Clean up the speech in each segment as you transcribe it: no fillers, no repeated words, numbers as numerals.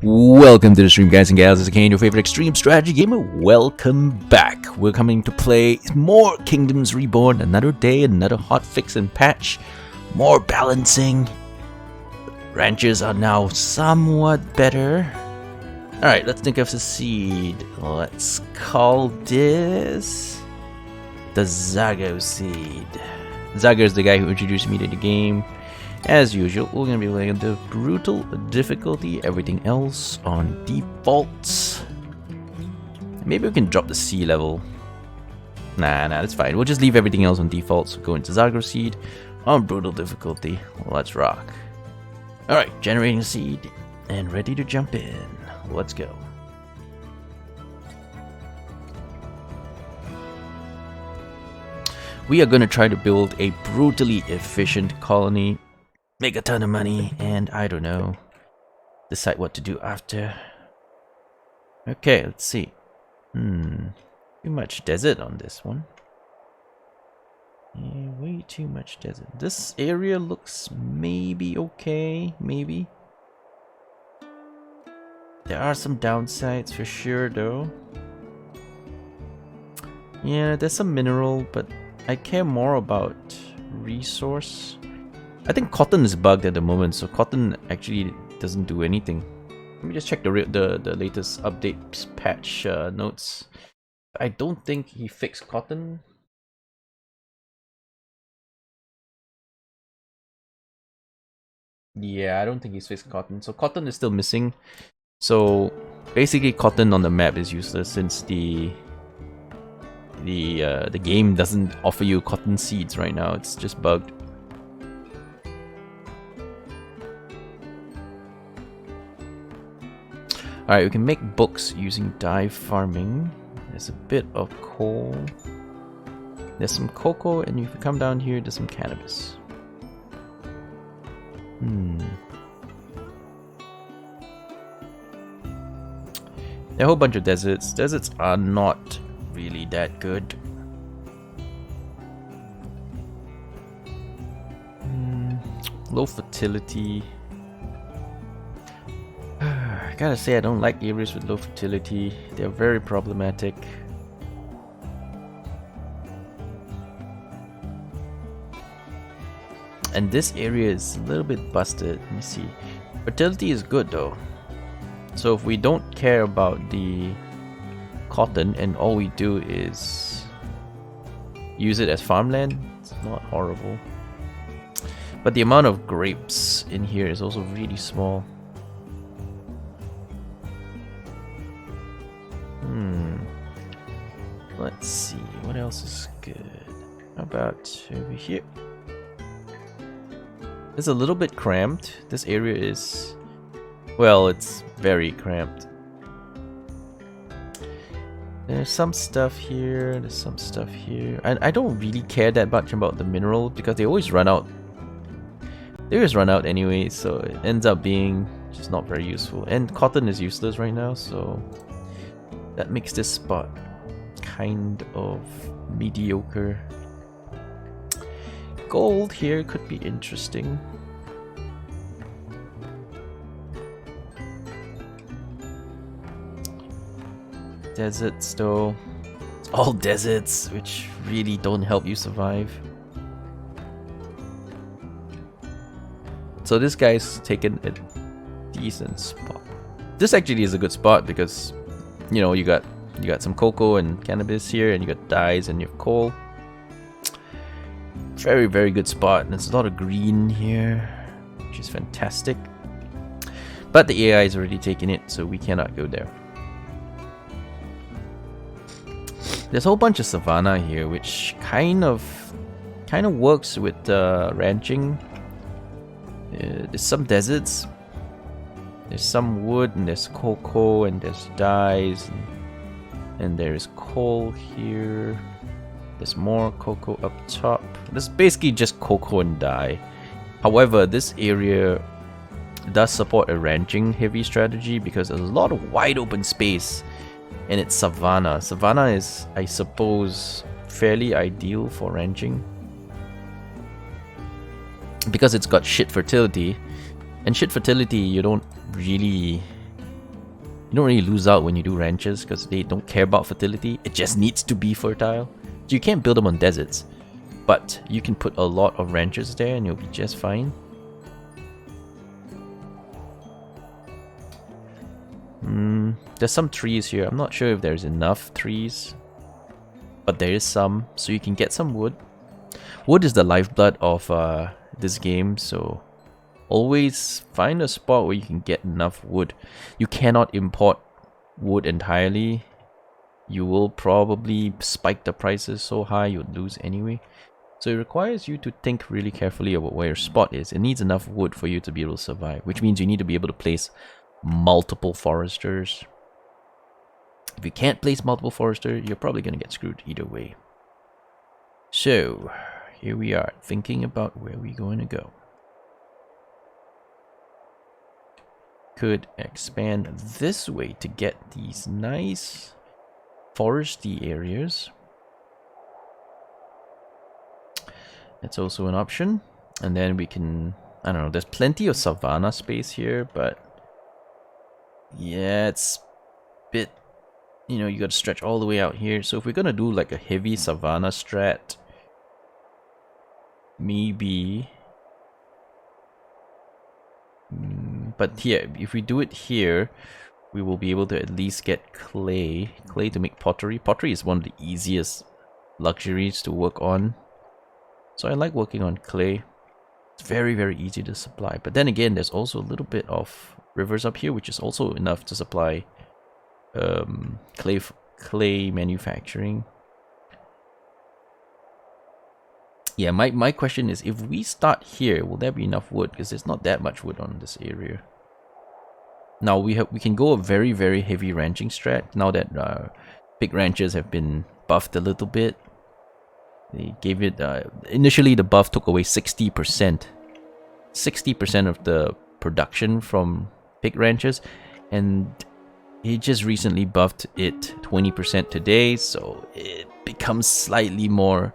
Welcome to the stream, guys and gals. This is Kane, your favorite extreme strategy gamer. Welcome back. We're coming to play more Kingdoms Reborn. Another day, another hotfix and patch. More balancing. Ranches are now somewhat better. Alright, let's think of the seed. Let's call this the Zago seed. Zago is the guy who introduced me to the game. As usual, we're going to be playing the brutal difficulty, everything else on defaults. Maybe we can drop the sea level. Nah, that's fine. We'll just leave everything else on defaults. Go into Zago seed on brutal difficulty. Let's rock. Alright, generating seed and ready to jump in. Let's go. We are going to try to build a brutally efficient colony. Make a ton of money, and I don't know, decide what to do after. Okay, let's see. Too much desert on this one. Yeah, way too much desert. This area looks maybe okay, maybe. There are some downsides for sure though. Yeah, there's some mineral, but I care more about resource. I think cotton is bugged at the moment, so cotton actually doesn't do anything. Let me just check the latest updates patch notes. I don't think he fixed cotton. Yeah, I don't think he's fixed cotton. So cotton is still missing. So basically, cotton on the map is useless since the game doesn't offer you cotton seeds right now. It's just bugged. Alright, we can make books using dye farming. There's a bit of coal. There's some cocoa, and if you come down here, there's some cannabis. There are a whole bunch of deserts. Deserts are not really that good. Low fertility. I gotta say, I don't like areas with low fertility. They're very problematic. And this area is a little bit busted. Let me see. Fertility is good though. So if we don't care about the cotton and all we do is use it as farmland, it's not horrible. But the amount of grapes in here is also really small. Let's see, what else is good? How about over here? It's a little bit cramped. This area is, well, it's very cramped. There's some stuff here, there's some stuff here. I don't really care that much about the mineral because they always run out. They always run out anyway, so it ends up being just not very useful. And cotton is useless right now, so that makes this spot kind of mediocre. Gold here could be interesting. Deserts though. It's all deserts, which really don't help you survive. So this guy's taken a decent spot. This actually is a good spot because, you know, you got some cocoa and cannabis here, and you got dyes and you have coal. Very, very good spot. And there's a lot of green here, which is fantastic. But the AI is already taking it, so we cannot go there. There's a whole bunch of savanna here, which kind of works with ranching. There's some deserts. There's some wood, and there's cocoa, and there's dyes, and there's coal here. There's more cocoa up top. This is basically just cocoa and dye. However, this area does support a ranching heavy strategy because there's a lot of wide open space and it's savanna. Savanna is, I suppose, fairly ideal for ranching because it's got shit fertility, and shit fertility you don't really You don't really lose out when you do ranches because they don't care about fertility. It just needs to be fertile. So you can't build them on deserts, but you can put a lot of ranches there and you'll be just fine. There's some trees here. I'm not sure if there's enough trees, but there is some, so you can get some wood. Wood is the lifeblood of this game, so always find a spot where you can get enough wood. You cannot import wood entirely. You will probably spike the prices so high you'll lose anyway. So it requires you to think really carefully about where your spot is. It needs enough wood for you to be able to survive, which means you need to be able to place multiple foresters. If you can't place multiple foresters, you're probably going to get screwed either way. So here we are, thinking about where we're going to go. Could expand this way to get these nice foresty areas. That's also an option. And then we can, I don't know, there's plenty of savanna space here, but yeah, it's a bit, you know, you got to stretch all the way out here. So if we're gonna do like a heavy savanna strat, maybe. But here, if we do it here, we will be able to at least get clay. Clay to make pottery. Pottery is one of the easiest luxuries to work on. So I like working on clay. It's very, very easy to supply. But then again, there's also a little bit of rivers up here, which is also enough to supply clay manufacturing. Yeah, my question is, if we start here, will there be enough wood? Because there's not that much wood on this area. Now we can go a very, very heavy ranching strat. Now that big ranches have been buffed a little bit. They gave it, initially the buff took away 60%. 60% of the production from pig ranches. And he just recently buffed it 20% today. So it becomes slightly more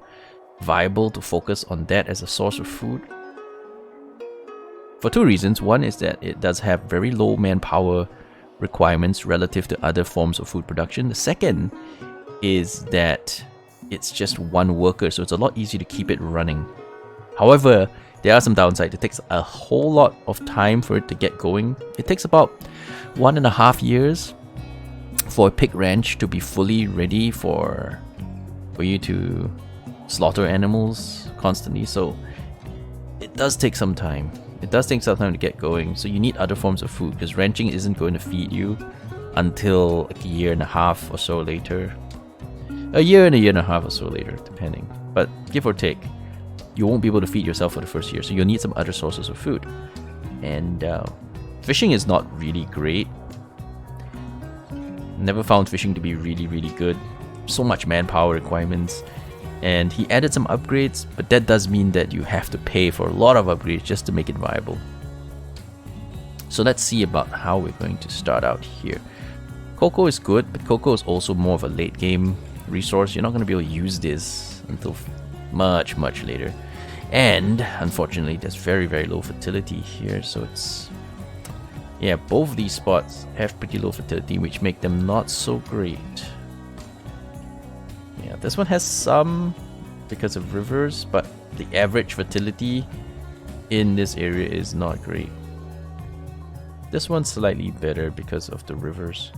viable to focus on that as a source of food. For two reasons. One is that it does have very low manpower requirements relative to other forms of food production. The second is that it's just one worker, so it's a lot easier to keep it running. However, there are some downsides. It takes a whole lot of time for it to get going. It takes about 1.5 years for a pig ranch to be fully ready for you to slaughter animals constantly. So it does take some time. It does take some time to get going. So you need other forms of food, because ranching isn't going to feed you until like a year and a half or so later. A year and a half or so later, depending. But give or take, you won't be able to feed yourself for the first year, so you'll need some other sources of food. And fishing is not really great. Never found fishing to be really, really good. So much manpower requirements. And he added some upgrades, but that does mean that you have to pay for a lot of upgrades just to make it viable. So let's see about how we're going to start out here. Cocoa is good, but cocoa is also more of a late game resource. You're not going to be able to use this until much, much later. And unfortunately, there's very, very low fertility here. So it's, yeah, both of these spots have pretty low fertility, which make them not so great. Yeah, this one has some because of rivers, but the average fertility in this area is not great. This one's slightly better because of the rivers.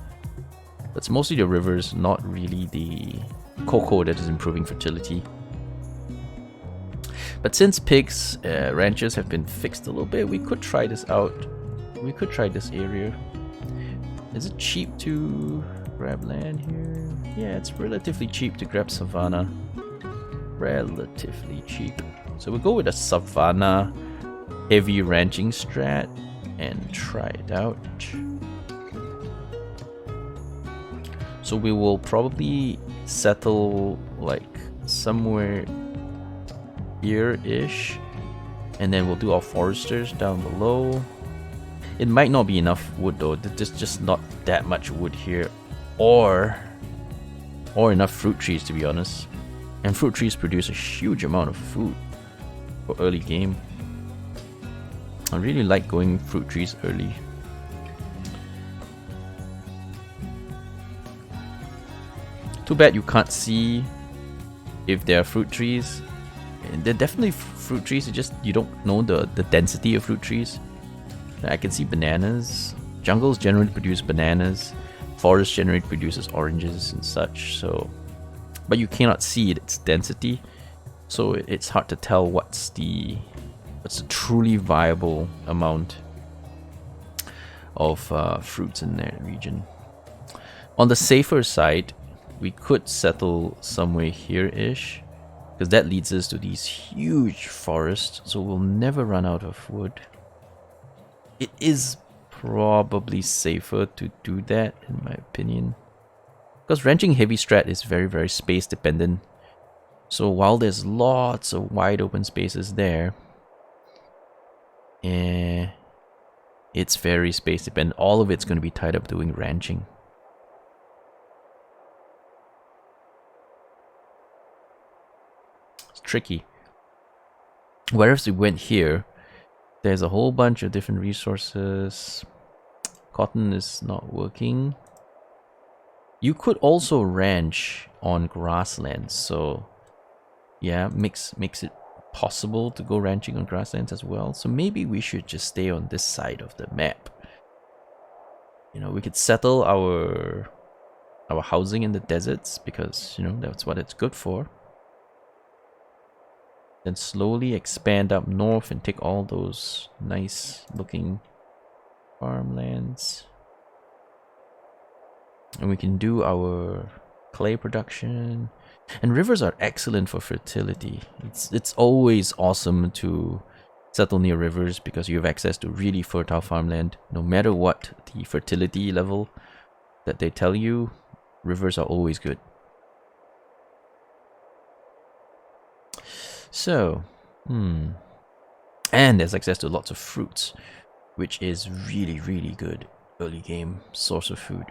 It's mostly the rivers, not really the cocoa that is improving fertility. But since pigs, ranches have been fixed a little bit, we could try this out. We could try this area. Is it cheap to grab land here? Yeah, it's relatively cheap to grab savanna. Relatively cheap. So we'll go with a savanna heavy ranching strat and try it out. So we will probably settle like somewhere here-ish, and then we'll do our foresters down below. It might not be enough wood though. There's just not that much wood here, or enough fruit trees, to be honest. And fruit trees produce a huge amount of food for early game. I really like going fruit trees early. Too bad you can't see if there are fruit trees. And they're definitely fruit trees, it's just you don't know the density of fruit trees. I can see bananas. Jungles generally produce bananas. Forest generally produces oranges and such, so... But you cannot see its density, so it's hard to tell what's the truly viable amount of fruits in that region. On the safer side, we could settle somewhere here-ish, because that leads us to these huge forests, so we'll never run out of wood. It is probably safer to do that, in my opinion. Because ranching heavy strat is very, very space dependent. So while there's lots of wide open spaces there, it's very space dependent. All of it's going to be tied up doing ranching. It's tricky. Whereas we went here, there's a whole bunch of different resources. Cotton is not working. You could also ranch on grasslands, so yeah, makes it possible to go ranching on grasslands as well. So maybe we should just stay on this side of the map. You know, we could settle our housing in the deserts because, you know, that's what it's good for. Then slowly expand up north and take all those nice looking farmlands. And we can do our clay production. And rivers are excellent for fertility. It's always awesome to settle near rivers because you have access to really fertile farmland. No matter what the fertility level that they tell you, rivers are always good. So, and there's access to lots of fruits, which is really, really good early game source of food.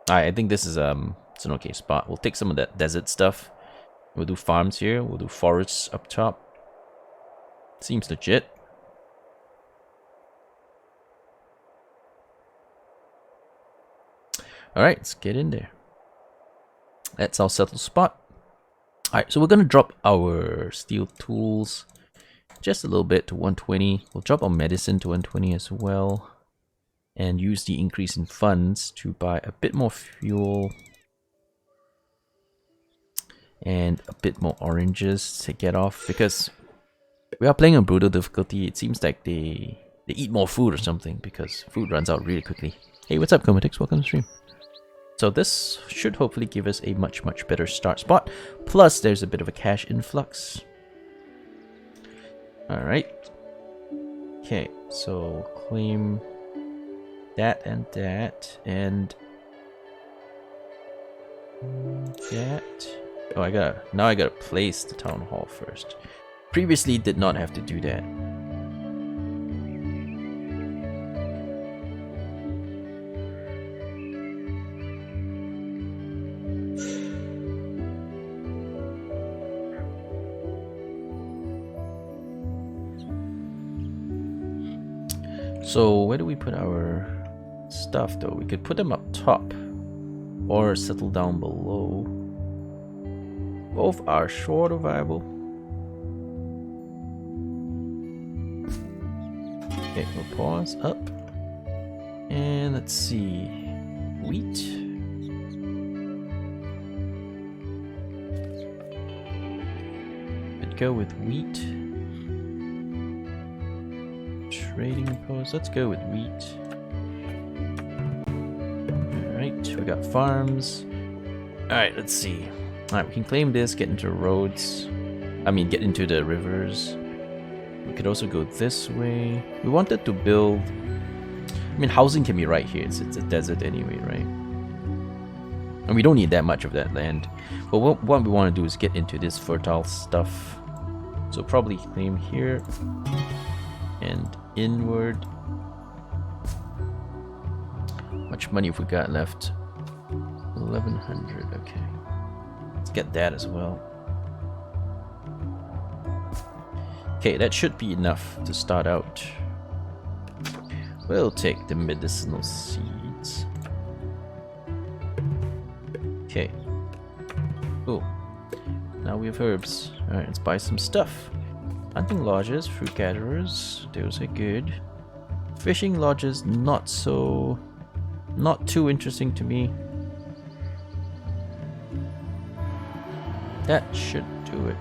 Alright, I think this is it's an okay spot. We'll take some of that desert stuff. We'll do farms here. We'll do forests up top. Seems legit. Alright, let's get in there. That's our settled spot. Alright, so we're going to drop our steel tools just a little bit to 120. We'll drop our medicine to 120 as well. And use the increase in funds to buy a bit more fuel. And a bit more oranges to get off. Because we are playing on brutal difficulty. It seems like they eat more food or something. Because food runs out really quickly. Hey, what's up, Comatix? Welcome to the stream. So this should hopefully give us a much, much better start spot. Plus, there's a bit of a cash influx. Alright. Okay, so claim that and that and that. Oh, now I gotta place the town hall first. Previously did not have to do that. So where do we put our stuff though? We could put them up top or settle down below. Both are sort of viable. Okay, we'll pause up. And let's see. Wheat. Could go with wheat. Trading post. Let's go with wheat. Alright, we got farms. Alright, let's see. Alright, we can claim this, get into roads. I mean, get into the rivers. We could also go this way. We wanted to build... I mean, housing can be right here. It's a desert anyway, right? And we don't need that much of that land. But what we want to do is get into this fertile stuff. So probably claim here. And inward. Much money have we got left? 1100. Okay, let's get that as well. Okay, that should be enough to start out. We'll take the medicinal seeds. Okay. Oh, now we have herbs. Alright, let's buy some stuff. Hunting lodges, fruit gatherers, those are good. Fishing lodges, not too interesting to me. That should do it.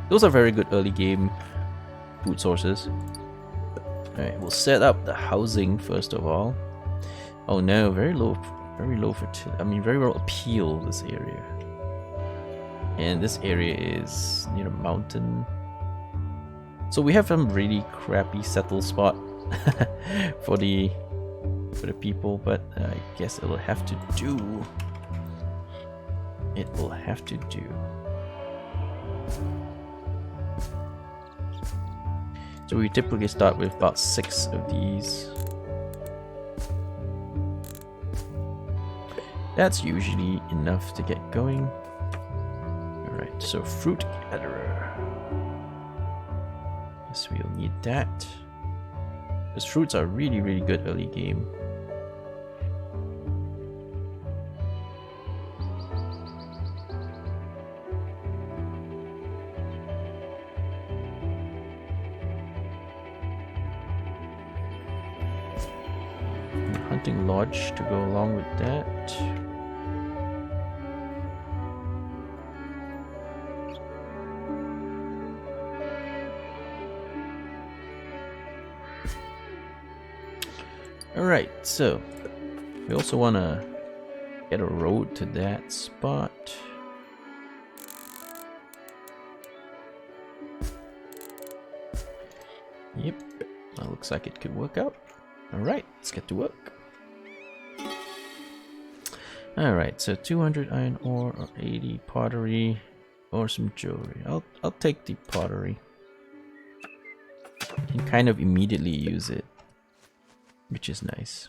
Those are very good early game food sources. Alright, we'll set up the housing first of all. Oh no, very low fertility. I mean, very low appeal, this area. And this area is near a mountain. So we have some really crappy settle spot for the people, but I guess it'll have to do. It will have to do. So we typically start with about 6 of these. That's usually enough to get going. Alright, so fruit gatherer. Guess we'll need that. Because fruits are really, really good early game. Hunting lodge to go along with that. Alright, so we also want to get a road to that spot. Yep, that looks like it could work out. Alright, let's get to work. Alright, so 200 iron ore or 80 pottery or some jewelry. I'll take the pottery. You can kind of immediately use it, which is nice.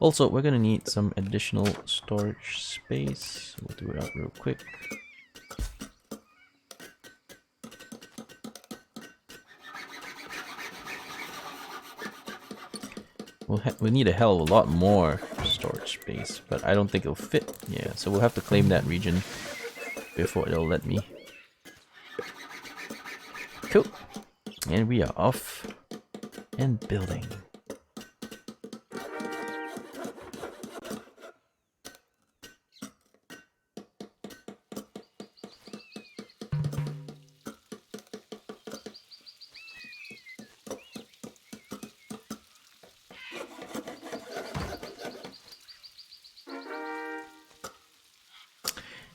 Also, we're gonna need some additional storage space. We'll do it out real quick. We'll need a hell of a lot more storage space, but I don't think it'll fit. Yeah, so we'll have to claim that region before it'll let me. Cool. And we are off and building.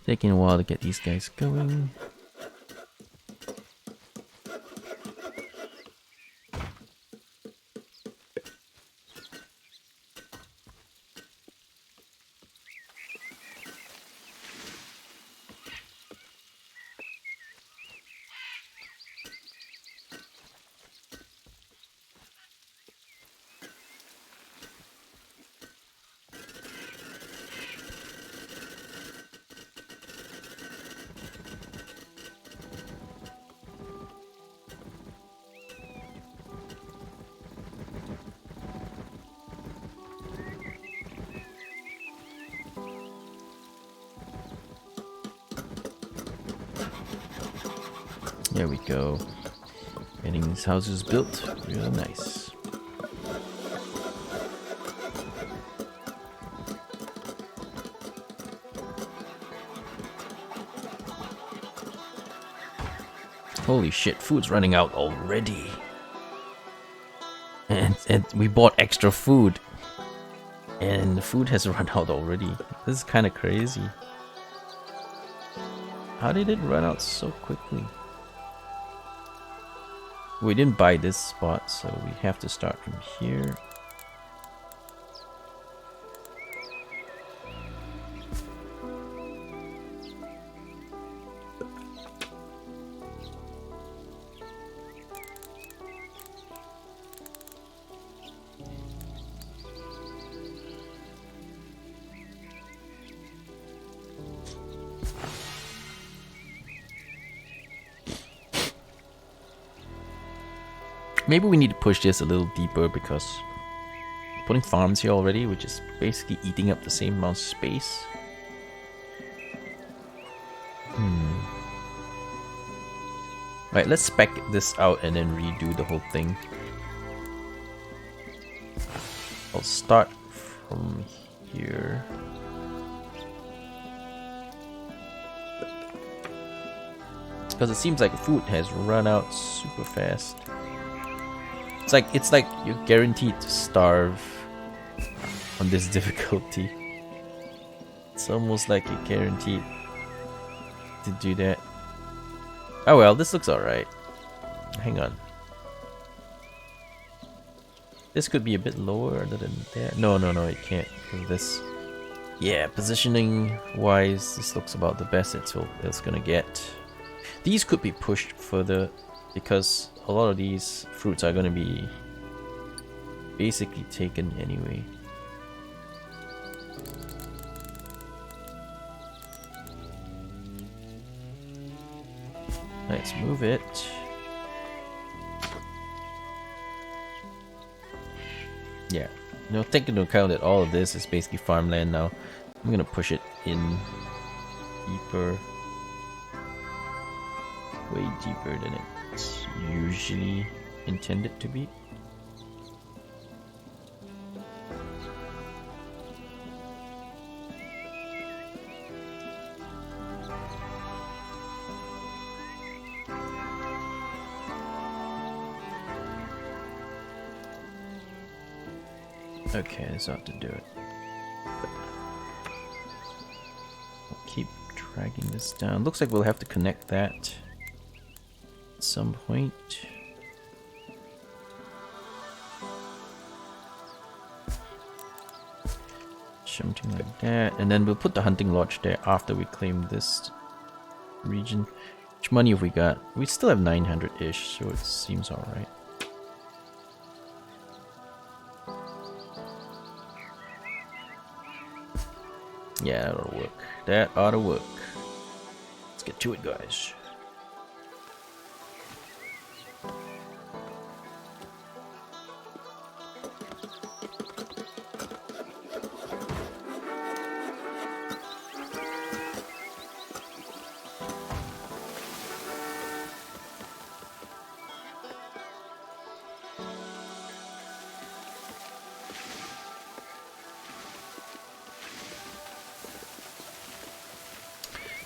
Taking a while to get these guys going. There we go. Getting these houses built real nice. Holy shit, food's running out already. And we bought extra food. And the food has run out already. This is kind of crazy. How did it run out so quickly? We didn't buy this spot, so we have to start from here. Maybe we need to push this a little deeper because putting farms here already, which is basically eating up the same amount of space. Right, let's spec this out and then redo the whole thing. I'll start from here. Because it seems like food has run out super fast. It's like you're guaranteed to starve on this difficulty. It's almost like you're guaranteed to do that. Oh well, this looks alright. Hang on. This could be a bit lower other than that. No, it can't. This. Yeah, positioning wise, this looks about the best it's gonna get. These could be pushed further because a lot of these fruits are gonna be basically taken anyway. Let's move it. Yeah, take into account that all of this is basically farmland now. I'm gonna push it in deeper. Way deeper than it's usually intended to be. Okay, this ought to do it. We'll keep dragging this down. Looks like we'll have to connect that at some point. Something like that. And then we'll put the hunting lodge there after we claim this region. How much money have we got? We still have 900-ish, so it seems alright. Yeah, that ought to work. That ought to work. Let's get to it, guys.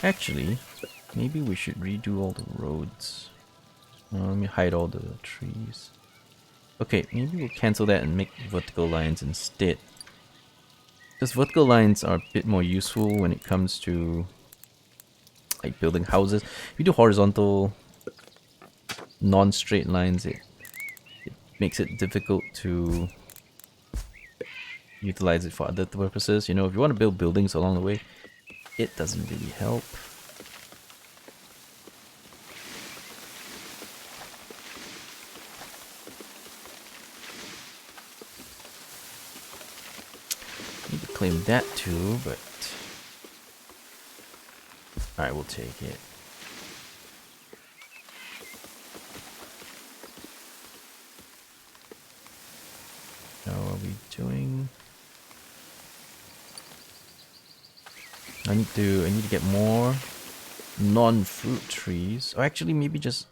Actually, maybe we should redo all the roads. Let me hide all the trees. Okay, maybe we'll cancel that and make vertical lines instead. Because vertical lines are a bit more useful when it comes to like building houses. If you do horizontal, non-straight lines, it makes it difficult to utilize it for other purposes. You know, if you want to build buildings along the way, it doesn't really help. Need to claim that too, but alright, we'll take it. How are we doing? I need to get more non-fruit trees. Or actually maybe just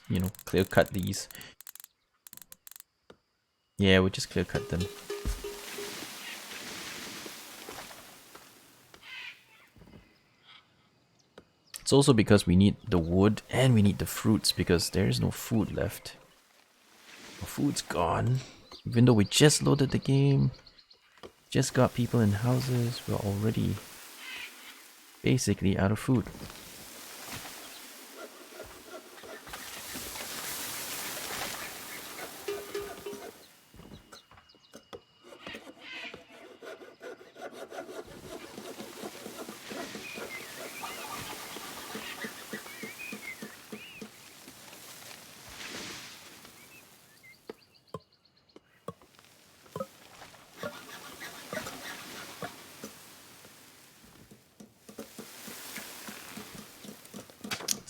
you know, clear cut these. Yeah, we'll just clear cut them. It's also because we need the wood and we need the fruits because there is no food left. Our food's gone. Even though we just loaded the game, just got people in houses, we're already basically out of food.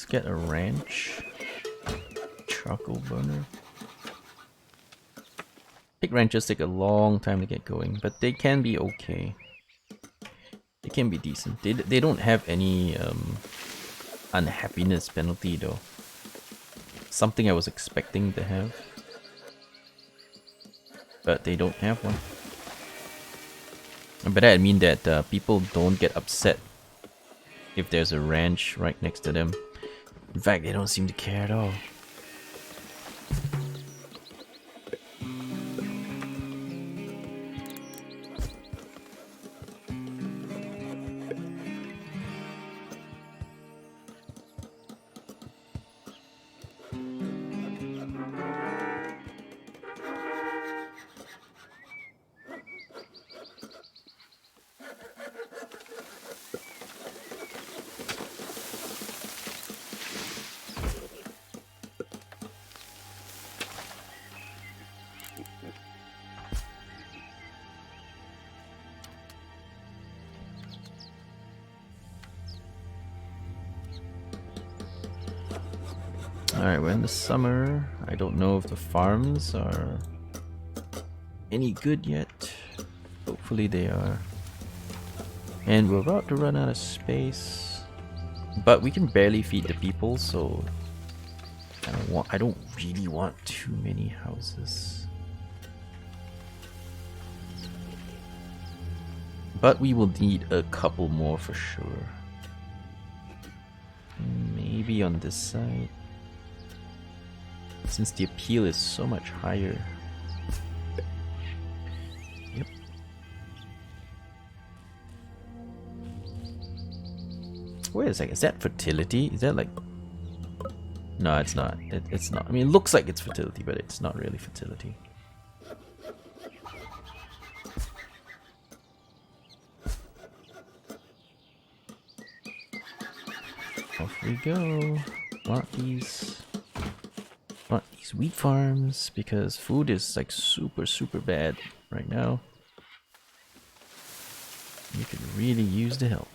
Get a ranch, charcoal burner. Pig ranches take a long time to get going, but they can be okay. They can be decent. They don't have any unhappiness penalty though. Something I was expecting to have, but they don't have one. And by that I mean that people don't get upset if there's a ranch right next to them. In fact, they don't seem to care at all. Alright, we're in the summer. I don't know if the farms are any good yet. Hopefully they are. And we're about to run out of space. But we can barely feed the people, so I don't really want too many houses. But we will need a couple more for sure. Maybe on this side, since the appeal is so much higher. Yep. Wait a second, is that fertility? Is that like... No, it's not. It's not. I mean, it looks like it's fertility, but it's not really fertility. Off we go. Want these wheat farms because food is like super bad right now. You could really use the help.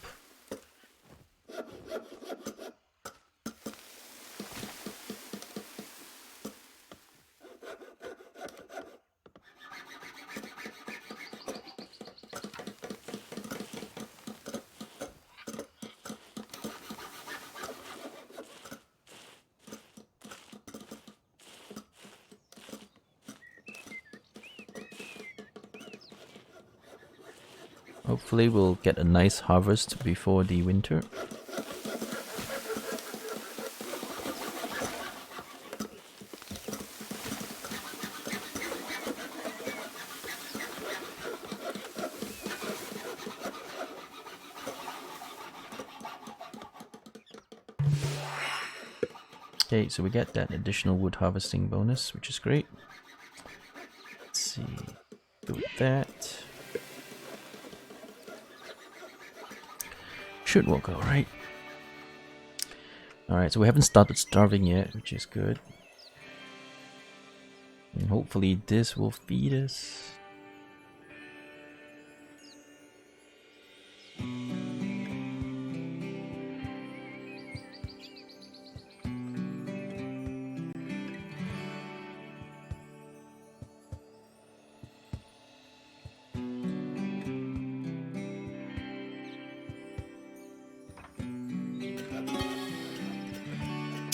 Hopefully we'll get a nice harvest before the winter. Okay, so we get that additional wood harvesting bonus, which is great. Let's see, do that. Should work alright. Alright, so we haven't started starving yet, which is good. And hopefully this will feed us.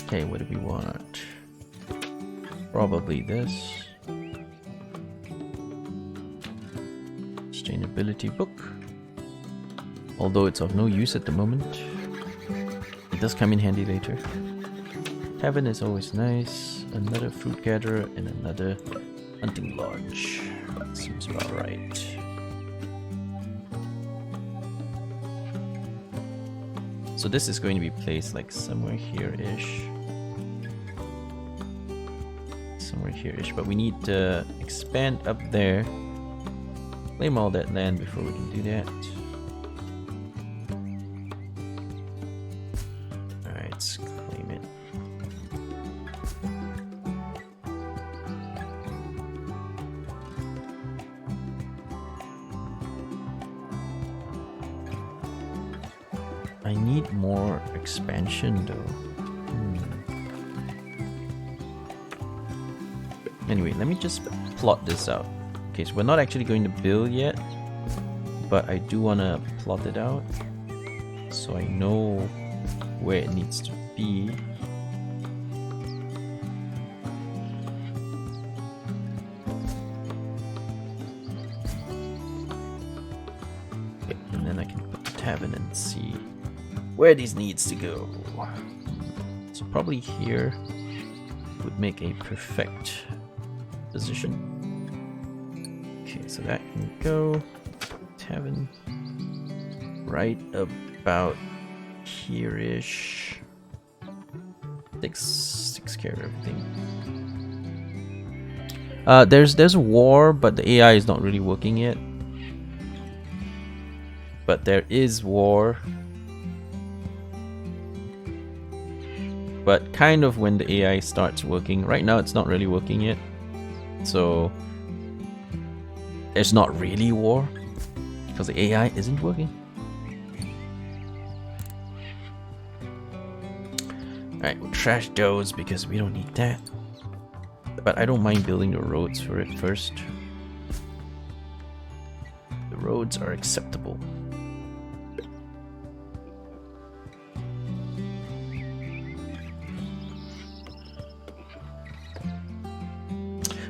Okay, what do we want? Probably this. Sustainability book. Although it's of no use at the moment. It does come in handy later. Cabin is always nice. Another fruit gatherer and another hunting lodge. That seems about right. So this is going to be placed like somewhere here-ish. Somewhere here-ish, but we need to expand up there. Claim all that land before we can do that. Alright, let's claim it. I need more expansion though. Anyway, let me just plot this out. Okay, so we're not actually going to build yet, but I do want to plot it out so I know where it needs to be. Okay, and then I can put the tavern and see where these needs to go. So probably here would make a perfect position. Okay, so that can go. Tavern right about here-ish. Takes care of everything. There's a war, but the AI is not really working yet. But there is war. But kind of when the AI starts working. Right now it's not really working yet. So there's not really war because the AI isn't working. Alright, we'll trash those because we don't need that. But I don't mind building the roads for it first. The roads are acceptable.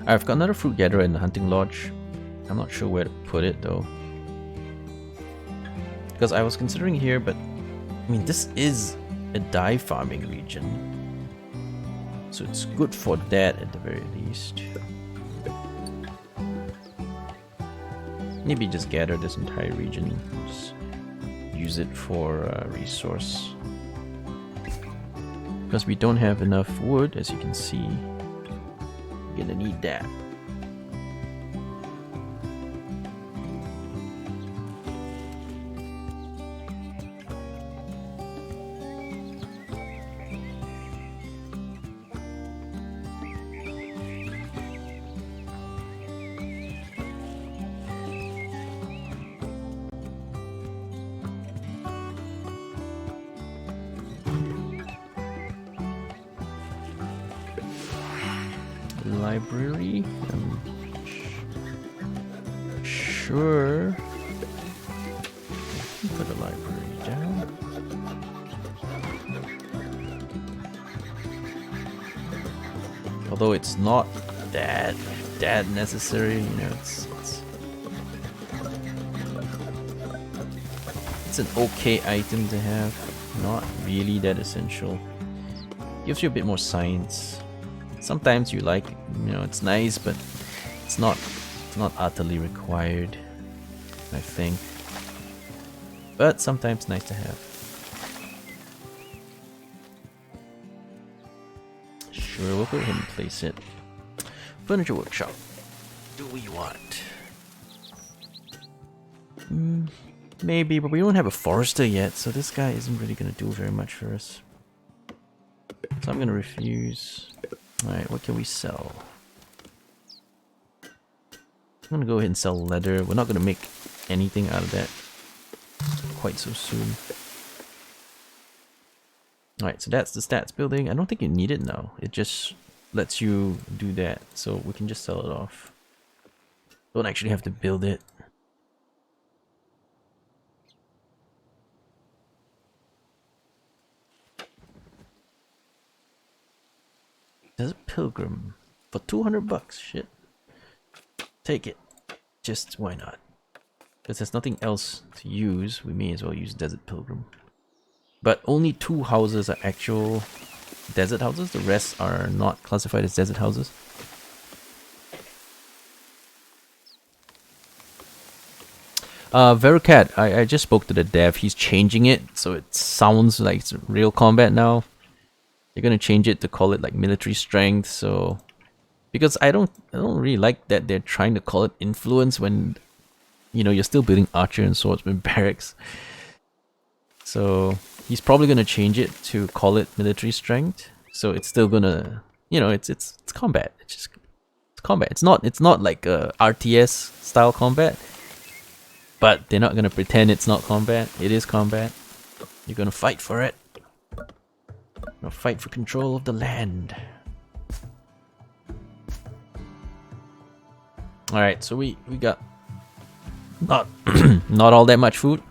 I've got another fruit gatherer in the hunting lodge. I'm not sure where to put it though. Because I was considering here, but I mean this is a dye farming region. So it's good for that at the very least. Maybe just gather this entire region. Just use it for resource. Because we don't have enough wood, as you can see. Gonna need that. Library. Sure. Put the library down. Although it's not that necessary, you know, it's an okay item to have. Not really that essential. Gives you a bit more science. Sometimes you like, you know, it's nice, but it's not utterly required, I think. But sometimes nice to have. Sure, we'll go ahead and place it. Furniture workshop. Do we want? Maybe, but we don't have a forester yet, so this guy isn't really going to do very much for us. So I'm going to refuse. Alright, what can we sell? I'm gonna go ahead and sell leather. We're not gonna make anything out of that quite so soon. Alright, so that's the stats building. I don't think you need it now. It just lets you do that. So we can just sell it off. Don't actually have to build it. There's a pilgrim for 200 bucks. Shit. Take it. Just why not? Because there's nothing else to use. We may as well use Desert Pilgrim. But only 2 houses are actual desert houses. The rest are not classified as desert houses. Verucat, I just spoke to the dev. He's changing it so it sounds like it's real combat now. They're gonna change it to call it like military strength. So because I don't really like that they're trying to call it influence when, you know, you're still building archer and swordsman barracks. So he's probably gonna change it to call it military strength. So it's still gonna, you know, it's combat. It's combat. It's not like a RTS style combat. But they're not gonna pretend it's not combat. It is combat. You're gonna fight for it. You're gonna fight for control of the land. Alright, so we got not not all that much food.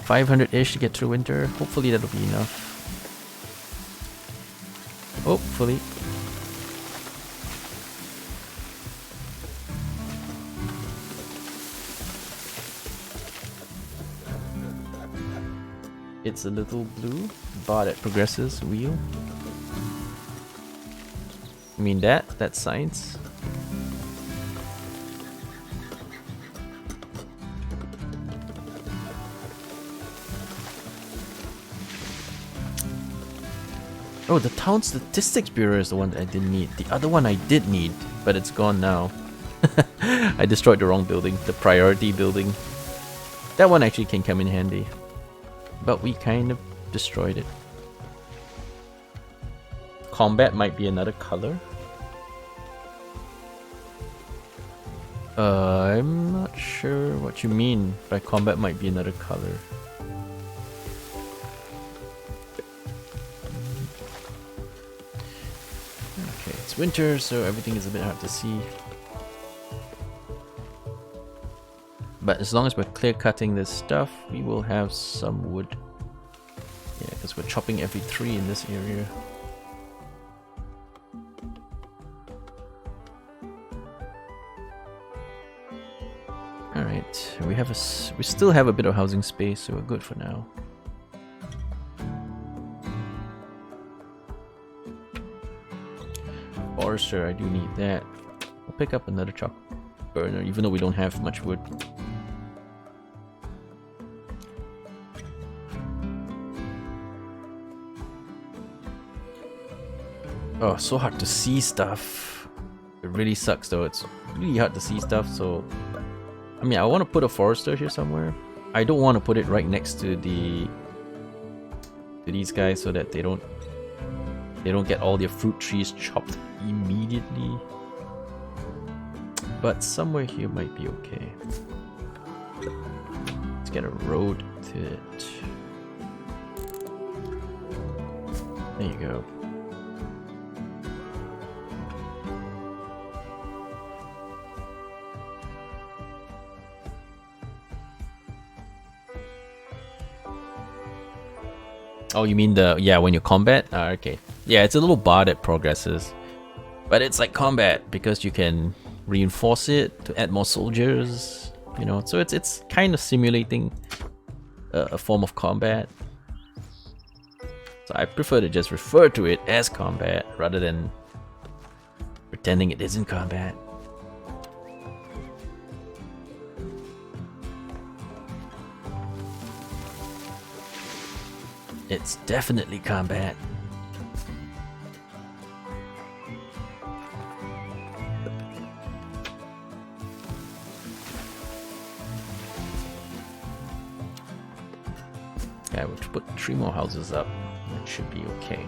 500-ish to get through winter. Hopefully that'll be enough. Hopefully. It's a little blue bar that progresses wheel. I mean that's science. Oh, the Town Statistics Bureau is the one that I didn't need. The other one I did need, but it's gone now. I destroyed the wrong building, the priority building. That one actually can come in handy. But we kind of destroyed it. Combat might be another color. I'm not sure what you mean by combat might be another color. Okay, it's winter, so everything is a bit hard to see. But as long as we're clear cutting this stuff, we will have some wood. Yeah, because we're chopping every 3 in this area. Alright, we still have a bit of housing space, so we're good for now. Forester, I do need that. We'll pick up another chalk burner, even though we don't have much wood. Oh, so hard to see stuff. It really sucks though. It's really hard to see stuff, so I mean, I want to put a forester here somewhere. I don't want to put it right next to these guys so that they don't get all their fruit trees chopped immediately. But somewhere here might be okay. Let's get a road to it. There you go. Oh, you mean when you combat? Okay. Yeah, it's a little bar that progresses. But it's like combat because you can reinforce it to add more soldiers, you know. So it's kind of simulating a form of combat. So I prefer to just refer to it as combat rather than pretending it isn't combat. It's definitely combat. Yeah, we'll put 3 more houses up. That should be okay.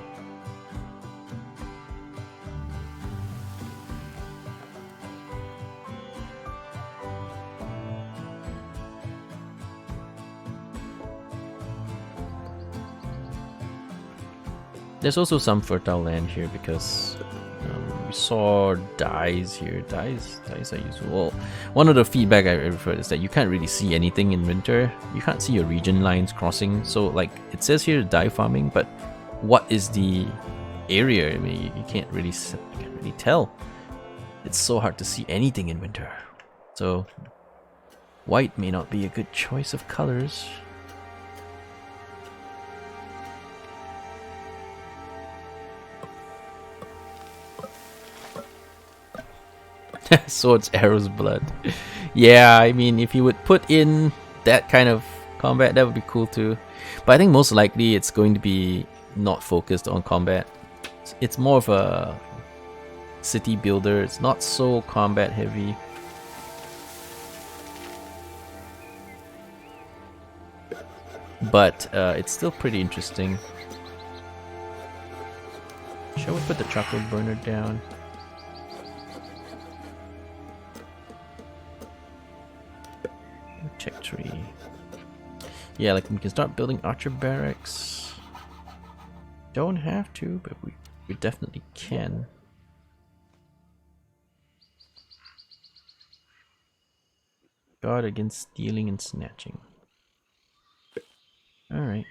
There's also some fertile land here because we saw dyes here. Dyes are useful. Well, one of the feedback I referred is that you can't really see anything in winter. You can't see your region lines crossing. So like it says here dye farming, but what is the area? I mean, you can't really tell. It's so hard to see anything in winter. So white may not be a good choice of colors. Swords, arrows, blood. Yeah, I mean, if you would put in that kind of combat, that would be cool too. But I think most likely it's going to be not focused on combat. It's more of a city builder. It's not so combat heavy. But it's still pretty interesting. Shall we put the charcoal burner down? Check tree. Yeah, like we can start building archer barracks. Don't have to, but we definitely can. Guard against stealing and snatching. Alright.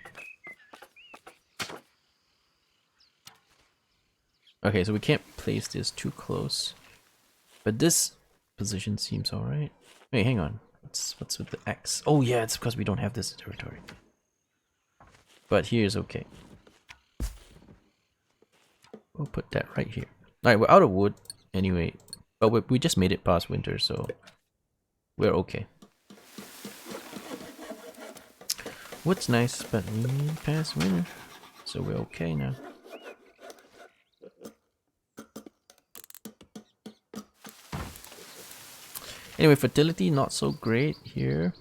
Okay, so we can't place this too close. But this position seems alright. Wait, hang on. What's with the X? Oh yeah, it's because we don't have this territory. But here's okay. We'll put that right here. Alright, we're out of wood anyway. But we just made it past winter, so we're okay. Wood's nice, but we need past winter. So we're okay now. Anyway, fertility not so great here.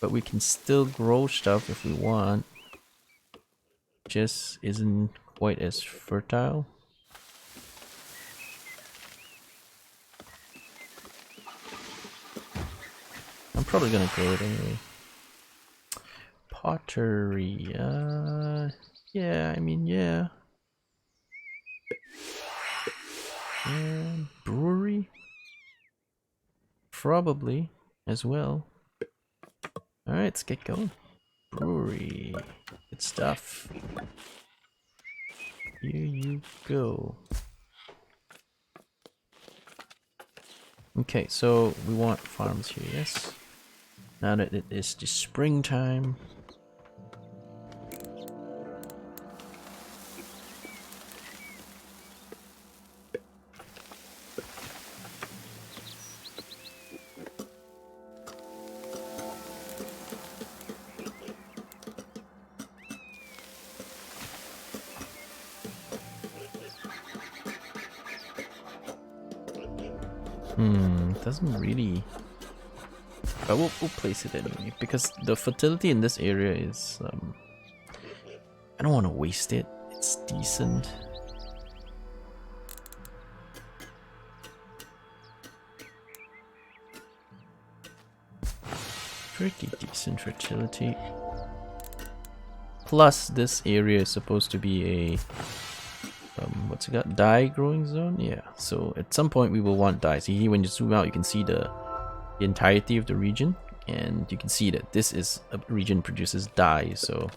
But we can still grow stuff if we want. Just isn't quite as fertile. I'm probably gonna grow it anyway. Pottery, yeah, I mean, yeah. And brewery? Probably, as well. Alright, let's get going. Brewery. Good stuff. Here you go. Okay, so we want farms here, yes? Now that it is the springtime. Doesn't really... But we'll place it anyway, because the fertility in this area is... I don't want to waste it. It's decent. Pretty decent fertility. Plus, this area is supposed to be a... what's it got? Dye growing zone? Yeah, so at some point we will want dye. See here, when you zoom out, you can see the entirety of the region, and you can see that this is a region produces dye, so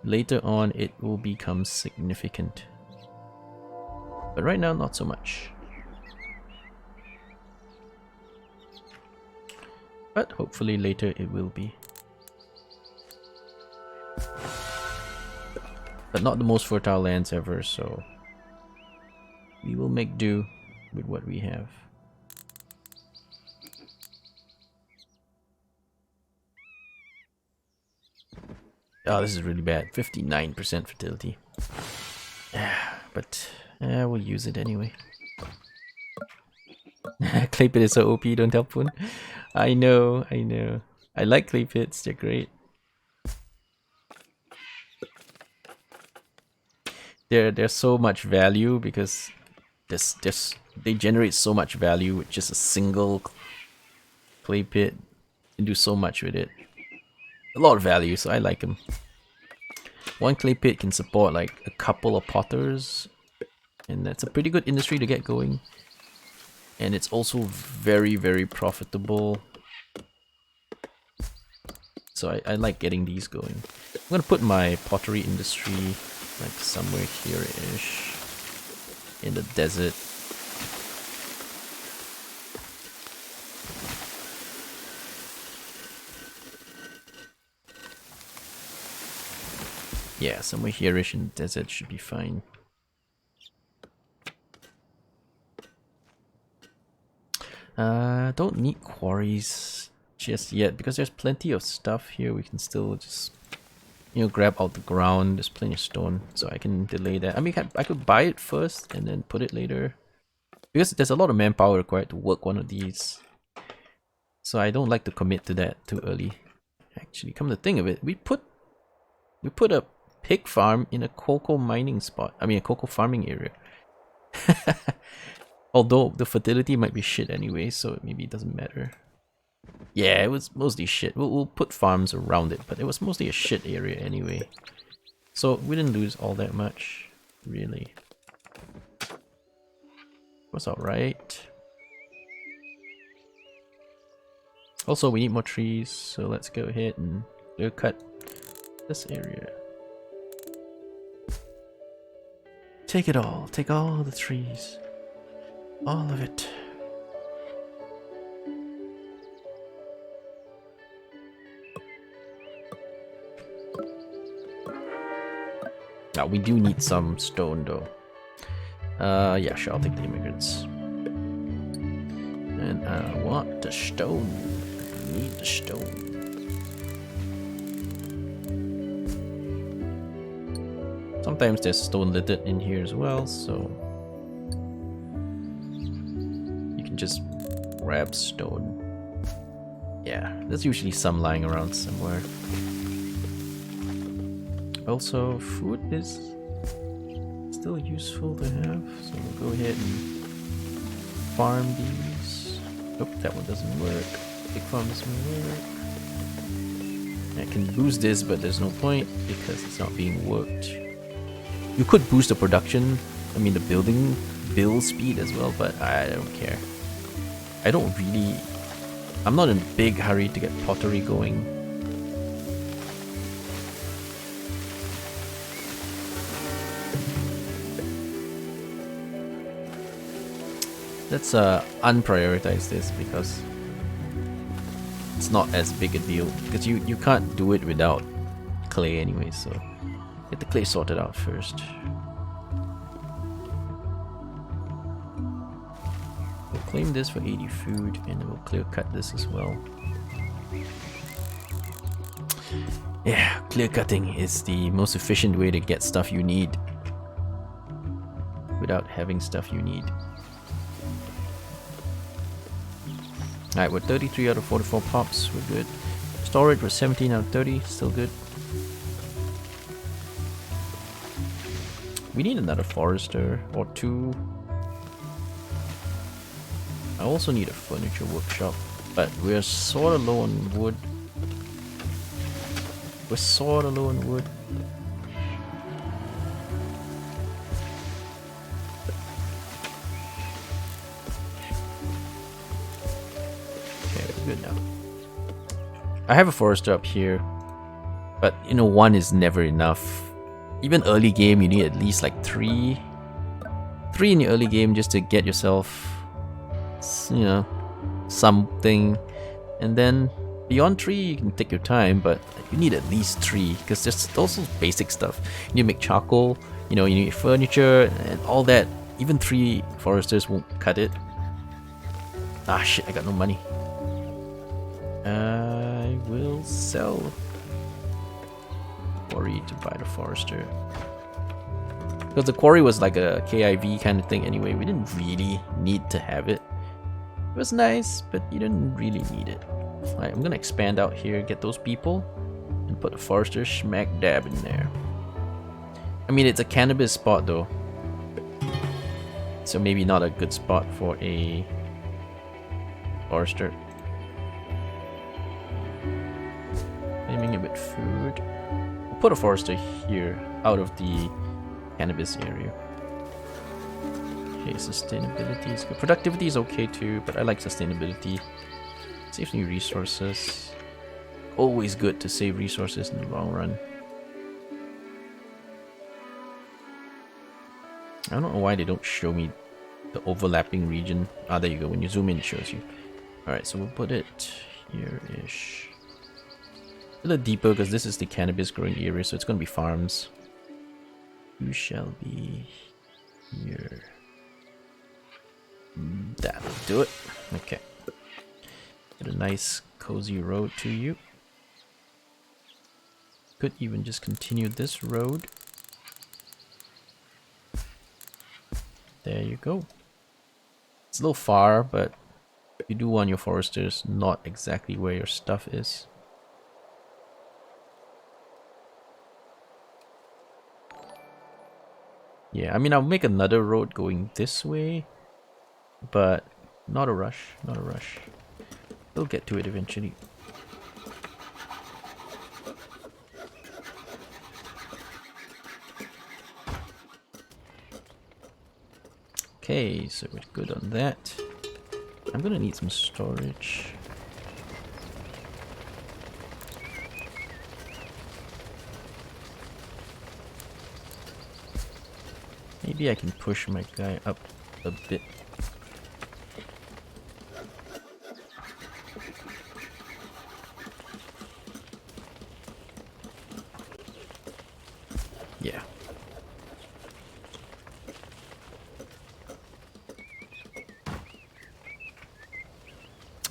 later on it will become significant. But right now, not so much. But hopefully later it will be. But not the most fertile lands ever, so we will make do with what we have. Oh, this is really bad. 59% fertility. But we'll use it anyway. Clay pit is so OP, don't tell Poon. I know, I know. I like clay pits, they're great. There's so much value because they generate so much value with just a single clay pit. You can do so much with it. A lot of value, so I like them. One clay pit can support like a couple of potters, and that's a pretty good industry to get going. And it's also very, very profitable. So I like getting these going. I'm gonna put my pottery industry like somewhere here-ish in the desert. Yeah, somewhere here-ish in the desert should be fine. Don't need quarries just yet because there's plenty of stuff here. We can still just, you know, grab out the ground. There's plenty of stone, so I can delay that. I mean, I could buy it first and then put it later, because there's a lot of manpower required to work one of these. So I don't like to commit to that too early. Actually, come to think of it, we put a pig farm in a cocoa mining spot. I mean, a cocoa farming area. Although the fertility might be shit anyway, so maybe it doesn't matter. Yeah, it was mostly shit. We'll put farms around it, but it was mostly a shit area anyway. So we didn't lose all that much, really. It was alright. Also, we need more trees, so let's go ahead and clear cut this area. Take it all. Take all the trees. All of it. Now, we do need some stone though. Yeah, sure, I'll take the immigrants. And I want the stone. I need the stone. Sometimes there's stone littered in here as well, so you can just grab stone. Yeah, there's usually some lying around somewhere. Also, food is still useful to have, so we'll go ahead and farm these. Nope, that one doesn't work. Big farm doesn't work. I can boost this, but there's no point because it's not being worked. You could boost the production, I mean the build speed as well, but I don't care. I'm not in a big hurry to get pottery going. Let's unprioritize this because it's not as big a deal. Because you can't do it without clay anyway, so get the clay sorted out first. We'll claim this for 80 food and we'll clear cut this as well. Yeah, clear cutting is the most efficient way to get stuff you need without having stuff you need. Alright, we're 33 out of 44 pops, we're good. Storage, we're 17 out of 30, still good. We need another forester or two. I also need a furniture workshop, but we're sort of low on wood. We're sort of low on wood. Okay, we're good now. I have a forester up here, but you know, one is never enough. Even early game, you need at least like three in your early game just to get yourself, you know, something. And then beyond 3, you can take your time, but you need at least 3 because there's also basic stuff. You need to make charcoal, you know, you need furniture and all that. Even 3 foresters won't cut it. Ah shit, I got no money. I will sell quarry to buy the forester. Because the quarry was like a KIV kind of thing anyway, we didn't really need to have it. It was nice, but you didn't really need it. Alright, I'm gonna expand out here, get those people, and put a forester smack dab in there. I mean, it's a cannabis spot though, so maybe not a good spot for a forester. Aiming it with food. We'll put a forester here, out of the cannabis area. Okay, sustainability is good. Productivity is okay too, but I like sustainability. Saves me resources. Always good to save resources in the long run. I don't know why they don't show me the overlapping region. Ah, there you go. When you zoom in, it shows you. Alright, so we'll put it here-ish. A little deeper because this is the cannabis growing area, so it's going to be farms. You shall be here. That'll do it. Okay. Get a nice cozy road to you. Could even just continue this road. There you go. It's a little far, but you do want your foresters not exactly where your stuff is. Yeah, I mean, I'll make another road going this way, but not a rush, not a rush. We'll get to it eventually. Okay, so we're good on that. I'm gonna need some storage. Maybe I can push my guy up a bit. Yeah.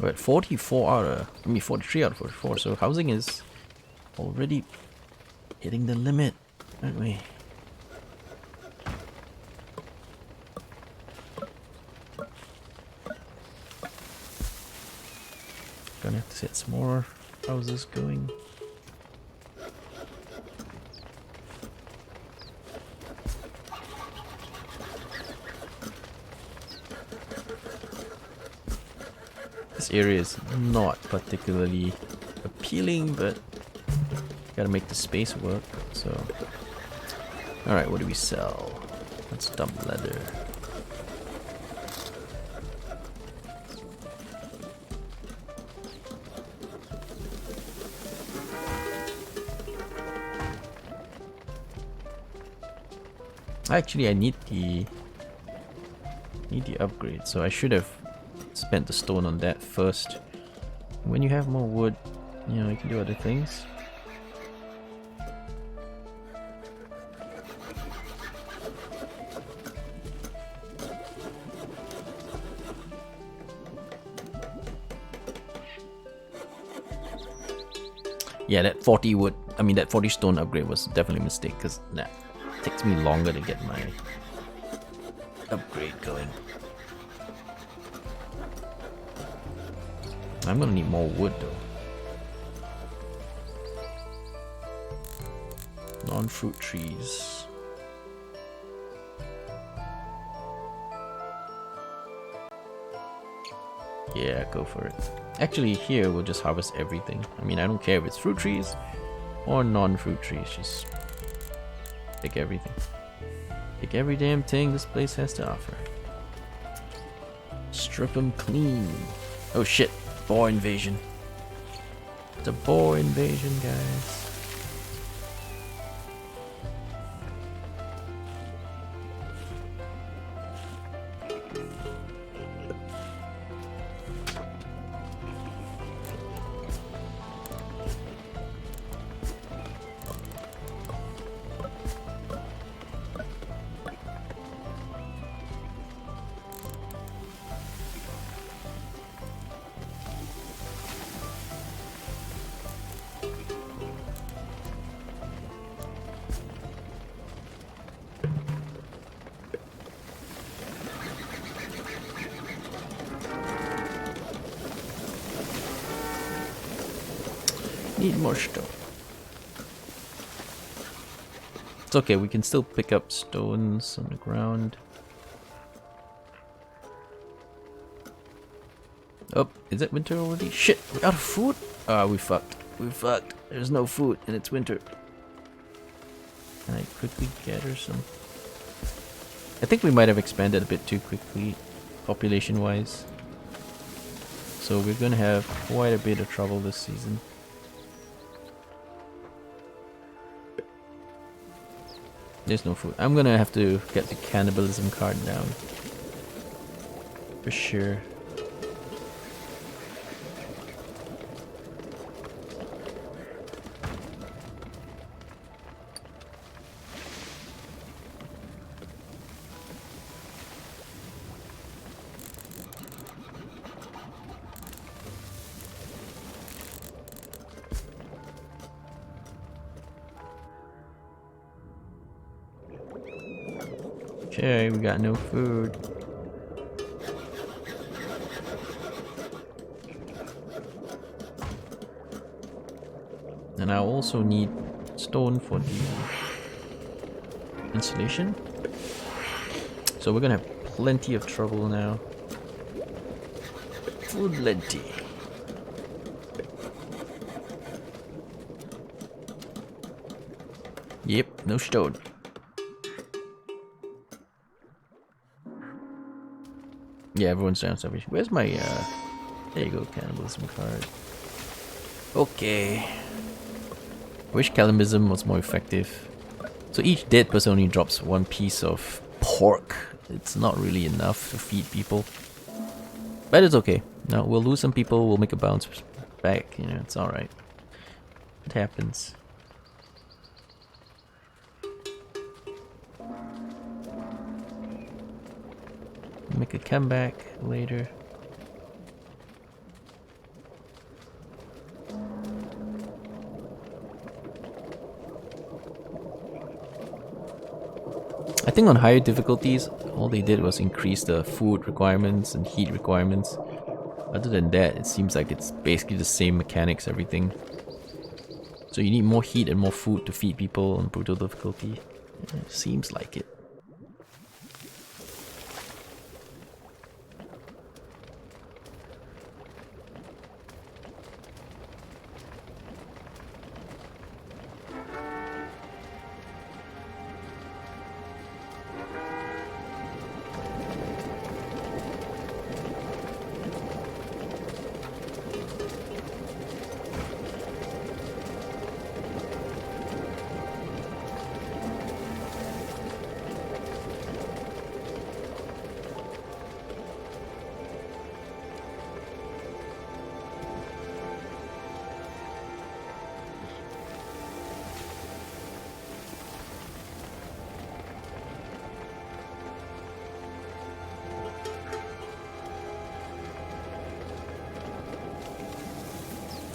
We're at 44 out of, 43 out of 44, so housing is already hitting the limit, aren't we? Gonna have to set some more houses going. This area is not particularly appealing, but gotta make the space work, so. Alright, what do we sell? Let's dump leather. Actually, I need the upgrade, so I should have spent the stone on that first. When you have more wood, you know, you can do other things. Yeah, that 40 wood, that 40 stone upgrade was definitely a mistake, because that takes me longer to get my upgrade going. I'm gonna need more wood though. Non-fruit trees. Yeah, go for it. Actually, here we'll just harvest everything. I don't care if it's fruit trees or non-fruit trees, just pick everything. Pick every damn thing this place has to offer. Strip them clean. Oh shit, boar invasion. It's a boar invasion, guys. Need more stone. It's okay, we can still pick up stones on the ground. Oh, is it winter already? Shit, we're out of food? Ah, we fucked. We fucked. There's no food and it's winter. Can I quickly gather some? I think we might have expanded a bit too quickly, population-wise. So we're gonna have quite a bit of trouble this season. There's no food. I'm gonna have to get the cannibalism card down. For sure. Okay, we got no food. And I also need stone for the insulation. So we're gonna have plenty of trouble now. Food plenty. Yep, no stone. Yeah, everyone's down salvation. Where's my, there you go, cannibalism card. Okay. I wish cannibalism was more effective. So each dead person only drops one piece of pork. It's not really enough to feed people. But it's okay. No, we'll lose some people, we'll make a bounce back, you know, it's alright. It happens. Make a comeback later. I think on higher difficulties, all they did was increase the food requirements and heat requirements. Other than that, it seems like it's basically the same mechanics, everything. So you need more heat and more food to feed people on brutal difficulty. It seems like it.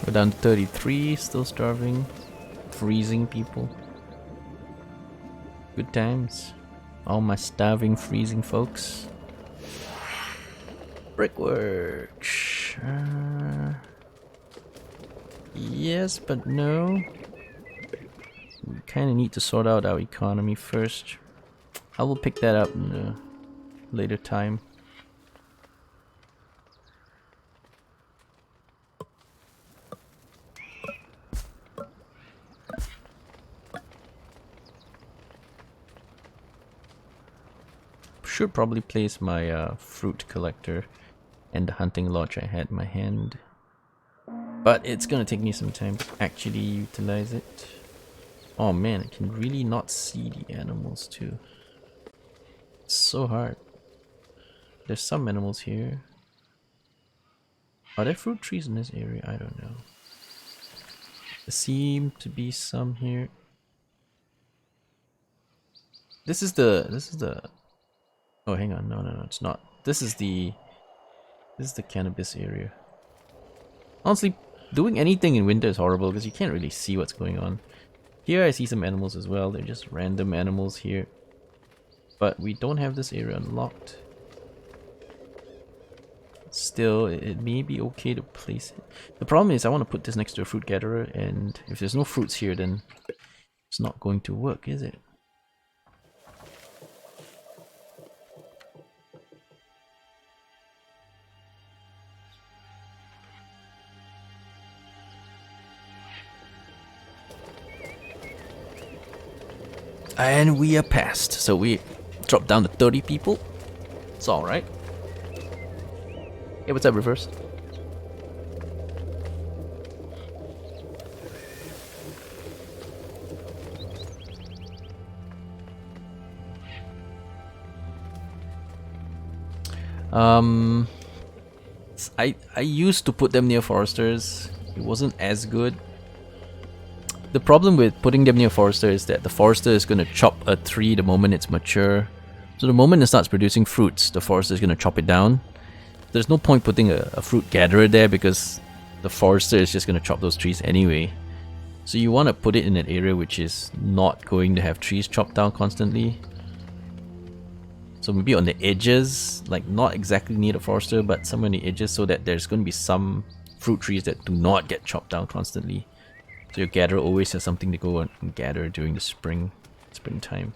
We're down to 33, still starving, freezing people. Good times. All my starving, freezing folks. Brickwork. Yes, but no. We kind of need to sort out our economy first. I will pick that up in a later time. Should probably place my fruit collector and the hunting lodge I had in my hand. But it's gonna take me some time to actually utilize it. Oh man, I can really not see the animals too. It's so hard. There's some animals here. Are there fruit trees in this area? I don't know. There seem to be some here. This is the oh, hang on. No, it's not. This is the cannabis area. Honestly, doing anything in winter is horrible because you can't really see what's going on. Here I see some animals as well. They're just random animals here. But we don't have this area unlocked. Still, it may be okay to place it. The problem is I want to put this next to a fruit gatherer, and if there's no fruits here, then it's not going to work, is it? And we are past, so we dropped down to 30 people. It's alright. Hey, what's up, Reverse? I used to put them near foresters. It wasn't as good. The problem with putting them near forester is that the forester is going to chop a tree the moment it's mature. So the moment it starts producing fruits, the forester is going to chop it down. There's no point putting a fruit gatherer there because the forester is just going to chop those trees anyway. So you want to put it in an area which is not going to have trees chopped down constantly. So maybe on the edges, like not exactly near the forester, but somewhere on the edges so that there's going to be some fruit trees that do not get chopped down constantly. So your gatherer always has something to go and gather during the springtime.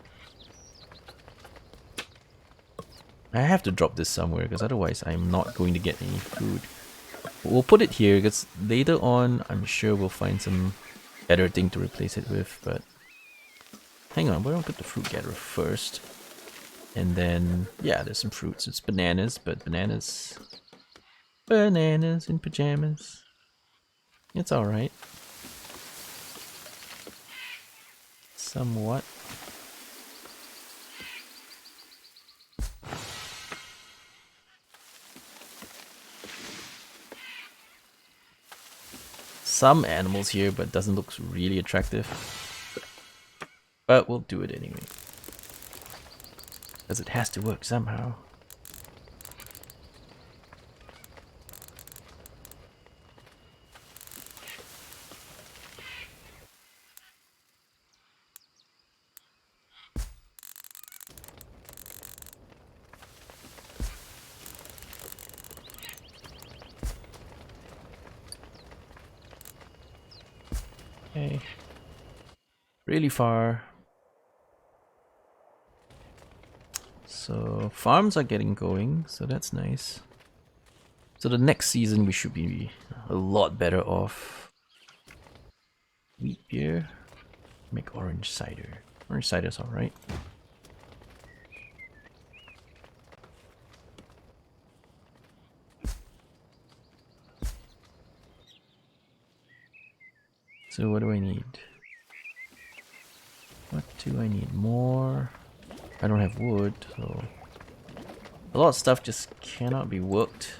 I have to drop this somewhere because otherwise I'm not going to get any food. We'll put it here because later on I'm sure we'll find some better thing to replace it with, but hang on, why don't I put the fruit gatherer first? And then, yeah, there's some fruits. It's bananas, but bananas in pajamas. It's alright. Somewhat. some animals here, but it doesn't look really attractive. But we'll do it anyway. Because it has to work somehow. Okay. Really far. So farms are getting going, so that's nice. So the next season we should be a lot better off. Wheat beer. Make orange cider. Orange cider's alright. So what do I need? What do I need? More? I don't have wood, so a lot of stuff just cannot be worked.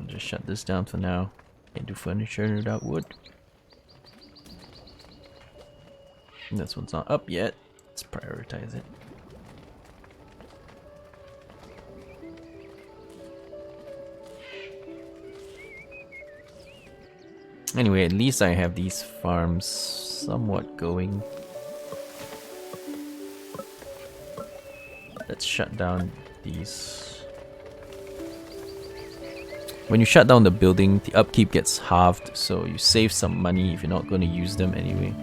I'll just shut this down for now. Can't do furniture without wood. And this one's not up yet. Let's prioritize it. Anyway, at least I have these farms somewhat going. Let's shut down these. When you shut down the building, the upkeep gets halved, so you save some money if you're not going to use them anyway.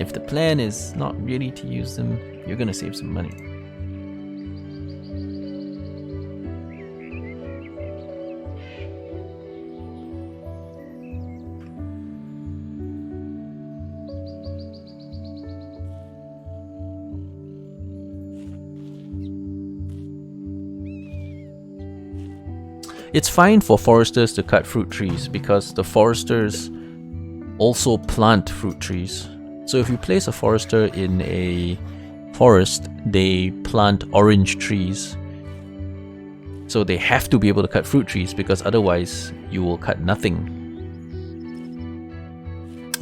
If the plan is not really to use them, you're going to save some money. It's fine for foresters to cut fruit trees because the foresters also plant fruit trees. So if you place a forester in a forest, they plant orange trees. So they have to be able to cut fruit trees because otherwise you will cut nothing.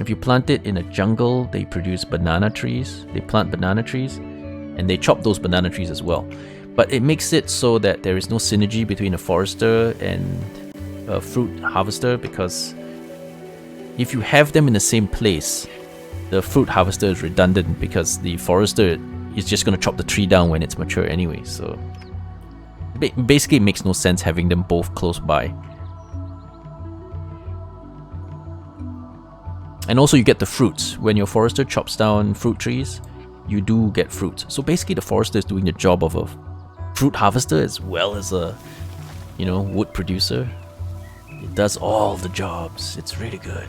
If you plant it in a jungle, they produce banana trees. They plant banana trees and they chop those banana trees as well. But it makes it so that there is no synergy between a forester and a fruit harvester, because if you have them in the same place, the fruit harvester is redundant because the forester is just going to chop the tree down when it's mature anyway. So basically it makes no sense having them both close by. And also you get the fruits. When your forester chops down fruit trees, you do get fruits. So basically the forester is doing the job of a fruit harvester as well as a, wood producer. It does all the jobs. It's really good.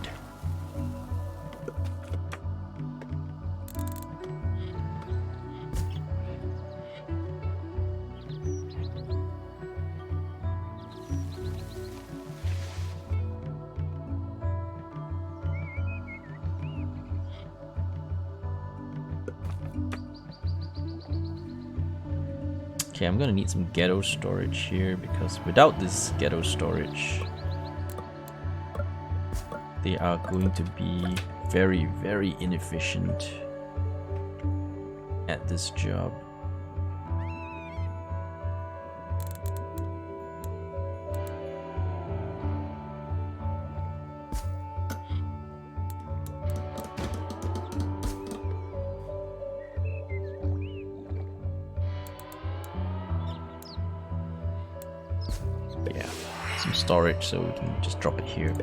Okay, I'm gonna need some ghetto storage here because without this ghetto storage, they are going to be very, very inefficient at this job. Storage, so we can just drop it here.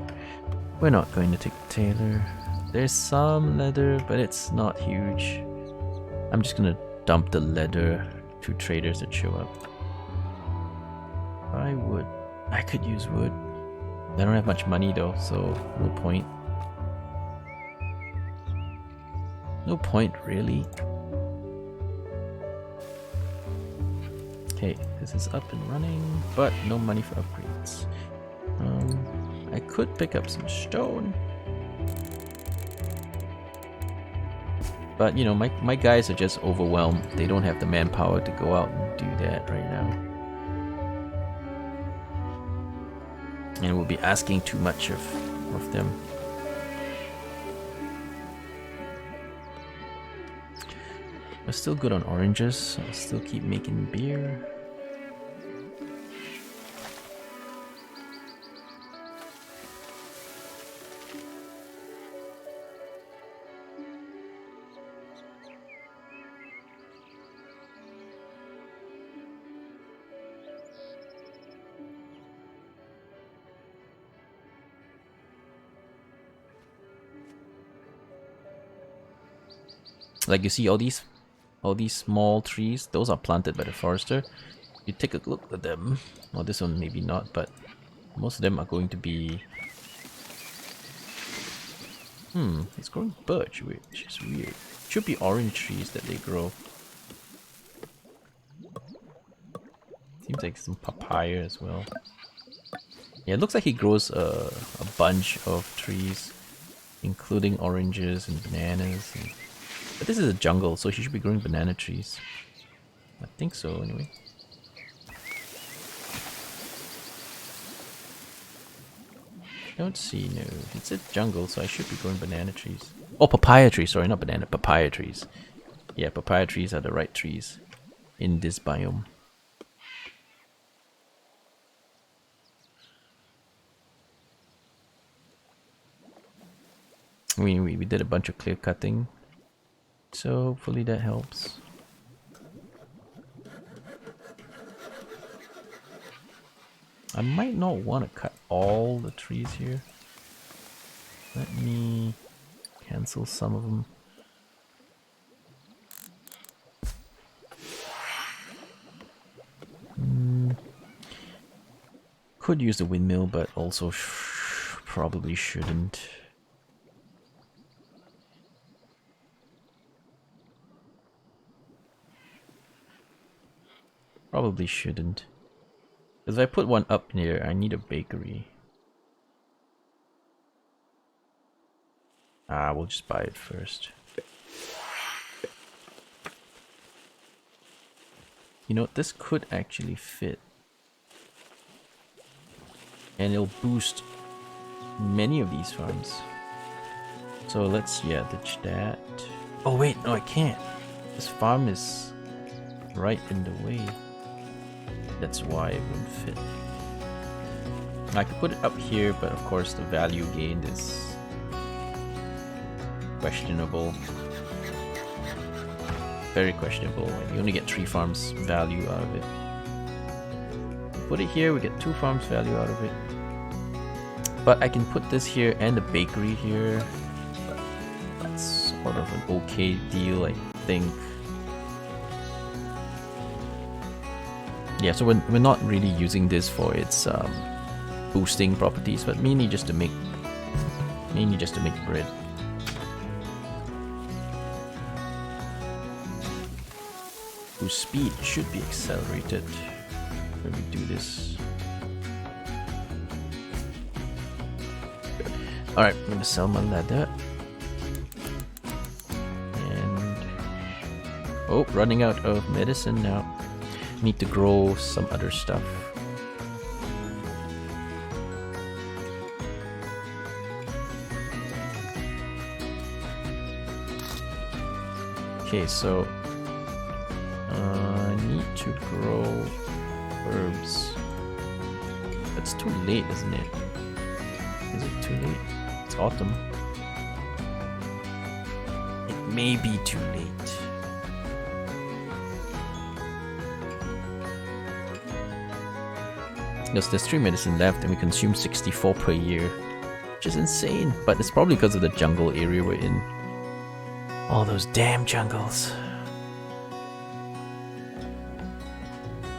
We're not going to take Taylor. There's some leather, but it's not huge. I'm just gonna dump the leather to traders that show up. I would. I could use wood. I don't have much money though, so no point. No point really. Okay, this is up and running, but no money for upgrades. I could pick up some stone. But, my guys are just overwhelmed. They don't have the manpower to go out and do that right now. And we'll be asking too much of them. I'm still good on oranges, so I'll still keep making beer. Like you see all these small trees, those are planted by the forester. You take a look at them. Well, this one maybe not, but most of them are going to be... it's growing birch, which is weird. Should be orange trees that they grow. Seems like some papaya as well. Yeah, it looks like he grows a bunch of trees, including oranges and bananas. But this is a jungle, so he should be growing banana trees. I think so, anyway. Don't see, no. It's a jungle, so I should be growing banana trees. Oh, papaya trees, sorry, not banana, papaya trees. Yeah, papaya trees are the right trees in this biome. We did a bunch of clear cutting, so hopefully that helps. I might not want to cut all the trees here. Let me cancel some of them. Could use the windmill, but also probably shouldn't. Probably shouldn't. Because if I put one up near, I need a bakery. We'll just buy it first. You know, this could actually fit. And it'll boost many of these farms. So let's, ditch that. Oh wait, no I can't. This farm is right in the way. That's why it wouldn't fit. I could put it up here, but of course the value gained is questionable. Very questionable. You only get 3 farms value out of it. Put it here, we get 2 farms value out of it. But I can put this here and the bakery here. That's sort of an okay deal, I think. Yeah, so we're not really using this for its boosting properties, but mainly just to make bread. Whose speed should be accelerated when we do this. Alright, I'm gonna sell my leather. And oh, running out of medicine now. Need to grow some other stuff. Okay, so I need to grow herbs. It's too late, isn't it? Is it too late? It's autumn. It may be too late. Because there's 3 medicine left and we consume 64 per year, which is insane, but it's probably because of the jungle area we're in. All those damn jungles.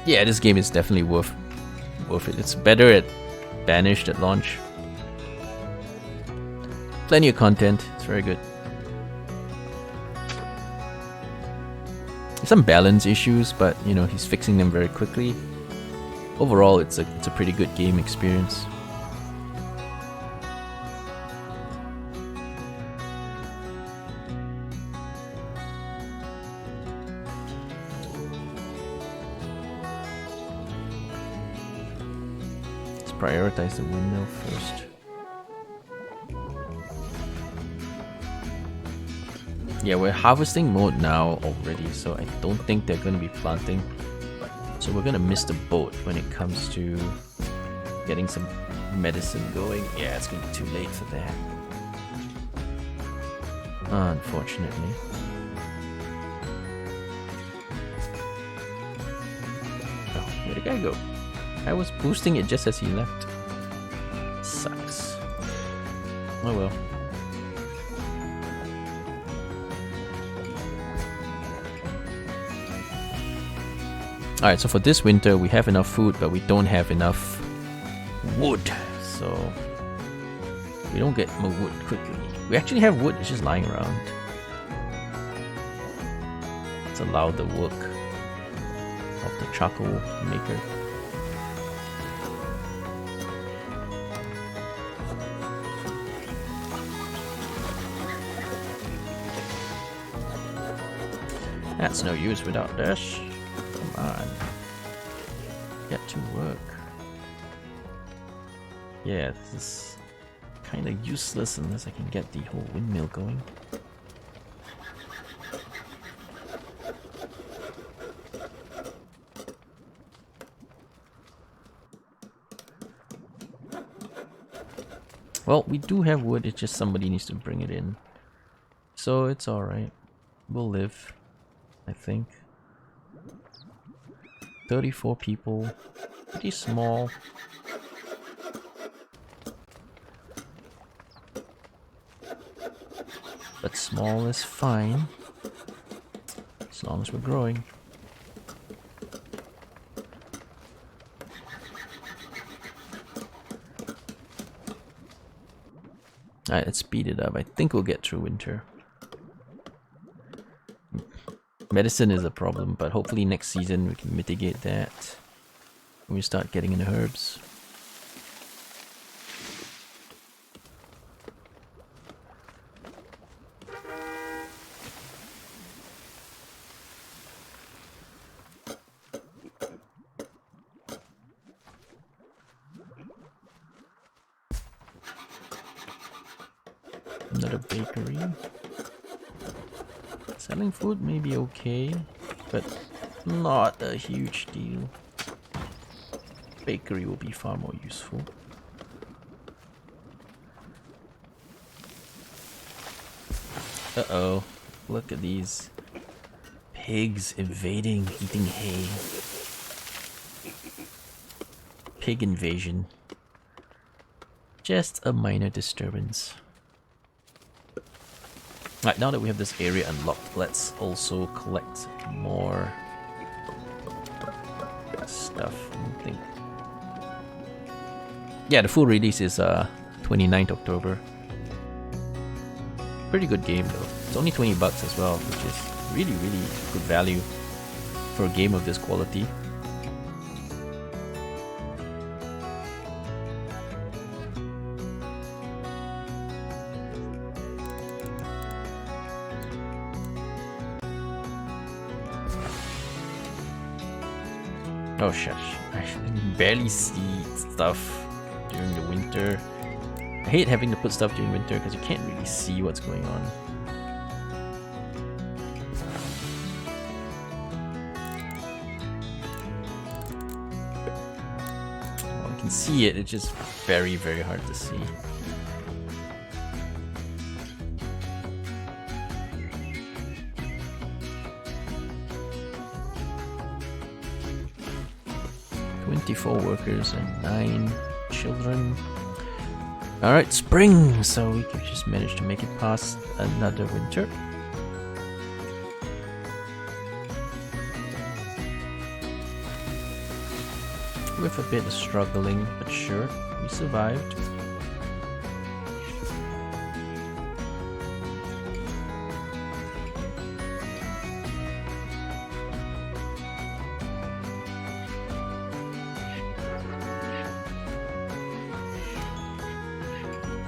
Yeah, this game is definitely worth it. It's better at Banished at launch. Plenty of content, it's very good. Some balance issues, but you know, he's fixing them very quickly. Overall, it's a pretty good game experience. prioritize the windmill first. Yeah, we're harvesting mode now already, so I don't think they're going to be planting. So we're going to miss the boat when it comes to getting some medicine going. Yeah, it's going to be too late for that. Unfortunately. Oh, where'd the guy go? I was boosting it just as he left. Sucks. Oh well. Alright, so for this winter we have enough food, but we don't have enough wood. So we don't get more wood quickly. We actually have wood, it's just lying around. Let's allow the work of the charcoal maker. That's no use without this. Come on. Get to work. Yeah, this is kind of useless unless I can get the whole windmill going. Well, we do have wood, it's just somebody needs to bring it in. So it's alright. We'll live, I think. 34 people. Pretty small. But small is fine. As long as we're growing. Alright, let's speed it up. I think we'll get through winter. Medicine is a problem, but hopefully next season we can mitigate that. When we start getting into herbs. Another bakery. Selling food may be okay, but not a huge deal. Bakery will be far more useful. Uh-oh. Look at these pigs invading, eating hay. Pig invasion. Just a minor disturbance. Right, now that we have this area unlocked, let's also collect more stuff. I think. Yeah, the full release is 29th October. Pretty good game though. It's only 20 bucks as well, which is really, really good value for a game of this quality. Oh shush, I can barely see stuff during the winter. I hate having to put stuff during winter because you can't really see what's going on. Well, I can see it, it's just very, very hard to see. Workers and 9 children. Alright, spring! So we can just manage to make it past another winter. With a bit of struggling, but sure, we survived.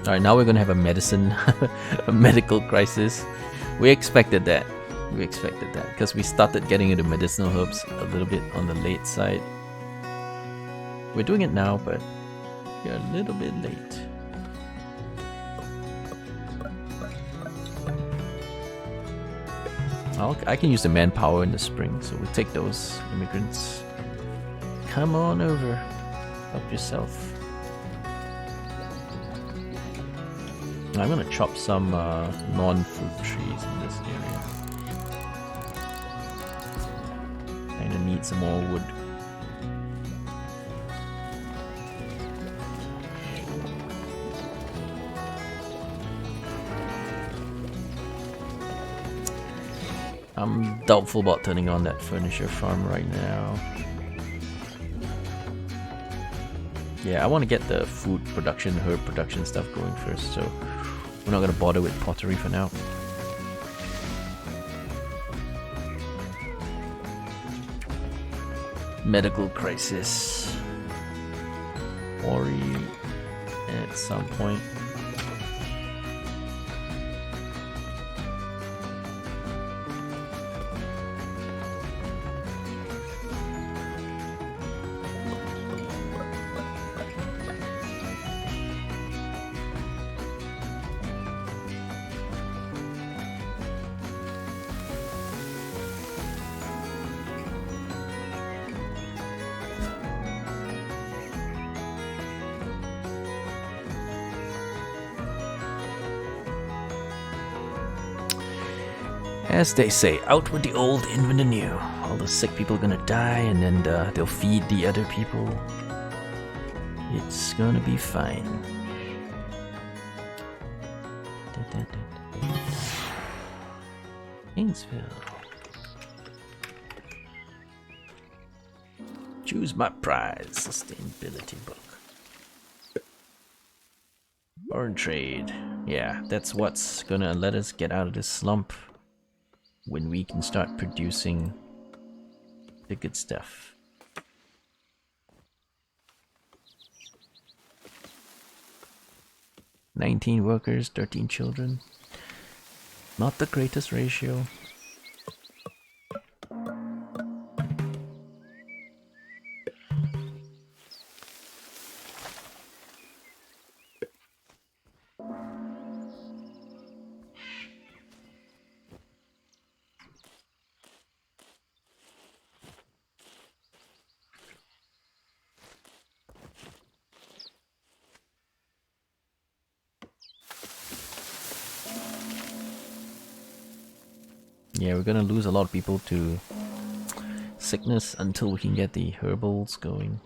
Alright, now we're gonna have a a medical crisis. We expected that. We expected that because we started getting into medicinal herbs a little bit on the late side. We're doing it now, but You're a little bit late. I can use the manpower in the spring, so we'll take those immigrants. Come on over. Help yourself. I'm gonna chop some non-fruit trees in this area. Kinda need some more wood. I'm doubtful about turning on that furniture farm right now. Yeah, I want to get the food production, herb production stuff going first, so we're not going to bother with pottery for now. Medical crisis. Worry at some point. As they say, out with the old, in with the new. All the sick people are gonna die, and then they'll feed the other people. It's gonna be fine. Kingsville. Choose my prize. Sustainability book. Foreign trade. Yeah, that's what's gonna let us get out of this slump. When we can start producing the good stuff. "19 workers, 13 children. Not the greatest ratio. Yeah, we're gonna lose a lot of people to sickness until we can get the herbals going.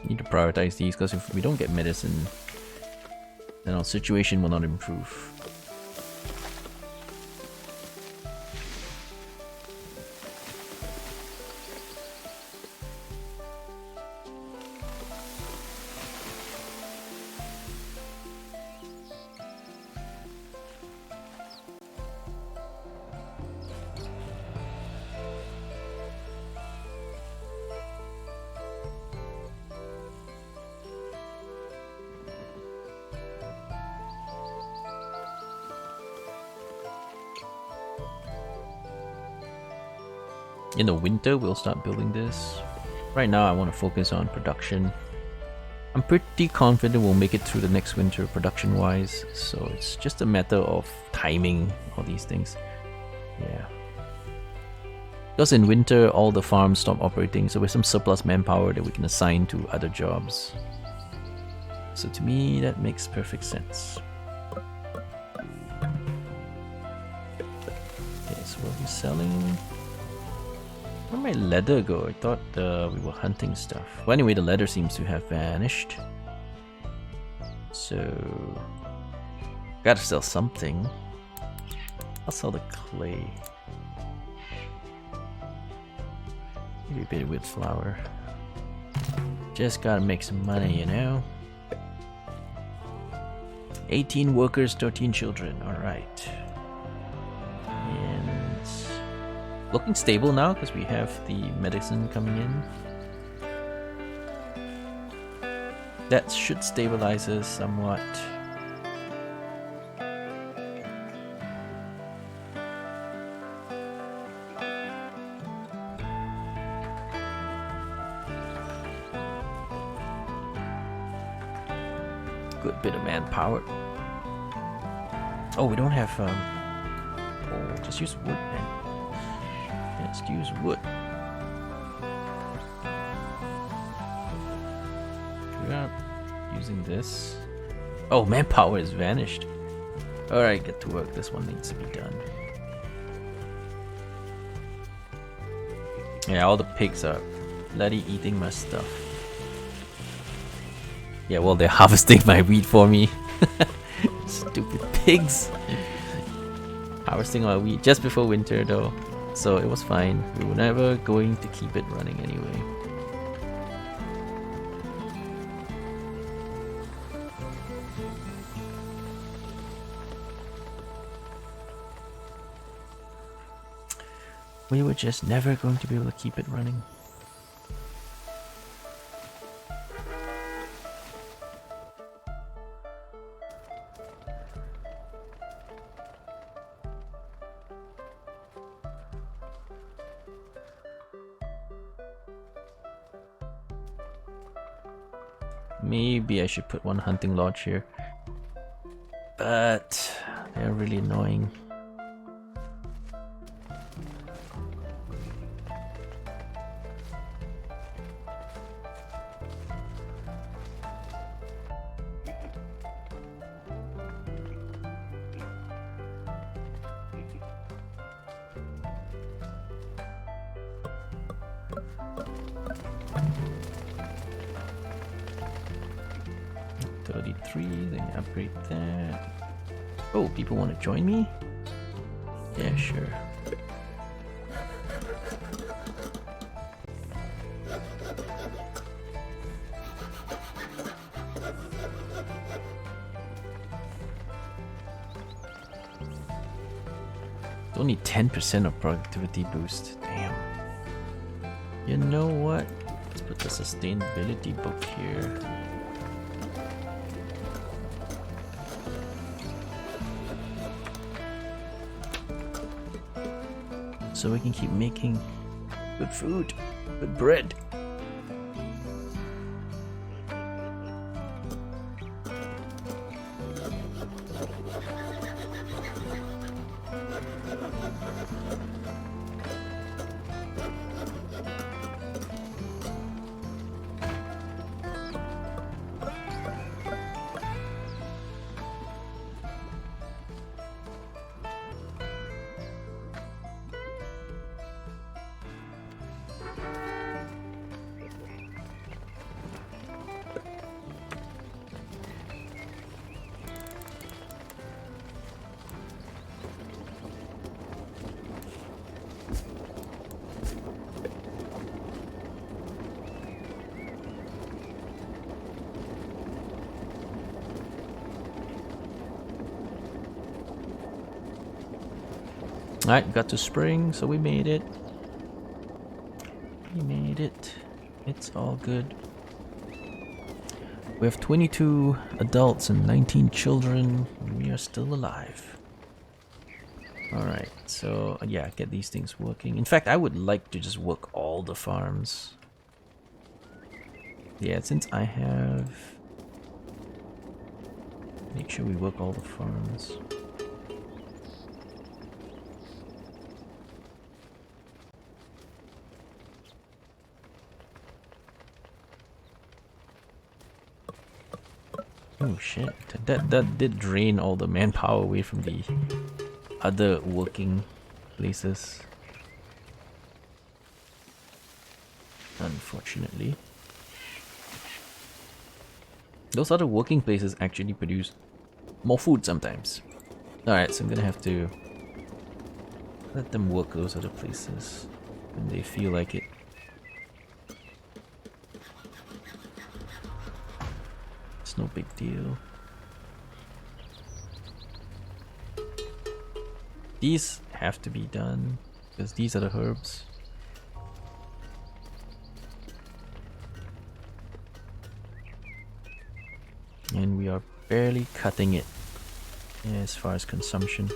Need to prioritize these, because if we don't get medicine, then our situation will not improve. In the winter, we'll start building this. Right now, I want to focus on production. I'm pretty confident we'll make it through the next winter production-wise, so it's just a matter of timing all these things. Yeah. Because in winter, all the farms stop operating, so with some surplus manpower that we can assign to other jobs. So to me, that makes perfect sense. Okay, so what are we selling? Where'd my leather go? I thought we were hunting stuff. Well, anyway, the leather seems to have vanished. So... gotta sell something. I'll sell the clay. Maybe a bit with flour. Just gotta make some money, you know? 18 workers, 13 children. Alright. And looking stable now because we have the medicine coming in. That should stabilize us somewhat. Good bit of manpower. Oh, we don't have oh, just use wood, man. Just use wood. We are using this. Oh, manpower has vanished. Alright, get to work. This one needs to be done. Yeah, all the pigs are bloody eating my stuff. Yeah, well, they're harvesting my wheat for me. Stupid pigs. Harvesting my wheat just before winter though. So it was fine. We were never going to keep it running anyway. We were just never going to be able to keep it running. Maybe I should put one hunting lodge here. But they're really annoying. Then upgrade that. Oh, people want to join me? Yeah, sure. It's only 10% of productivity boost. Damn. You know what? Let's put the sustainability book here. So we can keep making good food, good bread. Alright, got to spring, so we made it. We made it. It's all good. We have 22 adults and 19 children. And we are still alive. Alright, so yeah, get these things working. In fact, I would like to just work all the farms. Yeah, since I have... Make sure we work all the farms. Oh shit, that did drain all the manpower away from the other working places. Unfortunately. Those other working places actually produce more food sometimes. Alright, so I'm gonna have to let them work those other places when they feel like it. It's no big deal. These have to be done because these are the herbs. And we are barely cutting it as far as consumption.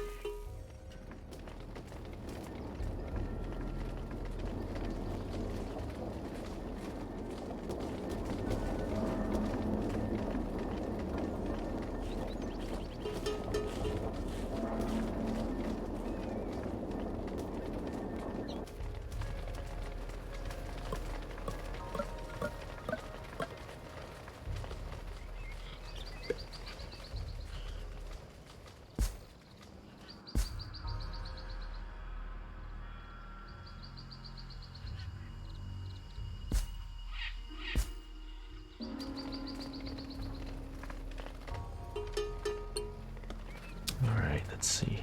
Alright, let's see.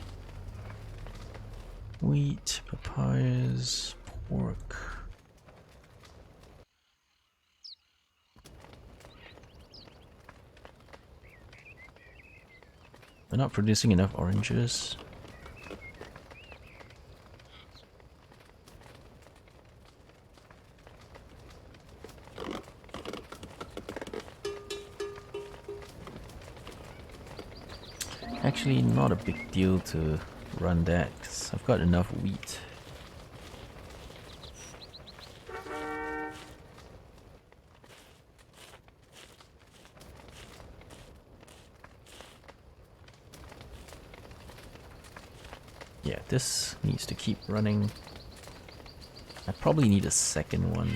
Wheat, papayas, pork. We're not producing enough oranges. Actually, not a big deal to run that because I've got enough wheat. Yeah, this needs to keep running. I probably need a second one.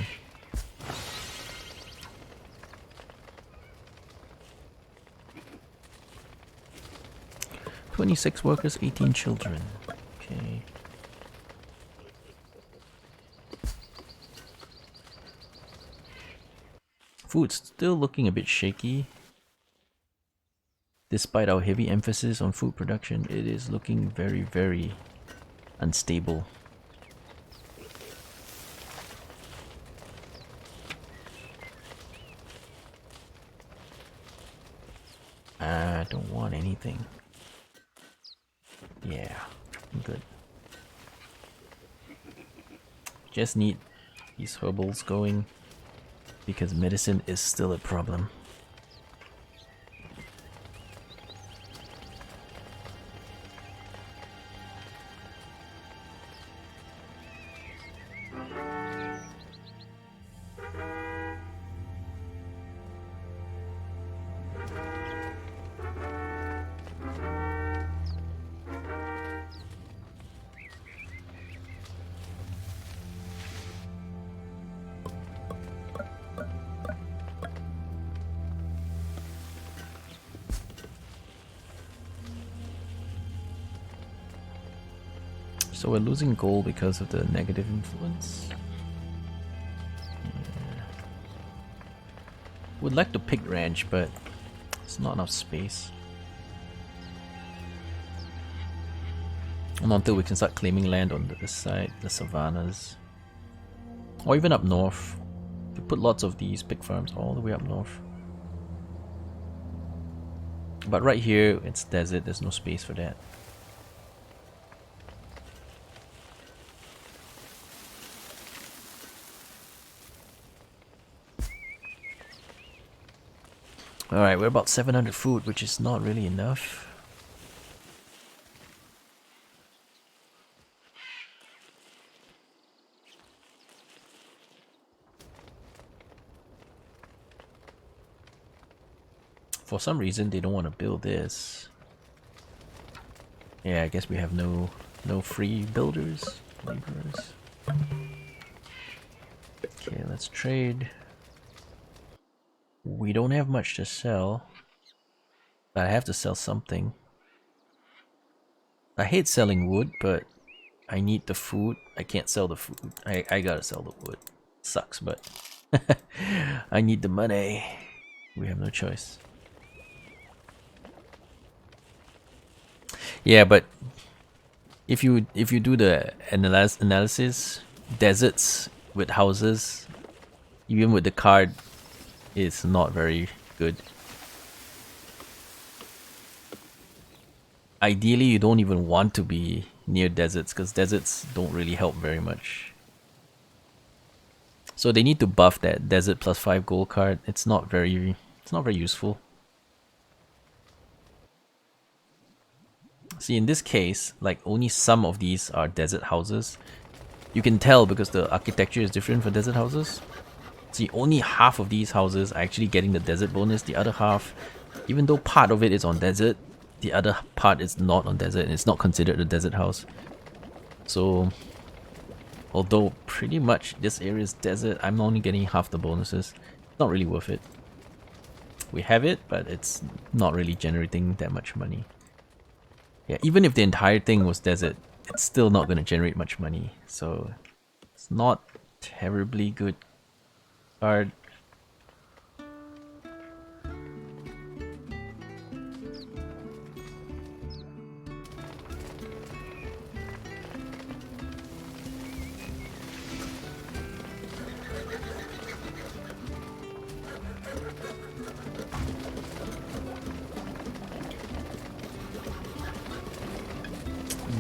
"26 workers, 18 children." Okay. Food's still looking a bit shaky. Despite our heavy emphasis on food production, it is looking very, very unstable. I don't want anything. Yeah, I'm good. Just need these herbals going because medicine is still a problem. So we're losing gold because of the negative influence. Yeah. Would like to pick ranch, but it's not enough space. And until we can start claiming land on this side, the savannas. Or even up north. We put lots of these pig farms all the way up north. But right here, it's desert, there's no space for that. Alright, we're about 700 food, which is not really enough. For some reason, they don't want to build this. Yeah, I guess we have no free builders, laborers. Okay, let's trade. We don't have much to sell, but I have to sell something. I hate selling wood, but I need the food. I can't sell the food. I gotta sell the wood. Sucks, but I need the money. We have no choice. Yeah, but if you do the analysis, deserts with houses, even with the card, is not very good. ideally you don't even want to be near deserts because deserts don't really help very much. So they need to buff that desert plus 5 gold card. It's not very useful. See, in this case, like only some of these are desert houses. You can tell because the architecture is different for desert houses. See, only half of these houses are actually getting the desert bonus. The other half, even though part of it is on desert, the other part is not on desert and it's not considered a desert house. So, although pretty much this area is desert, I'm only getting half the bonuses. Not really worth it. We have it, but it's not really generating that much money. Yeah, even if the entire thing was desert, it's still not going to generate much money. So, it's not terribly good card.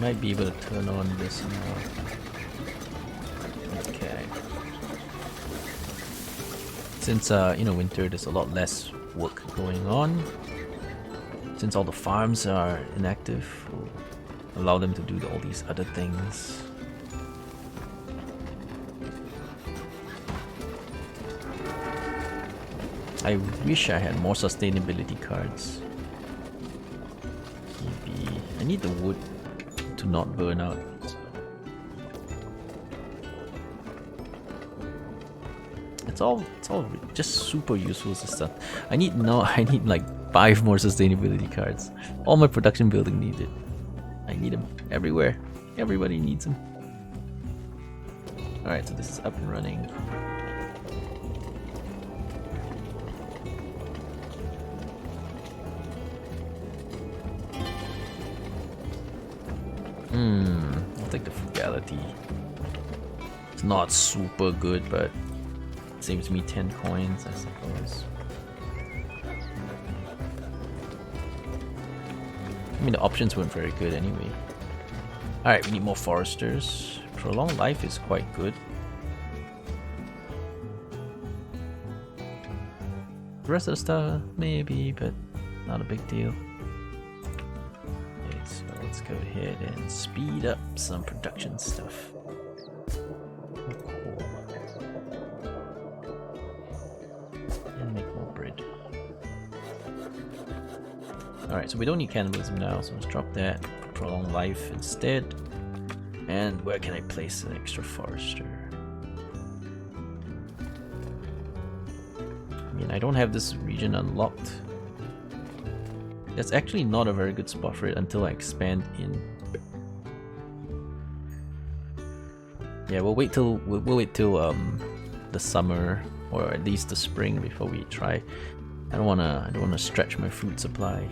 Might be able to turn on this now. Okay. Since winter, there's a lot less work going on. Since all the farms are inactive, we'll allow them to do all these other things. I wish I had more sustainability cards. Maybe I need the wood to not burn out. It's all just super useful stuff. I need like 5 more sustainability cards. All my production building needs it. I need them everywhere. Everybody needs them. Alright, so this is up and running. I'll take the frugality. It's not super good, but it saves me 10 coins, I suppose. I mean, the options weren't very good anyway. Alright, we need more foresters. Prolonged life is quite good. The rest of the stuff, maybe, but not a big deal. So let's go ahead and speed up some production stuff. Cool. And make more bread. Alright, so we don't need cannibalism now, so let's drop that. Prolong life instead. And where can I place an extra forester? I mean, I don't have this region unlocked. That's actually not a very good spot for it until I expand in. Yeah, we'll wait till the summer or at least the spring before we try. I don't wanna stretch my food supply.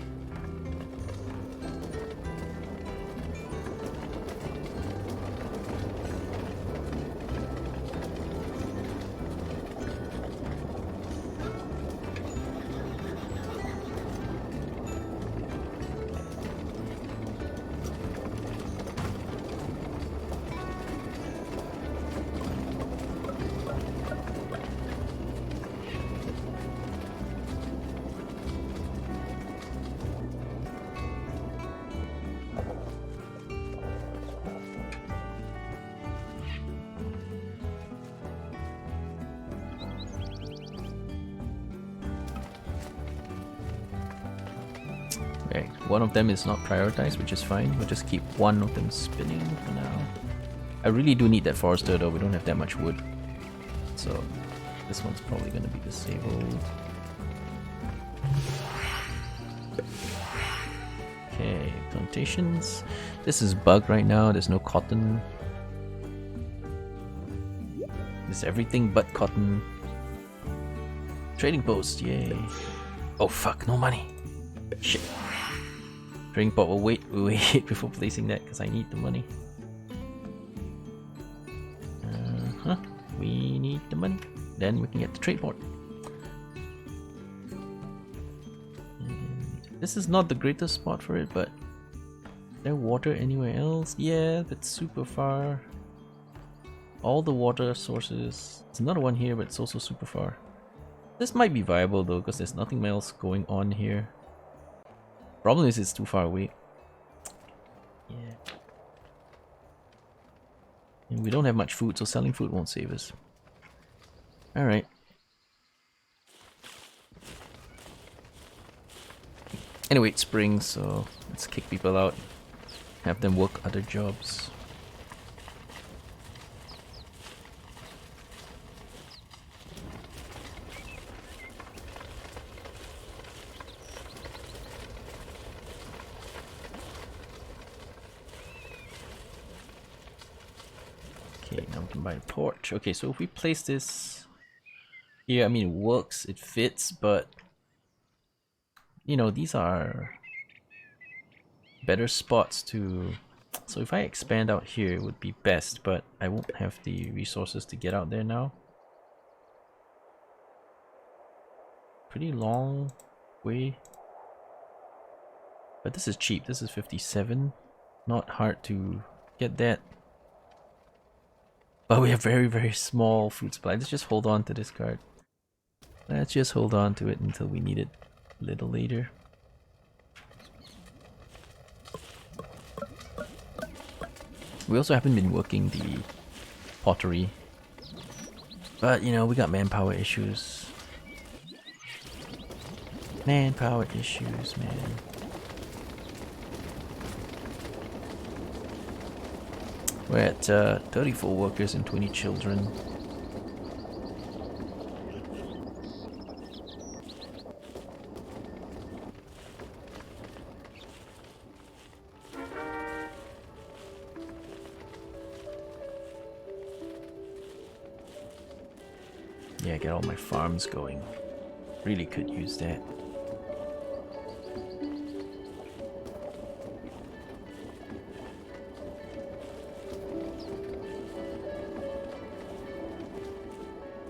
Okay, one of them is not prioritized, which is fine. We'll just keep one of them spinning for now. I really do need that forester though, we don't have that much wood. So this one's probably going to be disabled. Okay, plantations. This is bugged right now, there's no cotton. There's everything but cotton. Trading post, yay. Oh fuck, no money. Shit. Trading pot, we'll wait before placing that because I need the money. We need the money. Then we can get the trade port. And this is not the greatest spot for it, but there water anywhere else? Yeah, but super far. All the water sources. There's another one here, but it's also super far. This might be viable though, because there's nothing else going on here. Problem is it's too far away. Yeah. And we don't have much food, so selling food won't save us. Alright. Anyway, it's spring, so let's kick people out. Have them work other jobs. Okay, now we can buy a porch. Okay, so if we place this here, I mean it works, it fits, but you know, these are better spots to... So if I expand out here, it would be best, but I won't have the resources to get out there now. Pretty long way. But this is cheap, this is 57. Not hard to get that. But we have very small food supply. Let's just hold on to this card. Let's just hold on to it until we need it a little later. We also haven't been working the pottery. But you know, we got manpower issues. Manpower issues, man. We're at 34 workers and 20 children. Yeah, get all my farms going. Really could use that.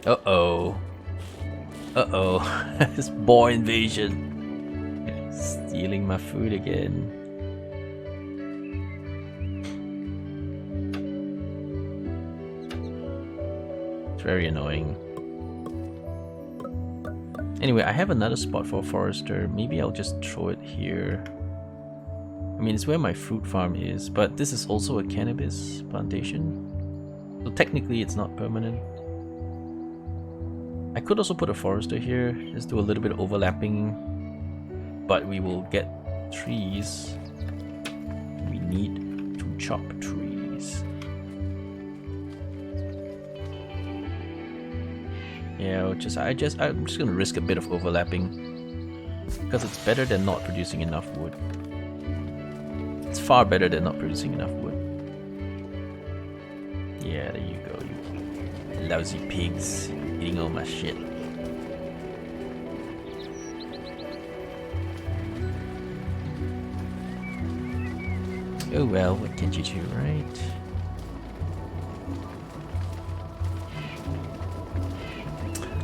Uh-oh. Uh-oh. This boar invasion. Stealing my food again. It's very annoying. Anyway, I have another spot for a forester. Maybe I'll just throw it here. I mean, it's where my fruit farm is, but this is also a cannabis plantation. So technically it's not permanent. I could also put a forester here, just do a little bit of overlapping, but we will get trees. We need to chop trees. Yeah, I'm just gonna risk a bit of overlapping, because it's better than not producing enough wood. It's far better than not producing enough wood. Yeah, there you go, you lousy pigs. Eating all my shit. Oh well, what can you do, right?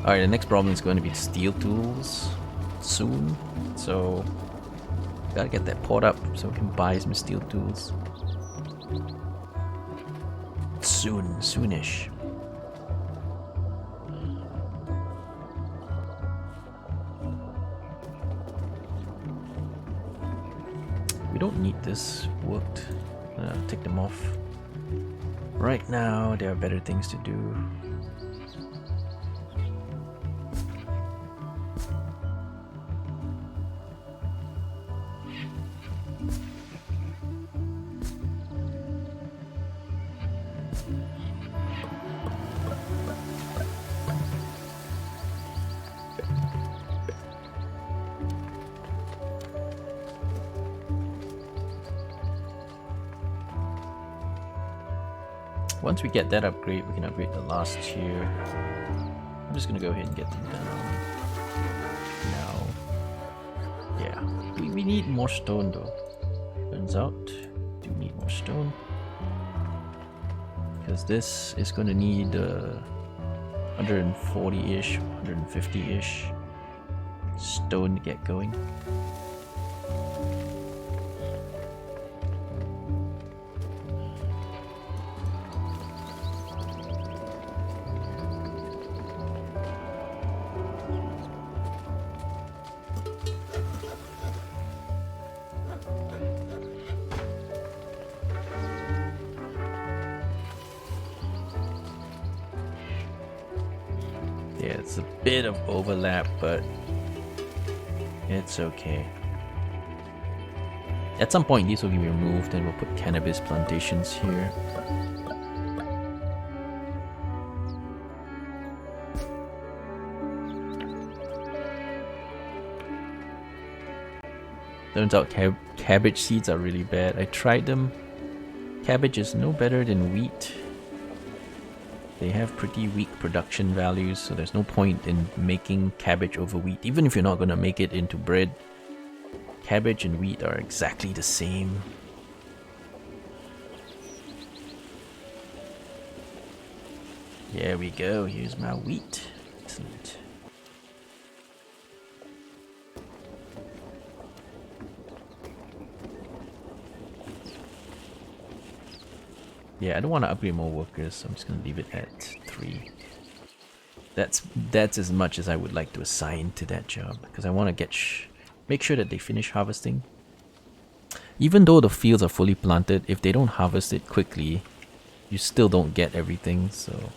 Alright, the next problem is going to be steel tools soon. So, gotta get that port up so we can buy some steel tools. Soonish. We don't need this wood. Take them off. Right now, there are better things to do. Once we get that upgrade, we can upgrade the last tier. I'm just gonna go ahead and get them done now. Yeah, we need more stone though. Turns out, we do need more stone. Because this is gonna need 140-ish, 150-ish stone to get going. Yeah, it's a bit of overlap, but it's okay. At some point, these will be removed, and we'll put cannabis plantations here. Turns out cabbage seeds are really bad. I tried them. Cabbage is no better than wheat. They have pretty weak production values, so there's no point in making cabbage over wheat. Even if you're not going to make it into bread, cabbage and wheat are exactly the same. Here we go. Here's my wheat. Excellent. Yeah, I don't want to upgrade more workers, so I'm just going to leave it at 3. That's as much as I would like to assign to that job, because I want to make sure that they finish harvesting. Even though the fields are fully planted, if they don't harvest it quickly, you still don't get everything, so...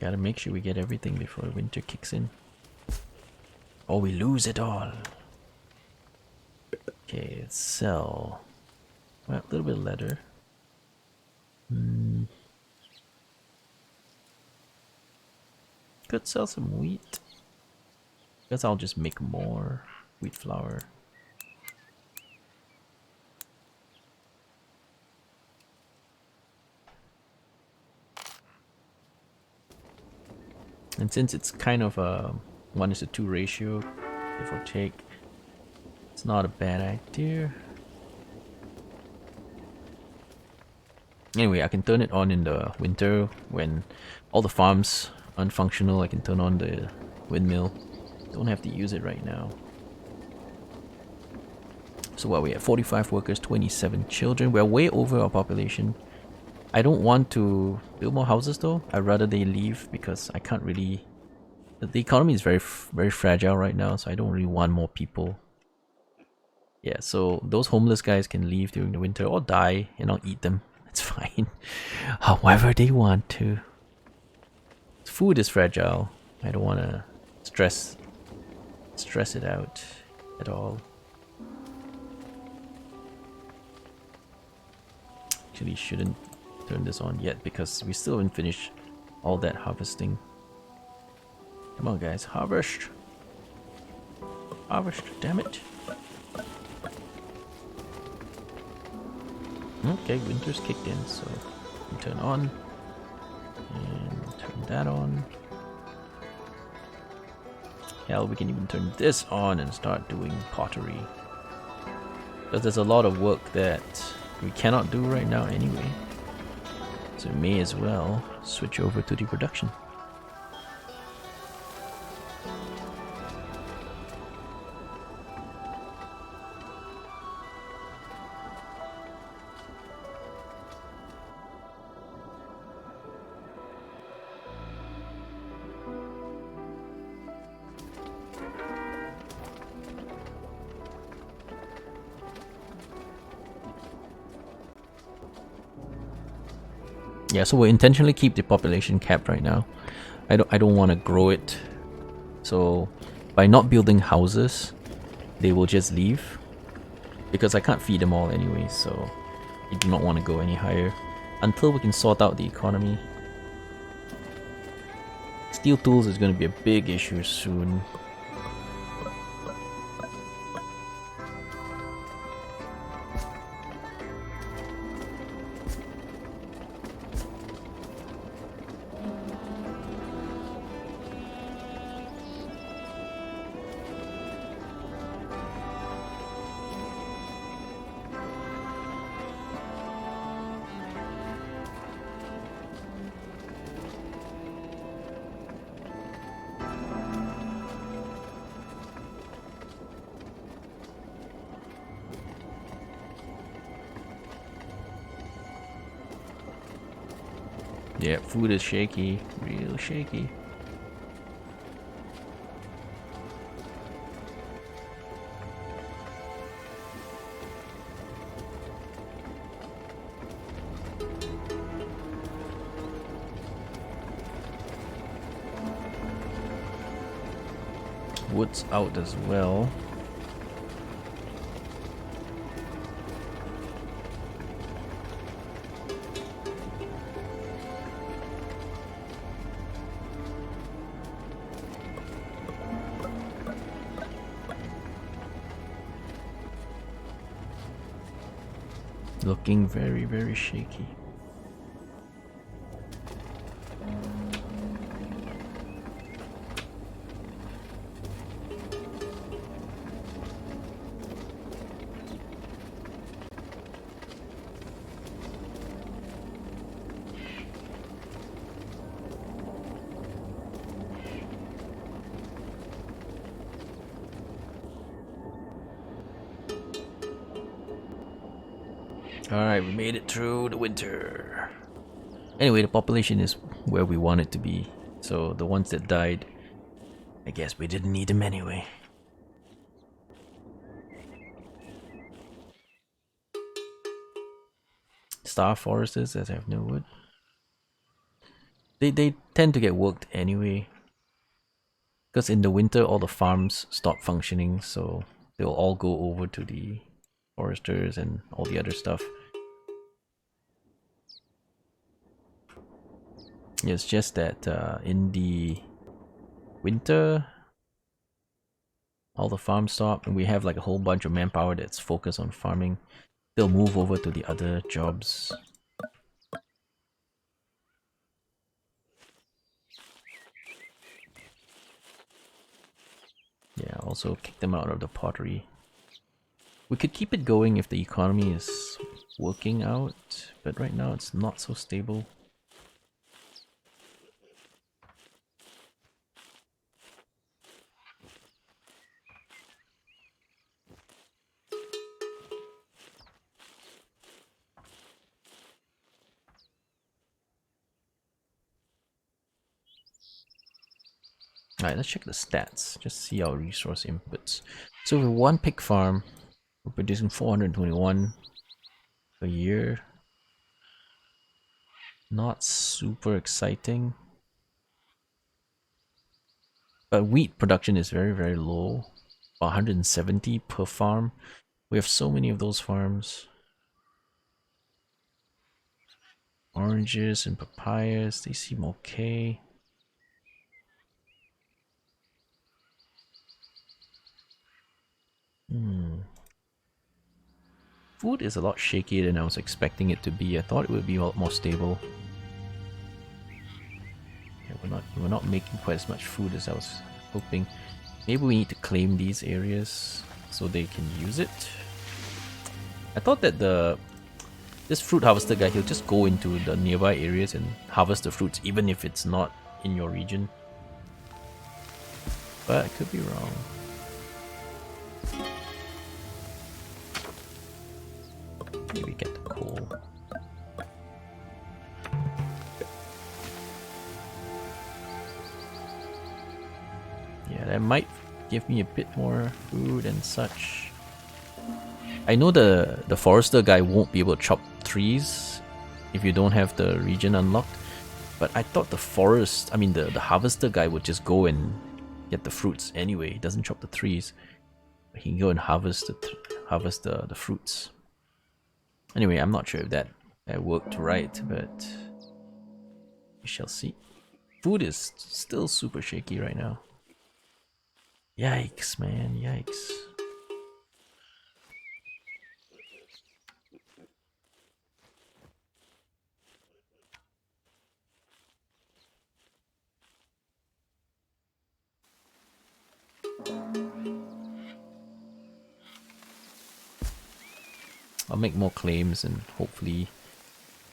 Gotta make sure we get everything before winter kicks in. Or we lose it all. Okay, let's sell. Well, a little bit of leather. Could sell some wheat. Guess I'll just make more wheat flour. And since it's kind of a 1:2 ratio, give or take, it's not a bad idea. Anyway, I can turn it on in the winter when all the farms unfunctional. I can turn on the windmill. Don't have to use it right now. So what, we have 45 workers, 27 children. We're way over our population. I don't want to build more houses though. I'd rather they leave because I can't really... The economy is very fragile right now, so I don't really want more people. Yeah, so those homeless guys can leave during the winter or die and I'll eat them. It's fine. However they want to. Food is fragile. I don't want to stress it out at all. Actually shouldn't turn this on yet because we still haven't finished all that harvesting. Come on guys, harvest! Harvest, damn it! Okay, winter's kicked in, so we turn on and turn that on. Hell, we can even turn this on and start doing pottery. Because there's a lot of work that we cannot do right now anyway. So we may as well switch over to the production. Yeah, so we'll intentionally keep the population capped right now. I don't want to grow it. So by not building houses, they will just leave. Because I can't feed them all anyway, so I do not want to go any higher. Until we can sort out the economy. Steel tools is going to be a big issue soon. Yeah, food is shaky, real shaky. wood's out as well. Looking very, very shaky. Alright, we made it through the winter. Anyway, the population is where we want it to be. So the ones that died, I guess we didn't need them anyway. Star foresters that have no wood. They tend to get worked anyway. Because in the winter all the farms stop functioning, so they'll all go over to the foresters and all the other stuff. It's just that in the winter, all the farms stop and we have like a whole bunch of manpower that's focused on farming. They'll move over to the other jobs. Yeah, also kick them out of the pottery. We could keep it going if the economy is working out, but right now it's not so stable. Alright, let's check the stats, just see our resource inputs. So with one pig farm, we're producing 421 a year. Not super exciting. But wheat production is very, very low. 170 per farm. We have so many of those farms. Oranges and papayas, they seem okay. Food is a lot shakier than I was expecting it to be. I thought it would be a lot more stable. Yeah, we're not making quite as much food as I was hoping. Maybe we need to claim these areas so they can use it. I thought that this fruit harvester guy, he'll just go into the nearby areas and harvest the fruits even if it's not in your region. But I could be wrong. Maybe get the coal. Yeah, that might give me a bit more food and such. I know the forester guy won't be able to chop trees if you don't have the region unlocked, but I thought the the harvester guy would just go and get the fruits anyway. He doesn't chop the trees. He can go and harvest the fruits. Anyway, I'm not sure if that worked right, but we shall see. Food is still super shaky right now. Yikes, man, yikes. I'll make more claims and hopefully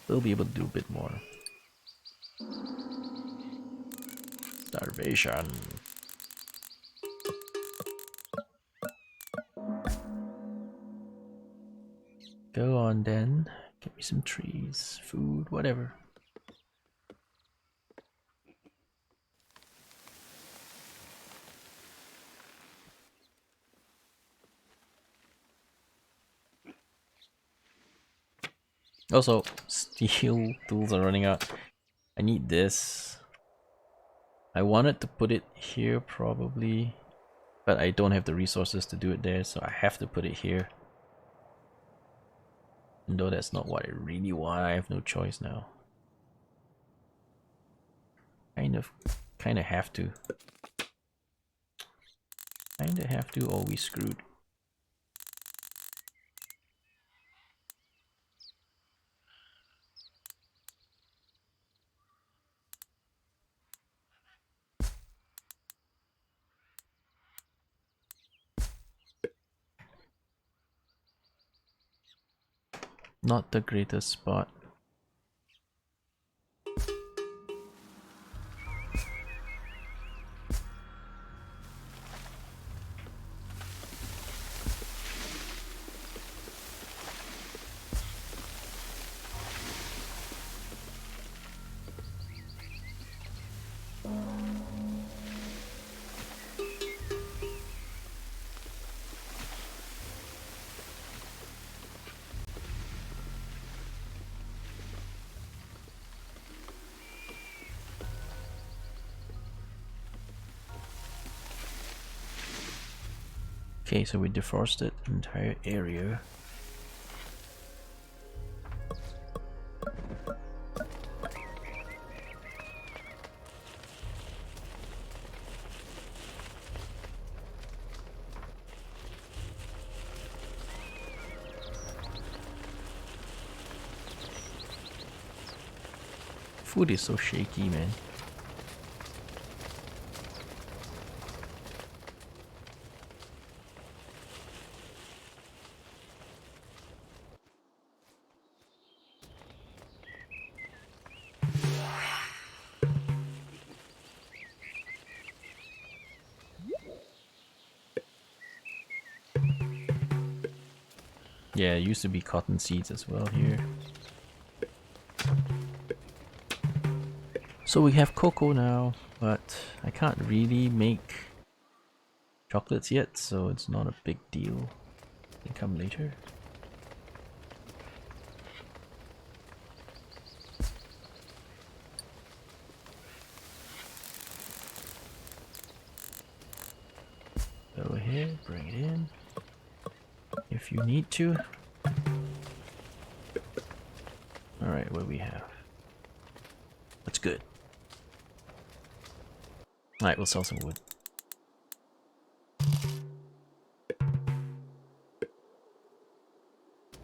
we'll be able to do a bit more. Starvation. Go on then. Get me some trees, food, whatever. Also, steel tools are running out. I need this. I wanted to put it here probably. But I don't have the resources to do it there, so I have to put it here. And though that's not what I really want, I have no choice now. Kinda have to. Kinda have to, or we screwed. Not the greatest spot. Okay, so we deforested the entire area. Food is so shaky, man. Yeah, it used to be cotton seeds as well here. So we have cocoa now, but I can't really make chocolates yet, so it's not a big deal. They come later. Go ahead, bring it in. If you need to. Alright, what do we have? That's good. Alright, we'll sell some wood.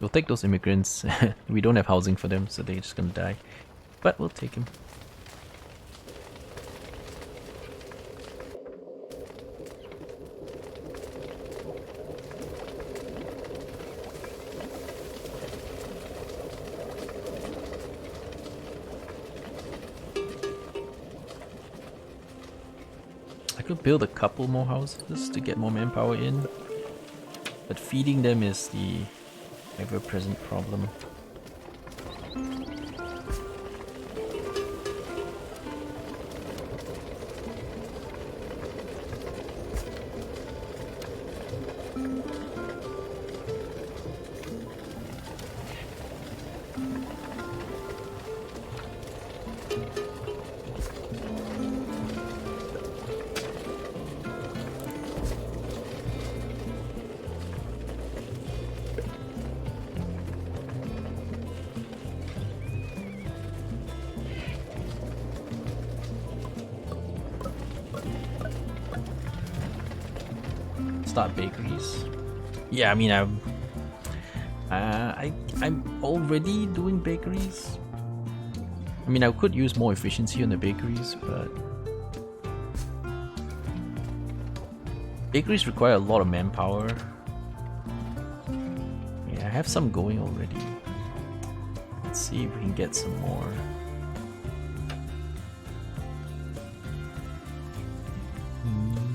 We'll take those immigrants. We don't have housing for them, so they're just gonna die. But we'll take them. I could build a couple more houses to get more manpower in, but feeding them is the ever-present problem. Start bakeries. Yeah, I mean I'm already doing bakeries. I mean I could use more efficiency on the bakeries, but bakeries require a lot of manpower. Yeah, I have some going already. Let's see if we can get some more.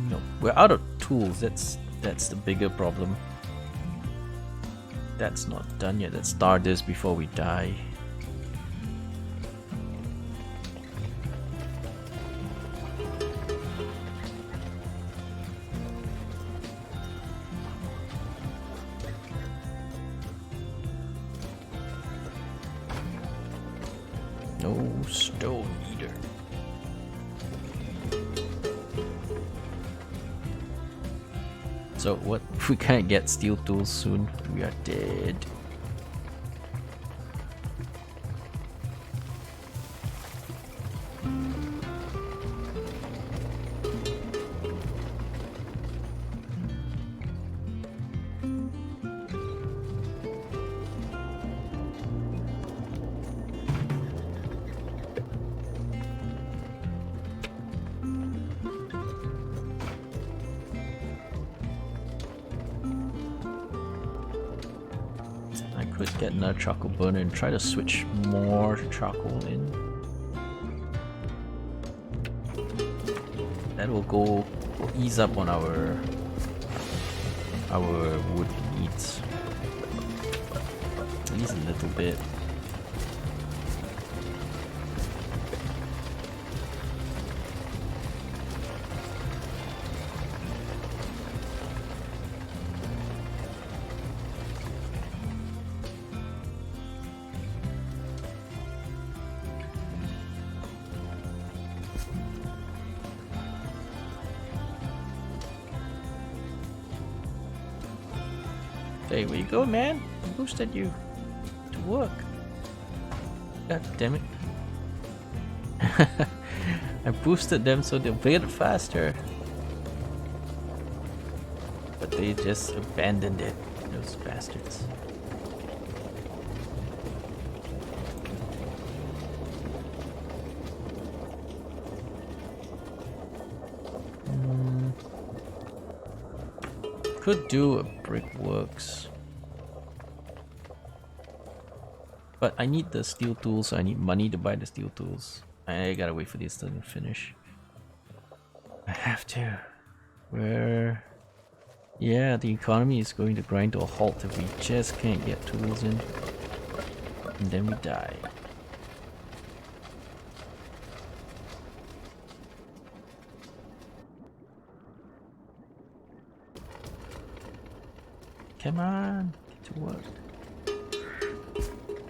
No, we're out of tools. That's the bigger problem. That's not done yet. Let's start this before we die. No stone eater. So what if we can't get steel tools soon? We are dead. Could get another charcoal burner and try to switch more charcoal in. That will ease up on our wood needs. At least a little bit. Hey, where you go, man? I boosted you to work. God damn it. I boosted them so they'll build faster. But they just abandoned it, those bastards. Could do a brickworks. But I need the steel tools, so I need money to buy the steel tools. I gotta wait for this to finish. I have to. Where? Yeah, the economy is going to grind to a halt if we just can't get tools in. And then we die. Come on, get to work.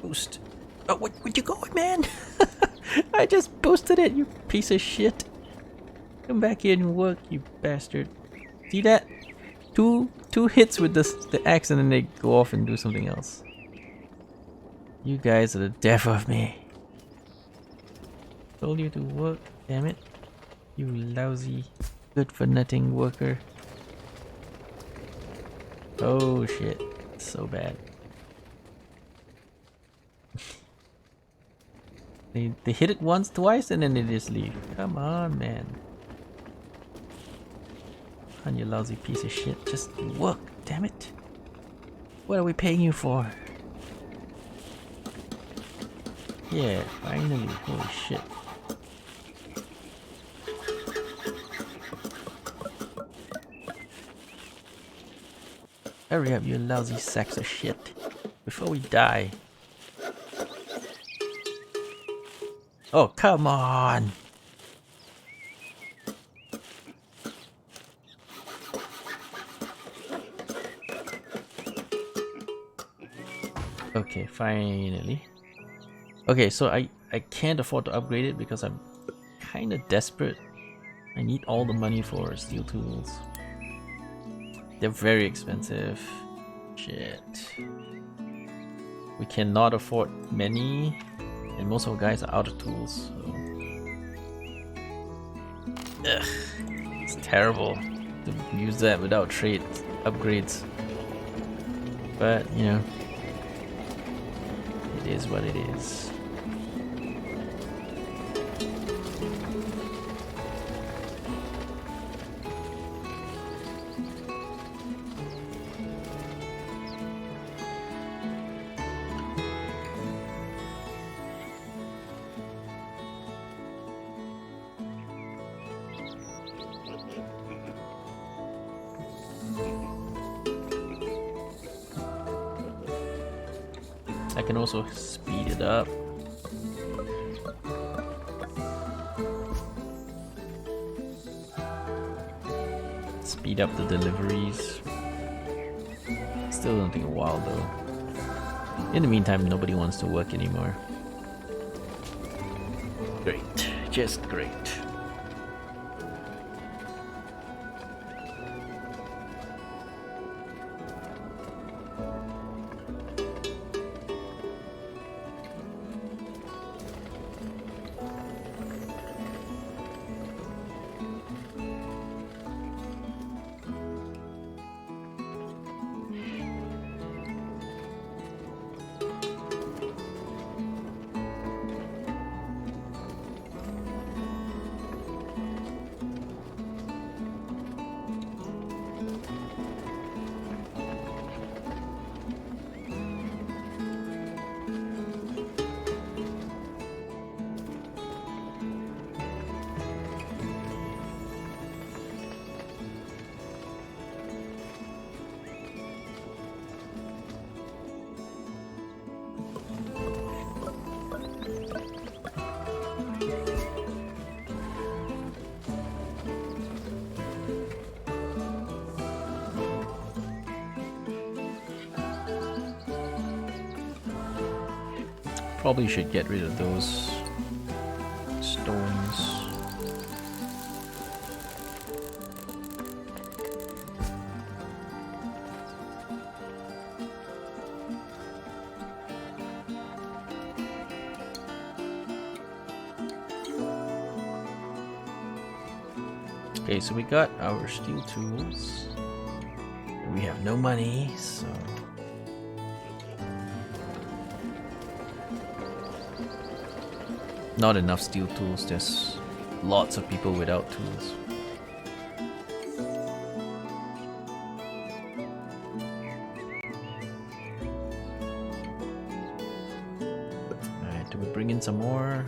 Boost. Oh, where'd you go, man? I just boosted it, you piece of shit. Come back here and work, you bastard. See that? Two hits with the axe and then they go off and do something else. You guys are the death of me. Told you to work, damn it. You lousy, good for nothing worker. Oh shit, so bad. They hit it once, twice, and then they just leave. Come on, man. On you lousy piece of shit, just work, damn it. What are we paying you for? Yeah, finally, holy shit. Hurry up, you lousy sacks of shit, before we die. Oh, come on! Okay, finally. Okay, so I can't afford to upgrade it because I'm kinda desperate. I need all the money for steel tools. They're very expensive. Shit. We cannot afford many, and most of our guys are out of tools. So. Ugh, it's terrible to use that without trade upgrades. But, you know, it is what it is. I can also speed it up. Speed up the deliveries. Still gonna take a while though. In the meantime, nobody wants to work anymore. Great, just great. Probably should get rid of those stones. Okay, so we got our steel tools. We have no money, so not enough steel tools. There's lots of people without tools. Alright, do we bring in some more?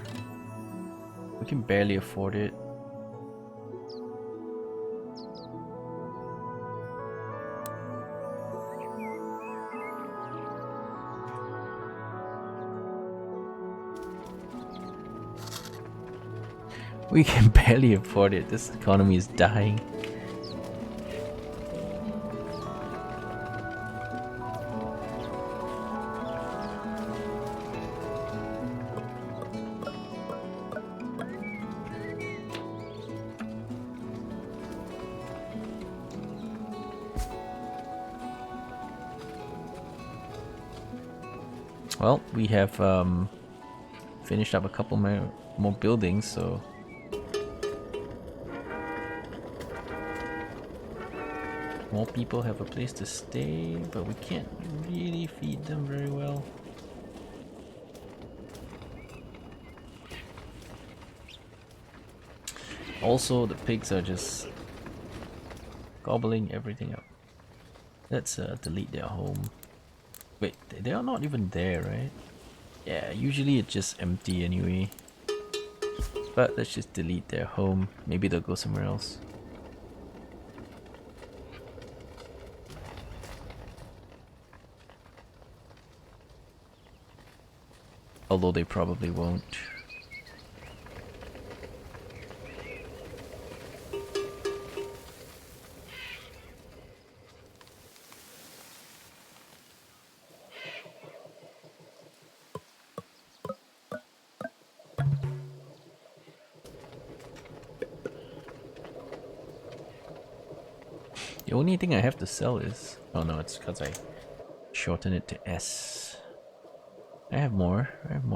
We can barely afford it. We can barely afford it. This economy is dying. Well, we have finished up a couple more buildings, so more people have a place to stay, but we can't really feed them very well. Also, the pigs are just gobbling everything up. Let's delete their home. Wait, they are not even there, right? Yeah, usually it's just empty anyway. But let's just delete their home. Maybe they'll go somewhere else. Although they probably won't. The only thing I have to sell is... Oh no, it's because I shorten it to S. I have more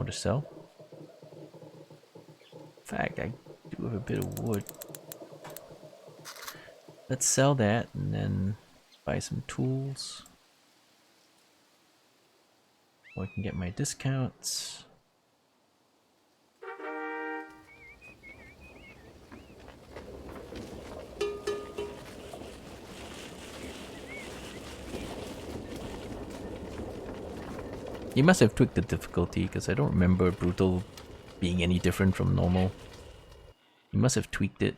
to sell. In fact, I do have a bit of wood. Let's sell that and then buy some tools. So I can get my discounts. You must have tweaked the difficulty because I don't remember brutal being any different from normal. You must have tweaked it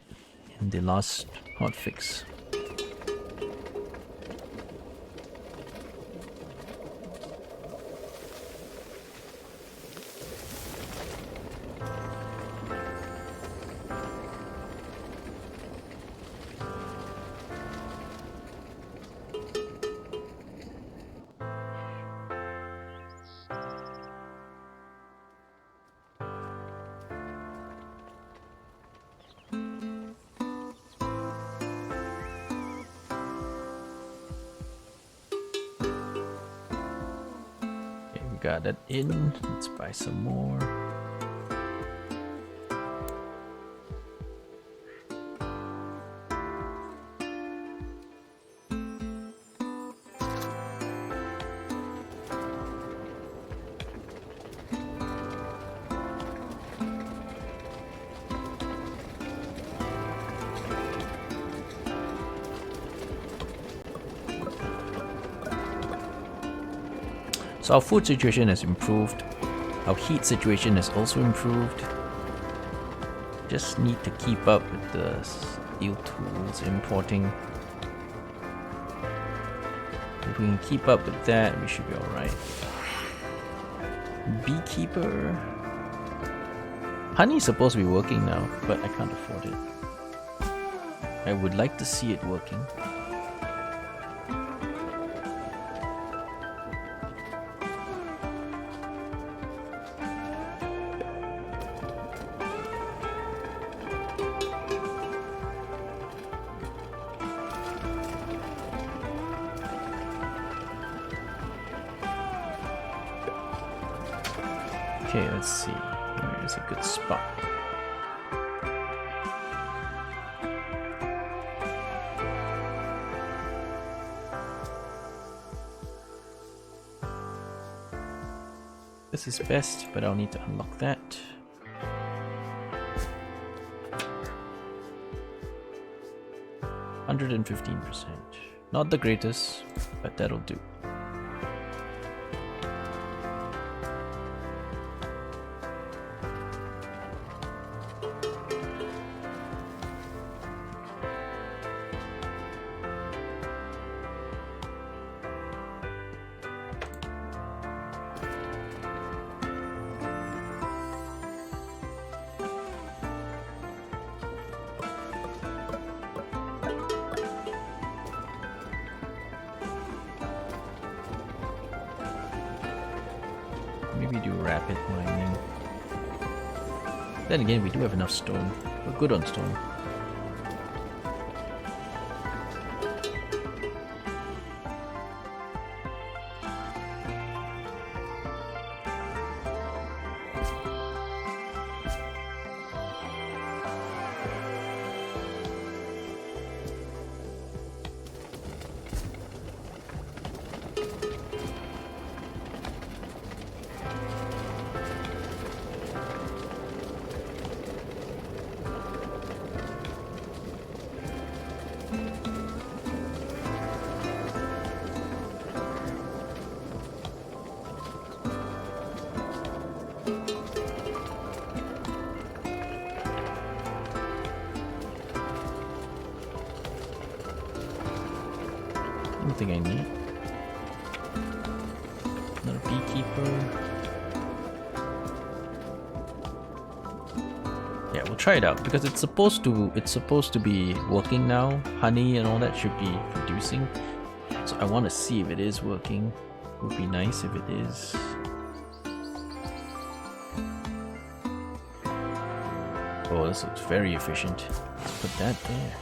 in the last hotfix. Got that in. Let's buy some more. So our food situation has improved. Our heat situation has also improved. Just need to keep up with the steel tools importing. If we can keep up with that, we should be alright. Beekeeper. Honey is supposed to be working now, but I can't afford it. I would like to see it working. Okay, let's see. Where is a good spot? This is best, but I'll need to unlock that. %115%. Not the greatest, but that'll do. Maybe do rapid mining. Then again, we do have enough stone. We're good on stone. Thing I need. Another beekeeper. Yeah, we'll try it out because it's supposed to be working now. Honey and all that should be producing. So I want to see if it is working. It would be nice if it is. Oh, this looks very efficient. Let's put that there.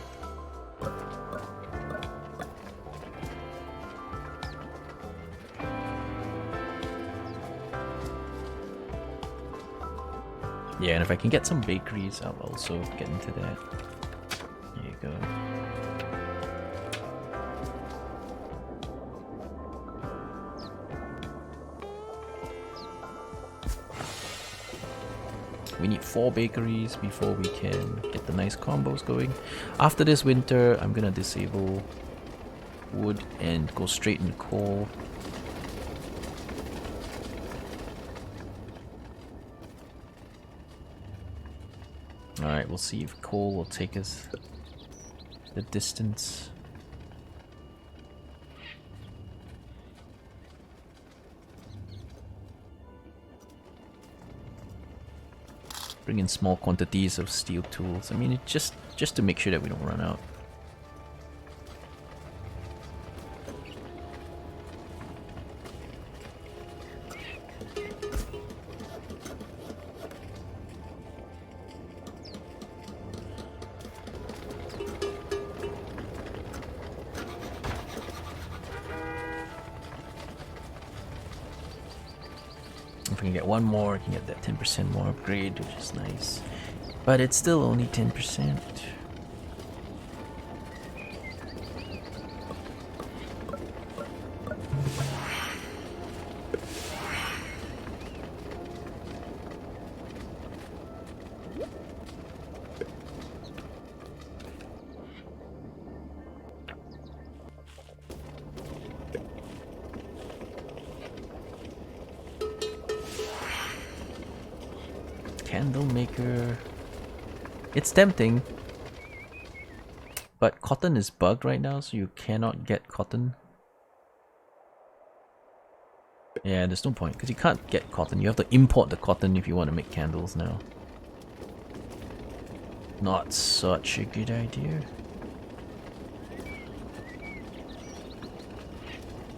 Yeah, and if I can get some bakeries, I'll also get into that. There you go. We need 4 bakeries before we can get the nice combos going. After this winter, I'm gonna disable wood and go straight into coal. Alright, we'll see if coal will take us the distance. Bring in small quantities of steel tools. I mean, it just to make sure that we don't run out. If we can get one more, we can get that 10% more upgrade, which is nice. But it's still only 10%. Candle maker. It's tempting, but cotton is bugged right now, so you cannot get cotton. Yeah, there's no point because you can't get cotton. You have to import the cotton if you want to make candles now. Not such a good idea.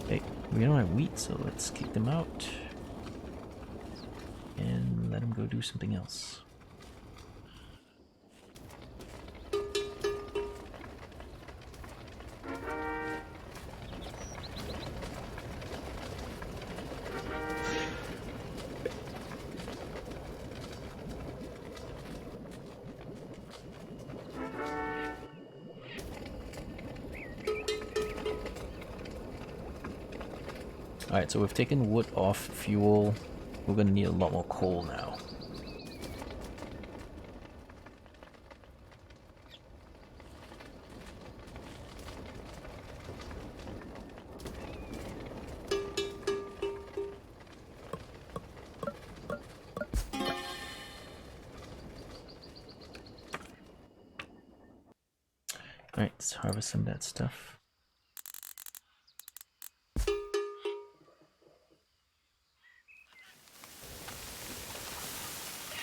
Hey, we don't have wheat, so let's kick them out. And let him go do something else. Alright, so we've taken wood off, fuel. We're gonna need a lot more coal now. Alright, let's harvest some of that stuff.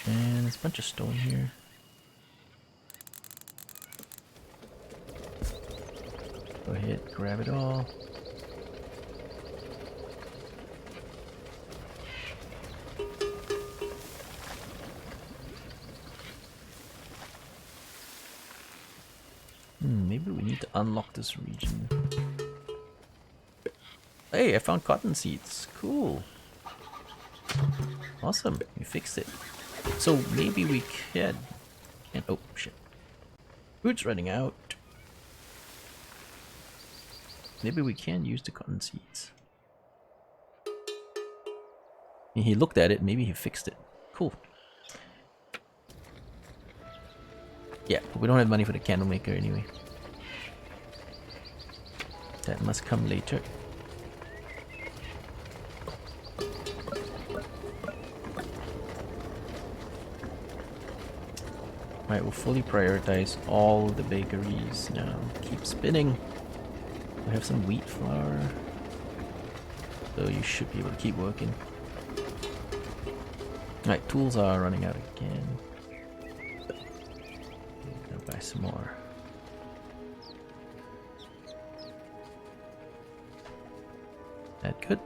And there's a bunch of stone here. Go ahead, grab it all. Maybe we need to unlock this region. Hey, I found cotton seeds. Cool. Awesome, we fixed it. So maybe we can... oh, shit. Food's running out. Maybe we can use the cotton seeds. And he looked at it, maybe he fixed it. Cool. Yeah, but we don't have money for the candle maker anyway. That must come later. Right, we'll fully prioritize all the bakeries now. Keep spinning. We have some wheat flour. So you should be able to keep working. Right, tools are running out again. I'll buy some more. That good?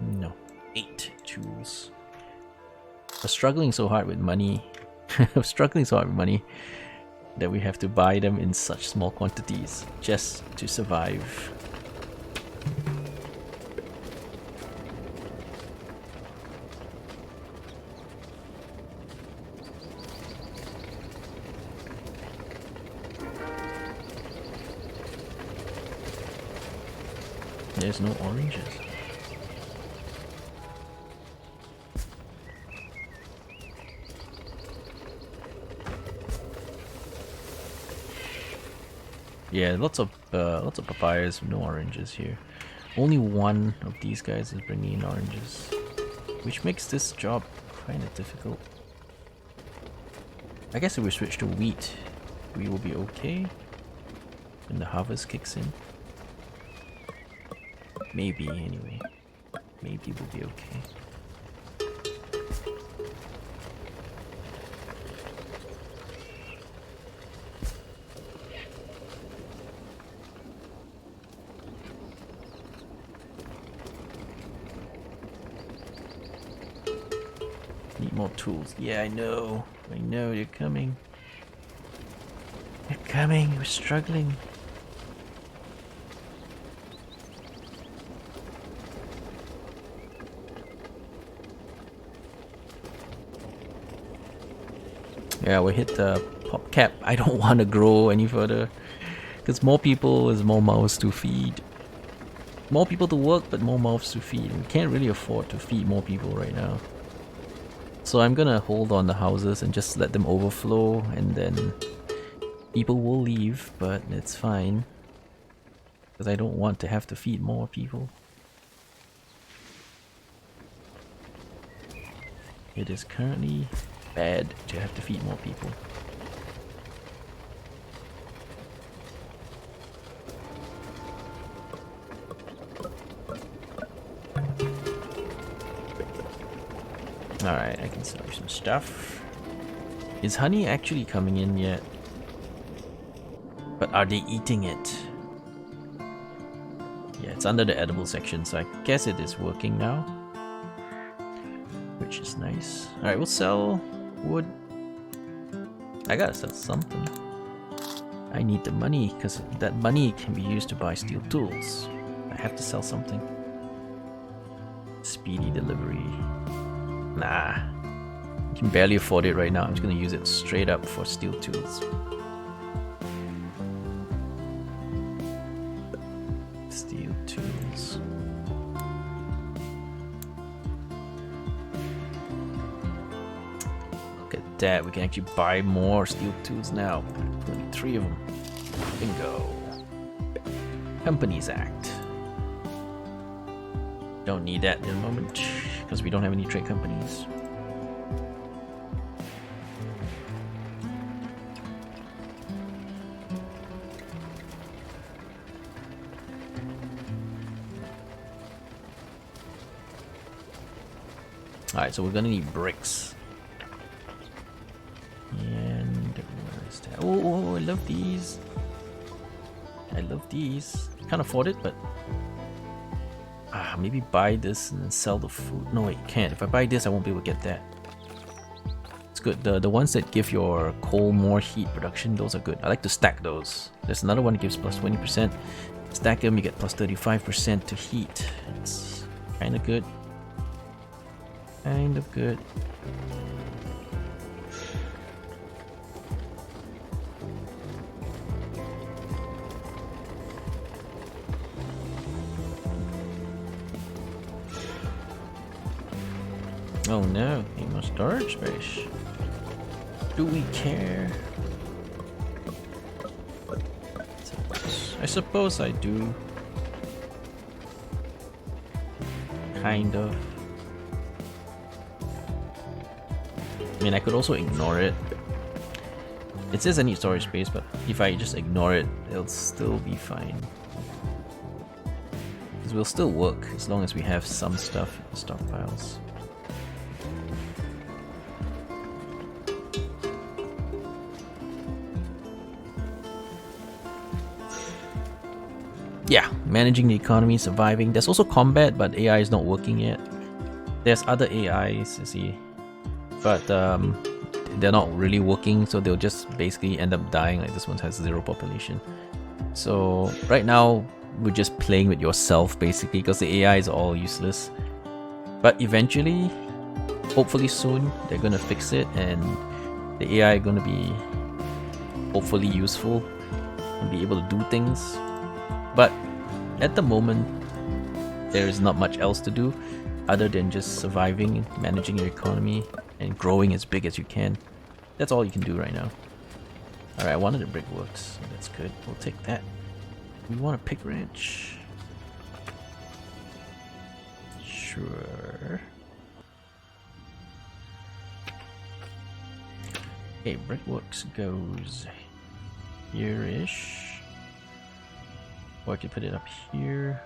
No. 8 tools. We're struggling so hard with money. We're struggling so hard with money that we have to buy them in such small quantities just to survive. There's no oranges. Yeah, lots of papayas, no oranges here. Only one of these guys is bringing in oranges, which makes this job kind of difficult. I guess if we switch to wheat, we will be okay when the harvest kicks in. Maybe, anyway. Maybe we'll be okay. Need more tools. Yeah, I know. I know, they're coming. They're coming. We're struggling. Yeah, we hit the pop cap. I don't want to grow any further. Because more people is more mouths to feed. More people to work, but more mouths to feed. We can't really afford to feed more people right now. So I'm gonna hold on the houses and just let them overflow, and then people will leave, but it's fine. Because I don't want to have to feed more people. It is currently bad to have to feed more people. Alright, I can sell you some stuff. Is honey actually coming in yet? But are they eating it? Yeah, it's under the edible section, so I guess it is working now. Which is nice. Alright, we'll sell wood. I gotta sell something. I need the money, because that money can be used to buy steel tools. I have to sell something. Speedy delivery. Nah. I can barely afford it right now. I'm just gonna use it straight up for steel tools. Steel tools. that, we can actually buy more steel tools now. 23 of them. Bingo. Companies Act. Don't need that in a moment, because we don't have any trade companies. Alright, so we're gonna need bricks. And where is that? Oh, I love these. I love these. Can't afford it, but maybe buy this and then sell the food. No, wait, can't. If I buy this, I won't be able to get that. It's good. The ones that give your coal more heat production, those are good. I like to stack those. There's another one that gives plus 20%. Stack them, you get plus 35% to heat. It's kind of good. Kind of good. Oh no, need more storage space. Do we care? I suppose I do. Kind of. I mean, I could also ignore it. It says I need storage space, but if I just ignore it, it'll still be fine. Because we'll still work as long as we have some stuff in the stockpiles. Yeah, managing the economy, surviving. There's also combat, but AI is not working yet. There's other AIs, you see. But they're not really working, so they'll just basically end up dying. Like this one has 0 population. So right now we're just playing with yourself basically, because the AI is all useless. But eventually, hopefully soon, they're gonna fix it, and the AI is gonna be hopefully useful and be able to do things. But at the moment, there is not much else to do other than just surviving, managing your economy, and growing as big as you can. That's all you can do right now. Alright, I wanted a brickworks, so that's good. We'll take that. We want a pick wrench. Sure. Okay, brickworks goes here-ish. Or I could put it up here.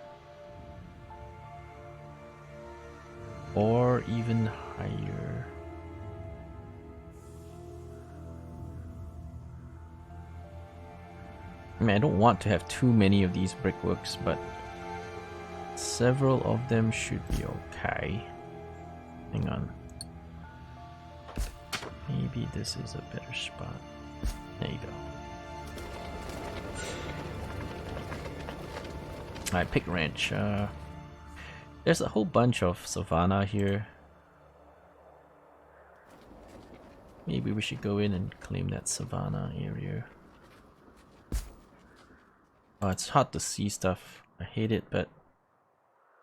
Or even higher. I mean, I don't want to have too many of these brickworks, but several of them should be okay. Hang on. Maybe this is a better spot. There you go. Alright, pick wrench. There's a whole bunch of savanna here. Maybe we should go in and claim that savanna area. Oh, it's hard to see stuff. I hate it, but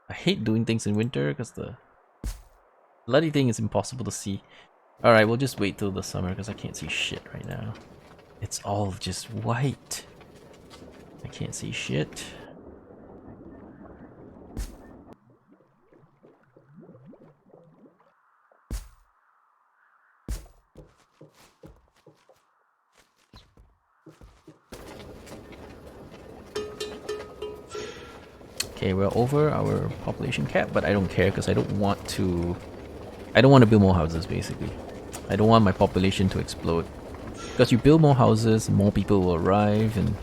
I hate doing things in winter because the bloody thing is impossible to see. Alright, we'll just wait till the summer because I can't see shit right now. It's all just white. I can't see shit. Okay, we're over our population cap, but I don't care because I don't want to build more houses basically. I don't want my population to explode. Because you build more houses, more people will arrive, and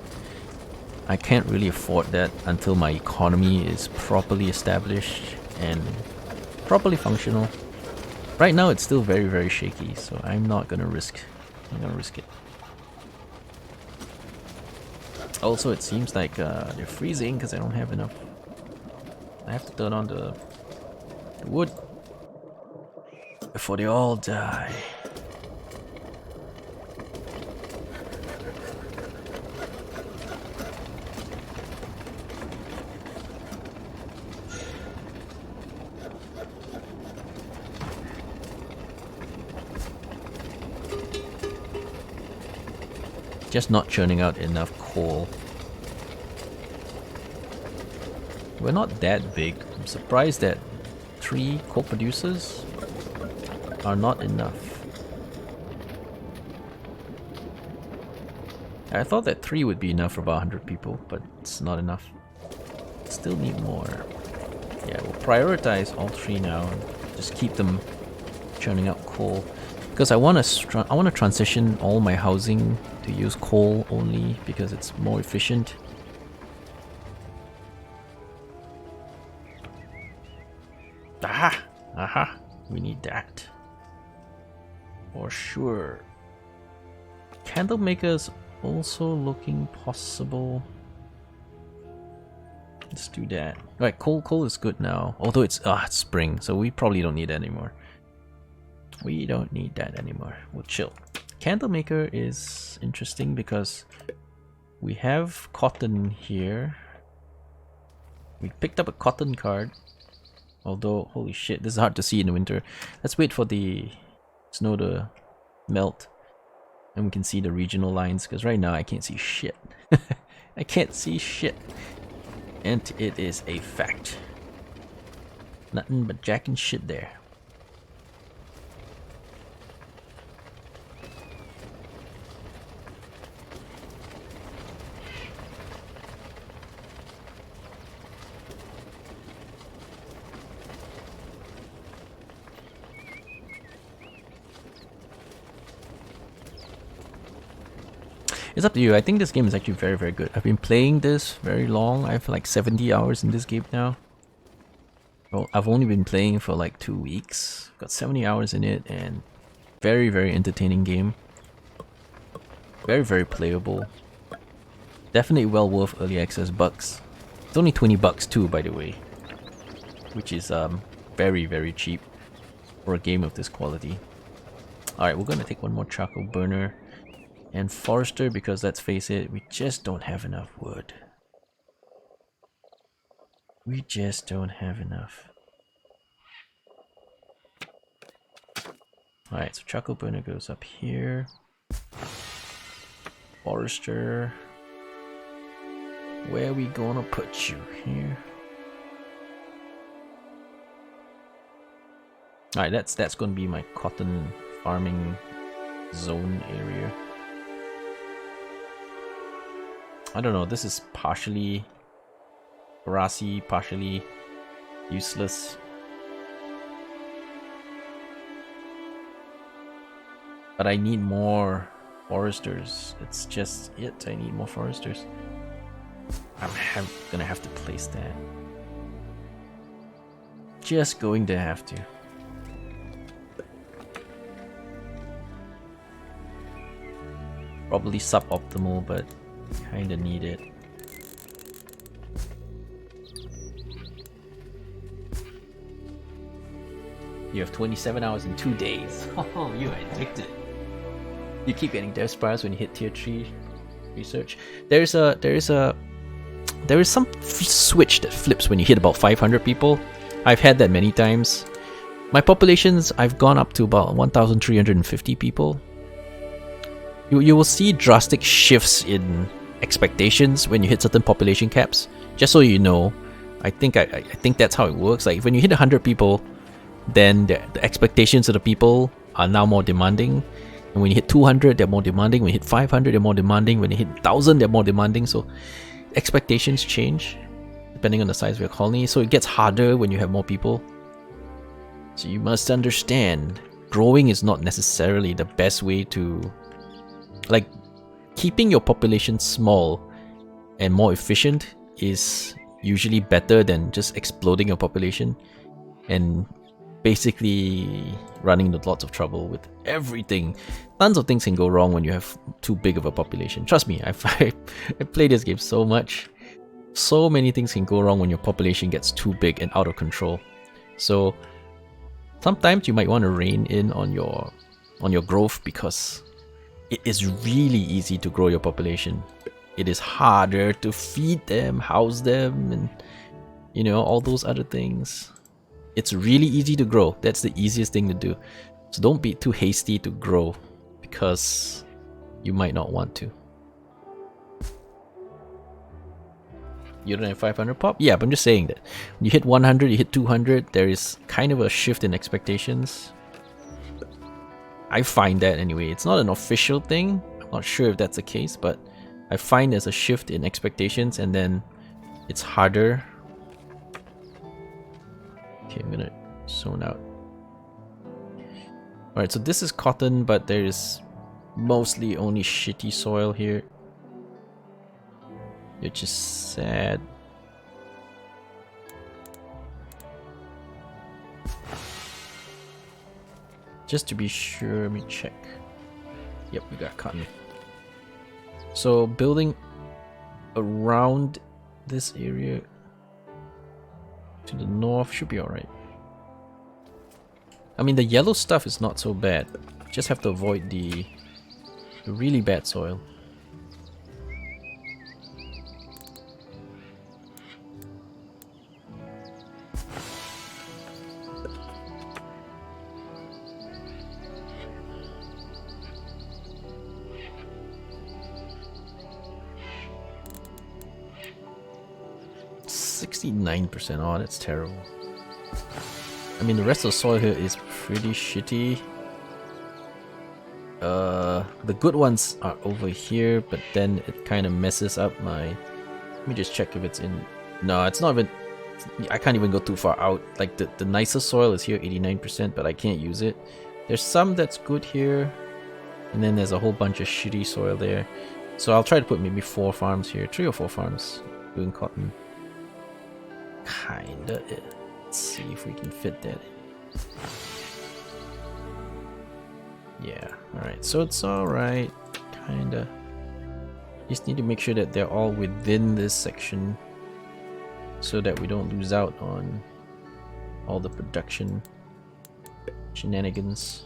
I can't really afford that until my economy is properly established and properly functional. Right now it's still very, very shaky, so I'm not gonna risk it. Also, it seems like they're freezing because I don't have enough. I have to turn on the wood before they all die. Just not churning out enough coal. We're not that big. I'm surprised that 3 coal producers are not enough. I thought that 3 would be enough for about 100 people, but it's not enough. Still need more. Yeah, we'll prioritize all 3 now and just keep them churning out coal. Because I want to transition all my housing to use coal only because it's more efficient. Aha! Aha! We need that. For sure. Candle makers also looking possible. Let's do that. Right, coal is good now. Although it's spring, so we probably don't need that anymore. We don't need that anymore. We'll chill. Candle maker is interesting because we have cotton here. We picked up a cotton card. Although, holy shit, this is hard to see in the winter. Let's wait for the snow to melt. And we can see the regional lines, because right now I can't see shit. I can't see shit. And it is a fact. Nothing but jack and shit there. It's up to you. I think this game is actually very, very good. I've been playing this very long. I have like 70 hours in this game now. Well, I've only been playing for like 2 weeks. Got 70 hours in it and very, very entertaining game. Very, very playable. Definitely well worth early access bucks. It's only 20 bucks too, by the way. Which is very, very cheap for a game of this quality. Alright, we're gonna take one more charcoal burner. And forester, because let's face it, we just don't have enough wood. We just don't have enough. Alright, so charcoal burner goes up here. Forester. Where are we gonna put you? Here. Alright, that's gonna be my cotton farming zone area. I don't know, this is partially grassy, partially useless. But I need more foresters. It's just it, I need more foresters. I'm gonna have to place that. Just going to have to. Probably suboptimal, but kinda need it. You have 27 hours in 2 days. Oh, you are addicted. You keep getting death spirals when you hit tier 3 research. There is some switch that flips when you hit about 500 people. I've had that many times. My populations, I've gone up to about 1,350 people. You will see drastic shifts in expectations when you hit certain population caps. Just so you know, I think that's how it works. Like when you hit 100 people, then the expectations of the people are now more demanding. And when you hit 200, they're more demanding. When you hit 500, they're more demanding. When you hit 1,000, they're more demanding. So expectations change depending on the size of your colony. So it gets harder when you have more people. So you must understand, growing is not necessarily the best way to... Like, keeping your population small and more efficient is usually better than just exploding your population and basically running into lots of trouble with everything. Tons of things can go wrong when you have too big of a population. Trust me, I played this game so much. So many things can go wrong when your population gets too big and out of control. So sometimes you might want to rein in on your growth, because it is really easy to grow your population. It is harder to feed them, house them, and you know, all those other things. It's really easy to grow. That's the easiest thing to do. So don't be too hasty to grow, because you might not want to. You don't have 500 pop? Yeah, but I'm just saying that when you hit 100, you hit 200, there is kind of a shift in expectations. I find that anyway. It's not an official thing. I'm not sure if that's the case, but I find there's a shift in expectations and then it's harder. Okay, I'm gonna zone out. Alright, so this is cotton, but there is mostly only shitty soil here, which is sad. Just to be sure, let me check. Yep, we got cotton. So building around this area to the north should be alright. I mean, the yellow stuff is not so bad. Just have to avoid the really bad soil. %69%. Oh, that's terrible. I mean, the rest of the soil here is pretty shitty. The good ones are over here, but then it kind of messes up my... Let me just check if it's in... No, it's not even... I can't even go too far out. Like, the nicer soil is here, 89%, but I can't use it. There's some that's good here, and then there's a whole bunch of shitty soil there. So I'll try to put maybe 4 farms here. 3 or 4 farms doing cotton. Kinda. Let's see if we can fit that in. Yeah, alright, so it's alright. Kinda. Just need to make sure that they're all within this section so that we don't lose out on all the production shenanigans.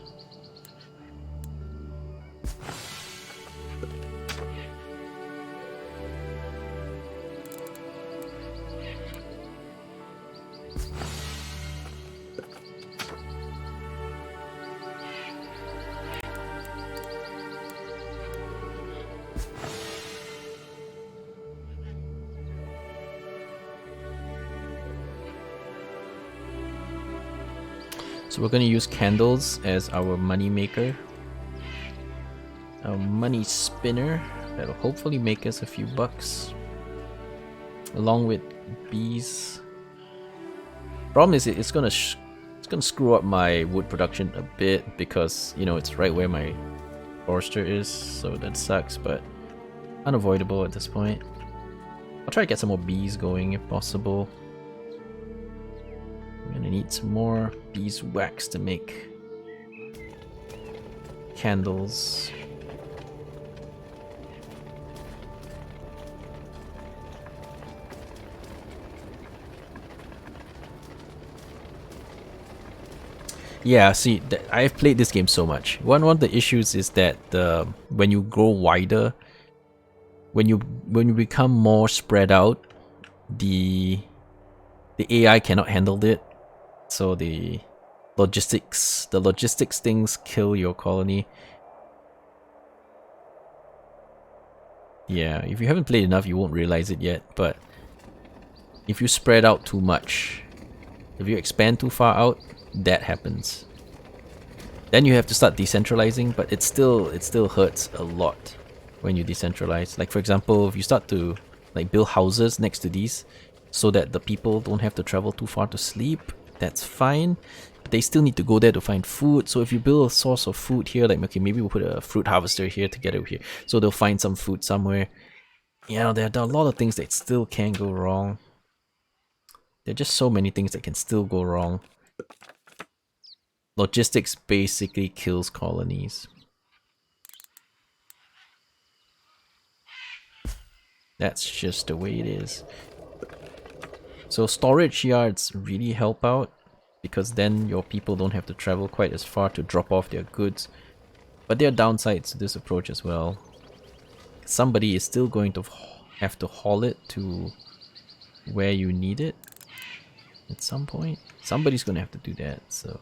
So we're going to use candles as our money maker, our money spinner. That'll hopefully make us a few bucks, along with bees. Problem is it's gonna screw up my wood production a bit because, you know, it's right where my forester is, so that sucks, but unavoidable at this point. I'll try to get some more bees going if possible. I'm gonna need some more beeswax to make candles. Yeah, see, I've played this game so much. One of the issues is that when you grow wider, when you become more spread out, the AI cannot handle it. So the logistics things kill your colony. Yeah, if you haven't played enough, you won't realize it yet, but if you spread out too much, if you expand too far out, that happens. Then you have to start decentralizing, but it still hurts a lot when you decentralize. Like, for example, if you start to like build houses next to these so that the people don't have to travel too far to sleep, that's fine. But they still need to go there to find food. So if you build a source of food here, like, okay, maybe we'll put a fruit harvester here together here, so they'll find some food somewhere. You know, there are a lot of things that still can go wrong. There are just so many things that can still go wrong. Logistics basically kills colonies. That's just the way it is. So storage yards really help out, because then your people don't have to travel quite as far to drop off their goods. But there are downsides to this approach as well. Somebody is still going to have to haul it to where you need it at some point. Somebody's going to have to do that, so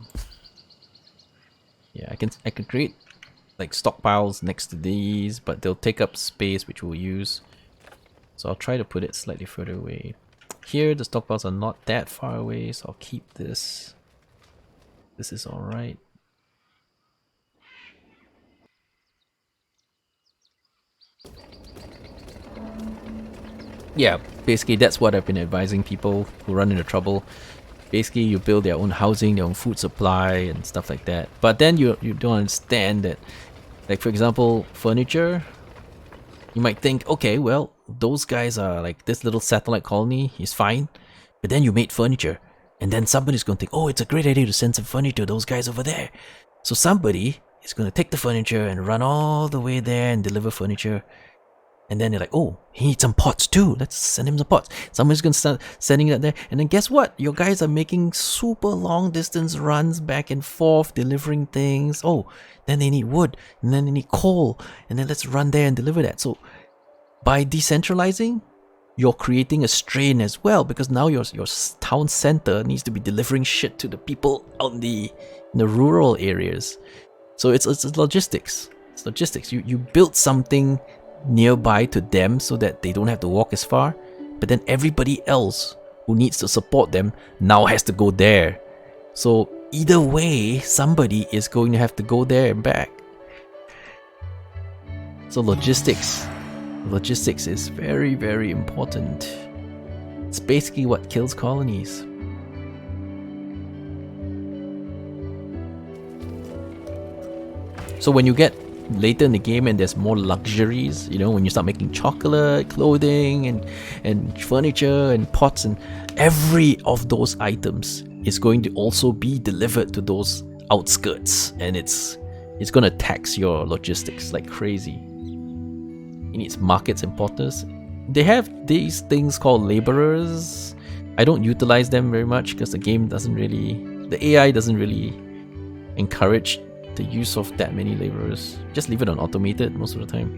yeah, I can create like stockpiles next to these, but they'll take up space, which we'll use. So I'll try to put it slightly further away. Here, the stockpiles are not that far away, so I'll keep this. This is alright. Yeah, basically that's what I've been advising people who run into trouble. Basically, you build their own housing, their own food supply, and stuff like that. But then you don't understand that, like for example, furniture. You might think, okay, well, those guys are like this little satellite colony is fine, but then you made furniture, and then somebody's gonna think, oh, it's a great idea to send some furniture to those guys over there. So somebody is gonna take the furniture and run all the way there and deliver furniture. And then they're like, oh, he needs some pots too. Let's send him some pots. Somebody's going to start sending that there. And then guess what? Your guys are making super long distance runs back and forth, delivering things. Oh, then they need wood. And then they need coal. And then let's run there and deliver that. So by decentralizing, you're creating a strain as well. Because now your town center needs to be delivering shit to the people out in the rural areas. So it's logistics. It's logistics. You built something nearby to them so that they don't have to walk as far, but then everybody else who needs to support them now has to go there. So either way, somebody is going to have to go there and back. So logistics is very, very important. It's basically what kills colonies. So when you get later in the game and there's more luxuries, you know, when you start making chocolate, clothing, and furniture and pots, and every of those items is going to also be delivered to those outskirts, and it's going to tax your logistics like crazy. It needs markets and porters. They have these things called laborers. I don't utilize them very much because the AI doesn't really encourage the use of that many laborers. Just leave it on automated most of the time.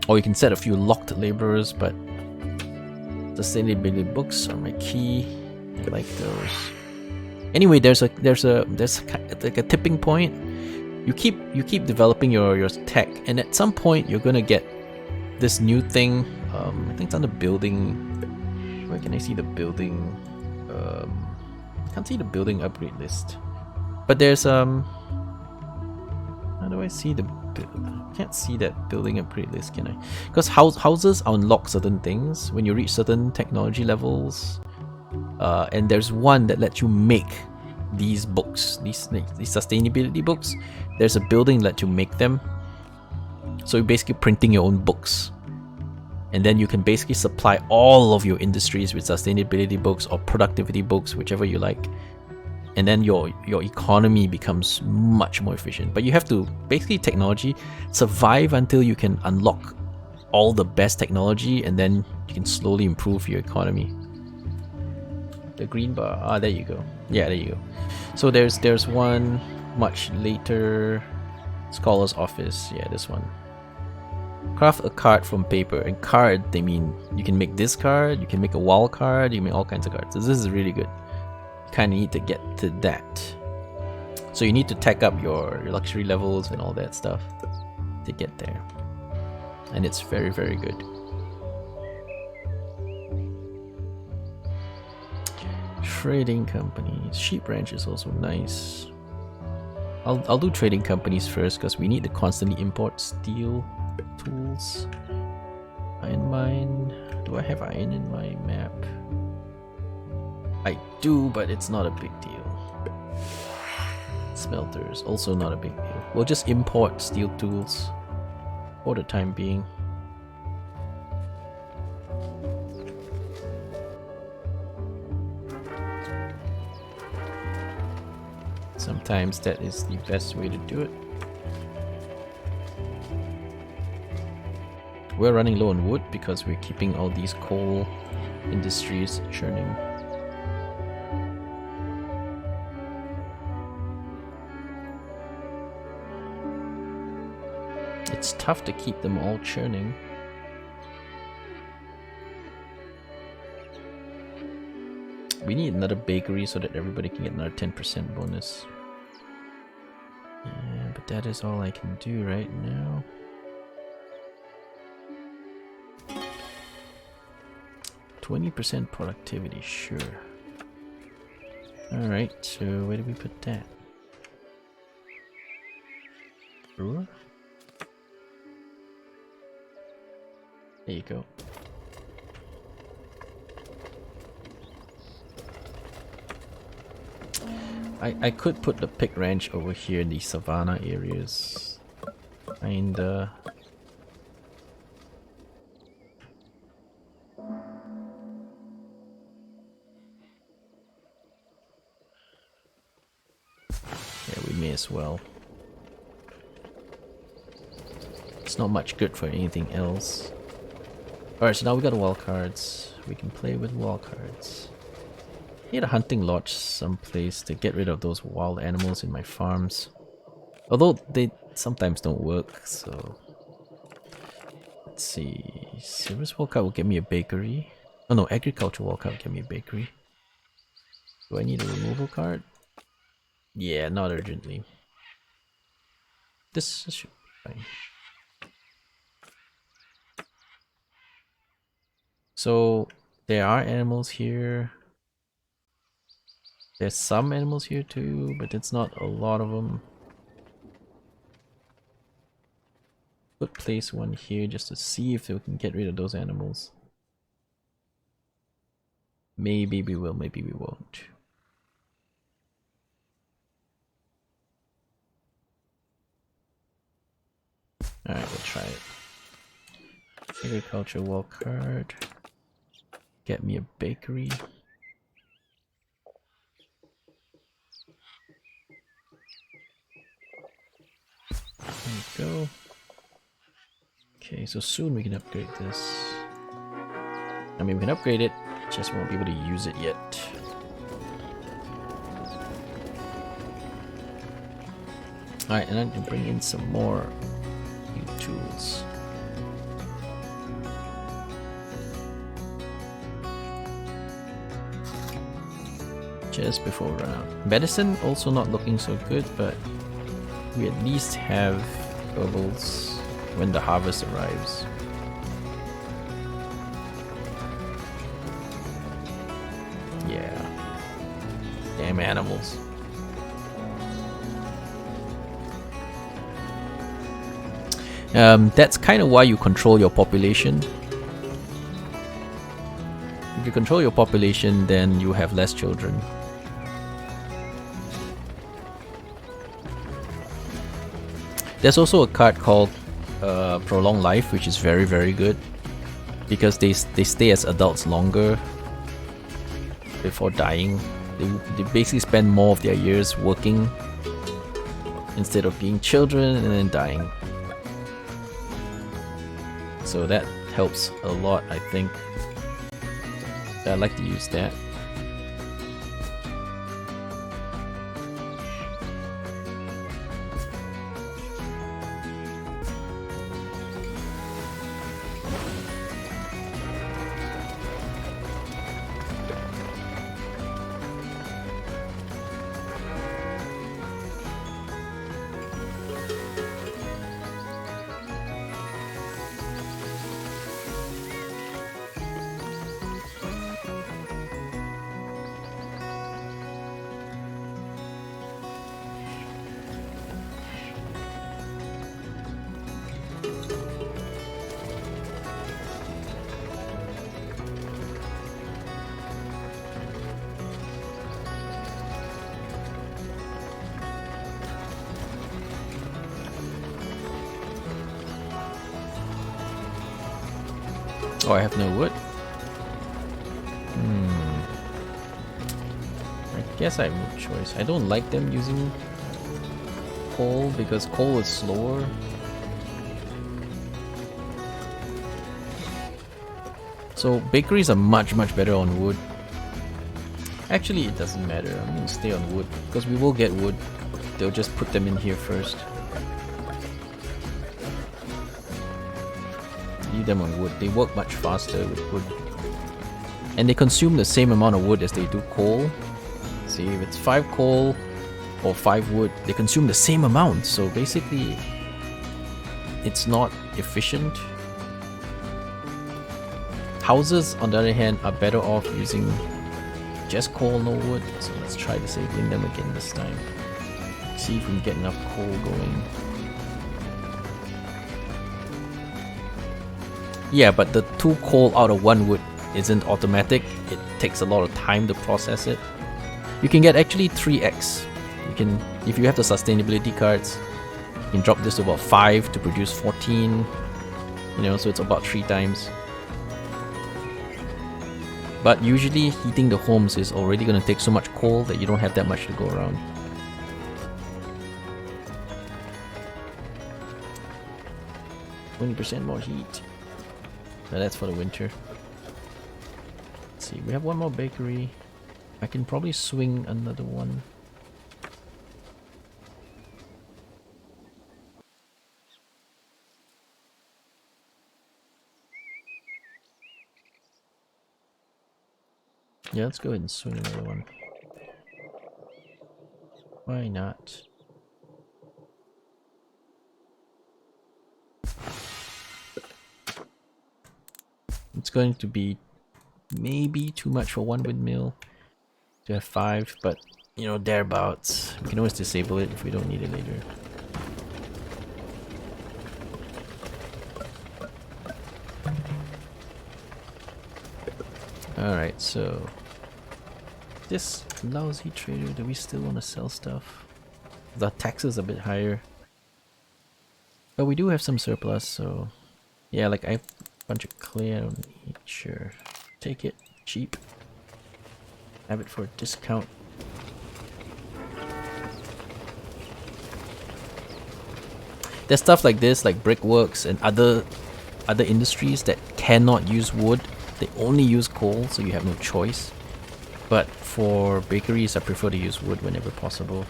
Or you can set a few locked laborers, but sustainability books are my key. I like those. Anyway, there's like a tipping point. You keep developing your tech, and at some point you're gonna get this new thing. I think it's on the building. Where can I see the building? I can't see the building upgrade list. But there's how do I see the I can't see that building upgrade list, can I? Because houses unlock certain things when you reach certain technology levels, and there's one that lets you make these books, these sustainability books. There's a building that lets you make them, so you're basically printing your own books, and then you can basically supply all of your industries with sustainability books or productivity books, whichever you like. And then your economy becomes much more efficient. But you have to basically survive until you can unlock all the best technology, and then you can slowly improve your economy. The green bar, there you go. Yeah, there you go. So there's one much later, Scholar's Office. Yeah, this one. Craft a card from paper. And card, they mean you can make this card, you can make a wall card, you can make all kinds of cards. So this is really good. Kind of need to get to that. So you need to tech up your luxury levels and all that stuff to get there. And it's very, very good. Trading companies. Sheep ranch is also nice. I'll do trading companies first because we need to constantly import steel tools. Iron mine. Do I have iron in my map? I do, but it's not a big deal. Smelters, also not a big deal. We'll just import steel tools for the time being. Sometimes that is the best way to do it. We're running low on wood because we're keeping all these coal industries churning. It's tough to keep them all churning. We need another bakery so that everybody can get another 10% bonus. Yeah, but that is all I can do right now. 20% productivity, sure. Alright, so where do we put that? Brewer? There you go. I could put the pig ranch over here in the savannah areas. Kinda. Yeah, we may as well. It's not much good for anything else. Alright, so now we got wild cards. We can play with wild cards. Need a hunting lodge someplace to get rid of those wild animals in my farms. Although they sometimes don't work, so... Let's see... Service wildcard will get me a bakery. Oh no, agriculture wildcard will get me a bakery. Do I need a removal card? Yeah, not urgently. This should be fine. So, there are animals here. There's some animals here too, but it's not a lot of them. Could place one here just to see if we can get rid of those animals. Maybe we will, maybe we won't. Alright, we'll try it. Agriculture wall card. Get me a bakery. There we go. Okay, so soon we can upgrade this. I mean, we can upgrade it, just won't be able to use it yet. Alright, and I can bring in some more new tools. Just before we run out. Medicine also not looking so good, but we at least have herbals when the harvest arrives. Yeah. Damn animals. That's kind of why you control your population. If you control your population, then you have less children. There's also a card called Prolong Life, which is very, very good because they stay as adults longer before dying. They basically spend more of their years working instead of being children and then dying. So that helps a lot, I think. I like to use that. Oh, I have no wood. I guess I have no choice. I don't like them using coal because coal is slower. So bakeries are much better on wood. Actually, it doesn't matter. I'm gonna stay on wood because we will get wood. They'll just put them in here first. Leave them on wood. They work much faster with wood. And they consume the same amount of wood as they do coal. See, if it's 5 coal or 5 wood, they consume the same amount. So basically, it's not efficient. Houses, on the other hand, are better off using just coal, no wood. So let's try disabling them again this time. See if we can get enough coal going. Yeah, but the 2 coal out of 1 wood isn't automatic. It takes a lot of time to process it. You can get actually 3x. You can, if you have the sustainability cards, you can drop this to about 5 to produce 14. You know, so it's about 3 times. But usually heating the homes is already going to take so much coal that you don't have that much to go around. %20 more heat. Now that's for the winter. Let's see, we have 1 more bakery. I can probably swing another one. Yeah, let's go ahead and swing another one. Why not? It's going to be maybe too much for 1 windmill to have 5, but you know, thereabouts. We can always disable it if we don't need it later. Alright, so this lousy trader, do we still want to sell stuff? The taxes are a bit higher. But we do have some surplus, so yeah, like I have a bunch of clay I don't need. Sure. Take it. Cheap. Have it for a discount. There's stuff like this, like brickworks and other industries that cannot use wood. They only use coal, so you have no choice. But for bakeries, I prefer to use wood whenever possible.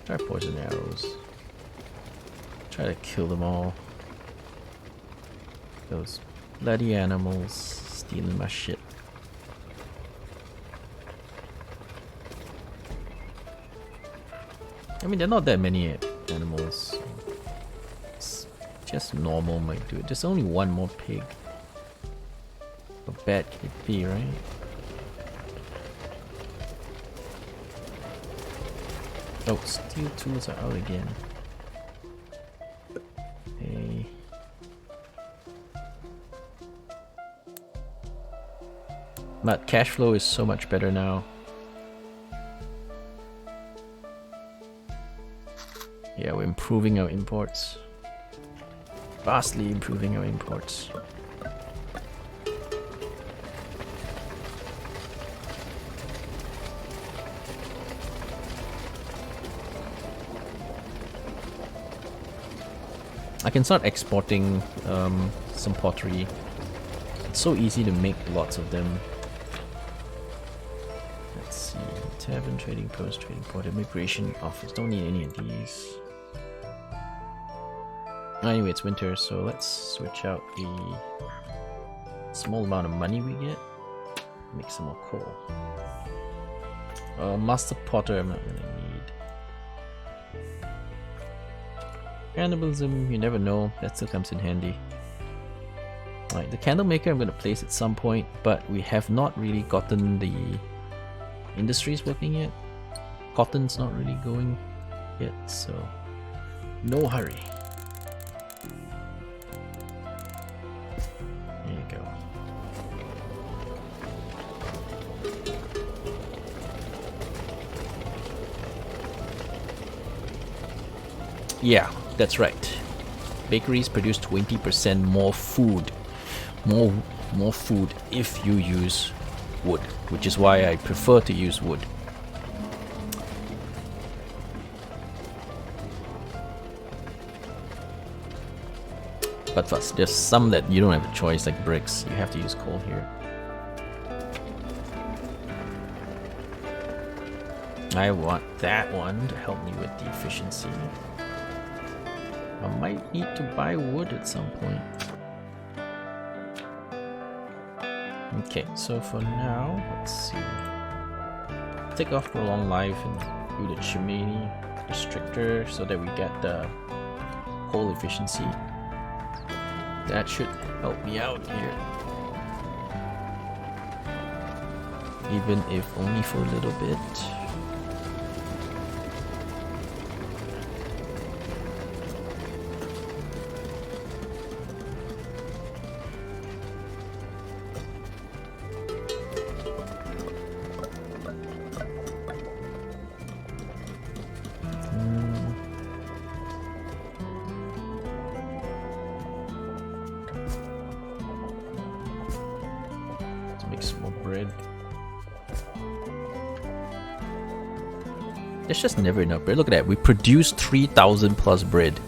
Try poison arrows. Try to kill them all. Those bloody animals stealing my shit. I mean, there are not that many animals. It's just normal might do it. There's only 1 more pig. How bad can it be, right? Oh, steel tools are out again. Hey. But cash flow is so much better now. Yeah, we're improving our imports. Vastly improving our imports. I can start exporting some pottery. It's so easy to make lots of them. Let's see. Tavern, trading post, trading port, immigration office. Don't need any of these. Anyway, it's winter, so let's switch out the small amount of money we get. Make some more coal. Master potter, I'm not gonna need. Cannibalism, you never know. That still comes in handy. Alright, the candle maker I'm gonna place at some point, but we have not really gotten the industries working yet. Cotton's not really going yet, so no hurry. There you go. Yeah, that's right. Bakeries produce 20% more food. More food if you use wood, which is why I prefer to use wood. But first, there's some that you don't have a choice, like bricks. You have to use coal here. I want that one to help me with the efficiency. I might need to buy wood at some point. Okay, so for now, let's see. Take off prolonged life and do the chimney restrictor so that we get the whole efficiency. That should help me out here. Even if only for a little bit. Let's make some more bread. There's just never enough bread. Look at that. We produce 3,000 plus bread.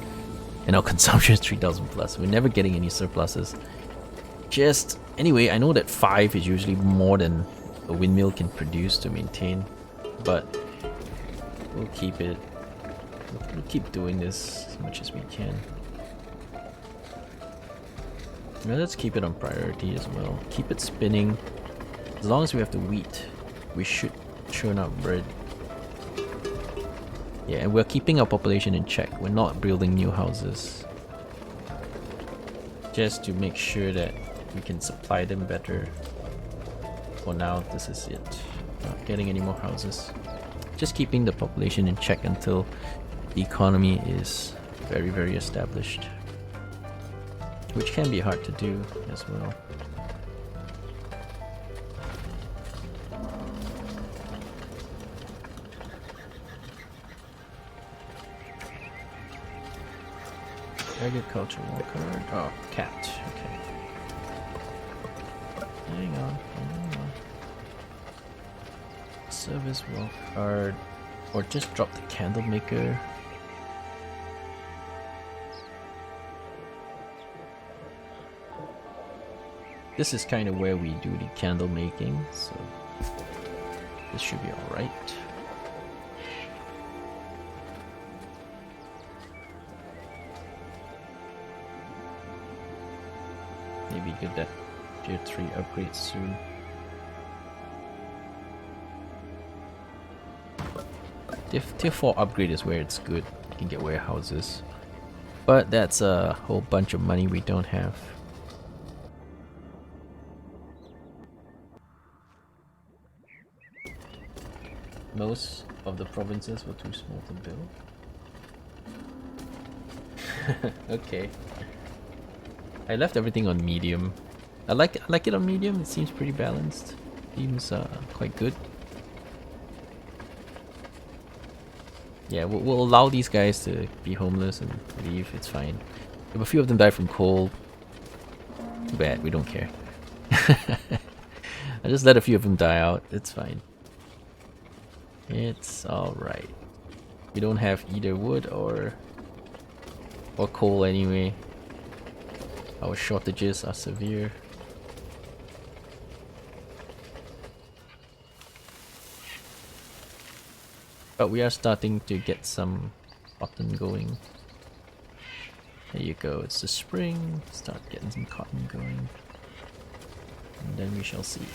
And our consumption is 3,000 plus. We're never getting any surpluses. Just, anyway, I know that 5 is usually more than a windmill can produce to maintain. But we'll keep it. We'll keep doing this as much as we can. Now let's keep it on priority as well. Keep it spinning. As long as we have the wheat, we should churn out bread. Yeah, and we're keeping our population in check. We're not building new houses. Just to make sure that we can supply them better. For now, this is it. Not getting any more houses. Just keeping the population in check until the economy is very, very established. Which can be hard to do as well. Agricultural card. Oh, cat. Okay. Hang on. Service walk card. Or just drop the candle maker. This is kind of where we do the candle making, so this should be alright. Maybe get that tier 3 upgrade soon. Tier 4 upgrade is where it's good. You can get warehouses. But that's a whole bunch of money we don't have. Most of the provinces were too small to build. Okay. I left everything on medium. I like it on medium. It seems pretty balanced. Seems quite good. Yeah, we'll allow these guys to be homeless and leave. It's fine. If a few of them die from cold, too bad. We don't care. I just let a few of them die out. It's fine. It's alright. We don't have either wood or coal anyway. Our shortages are severe. But we are starting to get some cotton going. There you go, it's the spring. Start getting some cotton going. And then we shall see.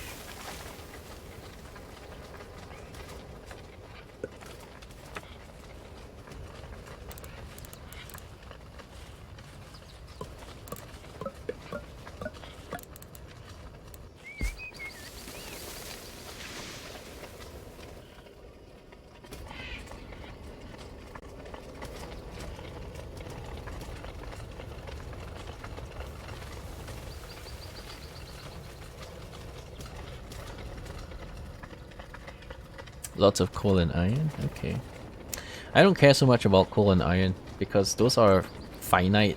Lots of coal and iron, okay. I don't care so much about coal and iron because those are finite.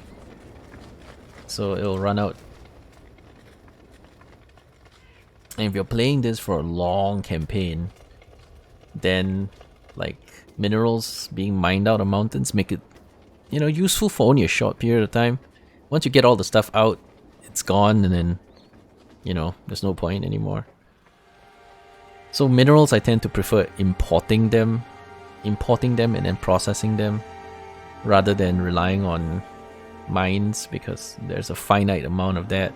So it'll run out. And if you're playing this for a long campaign, then like minerals being mined out of mountains make it, you know, useful for only a short period of time. Once you get all the stuff out, it's gone and then, you know, there's no point anymore. So minerals I tend to prefer importing them and then processing them rather than relying on mines because there's a finite amount of that.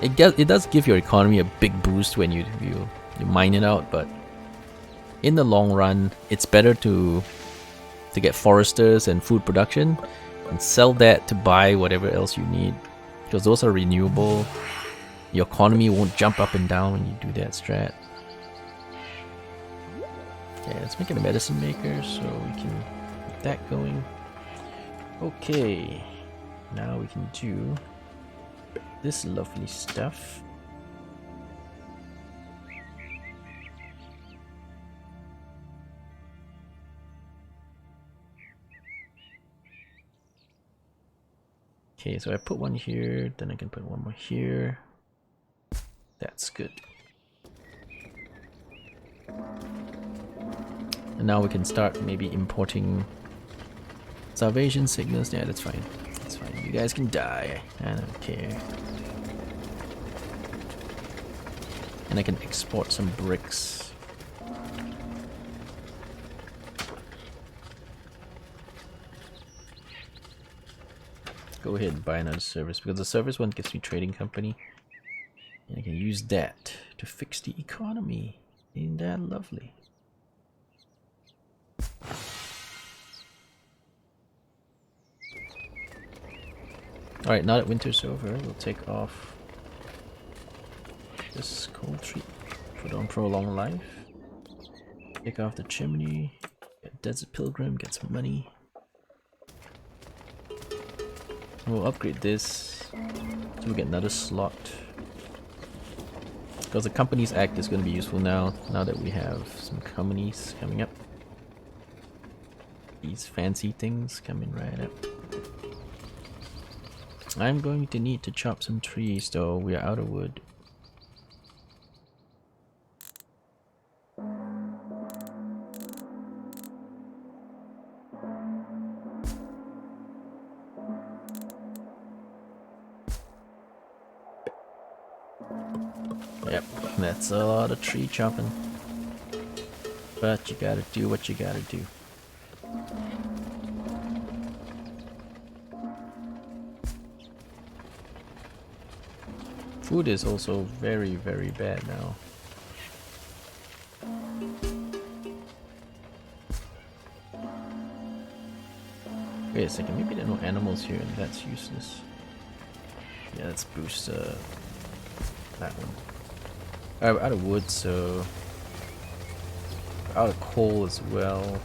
It does give your economy a big boost when you mine it out, but in the long run, it's better to get foresters and food production and sell that to buy whatever else you need, because those are renewable. Your economy won't jump up and down when you do that strat. Okay, let's make it a medicine maker so we can get that going. Okay, now we can do this lovely stuff. Okay, so I put one here, then I can put one more here. That's good. And now we can start maybe importing starvation, sickness. Yeah, that's fine. That's fine. You guys can die. I don't care. And I can export some bricks. Go ahead and buy another service, because the service one gets me trading company. And I can use that to fix the economy. Isn't that lovely? Alright, now that winter's over, we'll take off this cold tree. Put on prolonged life. Take off the chimney. Get Desert Pilgrim, get some money. We'll upgrade this. So we'll get another slot. Because the Companies Act is going to be useful now that we have some companies coming up. These fancy things coming right up. I'm going to need to chop some trees though, we are out of wood. Yep, that's a lot of tree chopping. But you gotta do what you gotta do. Food is also very, very bad now. Wait a second, maybe there are no animals here and that's useless. Yeah, let's boost that one. We're out of wood, so we're out of coal as well.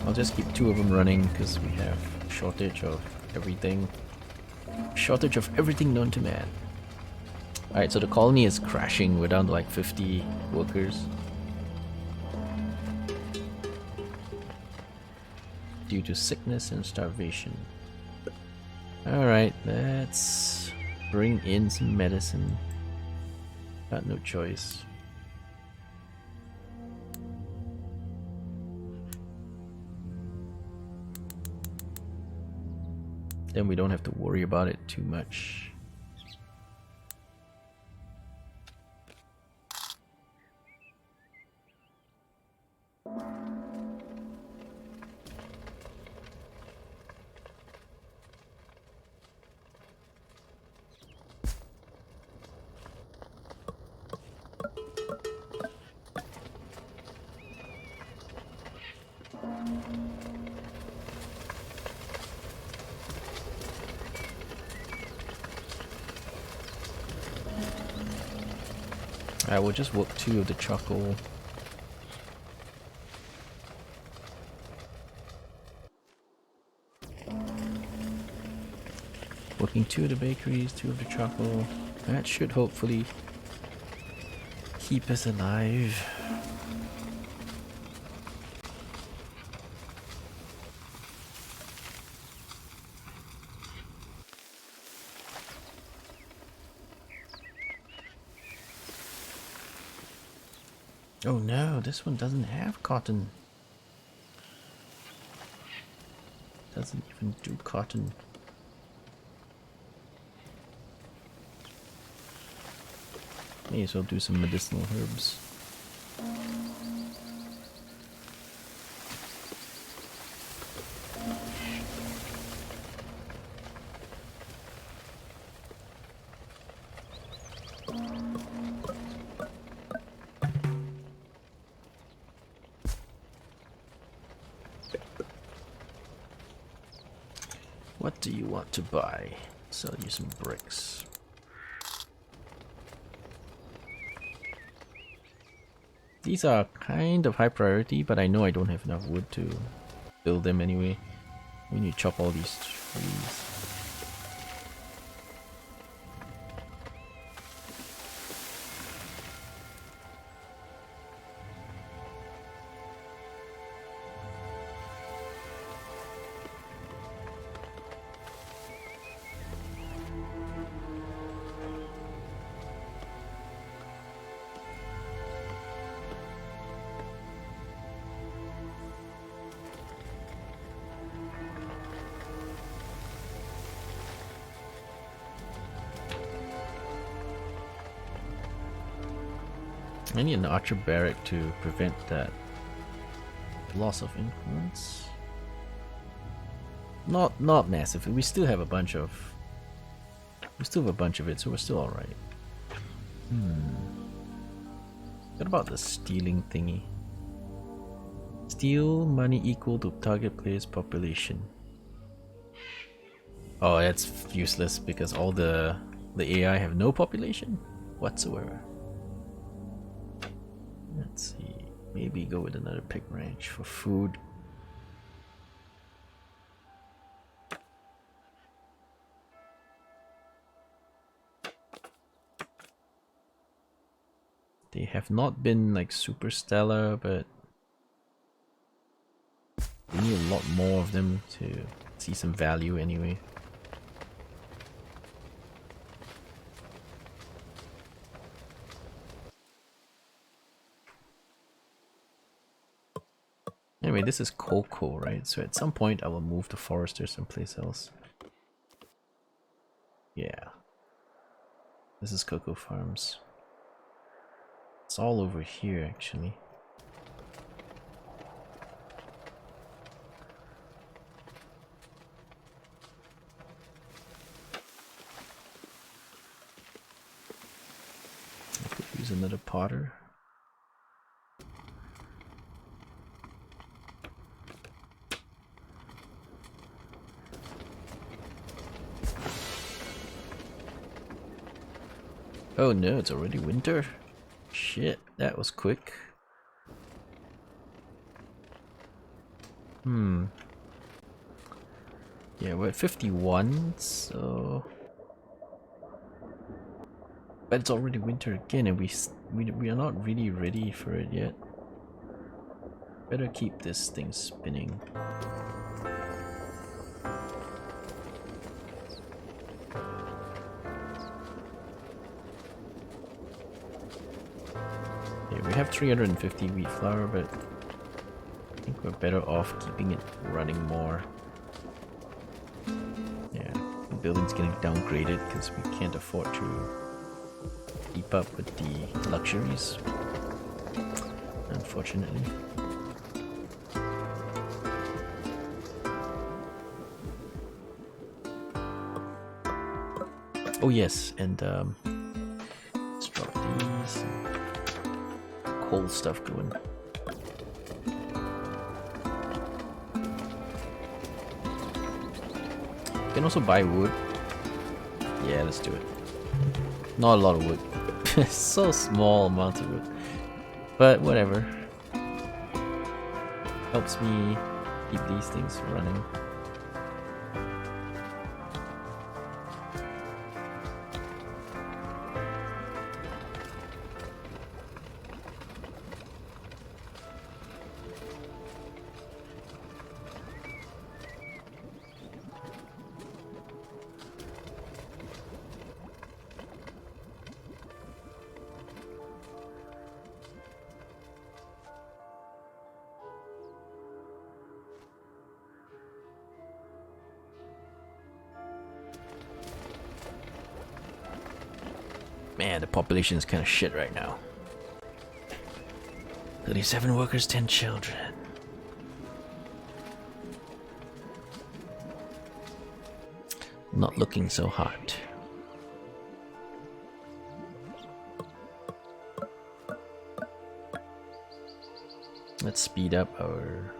I'll just keep 2 of them running because we have shortage of everything. Shortage of everything known to man. Alright, so the colony is crashing. We're down to like 50 workers. Due to sickness and starvation. Alright, let's bring in some medicine. Got no choice. Then we don't have to worry about it too much. I will just work 2 of the charcoal. Working 2 of the bakeries, 2 of the charcoal. That should hopefully keep us alive. Oh no, this one doesn't have cotton. Doesn't even do cotton. May as well do some medicinal herbs. What do you want to buy? Sell you some bricks. These are kind of high priority, but I know I don't have enough wood to build them anyway. We need to chop all these trees. I need an archer barrack to prevent that loss of influence. Not massive. We still have a bunch of it, so we're still alright. What about the stealing thingy? Steal money equal to target player's population. Oh, that's useless because all the AI have no population whatsoever. Let's see, maybe go with another pig ranch for food. They have not been like super stellar, but we need a lot more of them to see some value anyway. Anyway, this is cocoa, right? So at some point I will move the forester someplace else. Yeah. This is cocoa farms. It's all over here actually. I could use another potter. Oh no, it's already winter. Shit, that was quick. Yeah, we're at 51, so... But it's already winter again and we are not really ready for it yet. Better keep this thing spinning. We have 350 wheat flour, but I think we're better off keeping it running more. Yeah, the building's getting downgraded because we can't afford to keep up with the luxuries, unfortunately. Oh yes, and let's drop these. Coal stuff going. You can also buy wood. Yeah, let's do it. Not a lot of wood. So small amounts of wood. But whatever. Helps me keep these things running. Man, the population is kind of shit right now. 37 workers, 10 children. Not looking so hot. Let's speed up our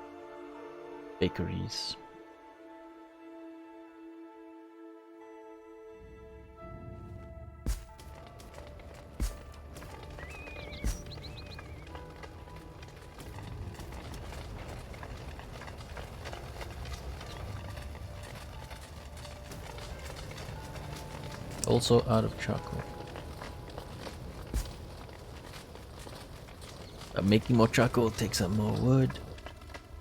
bakeries. Also out of charcoal. Making more charcoal takes up more wood,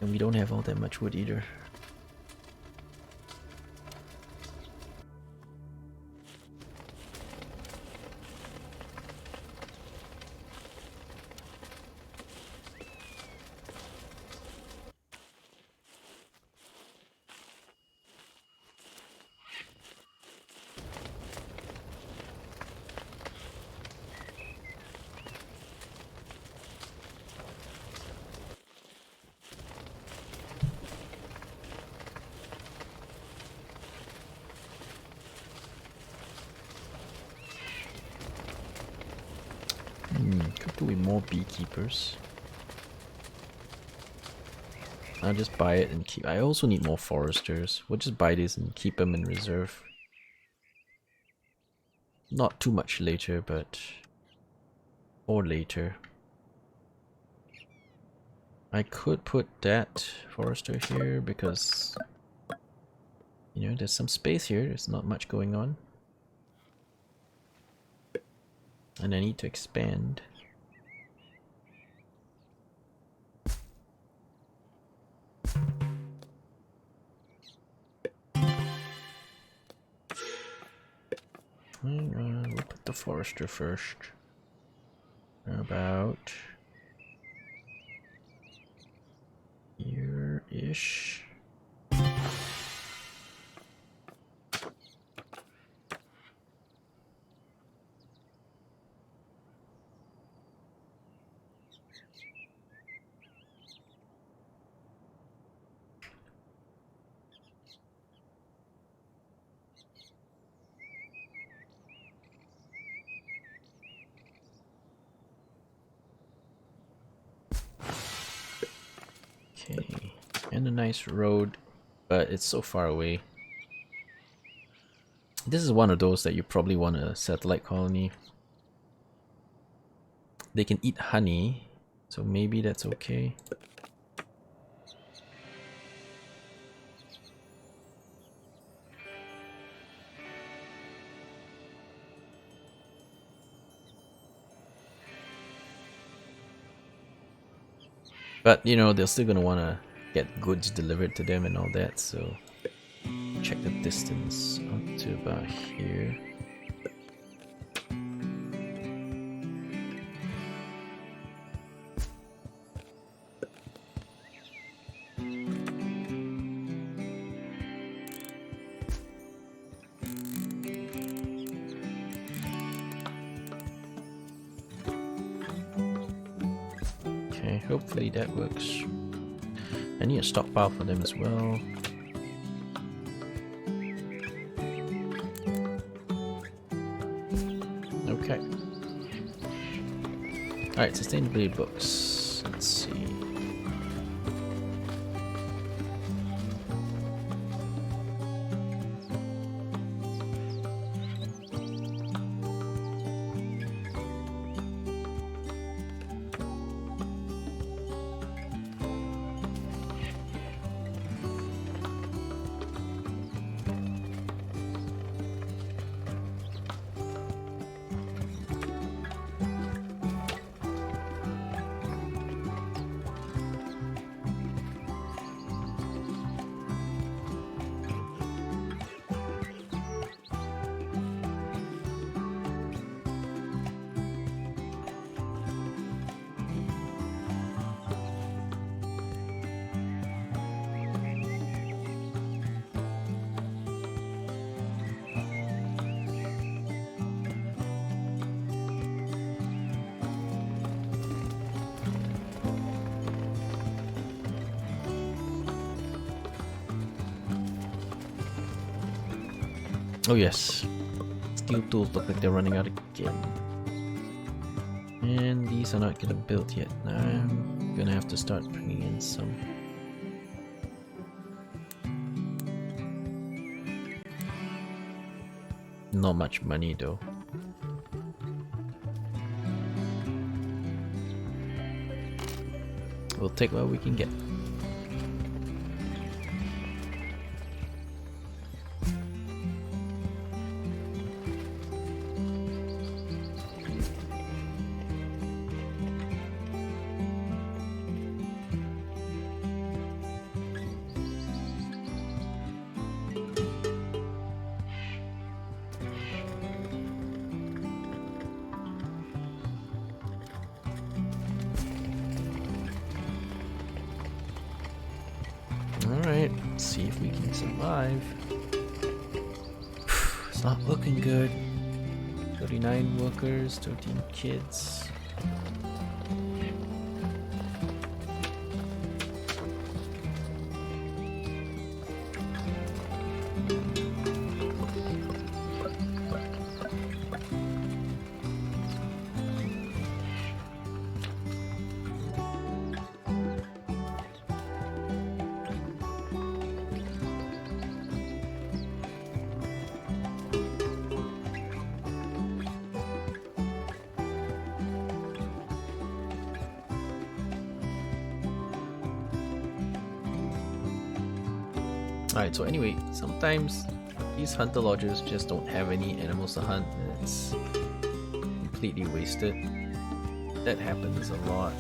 and we don't have all that much wood either. Could do with more beekeepers. I'll just buy it and keep. I also need more foresters. We'll just buy this and keep them in reserve. Not too much later, but... or later. I could put that forester here because... you know, there's some space here. There's not much going on. And I need to expand. Hang on, we'll put the forester first. How about here-ish? Okay, and a nice road, but it's so far away. This is one of those that you probably want a satellite colony. They can eat honey, so maybe that's okay. But, you know, they're still gonna wanna get goods delivered to them and all that, so check the distance up to about here. Hopefully that works. I need a stockpile for them as well. Okay. Alright, sustainability books. Let's see. Oh yes, steel tools look like they're running out again. And these are not getting built yet. I'm gonna have to start bringing in some. Not much money though. We'll take what we can get. see if we can survive. It's not looking good. 39 workers, 13 kids. Alright, so anyway, sometimes these hunter lodges just don't have any animals to hunt and it's completely wasted. That happens a lot.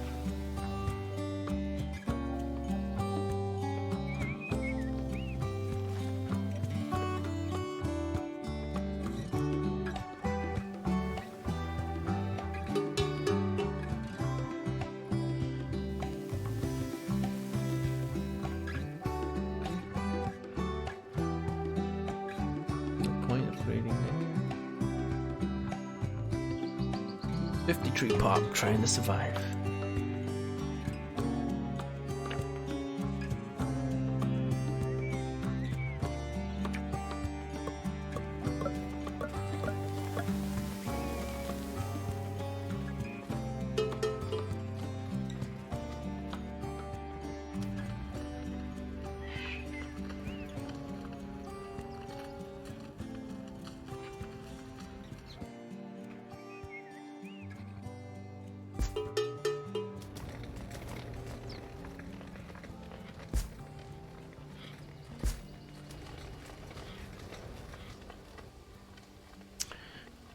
Point of raiding it. 53 pop trying to survive.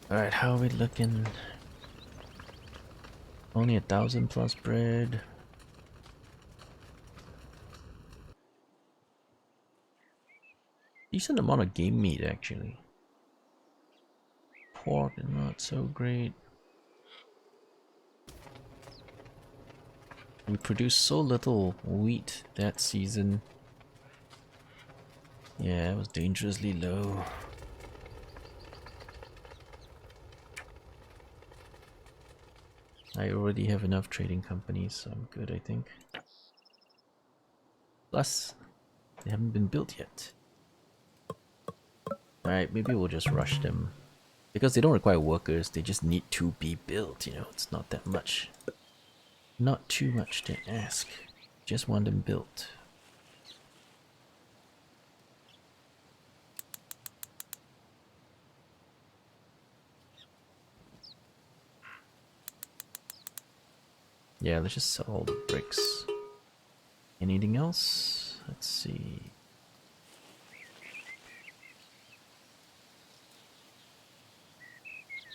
Alright, how are we looking? Only 1,000 plus bread. Decent amount of game meat actually. Pork is not so great. We produced so little wheat that season. Yeah, it was dangerously low. I already have enough trading companies, so I'm good, I think. Plus, they haven't been built yet. Alright, maybe we'll just rush them. Because they don't require workers, they just need to be built, you know, it's not that much. Not too much to ask. Just want them built. Yeah, let's just sell all the bricks. Anything else? Let's see.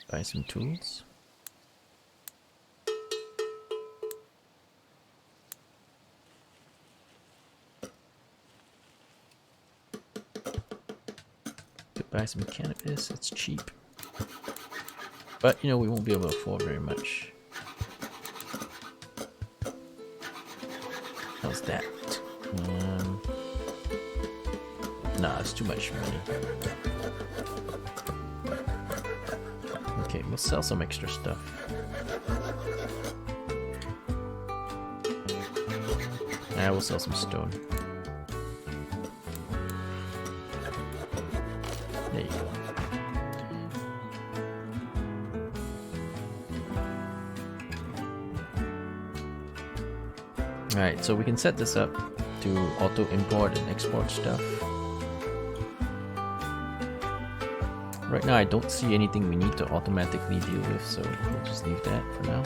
Buy some tools. Could buy some cannabis, it's cheap. But you know, we won't be able to afford very much. How's that? Nah, it's too much money. Okay, we'll sell some extra stuff. I will sell some stone. There you go. Alright, so we can set this up to auto import and export stuff. Right now I don't see anything we need to automatically deal with, so we'll just leave that for now.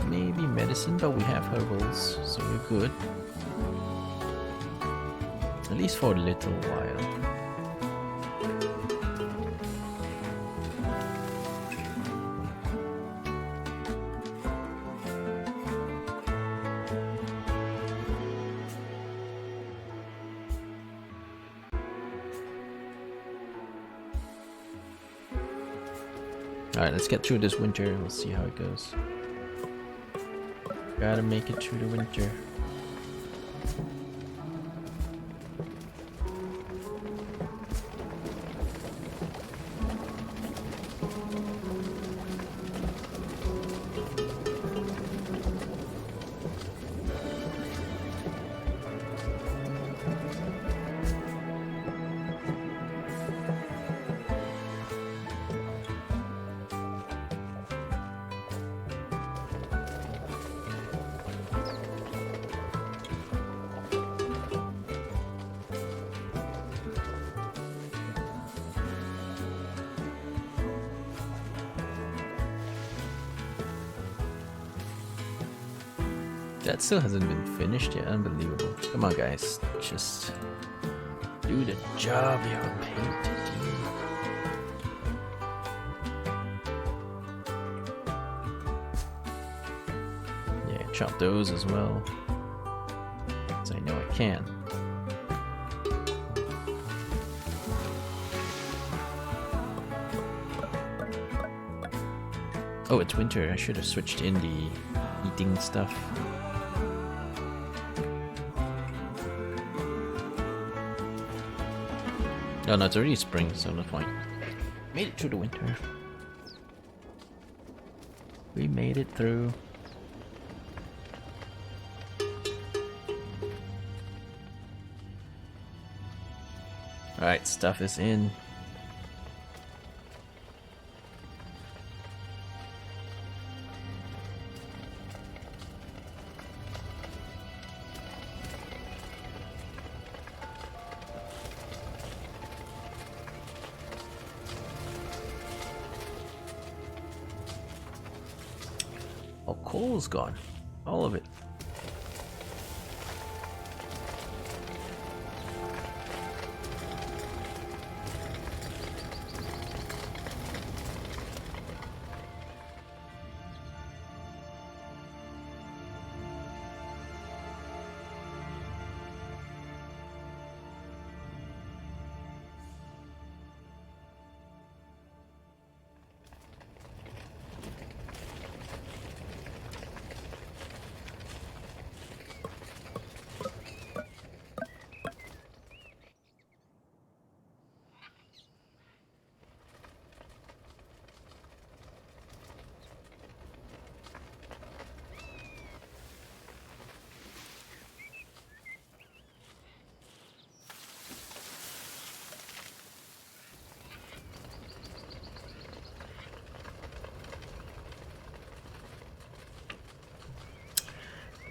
Maybe medicine, but we have herbals, so we're good. At least for a little while. Alright, let's get through this winter, we'll see how it goes. Gotta make it through the winter. That still hasn't been finished yet. Unbelievable. Come on, guys. Just do the job you're paid to do. Yeah, chop those as well. So I know I can. Oh, it's winter. I should have switched in the eating stuff. Oh no, it's already spring, so no point. Made it through the winter. We made it through. Alright, stuff is in. Oh, coal's gone. All of it.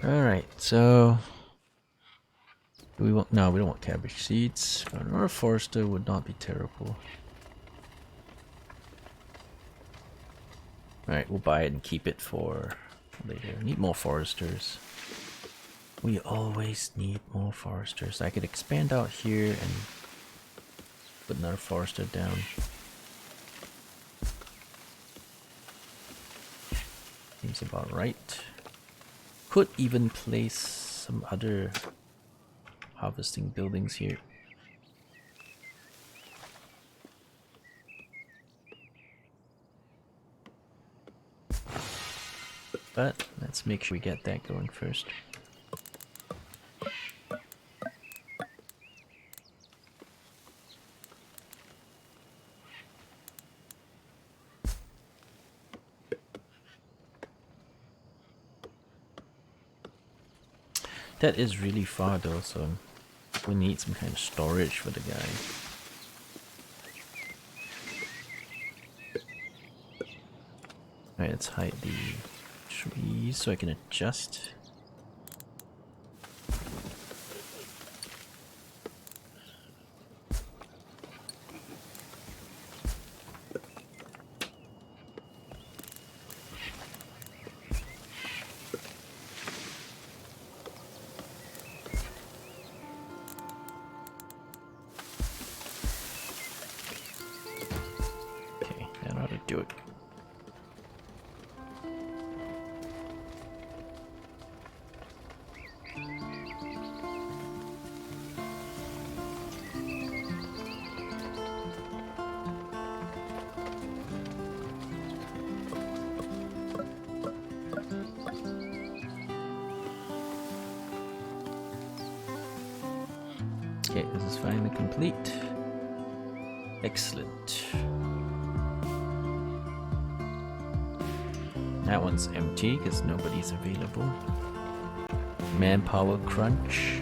Alright, so do we want we don't want cabbage seeds, but another forester would not be terrible. Alright, we'll buy it and keep it for later. Need more foresters. We always need more foresters. I could expand out here and put another forester down. Seems about right. Could even place some other harvesting buildings here. But let's make sure we get that going first. That is really far though, so we need some kind of storage for the guy. Alright, let's hide the trees so I can adjust. Do it. Okay, this is finally complete. Excellent. That one's empty because nobody's available. Manpower crunch.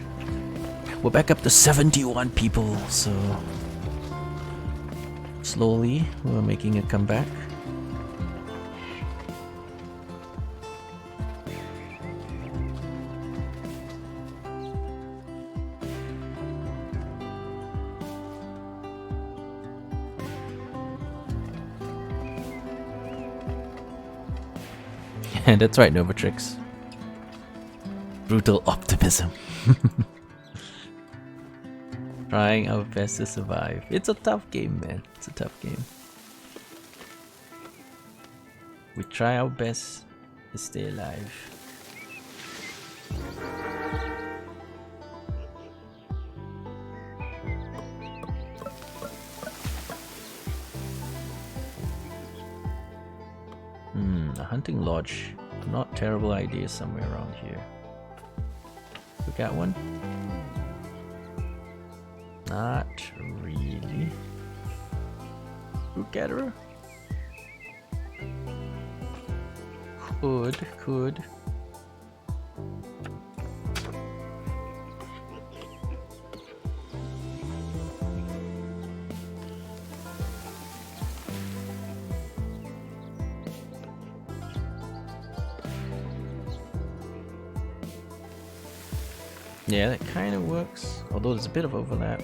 We're back up to 71 people, so slowly we're making a comeback. That's right, Novatrix. Brutal optimism. Trying our best to survive. It's a tough game, man. It's a tough game. We try our best to stay alive. A hunting lodge. Not terrible idea somewhere around here. We got one? Not really. Fruit gatherer? Could. Yeah, that kind of works, although there's a bit of overlap.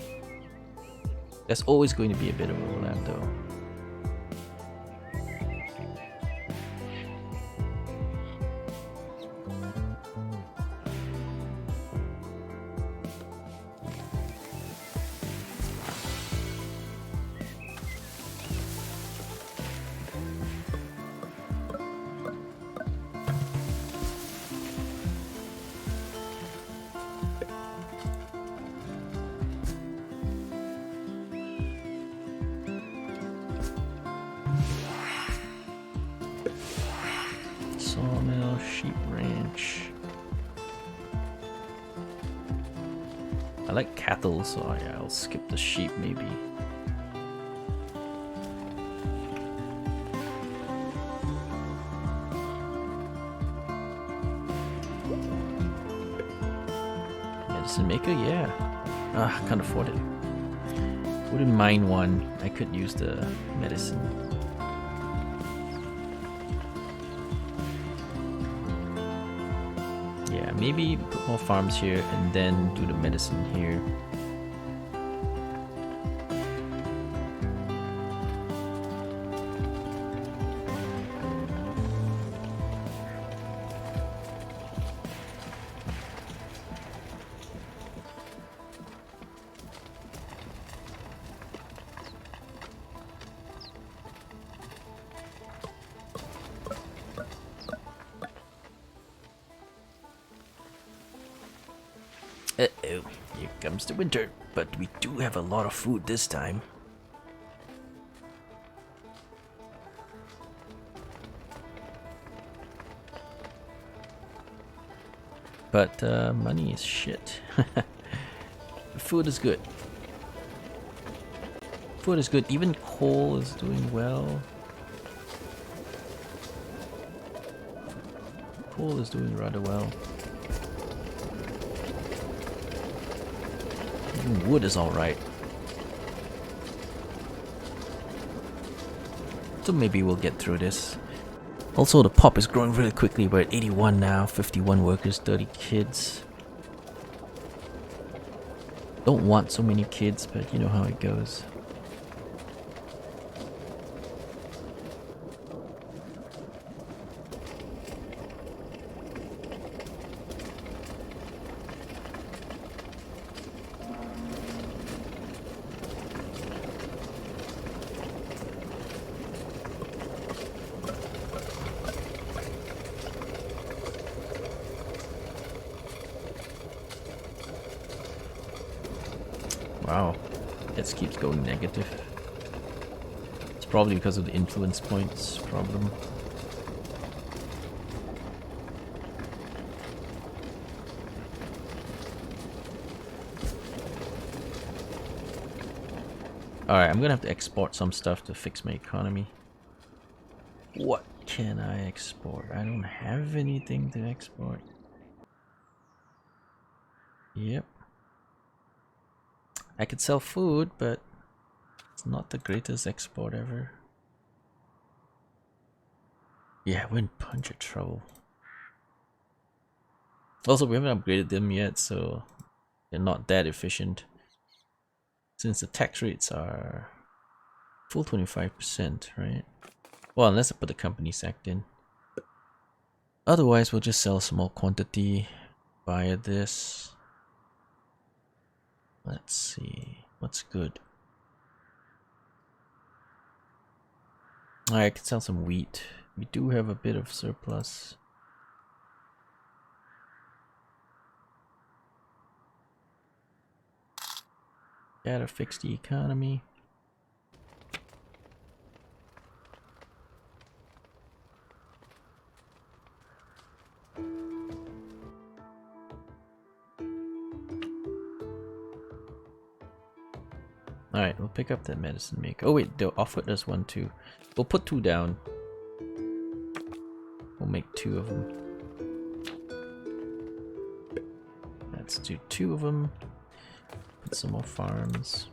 There's always going to be a bit of overlap though. Sawmill, sheep ranch. I like cattle, so yeah, I'll skip the sheep maybe. Medicine maker, yeah. Ah, can't afford it. Wouldn't mind one. I could use the medicine. Yeah, maybe put more farms here and then do the medicine here. Uh-oh, here comes the winter, but we do have a lot of food this time. But money is shit. Food is good. Food is good, even coal is doing well. Coal is doing rather well. Even wood is alright. So maybe we'll get through this. Also, the pop is growing really quickly. We're at 81 now, 51 workers, 30 kids. Don't want so many kids, but you know how it goes. Wow, it keeps going negative. It's probably because of the influence points problem. Alright, I'm gonna have to export some stuff to fix my economy. What can I export? I don't have anything to export. Yep. I could sell food, but it's not the greatest export ever. Yeah, we're in a bunch of trouble. Also, we haven't upgraded them yet, so they're not that efficient. Since the tax rates are full 25%, right? Well, unless I put the company sect in. Otherwise, we'll just sell a small quantity. Via this. Let's see. What's good? I can sell some wheat. We do have a bit of surplus. Gotta fix the economy. Alright, we'll pick up that medicine maker. Oh wait, they'll offer us one too. We'll put 2 down. We'll make 2 of them. Let's do 2 of them. Put some more farms.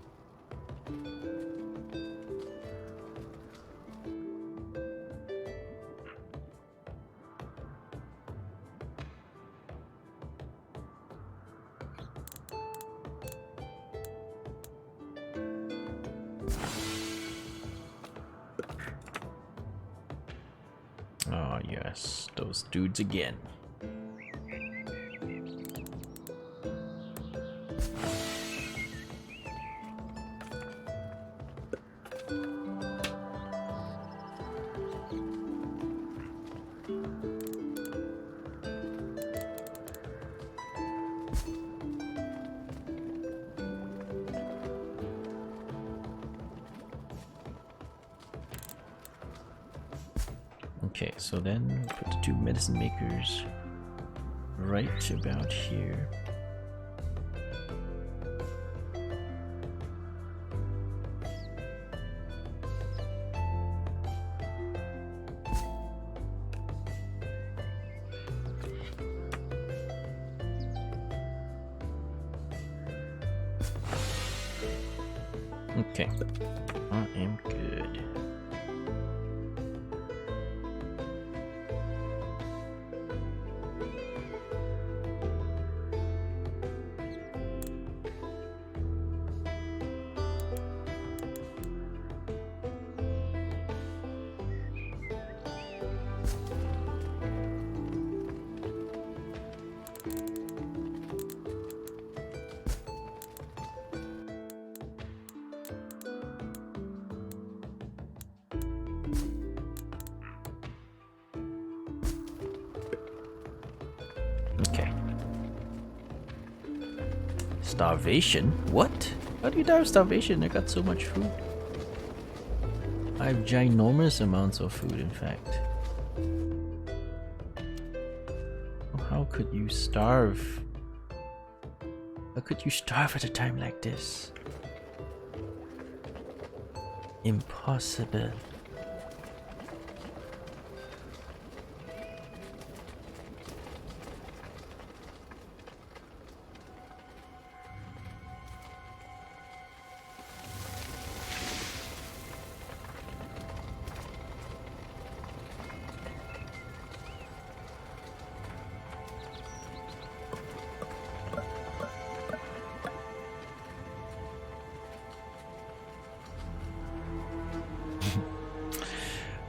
Oh yes, those dudes again. Okay, so then put the 2 medicine makers right about here. Okay, I am good. Okay. Starvation? What? How do you die of starvation? I got so much food. I have ginormous amounts of food, in fact. How could you starve? How could you starve at a time like this? Impossible.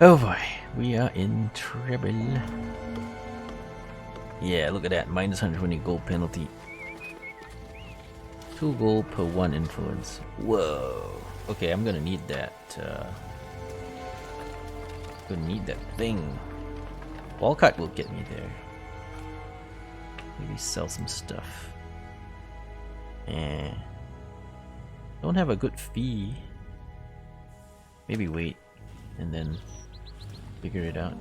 Oh boy, we are in trouble. Yeah, look at that, minus 120 gold penalty. 2 gold per 1 influence. Whoa. Okay, I'm gonna need that. Gonna need that thing. Walcott will get me there. Maybe sell some stuff. Don't have a good fee. Maybe wait and then figure it out.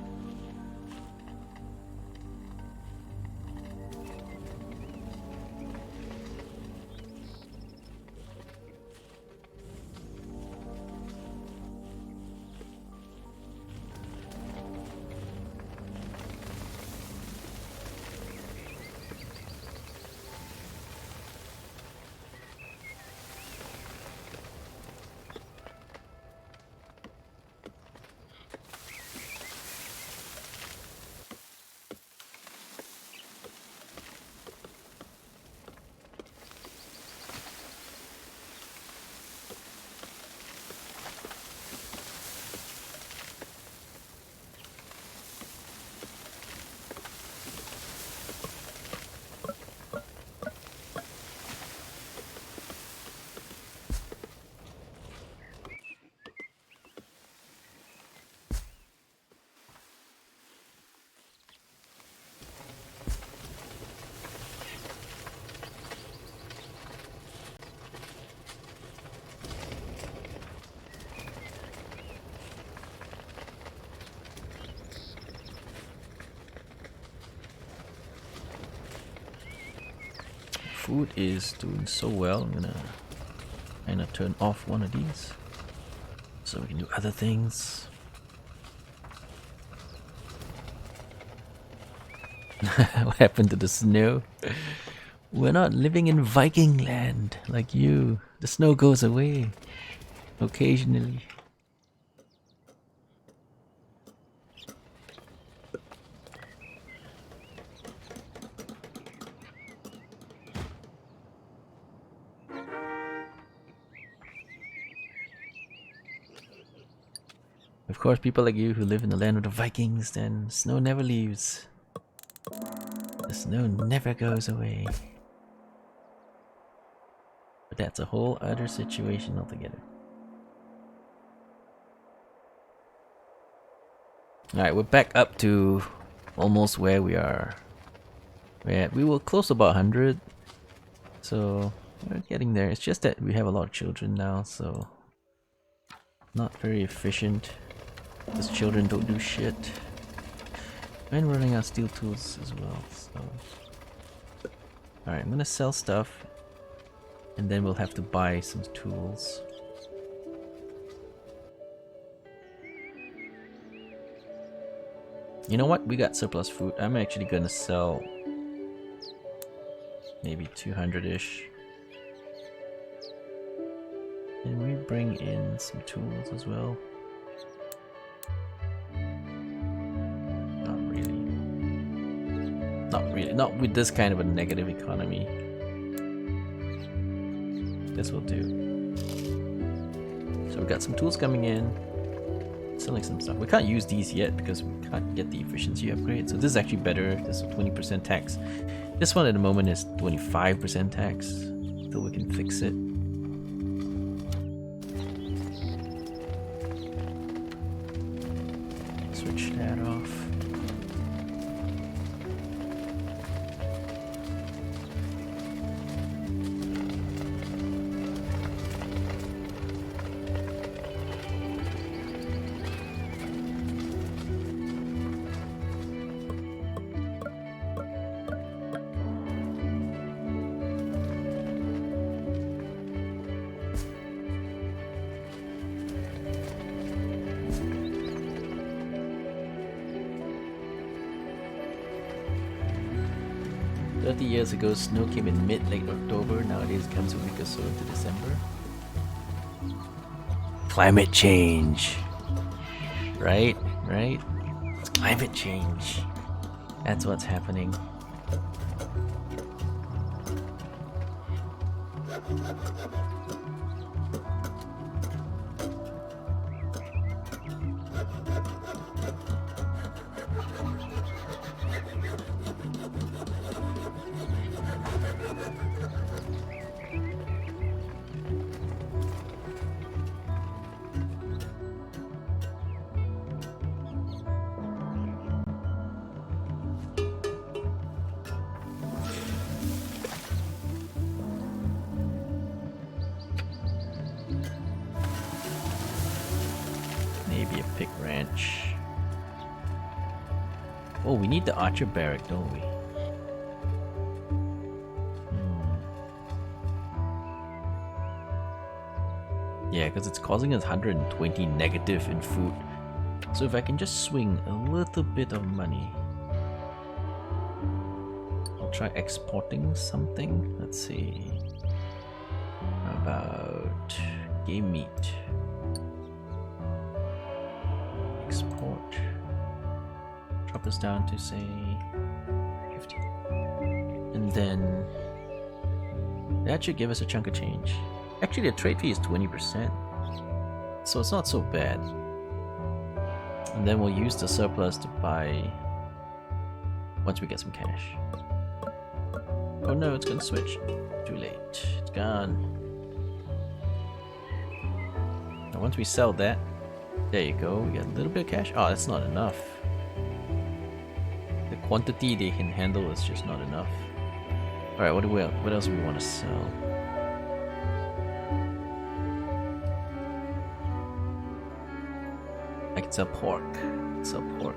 food is doing so well. I'm gonna kind of turn off one of these so we can do other things. What happened to the snow? We're not living in Viking land like you. The snow goes away occasionally. Of course, people like you who live in the land of the Vikings, then snow never leaves. The snow never goes away. But that's a whole other situation altogether. Alright, we're back up to almost where we are. We were close to about 100. So we're getting there. It's just that we have a lot of children now, so not very efficient. Because children don't do shit. And we're running out of steel tools as well, so... Alright, I'm gonna sell stuff. And then we'll have to buy some tools. You know what? We got surplus food. I'm actually gonna sell... maybe 200-ish. And we bring in some tools as well. Not with this kind of a negative economy. This will do. So we got some tools coming in. Selling some stuff. We can't use these yet because we can't get the efficiency upgrade. So this is actually better. This is 20% tax. This one at the moment is 25% tax. Until we can fix it. Switch that off. Years ago, snow came in mid-late October. Nowadays, it comes a week or so into December. Climate change. Right? It's climate change. That's what's happening. Maybe a pig ranch. Oh, we need the archer barrack, don't we? Yeah, because it's causing us 120 negative in food. So if I can just swing a little bit of money. I'll try exporting something. Let's see. How about game meat? Export. Drop us down to say 50. And then that should give us a chunk of change. Actually, the trade fee is 20%. So it's not so bad. And then we'll use the surplus to buy once we get some cash. Oh no, it's gonna switch. Too late. It's gone. Now once we sell that, there you go, we get a little bit of cash. Oh, that's not enough. The quantity they can handle is just not enough. Alright, what else do we want to sell? I can sell pork. Sell pork.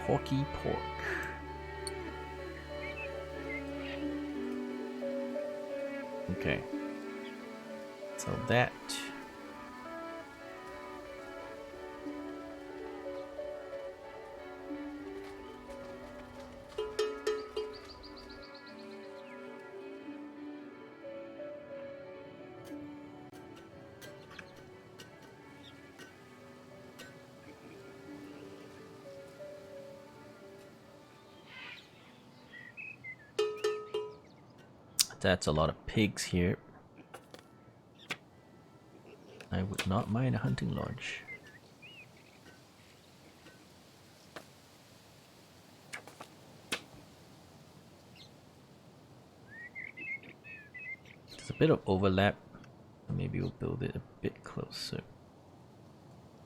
Porky pork. Okay. So that. That's a lot of pigs here. I would not mind a hunting lodge. There's a bit of overlap. Maybe we'll build it a bit closer.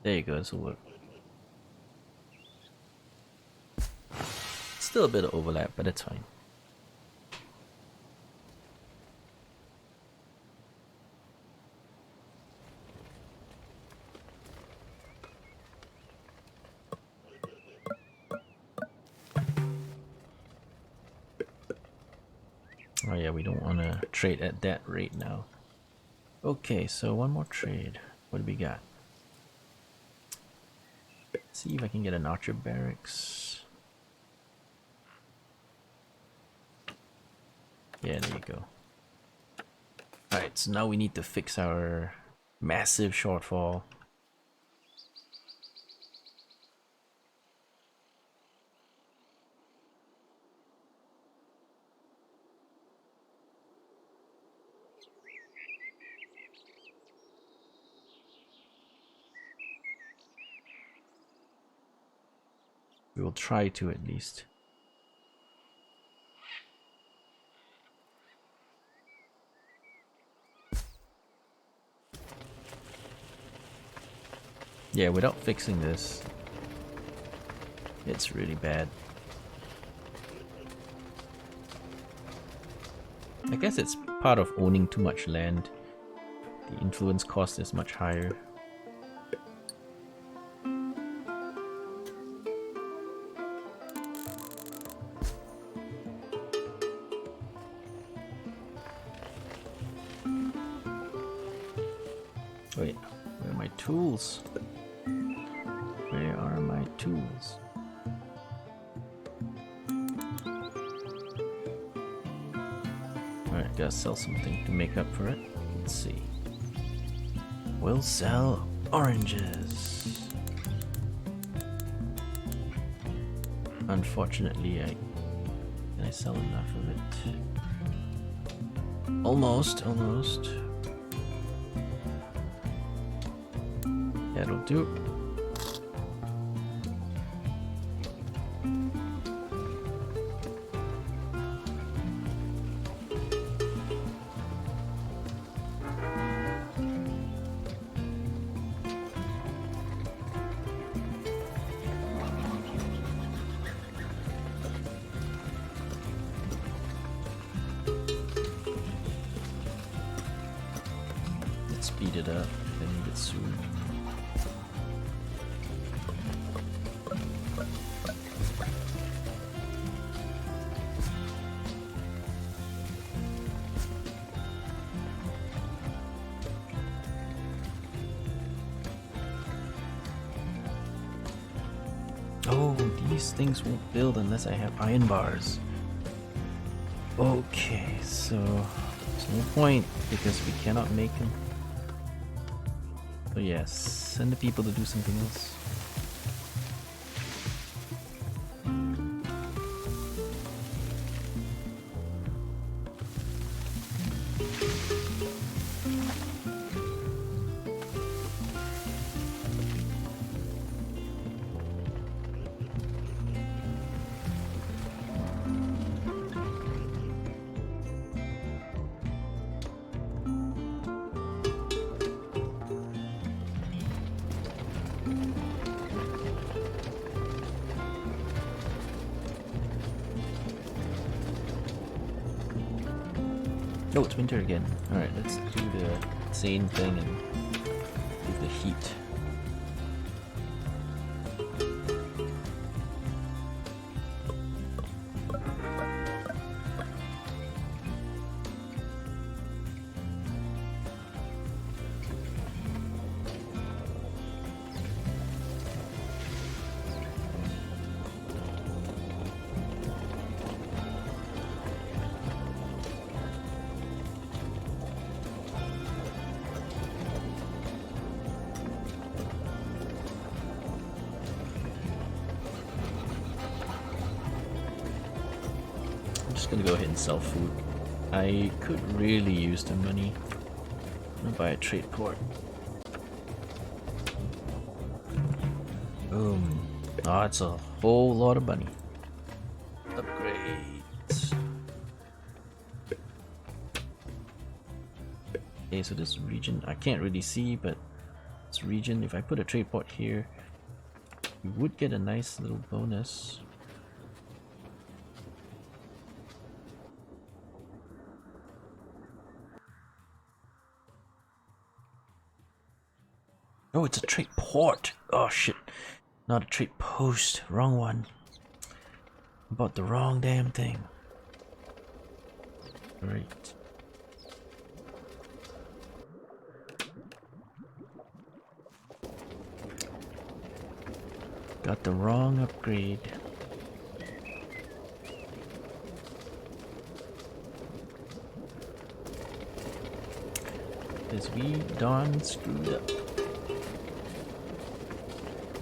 There you go, this will work. Still a bit of overlap, but that's fine. Oh yeah, we don't want to trade at that rate now. Okay, so one more trade. What do we got? Let's see if I can get an archer barracks. Yeah, there you go. Alright, so now we need to fix our massive shortfall. We will try to at least. Yeah, without fixing this, it's really bad. I guess it's part of owning too much land. The influence cost is much higher. Wait, where are my tools? Where are my tools? Alright, gotta sell something to make up for it. Let's see. We'll sell oranges. Unfortunately, can I sell enough of it? Almost. That'll do. Let's speed it up. I need it soon. Oh, these things won't build unless I have iron bars. Okay, so there's no point because we cannot make them. So yes, send the people to do something else. Oh, it's winter again. Alright, let's do the same thing and do the heat. just gonna go ahead and sell food. I could really use the money. I'm gonna buy a trade port. Boom. Oh, it's a whole lot of money. Upgrades. Okay, so this region, I can't really see, but this region, if I put a trade port here, you would get a nice little bonus. Oh, it's a trade port. Oh shit. Not a trade post. Wrong one. I bought the wrong damn thing. Great. Got the wrong upgrade. Because we done screwed up.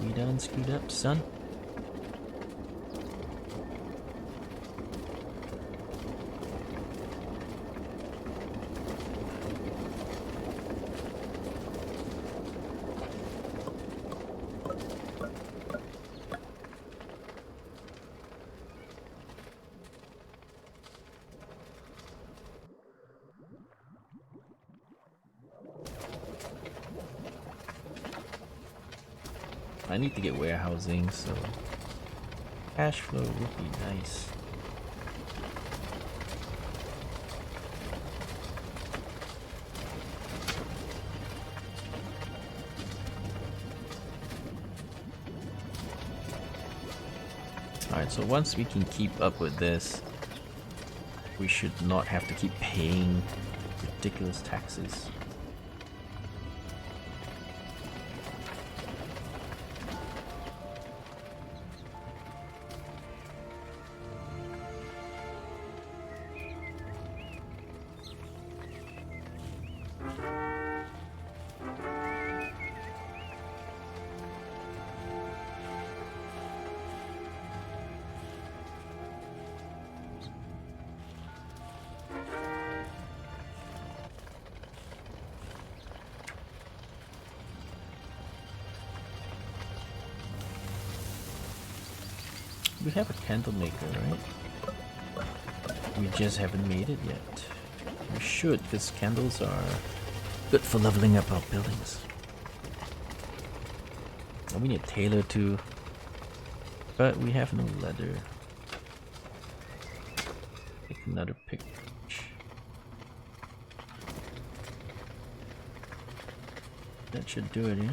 We done screwed up, son. I need to get warehousing, so cash flow would be nice. Alright, so once we can keep up with this, we should not have to keep paying ridiculous taxes. We have a candle maker, right? We just haven't made it yet. We should, because candles are good for leveling up our buildings. And we need a tailor too, but we have no leather. Take another pick. That should do it, yeah?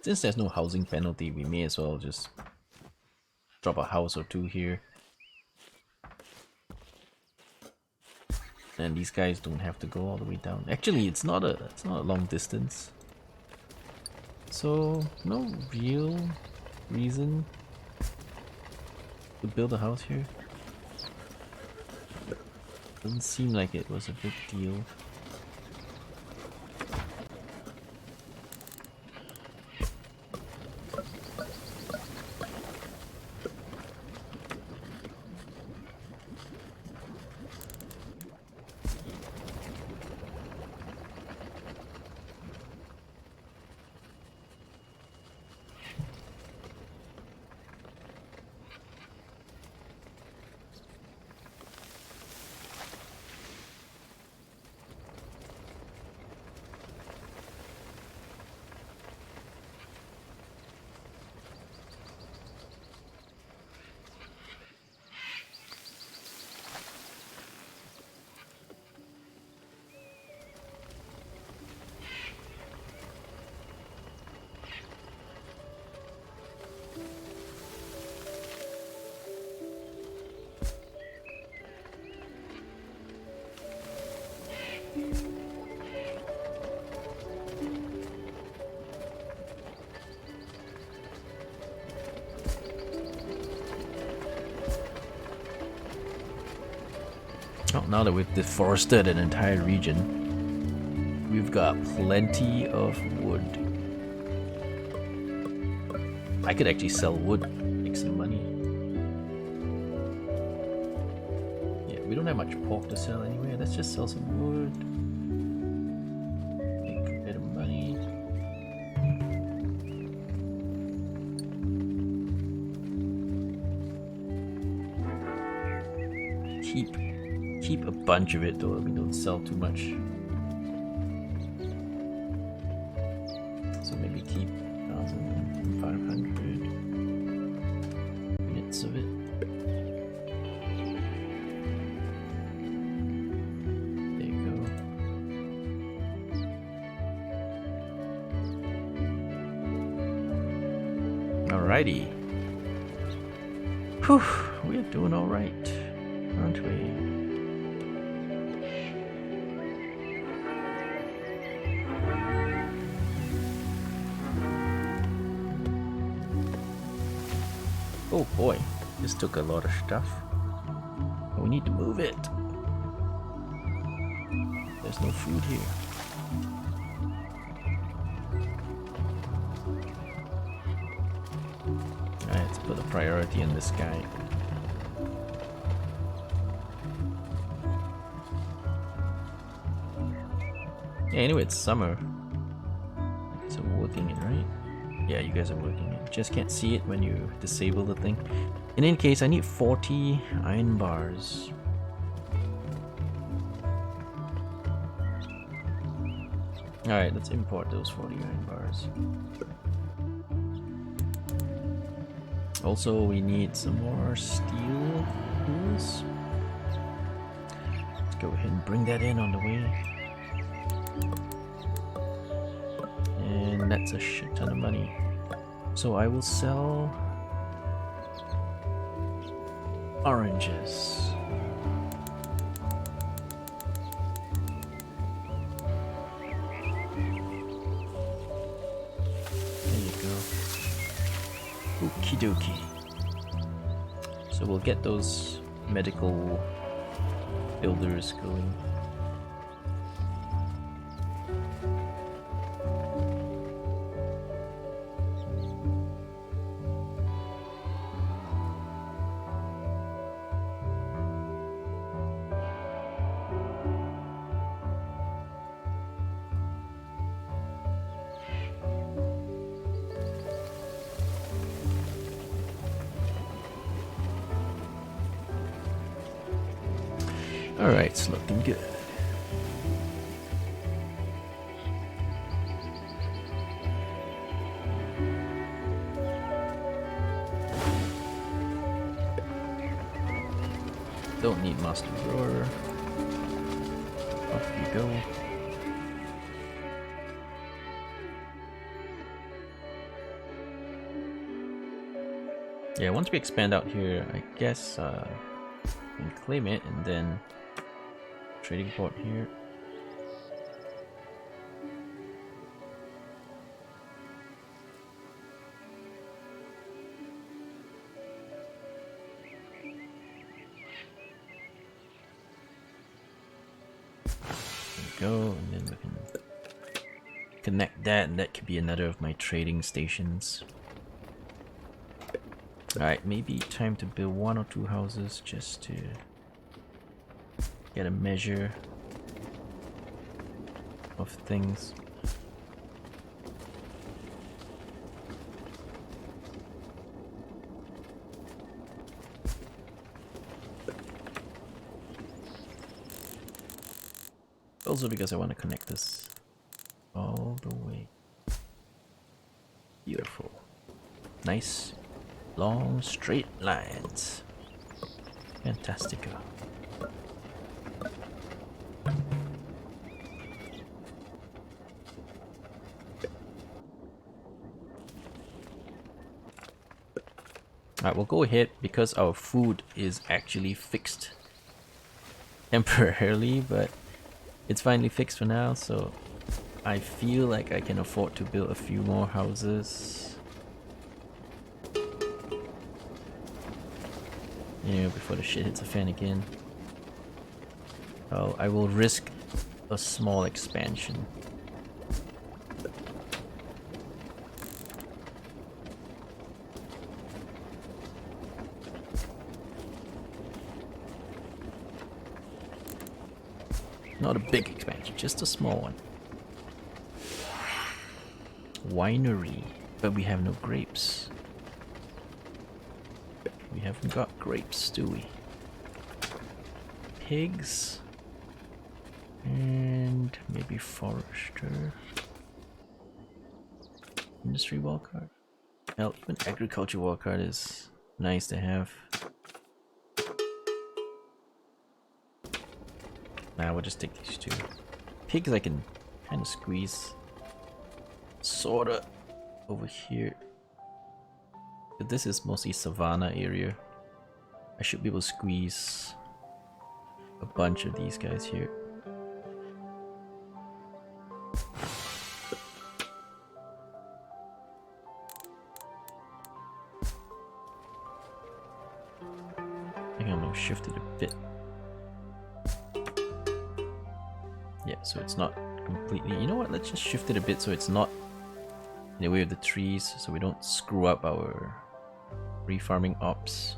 Since there's no housing penalty, we may as well just drop a house or two here. And these guys don't have to go all the way down. Actually, it's not a long distance. So no real reason to build a house here. Doesn't seem like it was a big deal. Well, now that we've deforested an entire region, we've got plenty of wood. I could actually sell wood, make some money. Yeah, we don't have much pork to sell anyway. Let's just sell some wood. Make a bit of money. Keep a bunch of it though. We don't sell too much. So maybe keep 1,500 units of it. There you go. Alrighty. Whew, we're doing alright, aren't we? Oh boy, this took a lot of stuff. We need to move it. There's no food here. Alright, let's put a priority on this guy. Yeah, anyway, it's summer. So we're working it, right? Yeah, you guys are working it. Just can't see it when you disable the thing. In any case, I need 40 iron bars. Alright, let's import those 40 iron bars. Also, we need some more steel tools. Let's go ahead and bring that in on the way. And that's a shit ton of money. So I will sell oranges. There you go. Okie dokie. So we'll get those medical builders going. Alright, it's looking good. Don't need master drawer. Off you go. Yeah, once we expand out here, I guess we can claim it and then trading port here. There we go, and then we can connect that, and that could be another of my trading stations. Alright, maybe time to build 1 or 2 houses just to get a measure of things. Also because I want to connect this all the way. Beautiful. Nice, long, straight lines. Fantastico. Alright, we'll go ahead because our food is actually fixed temporarily, but it's finally fixed for now, so I feel like I can afford to build a few more houses. You know, before the shit hits the fan again. Oh, I will risk a small expansion. Not a big expansion, just a small one. Winery, but we have no grapes. We haven't got grapes, do we? Pigs. And maybe forester. Industry wildcard. Hell, even agriculture wildcard is nice to have. Nah, we'll just take these two. Pigs I can kind of squeeze. Sorta over here. But this is mostly savanna area. I should be able to squeeze a bunch of these guys here. I think I'm gonna shift it a bit. Yeah, so it's not completely... You know what, let's just shift it a bit so it's not in the way of the trees, so we don't screw up our refarming ops.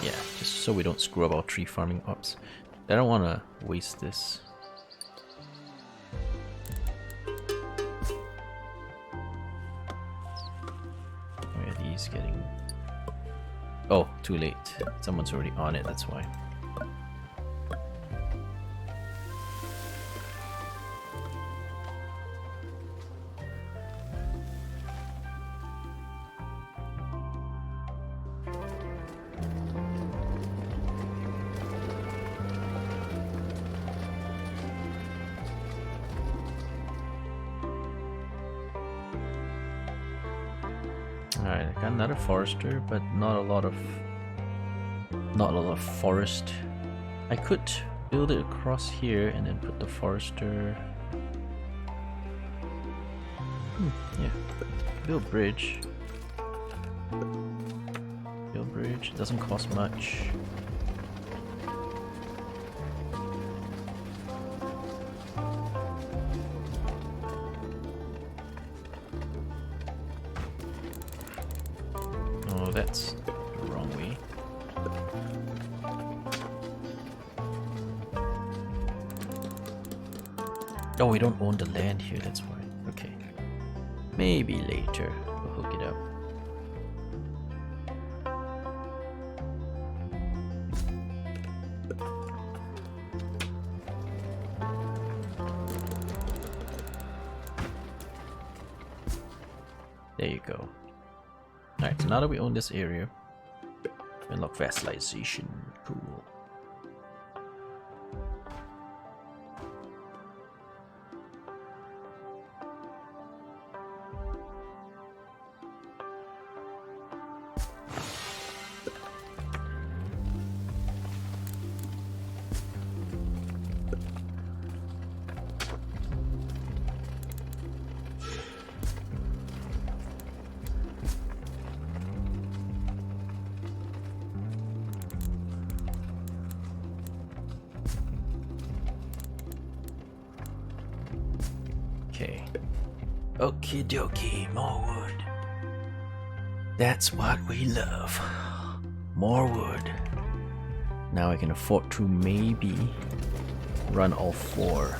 Yeah, just so we don't screw up our tree farming ops. I don't want to waste this. Where are these getting... Oh, too late. Someone's already on it, that's why. Alright, I got another forester, but not a lot of forest. I could build it across here and then put the forester. Yeah. Build bridge. Build bridge, doesn't cost much. Oh, that's the wrong way. Oh, we don't own the land here, that's why. Okay. Maybe later we'll hook it up. There you go. Alright, so now that we own this area, unlock vassalization. Cool. Okay. Okie dokie, more wood. That's what we love. More wood. Now I can afford to maybe run all four.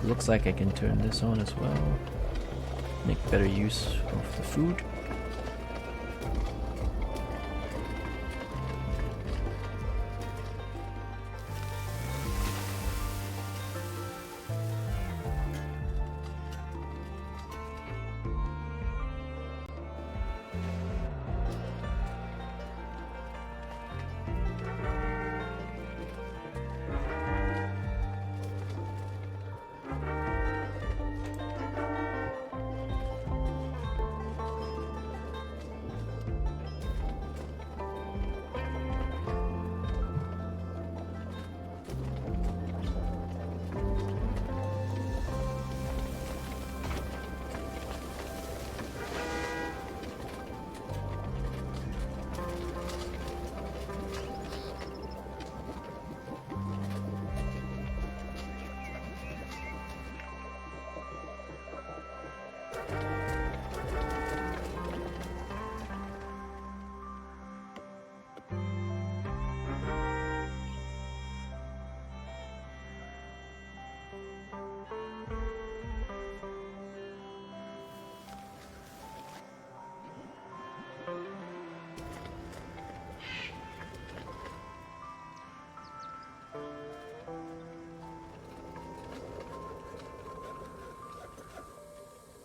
Looks like I can turn this on as well. Make better use of the food.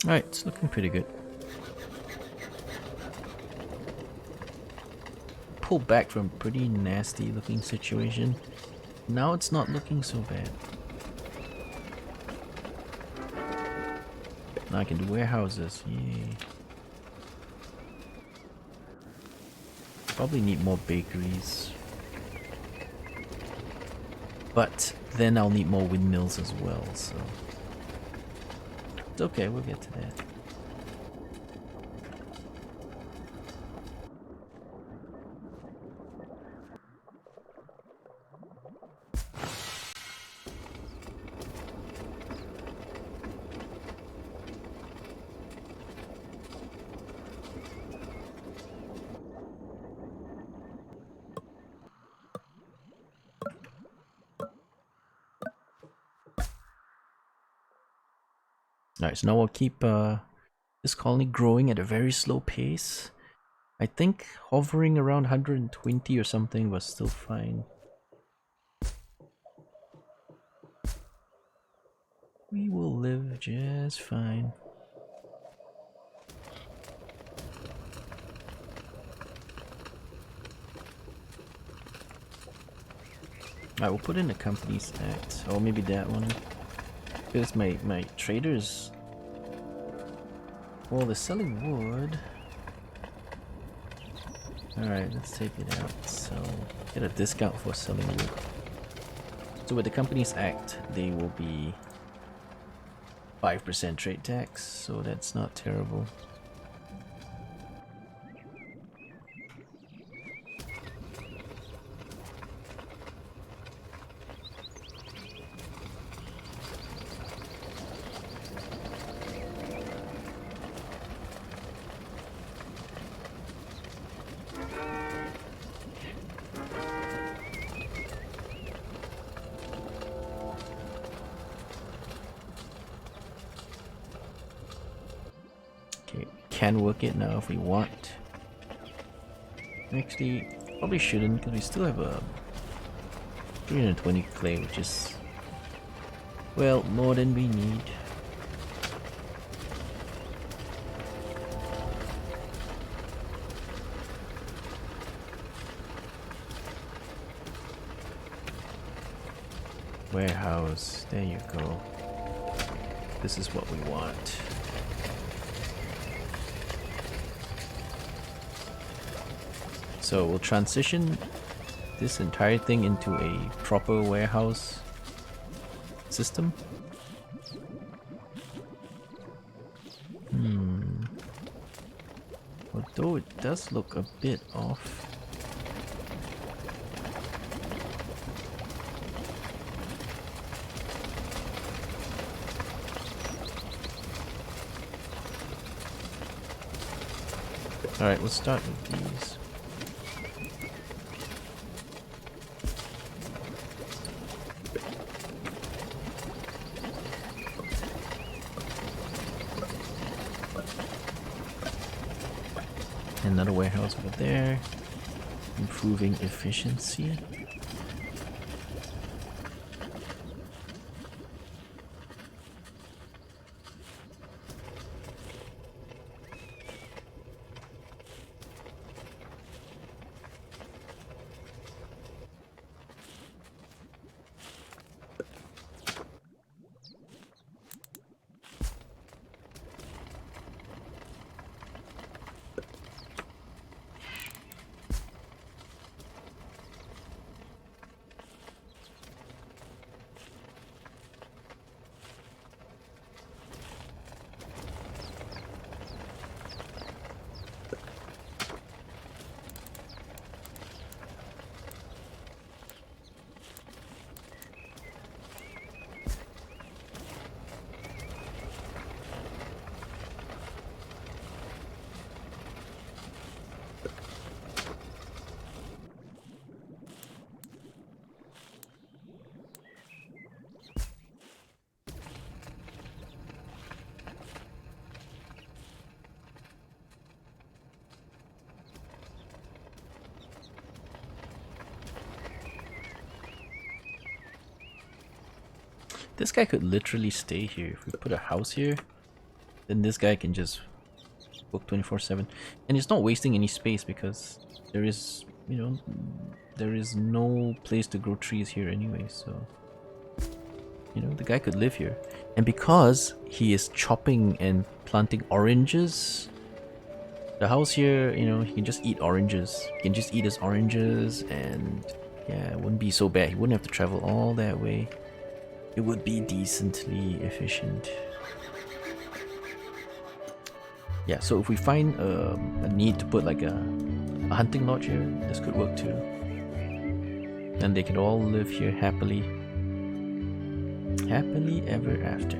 Alright, it's looking pretty good. Pulled back from a pretty nasty looking situation. Now it's not looking so bad. Now I can do warehouses, yay. Probably need more bakeries. But then I'll need more windmills as well, so... It's okay, we'll get to that. Alright, so now we'll keep this colony growing at a very slow pace. I think hovering around 120 or something was still fine. We will live just fine. Alright, we'll put in the Companies Act. Or maybe that one. Because my traders... Well, they're selling wood. Alright, let's take it out. So, get a discount for selling wood. So with the Companies Act, they will be 5% trade tax, so that's not terrible. Can work it now if we want. Actually, probably shouldn't because we still have a 320 clay, which is, well, more than we need. Warehouse, there you go. This is what we want. So we'll transition this entire thing into a proper warehouse system. Although it does look a bit off. Alright, we'll start with these. Another warehouse over there, improving efficiency. This guy could literally stay here. If we put a house here, then this guy can just book 24/7. And it's not wasting any space because there is, you know, there is no place to grow trees here anyway, so... You know, the guy could live here. And because he is chopping and planting oranges, the house here, you know, he can just eat oranges. He can just eat his oranges and yeah, it wouldn't be so bad. He wouldn't have to travel all that way. It would be decently efficient. Yeah, so if we find a need to put like a hunting lodge here, this could work too. And they could all live here happily. Happily ever after.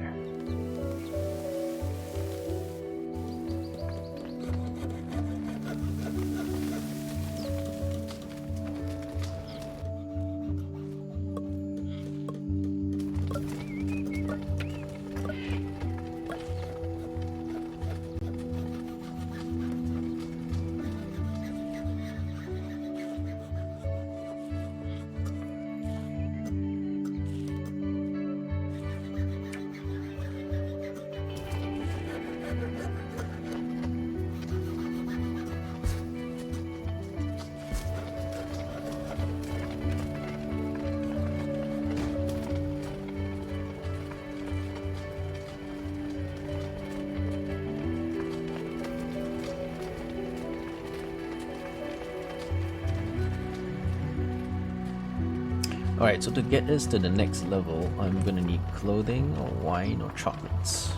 Alright, so to get us to the next level, I'm gonna need clothing or wine or chocolates.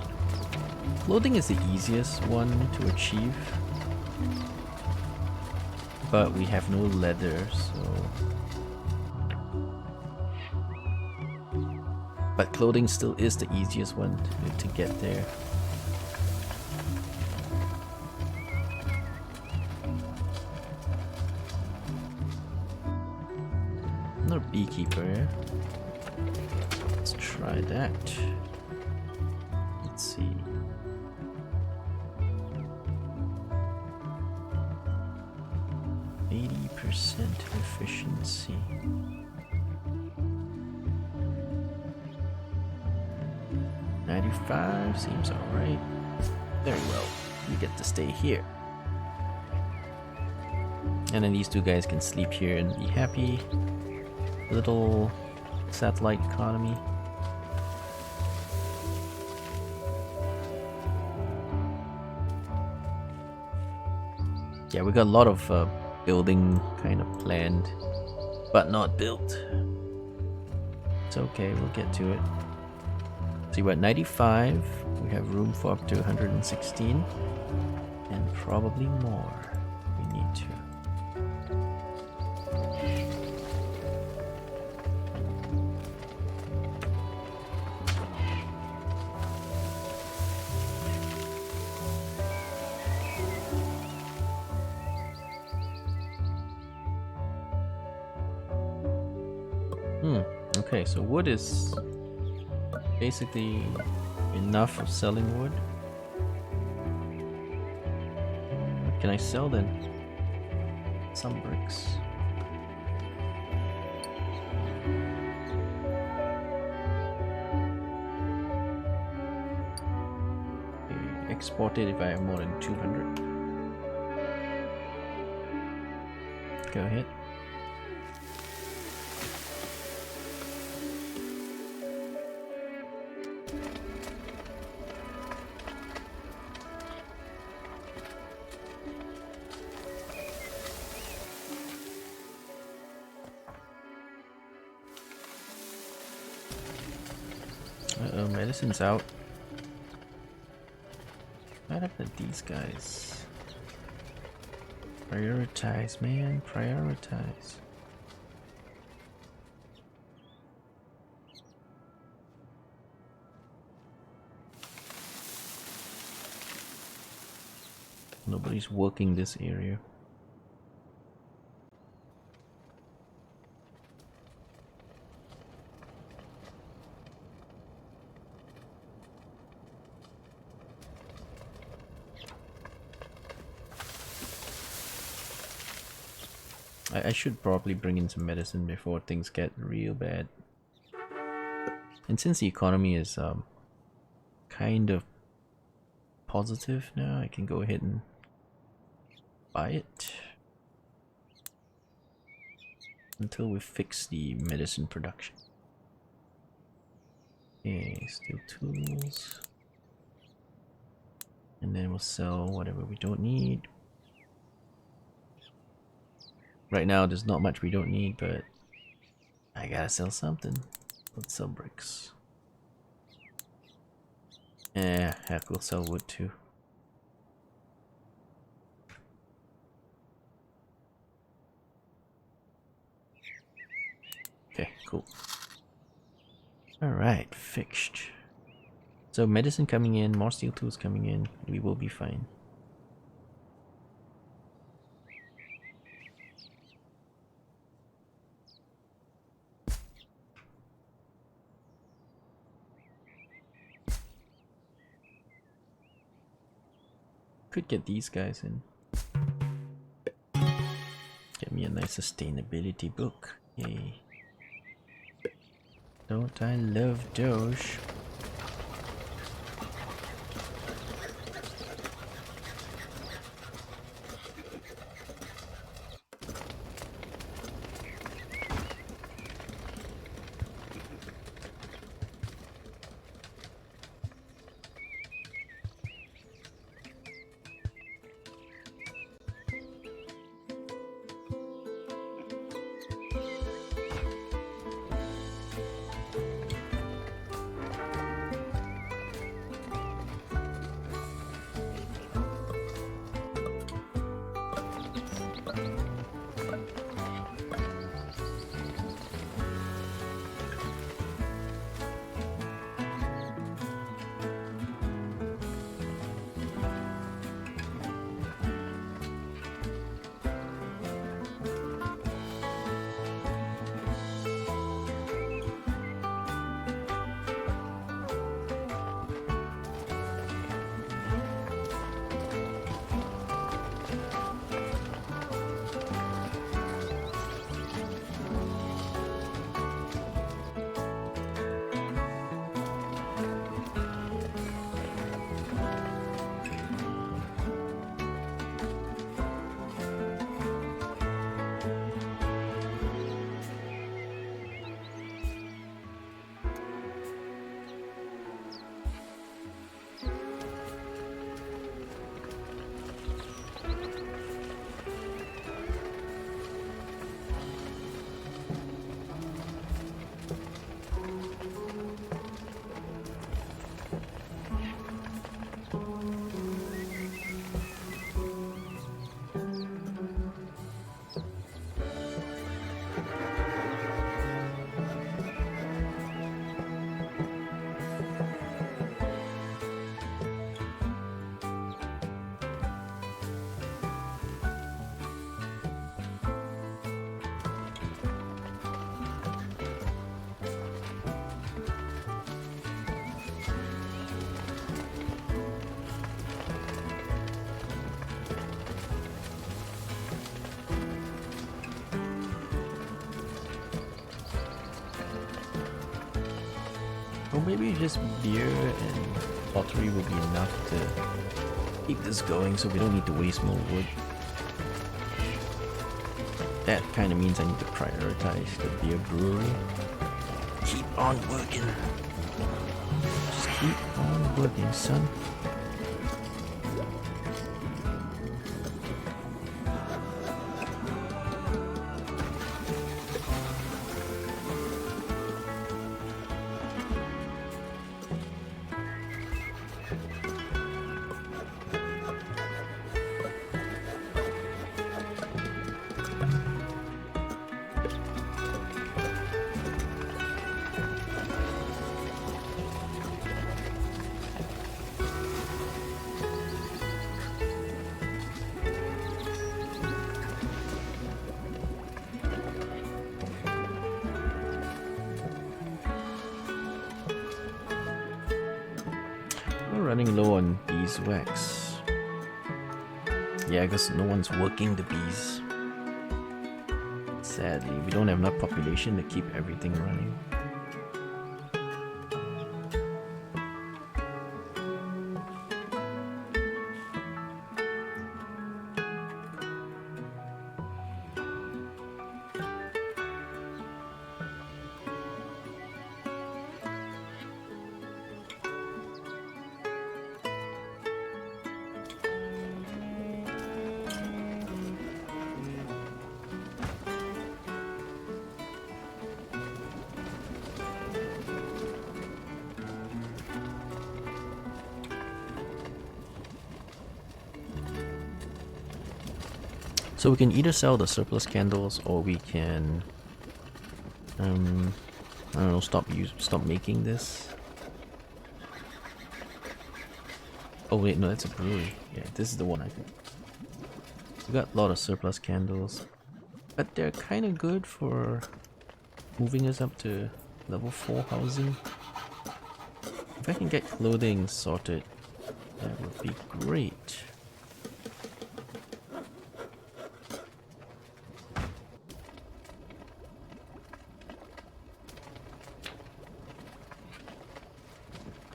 Clothing is the easiest one to achieve, but we have no leather, so... But clothing still is the easiest one to get there. Another beekeeper here. Let's try that. Let's see. %, efficiency. $95 seems alright. Very well. You get to stay here. And then these two guys can sleep here and be happy. Little satellite economy. Yeah, we got a lot of building kind of planned, but not built. It's okay, we'll get to it. See, we're at 95. We have room for up to 116, and probably more. We need to. Okay, so wood is basically enough of selling wood. What can I sell then? Some bricks. Okay, export it if I have more than 200. Go ahead. Medicine's out. What happened to these guys? Prioritize, man, prioritize. Nobody's working this area. I should probably bring in some medicine before things get real bad. And since the economy is kind of positive now, I can go ahead and buy it until we fix the medicine production. Okay, steel tools. And then we'll sell whatever we don't need. Right now there's not much we don't need, but I gotta sell something. Let's sell bricks. Heck, we'll sell wood too. Okay, cool. Alright, fixed. So medicine coming in, more steel tools coming in, we will be fine. Could get these guys in. Get me a nice sustainability book. Yay. Don't I love Doge? Or maybe just beer and pottery will be enough to keep this going so we don't need to waste more wood. That kind of means I need to prioritize the beer brewery. Keep on working. Just keep on working, son. Running low on beeswax. Yeah, I guess no one's working the bees. Sadly, we don't have enough population to keep everything running. So we can either sell the surplus candles, or we can, I don't know, stop making this. Oh wait, no, that's a brewery. Yeah, this is the one I think. We got a lot of surplus candles, but they're kind of good for moving us up to level 4 housing. If I can get clothing sorted, that would be great.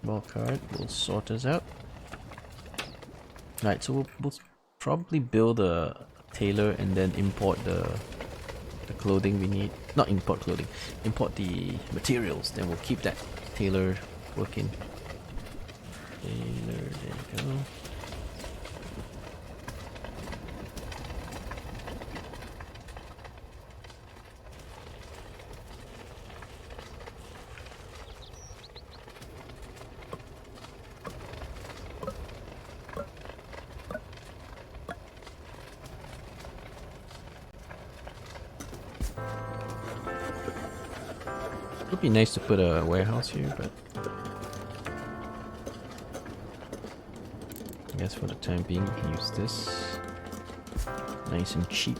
Ball card will sort us out. Right, so we'll probably build a tailor and then import the clothing we need. Not import clothing, import the materials. Then we'll keep that tailor working. Tailor, there we go. It would be nice to put a warehouse here, but I guess for the time being we can use this. Nice and cheap.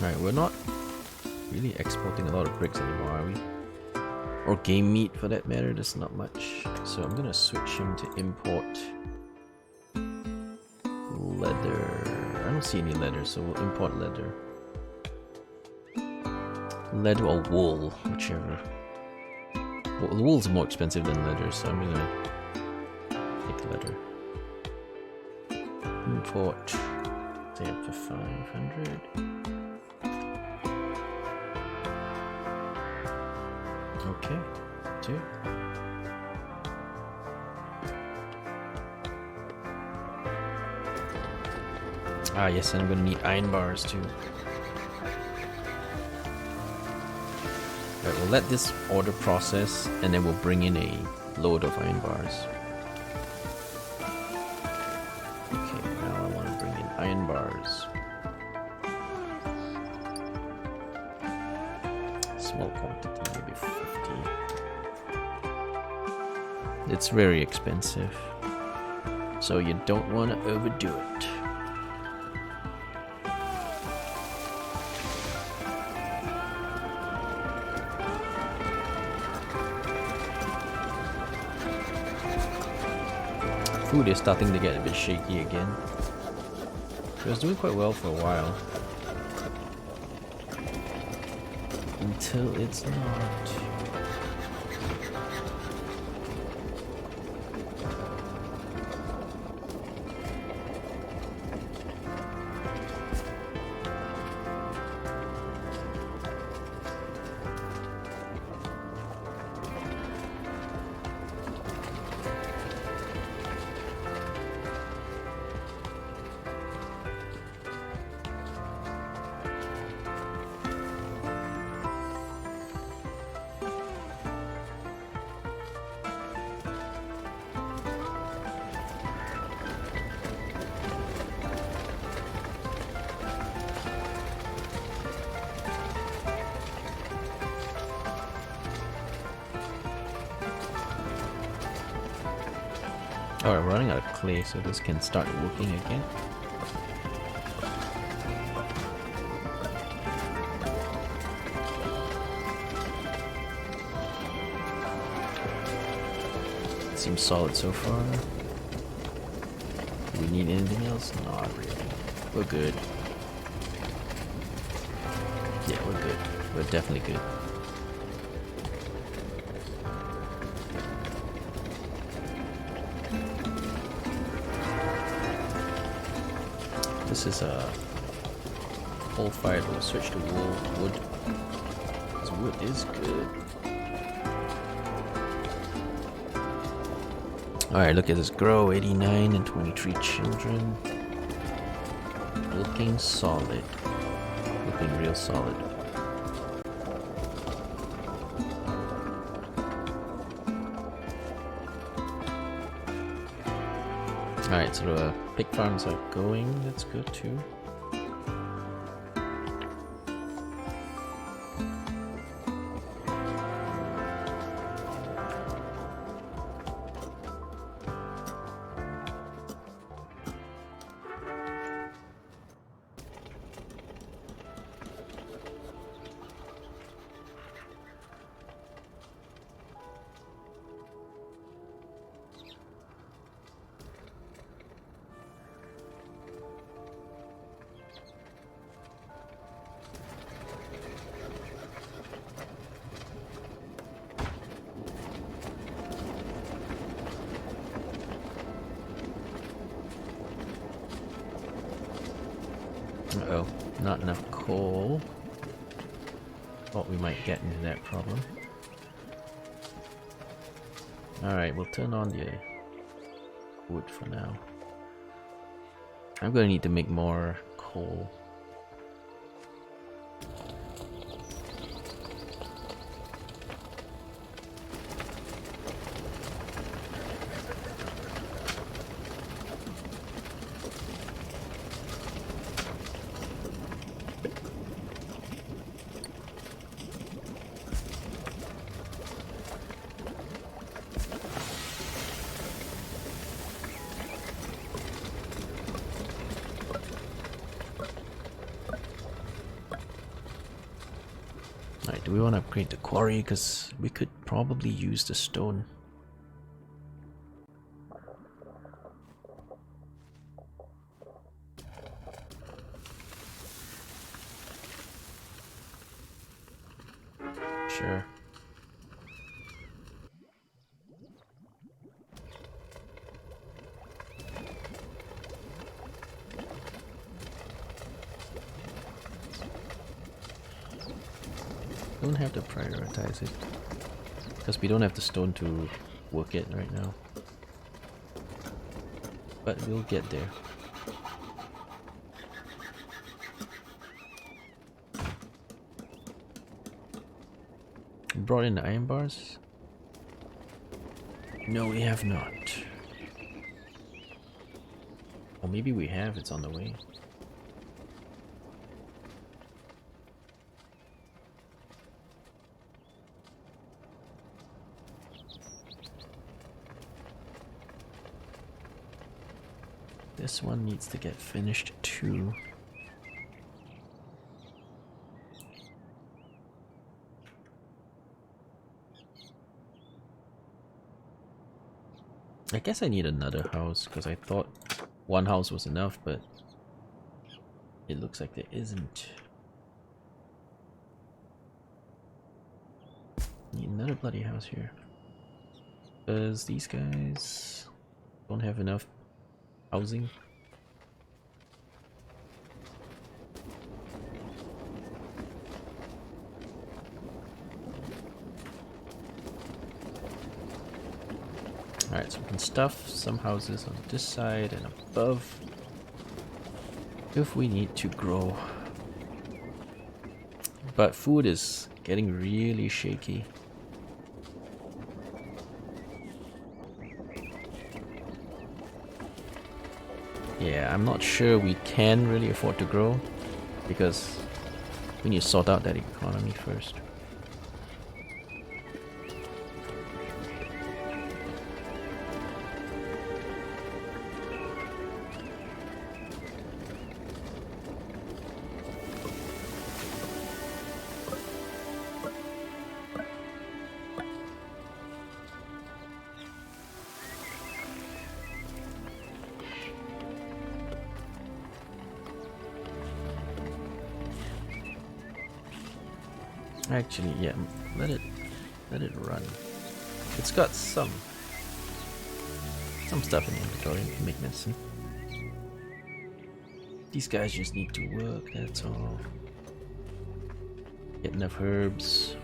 Alright, we're not really exporting a lot of bricks anymore, are we? Or game meat for that matter, there's not much. So I'm gonna switch him to import leather. I don't see any leather, so we'll import leather. Leather or wool, whichever. Well, the wool's more expensive than leather, so I'm gonna take leather. Import, say up to 500. Okay, 2. Ah yes, and I'm gonna need iron bars too. Right, we'll let this order process and then we'll bring in a load of iron bars. Okay, now I want to bring in iron bars. Small quantity, maybe 50. It's very expensive, so you don't want to overdo it. Food is starting to get a bit shaky again. It was doing quite well for a while. Until it's not. Alright, we're running out of clay, so this can start working again. Seems solid so far. Do we need anything else? Not really. We're good. Yeah, we're good. We're definitely good. This is a coal-fired. We'll switch to wood. Because wood is good. Alright, look at this grow. 89 and 23 children. Looking solid. being real solid. Alright, so the pig farms are going, that's good too. Uh-oh, not enough coal. Thought we might get into that problem. Alright, we'll turn on the wood for now. I'm gonna need to make more coal. Alright, do we want to upgrade the quarry? Because we could probably use the stone. Sure. Don't have to prioritize it because we don't have the stone to work it right now, but we'll get there. We brought in the iron bars? No, we have not. Or maybe we have, it's on the way. This one needs to get finished too. I guess I need another house because I thought one house was enough, but it looks like there isn't. Need another bloody house here. Because these guys don't have enough housing. Alright, so we can stuff some houses on this side and above if we need to grow. But food is getting really shaky. Yeah, I'm not sure we can really afford to grow because we need to sort out that economy first. Actually, yeah, let it run. It's got some stuff in the inventory. You can make medicine. These guys just need to work, that's all. Get enough herbs.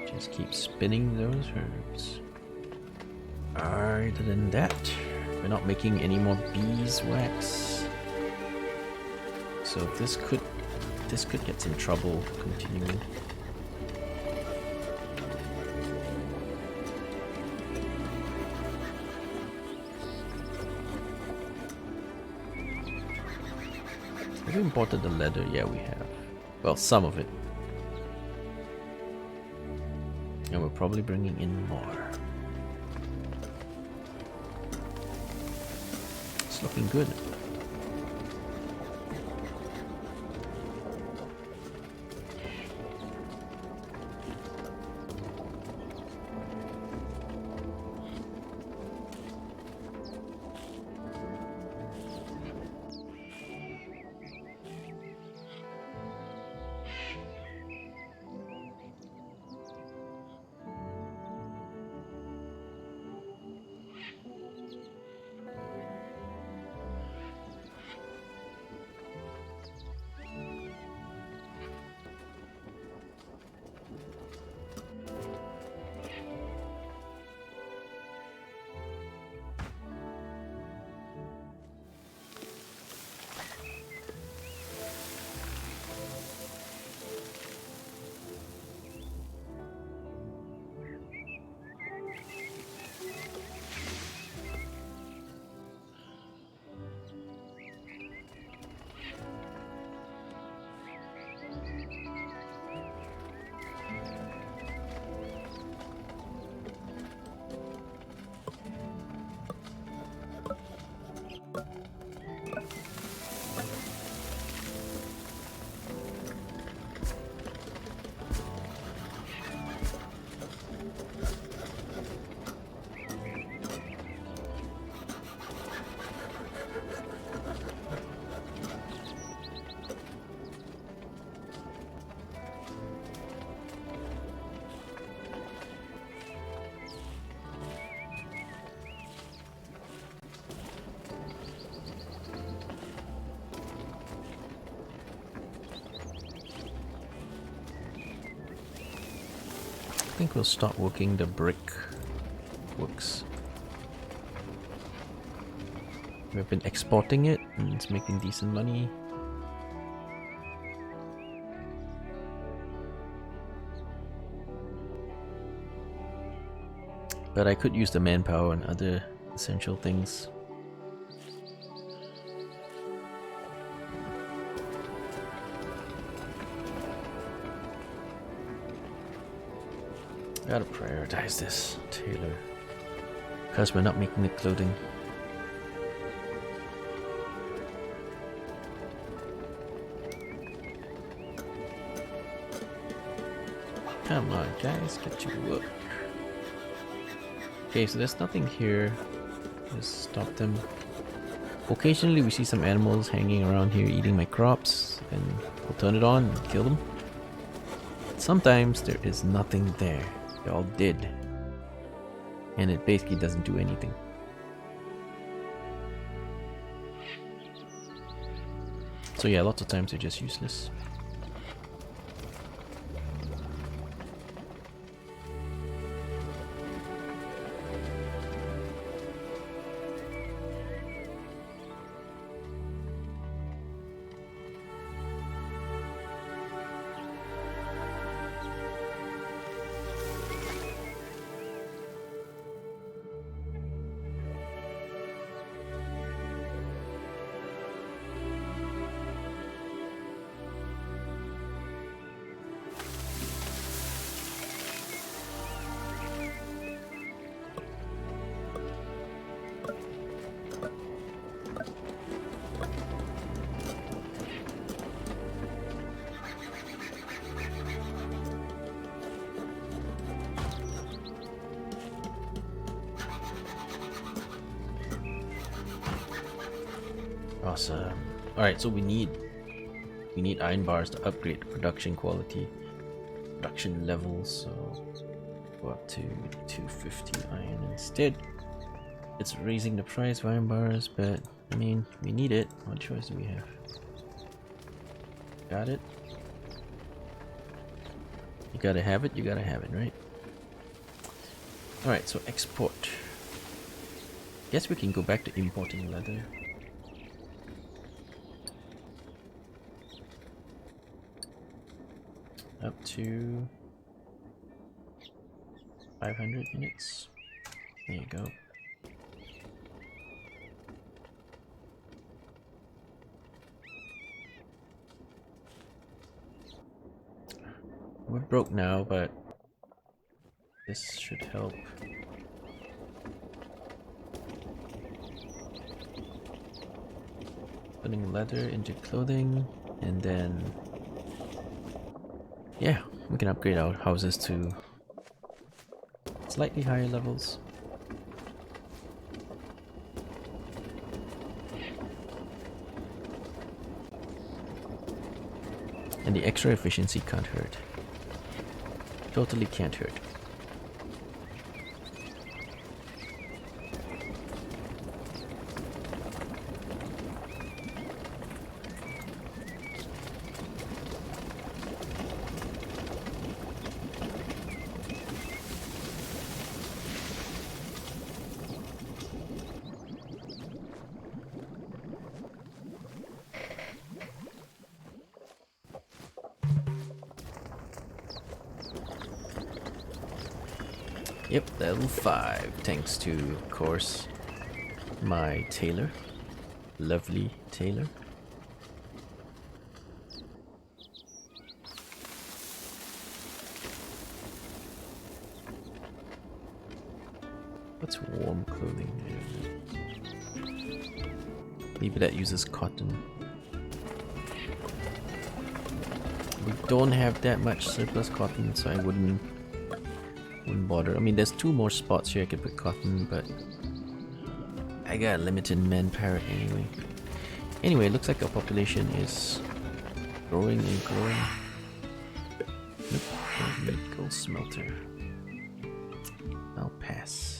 Just keep spinning those herbs. Other than that, We're not making any more beeswax. So this could get some trouble continuing. Have we imported the leather? Yeah, we have. Well, some of it. And we're probably bringing in more. It's looking good. I think we'll start working the brick works. We've been exporting it and it's making decent money. But I could use the manpower and other essential things. Gotta prioritize this, tailor. Because we're not making the clothing. Come on, guys, get to work. Okay, so there's nothing here. Just stop them. Occasionally we see some animals hanging around here eating my crops, and we'll turn it on and kill them. Sometimes there is nothing there. They're all dead. And it basically doesn't do anything. So yeah, lots of times they're just useless. Awesome. Alright, so we need iron bars to upgrade production quality, production levels, so go up to 250 iron instead. It's raising the price of iron bars, but I mean, we need it. What choice do we have? Got it? You gotta have it, right? Alright, so export. Guess we can go back to importing leather. Up to 500 units. There you go. We're broke now, but this should help. Putting leather into clothing, and then yeah, we can upgrade our houses to slightly higher levels. And the extra efficiency can't hurt. Totally can't hurt. Yep, level 5, thanks to, of course, my tailor. Lovely tailor. What's warm clothing? Maybe that uses cotton. We don't have that much surplus cotton, so I wouldn't bother. I mean, there's 2 more spots here I could put cotton, but I got limited manpower anyway. Anyway, it looks like our population is growing and growing. Nope, gold smelter. I'll pass.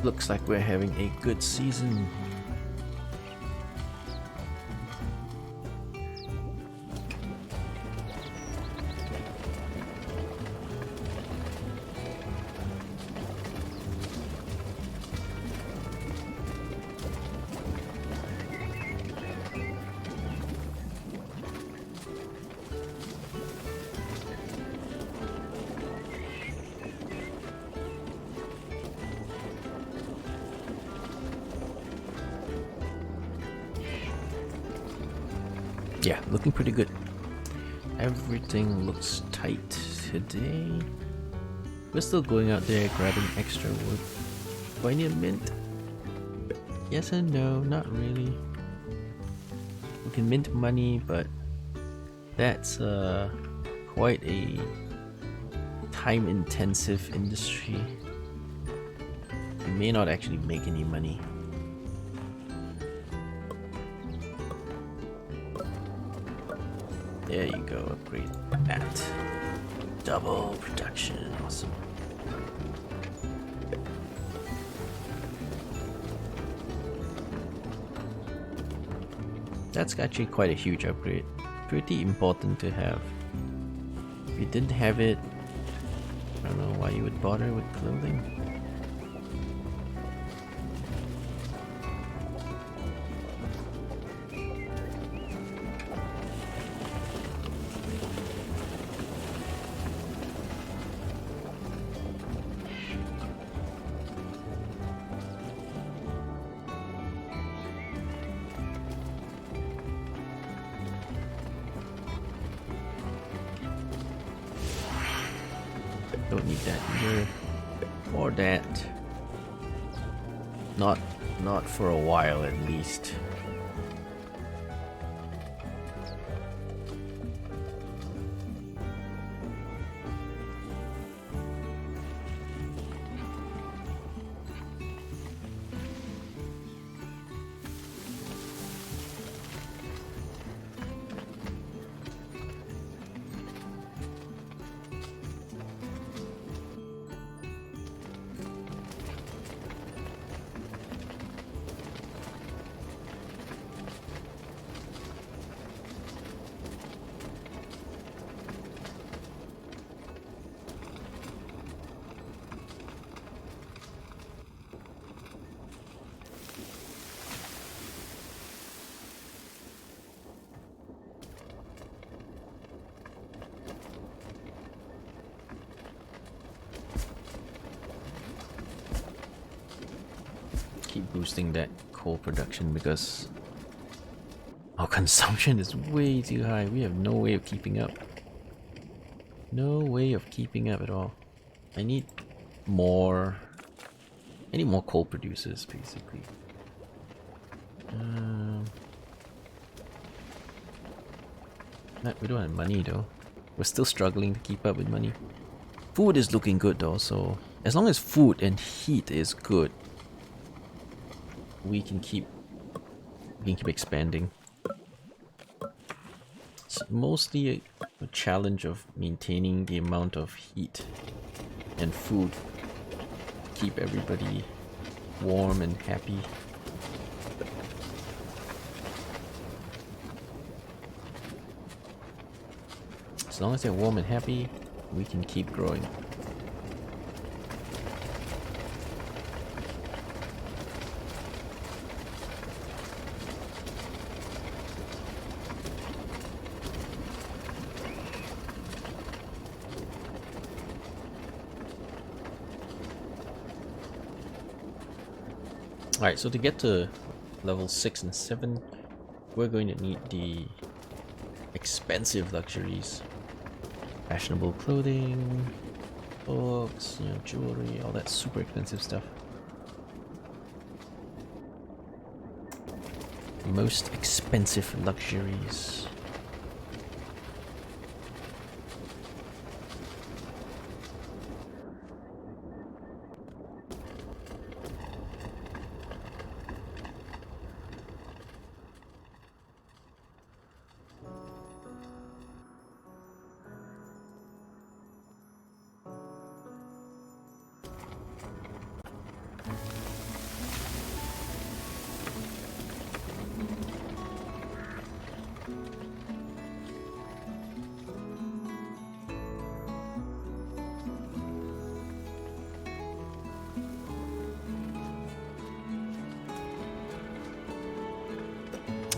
Looks like we're having a good season. Yeah, looking pretty good. Everything looks tight today. We're still going out there grabbing extra wood. Do I need a mint? Yes and no, not really. We can mint money, but that's quite a time-intensive industry. We may not actually make any money. There you go, upgrade that. Double production, awesome. That's actually quite a huge upgrade. Pretty important to have. If you didn't have it, I don't know why you would bother with clothing. Don't need that either. Or that. Not for a while at least. Keep boosting that coal production because our consumption is way too high. We have no way of keeping up. No way of keeping up at all. I need more coal producers basically. We don't have money though. We're still struggling to keep up with money. Food is looking good though, so as long as food and heat is good, we can keep expanding. It's mostly a challenge of maintaining the amount of heat and food to keep everybody warm and happy. As long as they're warm and happy, we can keep growing. Alright, so to get to level 6 and 7, we're going to need the expensive luxuries. Fashionable clothing, books, jewelry, all that super expensive stuff. Most expensive luxuries.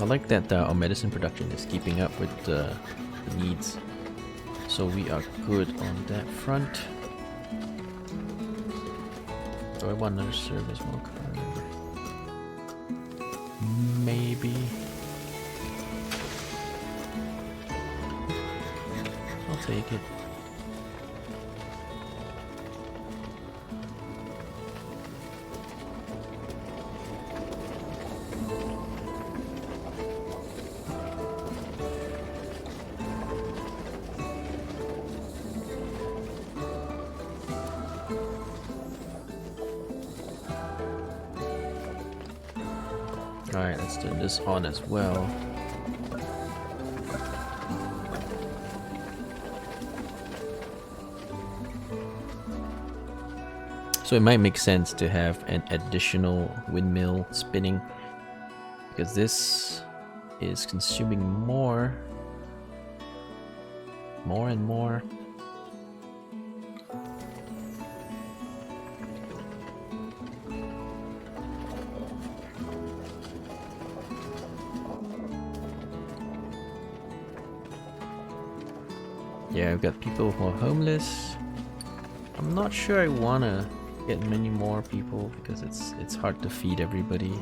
I like that our medicine production is keeping up with the needs, so we are good on that front. Do I want another service more card? Maybe. I'll take it. Alright, let's turn this on as well. So it might make sense to have an additional windmill spinning, because this is consuming more and more. Yeah, I've got people who are homeless. I'm not sure I wanna get many more people because it's hard to feed everybody.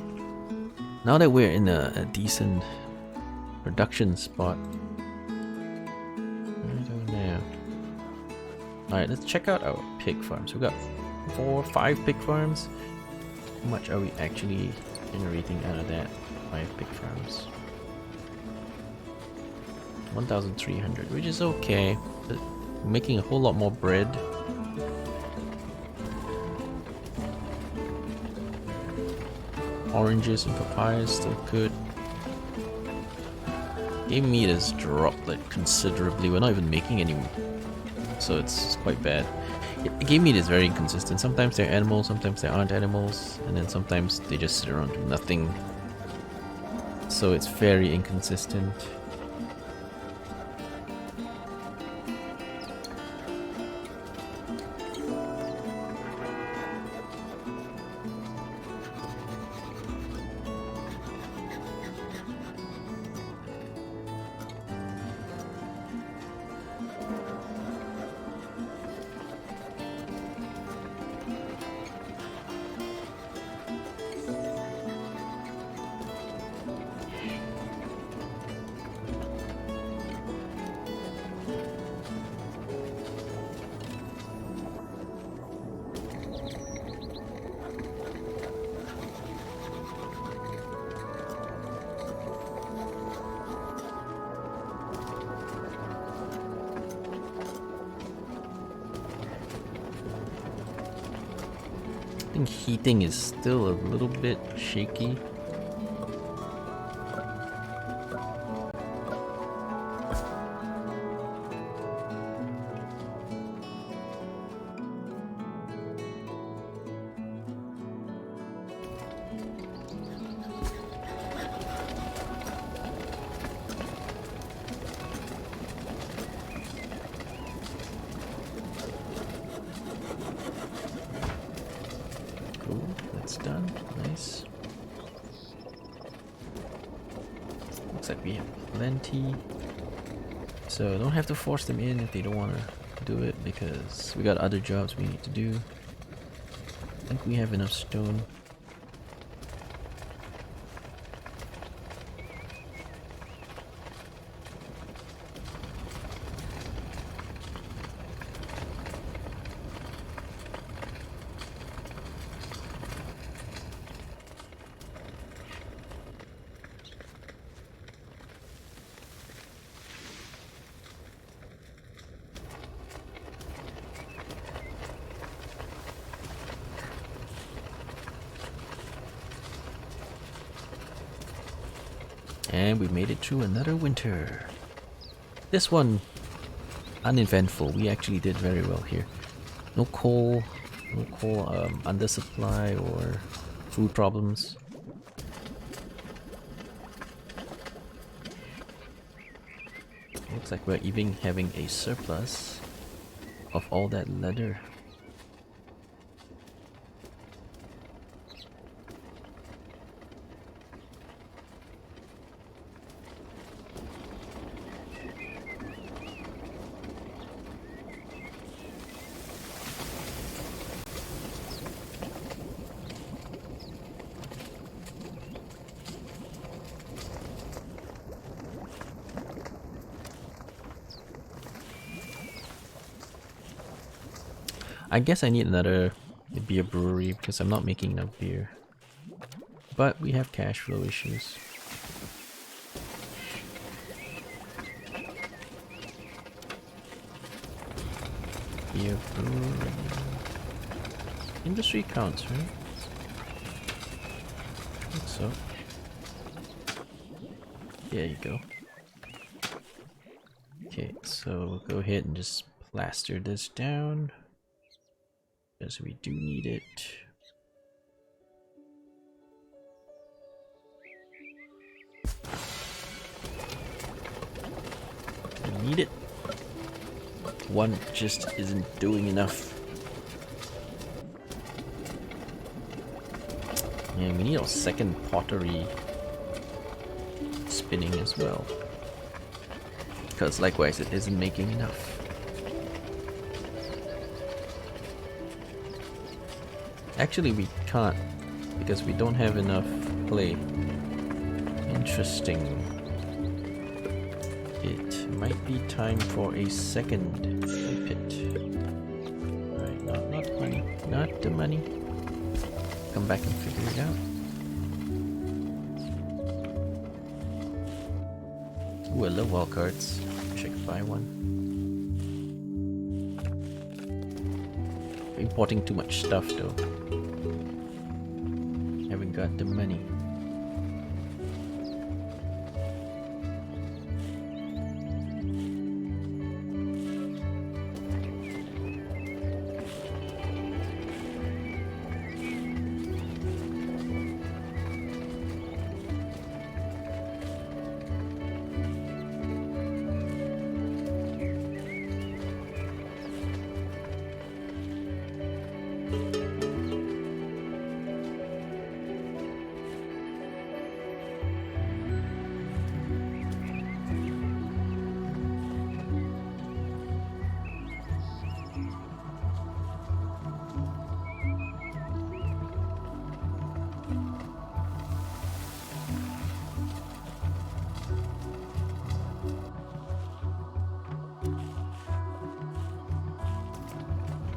Now that we're in a decent production spot, I don't know. Alright, let's check out our pig farms. We've got 5 pig farms. How much are we actually generating out of that? 5 pig farms. 1,300, which is okay. But we're making a whole lot more bread. Oranges and papayas still good. Game meat has dropped like considerably. We're not even making any, so it's quite bad. Game meat is very inconsistent. Sometimes they're animals, sometimes they aren't animals, and then sometimes they just sit around do nothing. So it's very inconsistent. I think heating is still a little bit shaky. Done. Nice. Looks like we have plenty. So don't have to force them in if they don't want to do it, because we got other jobs we need to do. I think we have enough stone. And we made it through another winter. This one, uneventful. We actually did very well here. No coal undersupply or food problems. Looks like we're even having a surplus of all that leather. I guess I need another beer brewery because I'm not making enough beer. But we have cash flow issues. Beer brewery. Industry counts, right? I think so. There you go. Okay, so we'll go ahead and just plaster this down, because we do need it. We need it. One just isn't doing enough. And we need our second pottery spinning as well, because likewise it isn't making enough. Actually we can't, because we don't have enough clay. Interesting. It might be time for a second pit. not the money. Come back and figure it out. Ooh, I love wall cards. Wish I could buy one. Importing too much stuff though. Haven't got the money.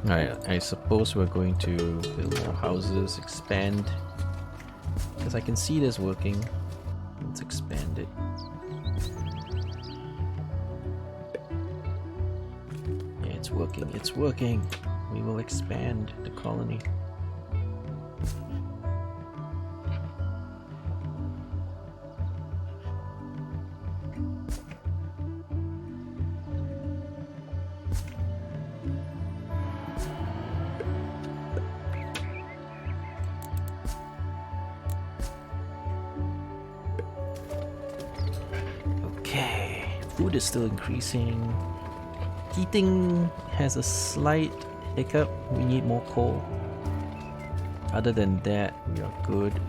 Alright, I suppose we're going to build more houses, expand. Because I can see this working. Let's expand it. Yeah, it's working, it's working! We will expand the colony. Food is still increasing. Heating has a slight hiccup. We need more coal. Other than that, we are good.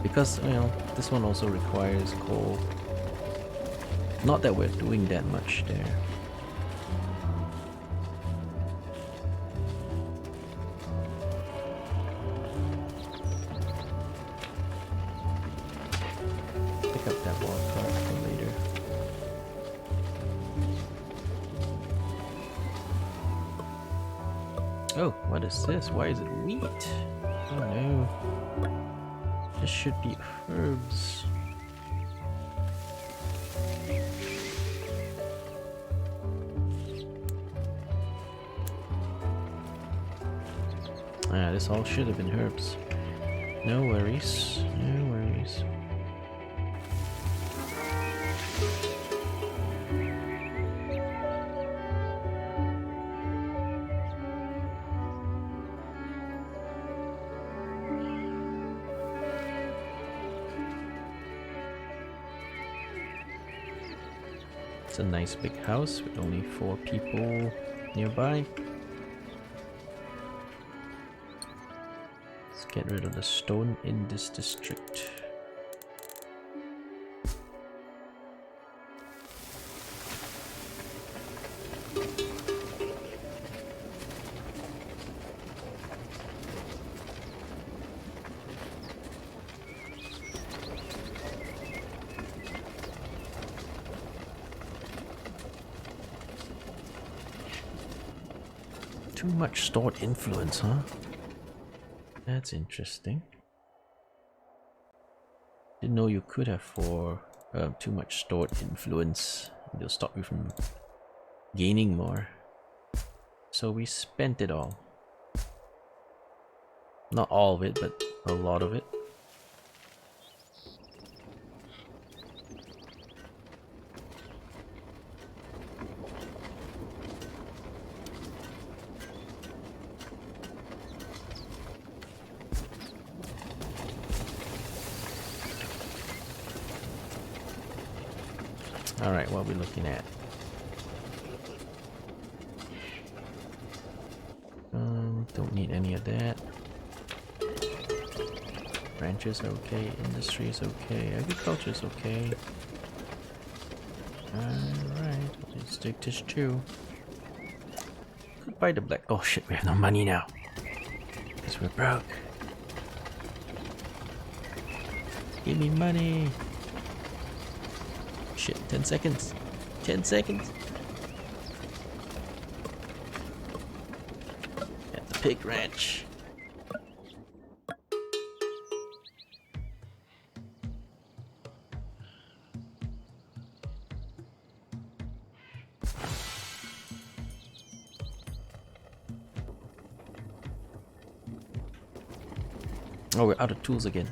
Because, you know, this one also requires coal. Not that we're doing that much there. Pick up that wall card for later. Oh, what is this? Why is it wheat? Oh no. This should be herbs. Ah, this all should have been herbs. No worries, no worries. It's a nice big house with only 4 people nearby. Let's get rid of the stone in this district. Too much stored influence, huh? That's interesting. Didn't know you could have for too much stored influence. They'll stop you from gaining more. So we spent it all. Not all of it, but a lot of it. Alright, what are we looking at? Don't need any of that. Ranches are okay, industry is okay, agriculture is okay. Alright, let's take this too. Could buy the black. Oh shit, we have no money now. Because we're broke. Give me money! Shit, 10 seconds. 10 seconds. At the pig ranch. Oh, we're out of tools again.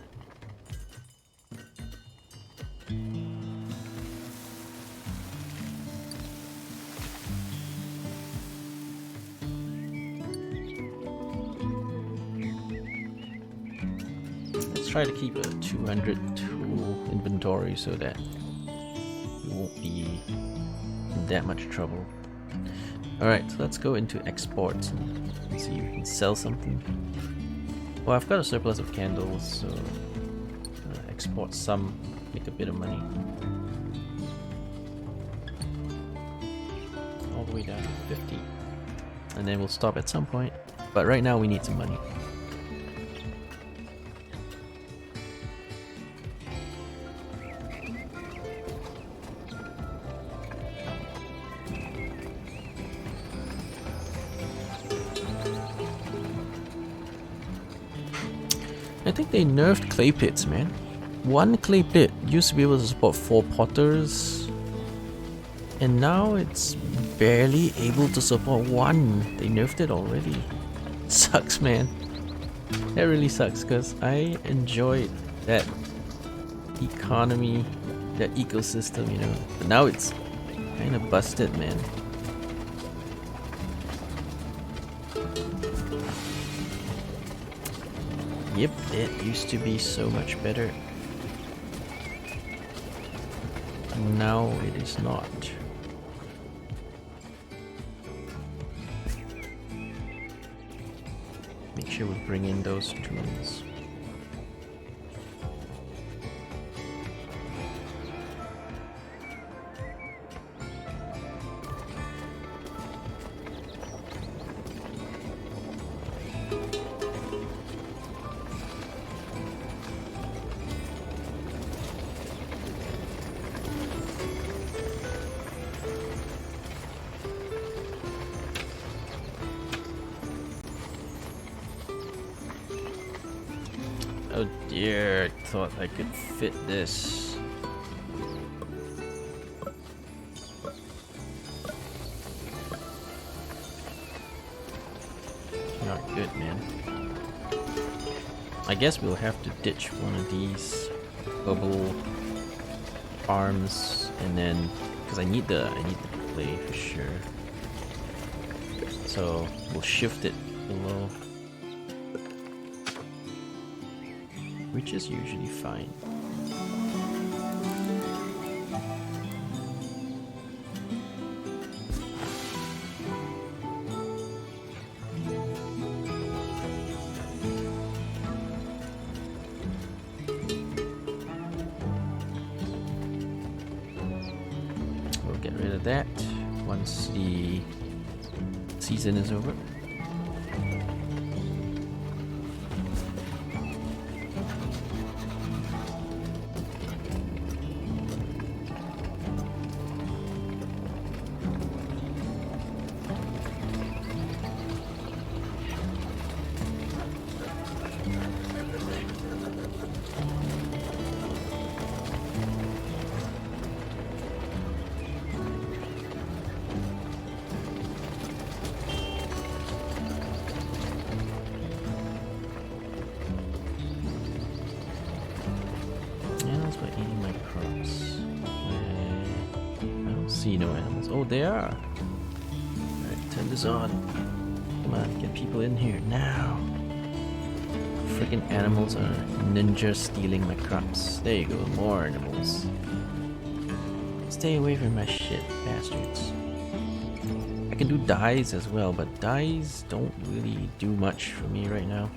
Let's try to keep a 200 tool inventory so that we won't be in that much trouble. Alright, so let's go into exports and see if we can sell something. Well, I've got a surplus of candles, so export some, make a bit of money. All the way down to 50. And then we'll stop at some point. But right now we need some money. I think they nerfed clay pits, man. One clay pit used to be able to support 4 potters, and now it's barely able to support 1. They nerfed it already. Sucks, man. That really sucks, because I enjoyed that economy, that ecosystem, you know. But now it's kind of busted, man. Yep, it used to be so much better. Now it is not. Make sure we bring in those tools. Oh dear, I thought I could fit this. Not good, man. I guess we'll have to ditch one of these bubble farms, and then because I need the clay for sure. So we'll shift it below, which is usually fine. We'll get rid of that once the season is over. See no animals. Oh, they are. Alright, turn this on. Come on, get people in here now. Freaking animals are ninja stealing my crops. There you go, more animals. Stay away from my shit, bastards. I can do dyes as well, but dyes don't really do much for me right now.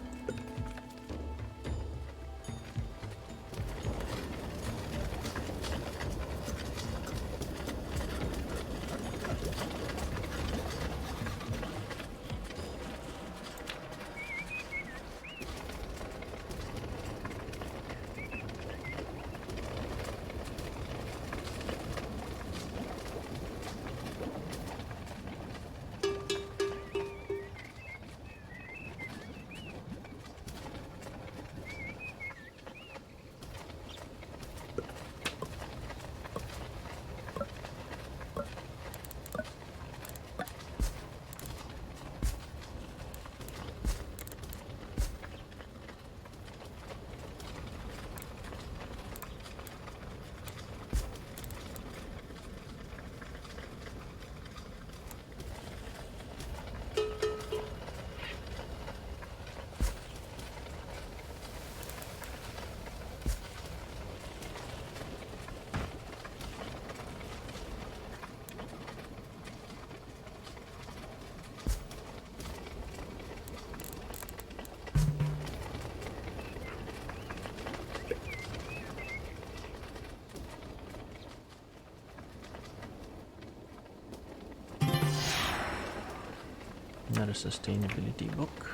sustainability book.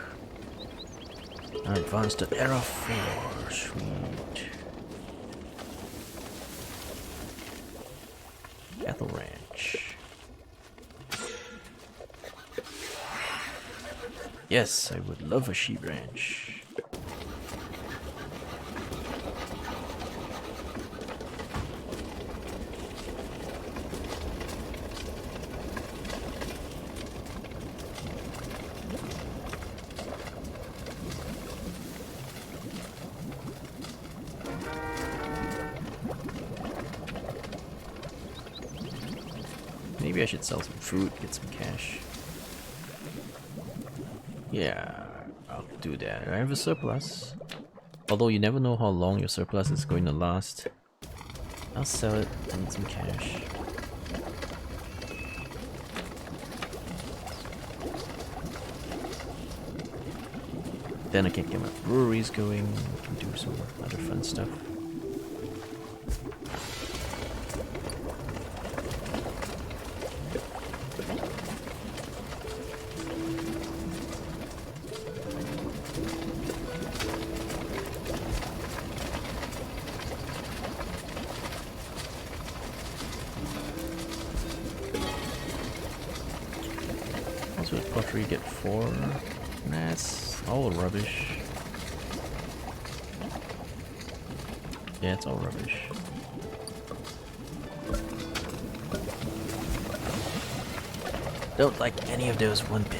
Advanced to era 4. Sweet. Cattle ranch. Yes, I would love a sheep ranch. Maybe I should sell some food, get some cash. Yeah, I'll do that. I have a surplus. Although you never know how long your surplus is going to last. I'll sell it, I need some cash. Then I can get my breweries going, I can do some other fun stuff. Also, pottery get 4. That's all rubbish. Yeah, it's all rubbish. Don't like any of those one bit.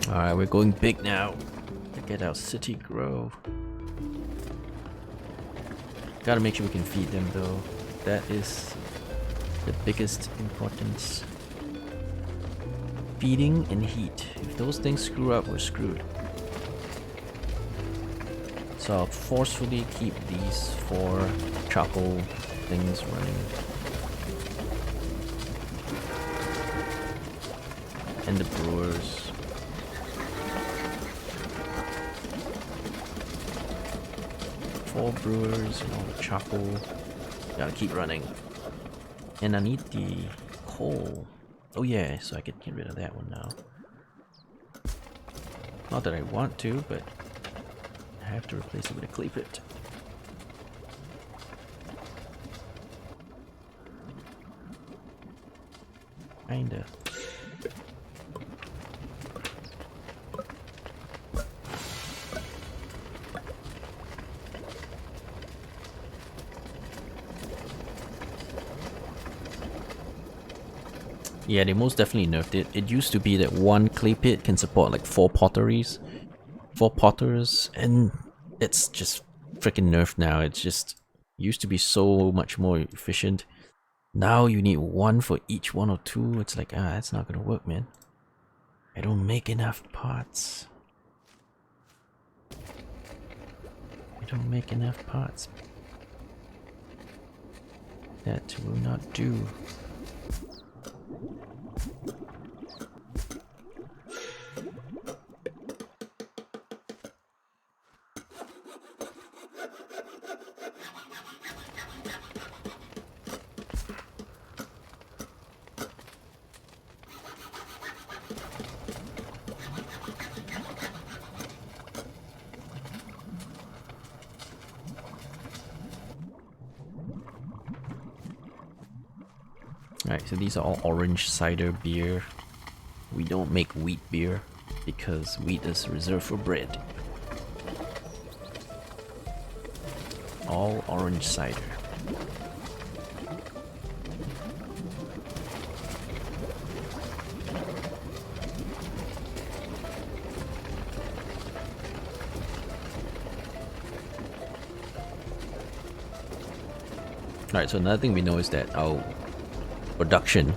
Alright, we're going big now. Look at our city grow. Gotta make sure we can feed them though. That is the biggest importance. Feeding and heat. If those things screw up, we're screwed. So I'll forcefully keep these 4 charcoal things running. And the brewers. Four brewers and all the charcoal. Gotta keep running. And I need the coal. Oh yeah, so I can get rid of that one now. Not that I want to, but I have to replace it with a clay pit. Kinda. Yeah, they most definitely nerfed it. It used to be that one clay pit can support like 4 potteries. 4 potters, and it's just freaking nerfed now. It's just used to be so much more efficient. Now you need 1 for each 1 or 2. It's like, that's not gonna work, man. I don't make enough pots. I don't make enough pots. That will not do. Alright, so these are all orange cider beer. We don't make wheat beer because wheat is reserved for bread. All orange cider. Alright, so another thing we know is that our production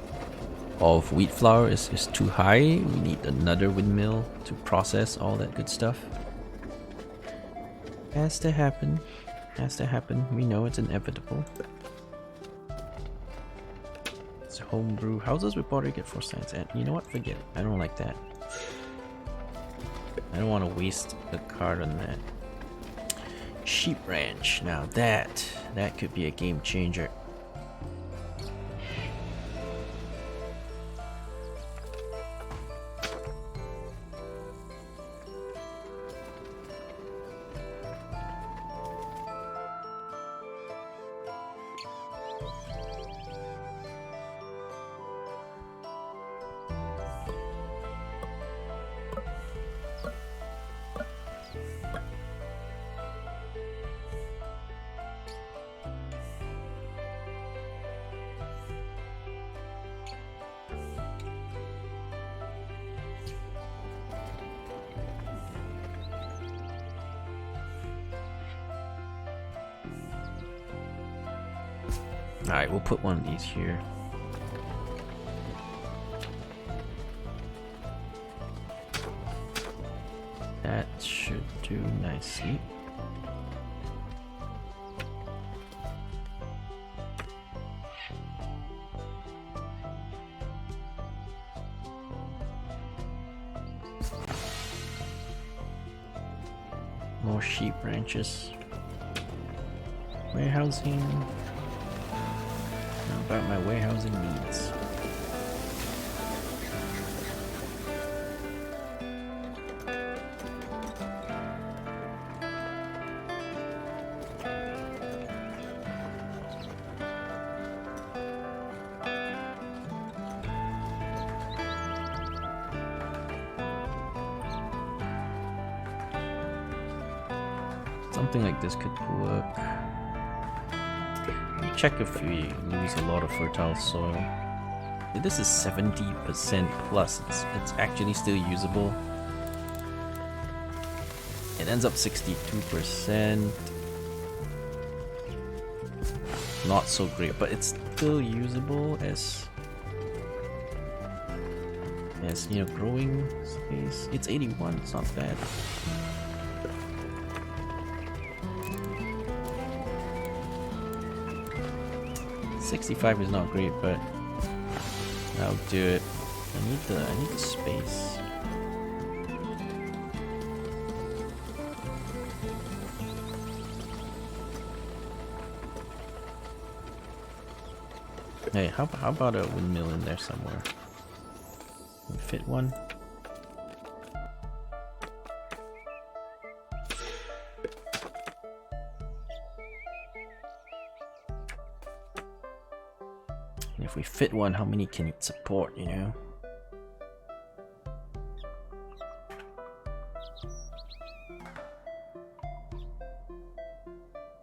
of wheat flour is too high. We need another windmill to process all that good stuff. Has to happen. Has to happen. We know it's inevitable. It's homebrew. Houses with water get 4 cents. And you know what? Forget it. I don't like that. I don't want to waste a card on that. Sheep ranch. Now that could be a game changer. Alright, we'll put one of these here. That should do nicely. More sheep ranches. Warehousing. How about my warehousing needs? Something like this could work. Check if we lose a lot of fertile soil. This is 70% plus. It's actually still usable. It ends up 62%. Not so great, but it's still usable as you know, growing space. It's 81. It's not bad. $65 is not great, but I'll do it. I need the space. Hey, how about a windmill in there somewhere? Can we fit one? If we fit one, how many can it support, you know?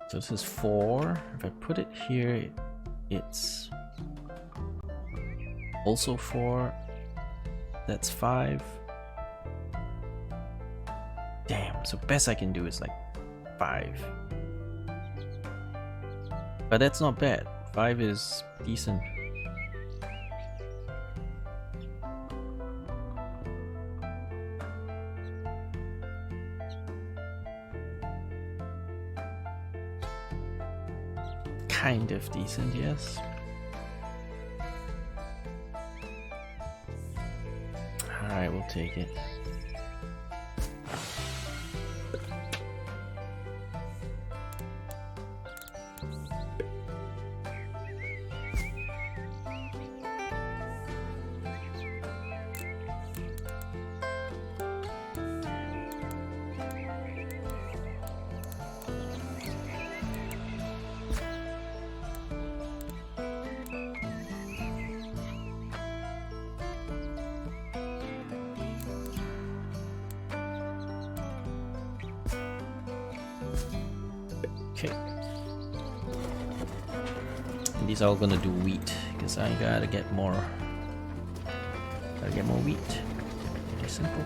So this is 4. If I put it here, it's also 4. That's 5. Damn, so best I can do is like 5. But that's not bad. 5 is decent. Kind of decent, yes. Alright, we'll take it. These are all gonna do wheat because I gotta get more. Gotta get more wheat. Pretty simple.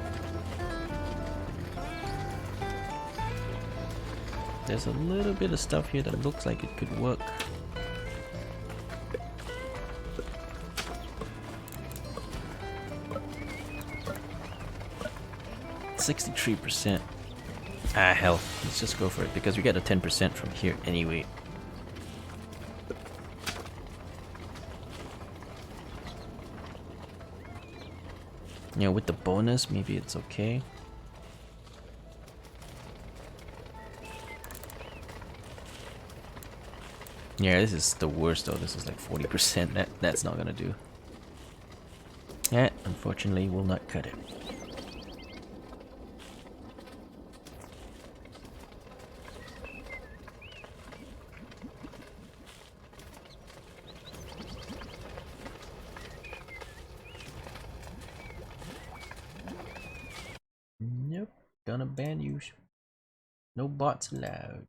There's a little bit of stuff here that looks like it could work. %63%. Ah, hell. Let's just go for it because we get a 10% from here anyway. You know, with the bonus, maybe it's okay. Yeah, this is the worst though. This is like 40%. That's not gonna do. Yeah, unfortunately, will not cut it. Nope, gonna ban you. No bots allowed.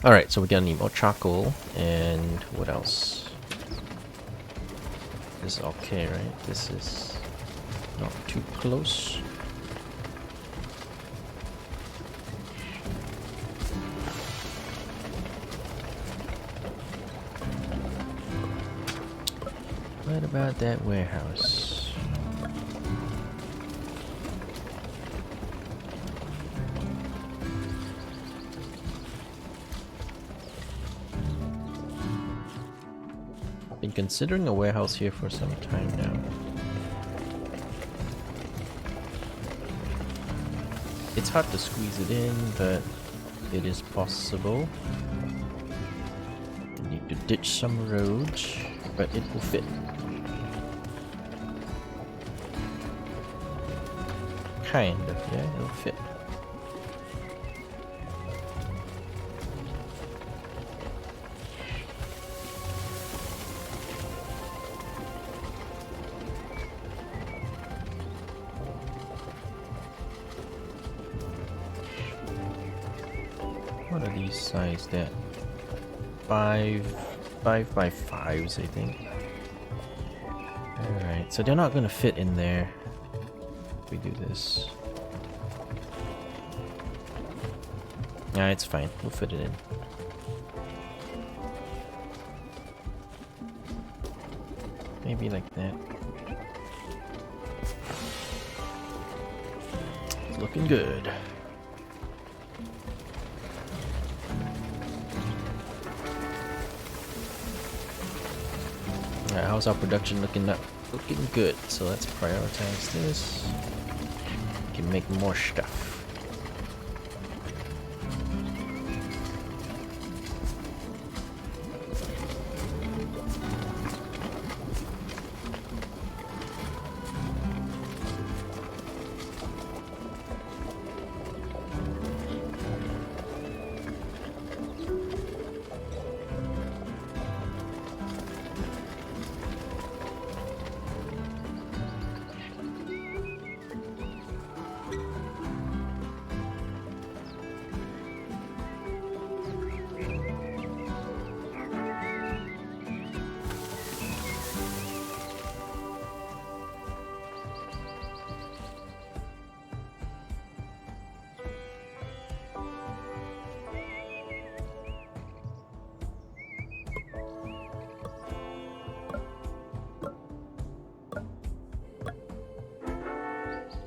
Alright, so we're gonna need more charcoal, and what else? This is okay, right? This is not too close. What about that warehouse? Been considering a warehouse here for some time now. It's hard to squeeze it in, but it is possible. You need to ditch some roads, but it will fit. Kind of, yeah, it'll fit. What are these sized at? 5 by 5s, I think. Alright, so they're not gonna fit in there if we do this. Nah, it's fine. We'll fit it in. Maybe like that. It's looking good. Alright, how's our production looking up? Looking good, so let's prioritize this. We can make more stuff.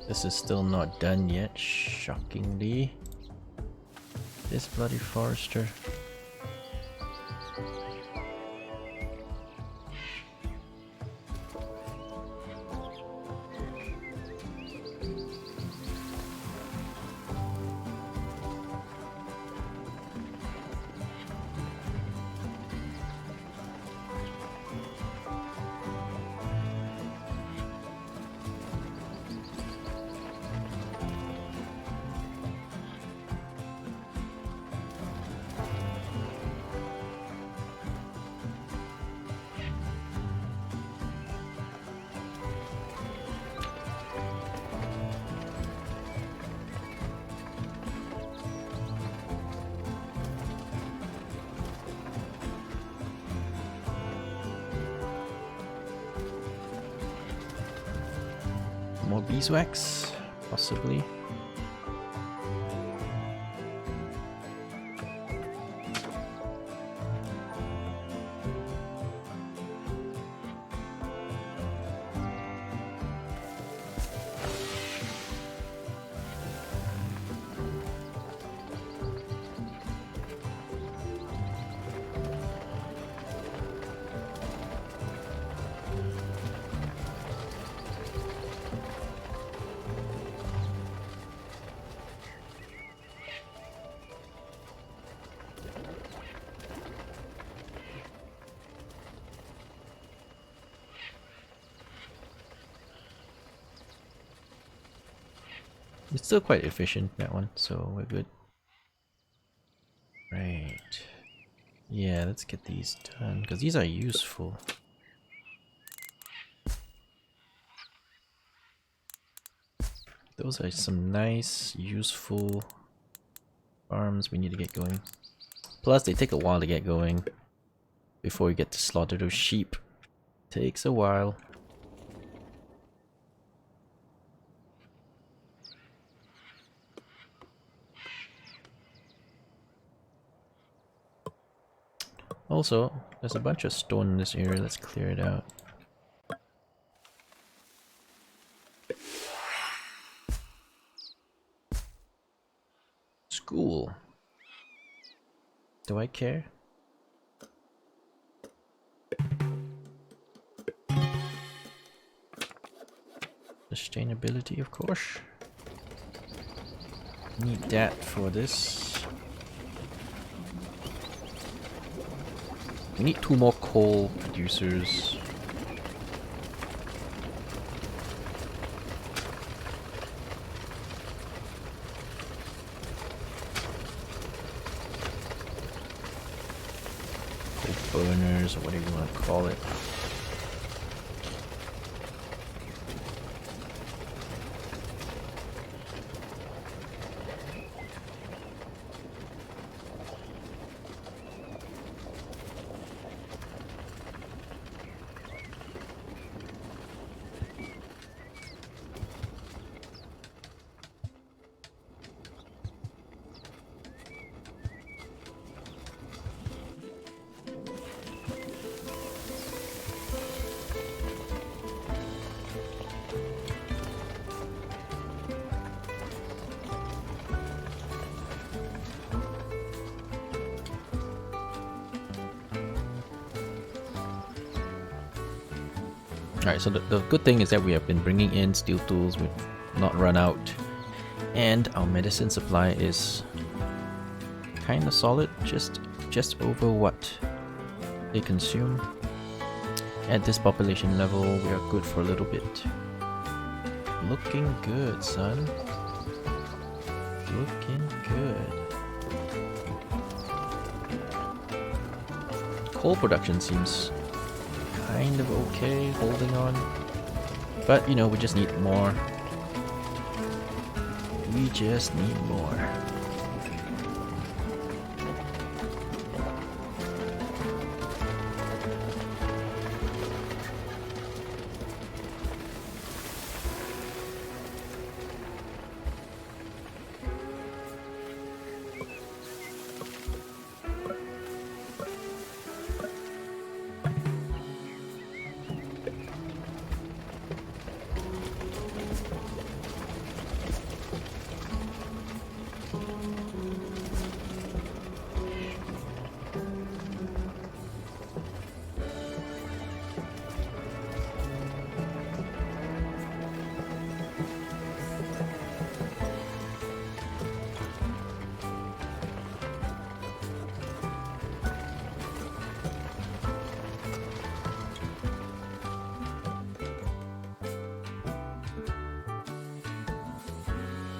This is still not done yet, shockingly. This bloody forester. More beeswax, possibly. It's still quite efficient, that one, so we're good. Right. Yeah, let's get these done, because these are useful. Those are some nice, useful farms we need to get going. Plus, they take a while to get going before we get to slaughter those sheep. Takes a while. Also, there's a bunch of stone in this area. Let's clear it out. School. Do I care? Sustainability, of course. Need that for this. We need 2 more coal producers. Coal burners, or whatever you want to call it. Alright, so the good thing is that we have been bringing in steel tools, we've not run out. And our medicine supply is kinda solid, just over what they consume. At this population level, we are good for a little bit. Looking good, son. Looking good. Coal production seems kind of okay, holding on. But, you know, we just need more. We just need more.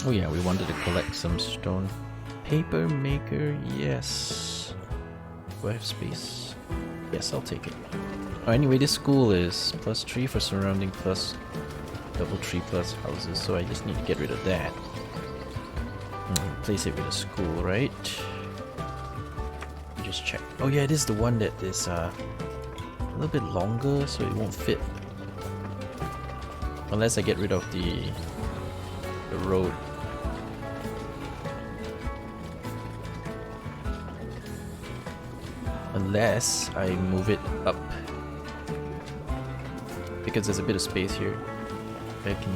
Oh yeah, we wanted to collect some stone. Paper maker, yes. Do I have space? Yes, I'll take it. Oh, anyway, this school is +3 for surrounding plus double 3 plus houses, so I just need to get rid of that. Place it with a school, right? Just check. Oh yeah, it is the one that is a little bit longer, so it won't fit. Unless I get rid of the road. Unless I move it up. Because there's a bit of space here. I can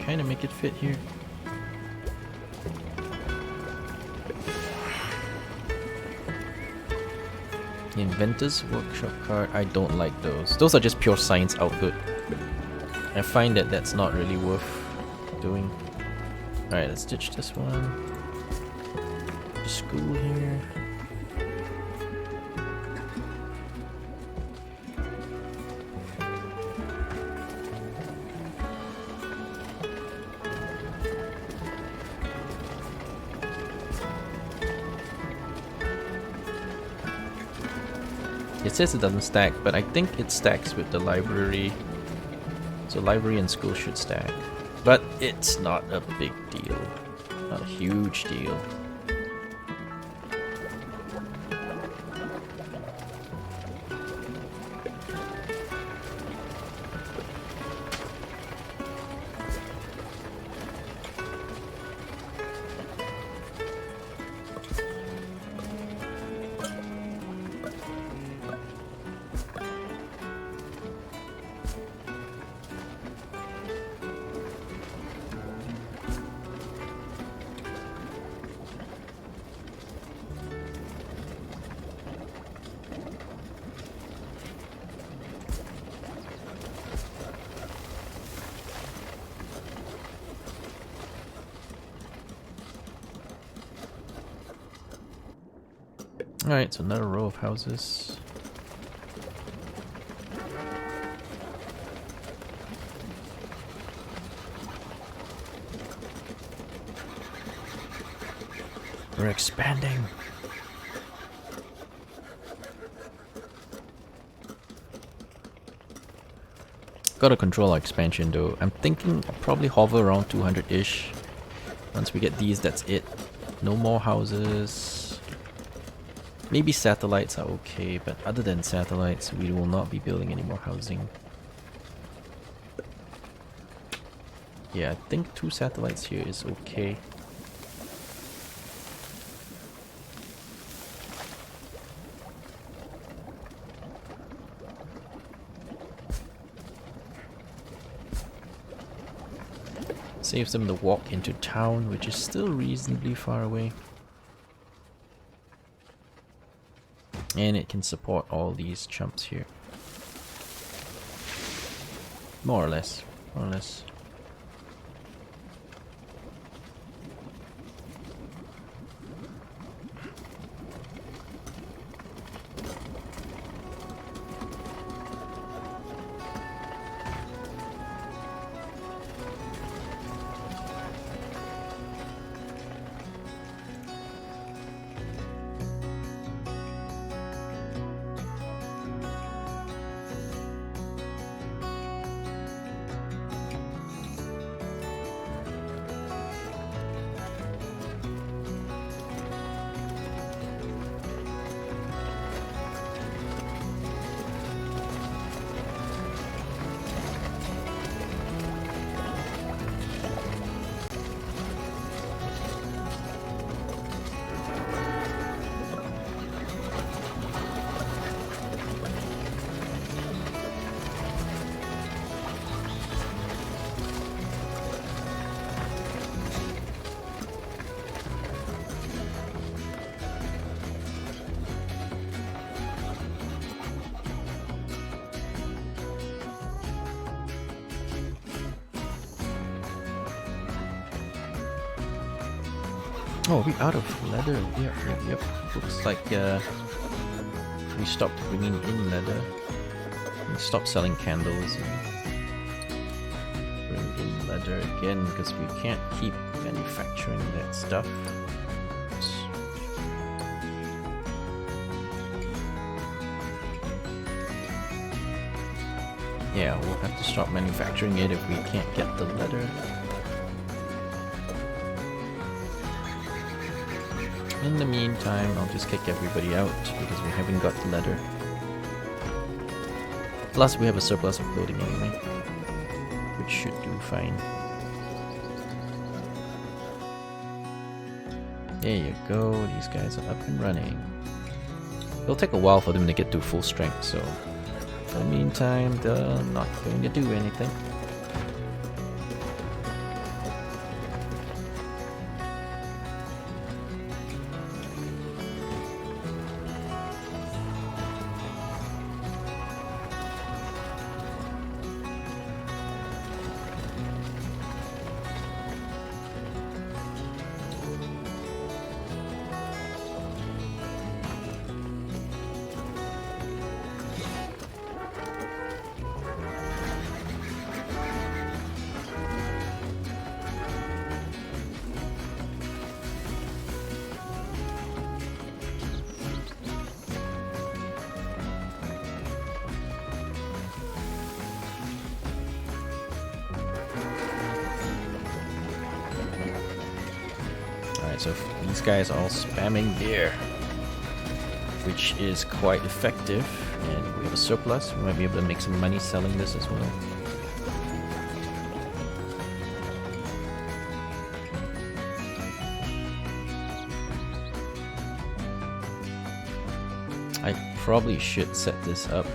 kind of make it fit here. Inventor's Workshop card, I don't like those. Those are just pure science output. I find that that's not really worth doing. Alright, let's ditch this one. School here. It says it doesn't stack, but I think it stacks with the library. So library and school should stack. But it's not a big deal. Not a huge deal. Alright, so another row of houses. We're expanding. Gotta control our expansion though. I'm thinking I'll probably hover around 200-ish. Once we get these, that's it. No more houses. Maybe satellites are okay, but other than satellites, we will not be building any more housing. Yeah, I think 2 satellites here is okay. Saves them the walk into town, which is still reasonably far away. And it can support all these chumps here. More or less. More or less. Oh, are we out of leather? Yep. Looks like we stopped bringing in leather. We stopped selling candles and bring leather again because we can't keep manufacturing that stuff. Yeah, we'll have to stop manufacturing it if we can't get the leather. In the meantime, I'll just kick everybody out because we haven't got the leather. Plus, we have a surplus of clothing anyway, which should do fine. There you go, these guys are up and running. It'll take a while for them to get to full strength, so in the meantime, they're not going to do anything. So these guys are all spamming beer, which is quite effective, and we have a surplus. We might be able to make some money selling this as well. I probably should set this up.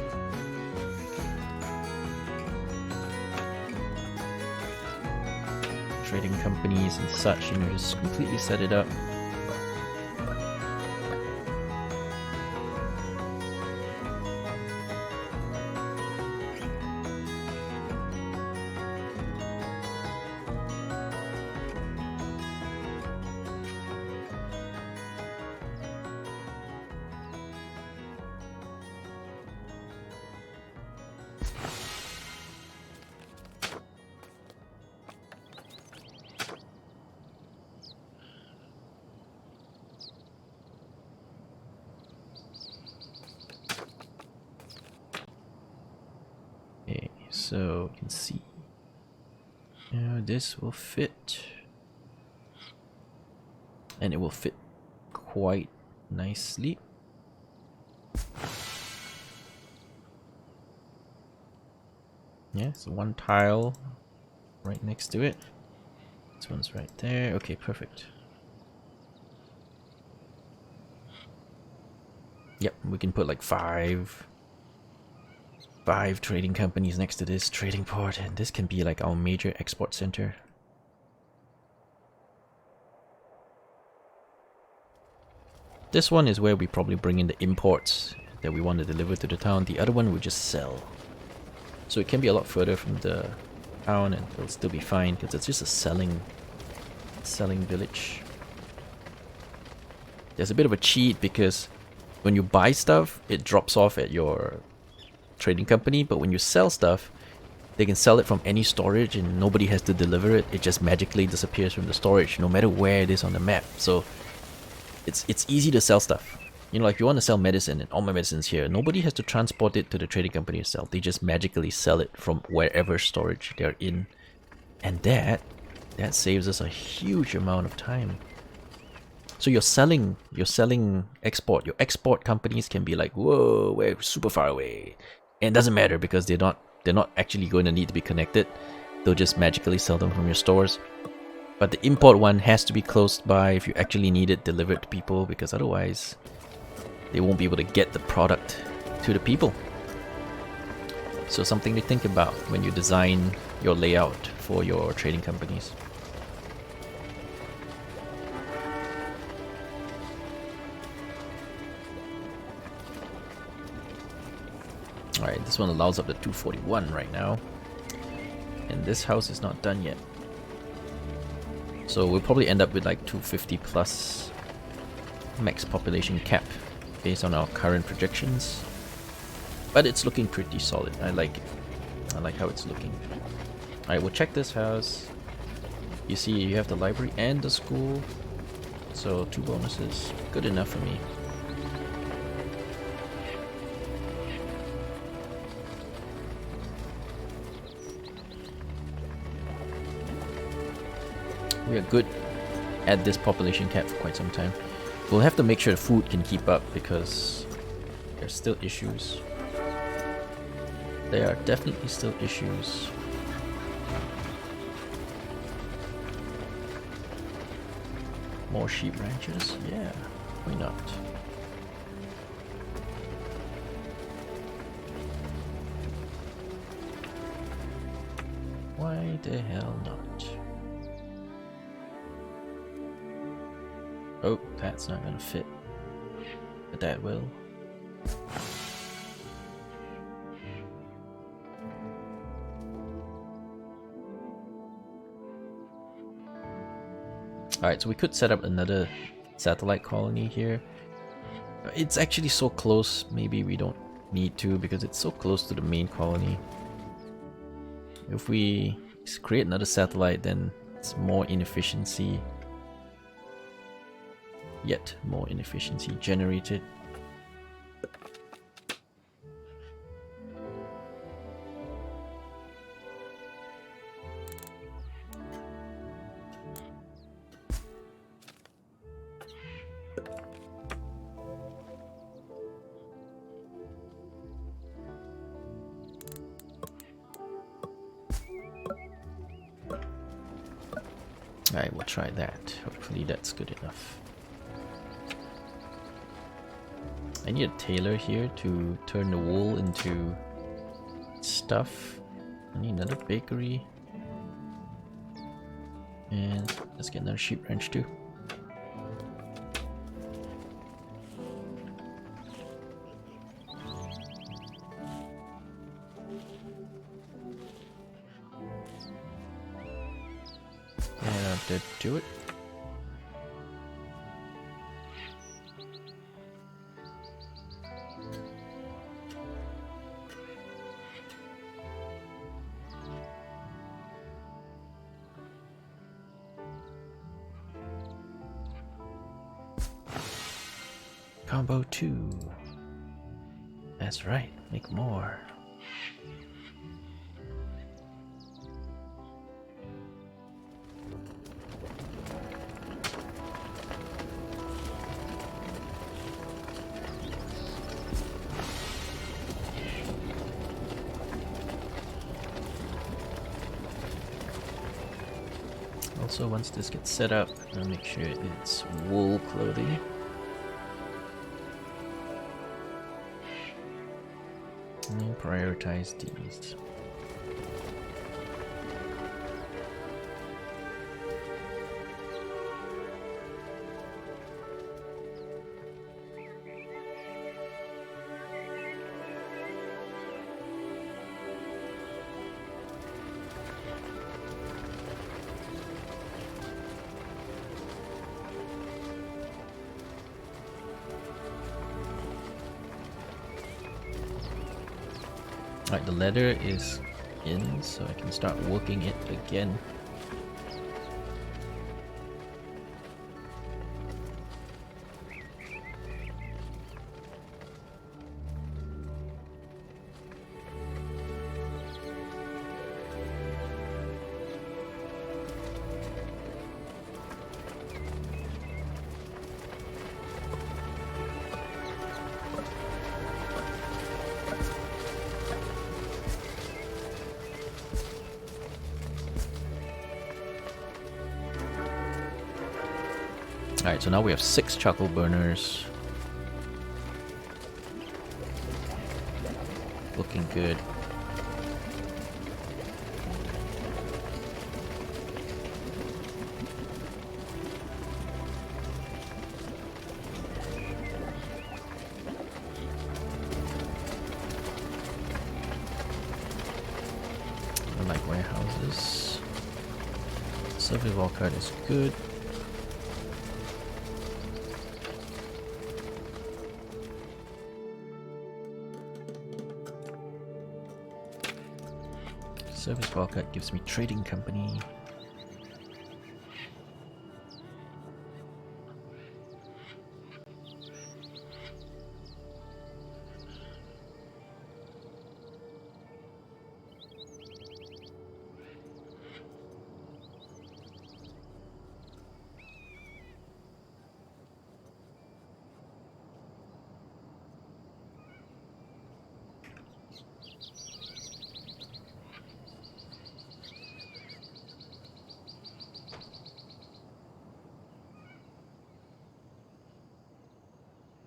Trading companies and such, you know, just completely set it up. So you can see this will fit, and it will fit quite nicely. Yeah, so one tile right next to it. This one's right there. Okay, perfect. Yep, we can put like five trading companies next to this trading port, and this can be like our major export center. This one is where we probably bring in the imports that we want to deliver to the town. The other one we just sell. So it can be a lot further from the town and it'll still be fine because it's just a selling village. There's a bit of a cheat because when you buy stuff, it drops off at your trading company, but when you sell stuff, they can sell it from any storage and nobody has to deliver it. It just magically disappears from the storage no matter where it is on the map. So it's easy to sell stuff. You know, like if you want to sell medicine, and all my medicine's here, nobody has to transport it to the trading company itself. They just magically sell it from wherever storage they're in. And that saves us a huge amount of time. So you're selling export. Your export companies can be like, whoa, we're super far away. And it doesn't matter because they're not actually going to need to be connected. They'll just magically sell them from your stores. But the import one has to be close by if you actually need it delivered to people, because otherwise they won't be able to get the product to the people. So something to think about when you design your layout for your trading companies. Alright, this one allows up to 241 right now. And this house is not done yet. So we'll probably end up with like 250 plus max population cap based on our current projections. But it's looking pretty solid. I like it. I like how it's looking. Alright, we'll check this house. You see, you have the library and the school. So 2 bonuses. Good enough for me. We are good at this population cap for quite some time. We'll have to make sure the food can keep up because there's still issues. There are definitely still issues. More sheep ranches? Yeah, why not? Why the hell not? Oh, that's not gonna fit. But that will. Alright, so we could set up another satellite colony here. It's actually so close, maybe we don't need to because it's so close to the main colony. If we create another satellite, then it's more inefficiency. Yet more inefficiency generated. Alright, we'll try that. Hopefully that's good enough. I need a tailor here to turn the wool into stuff. I need another bakery. And let's get another sheep ranch too. And that do it. Combo 2. That's right, make more. Also, once this gets set up, I'll make sure it's wool clothing. And prioritize these. Alright, the leather is in, so I can start working it again. Alright, so now we have 6 charcoal burners. Looking good. I like warehouses. Survival card is good. Service wildcard gives me trading company.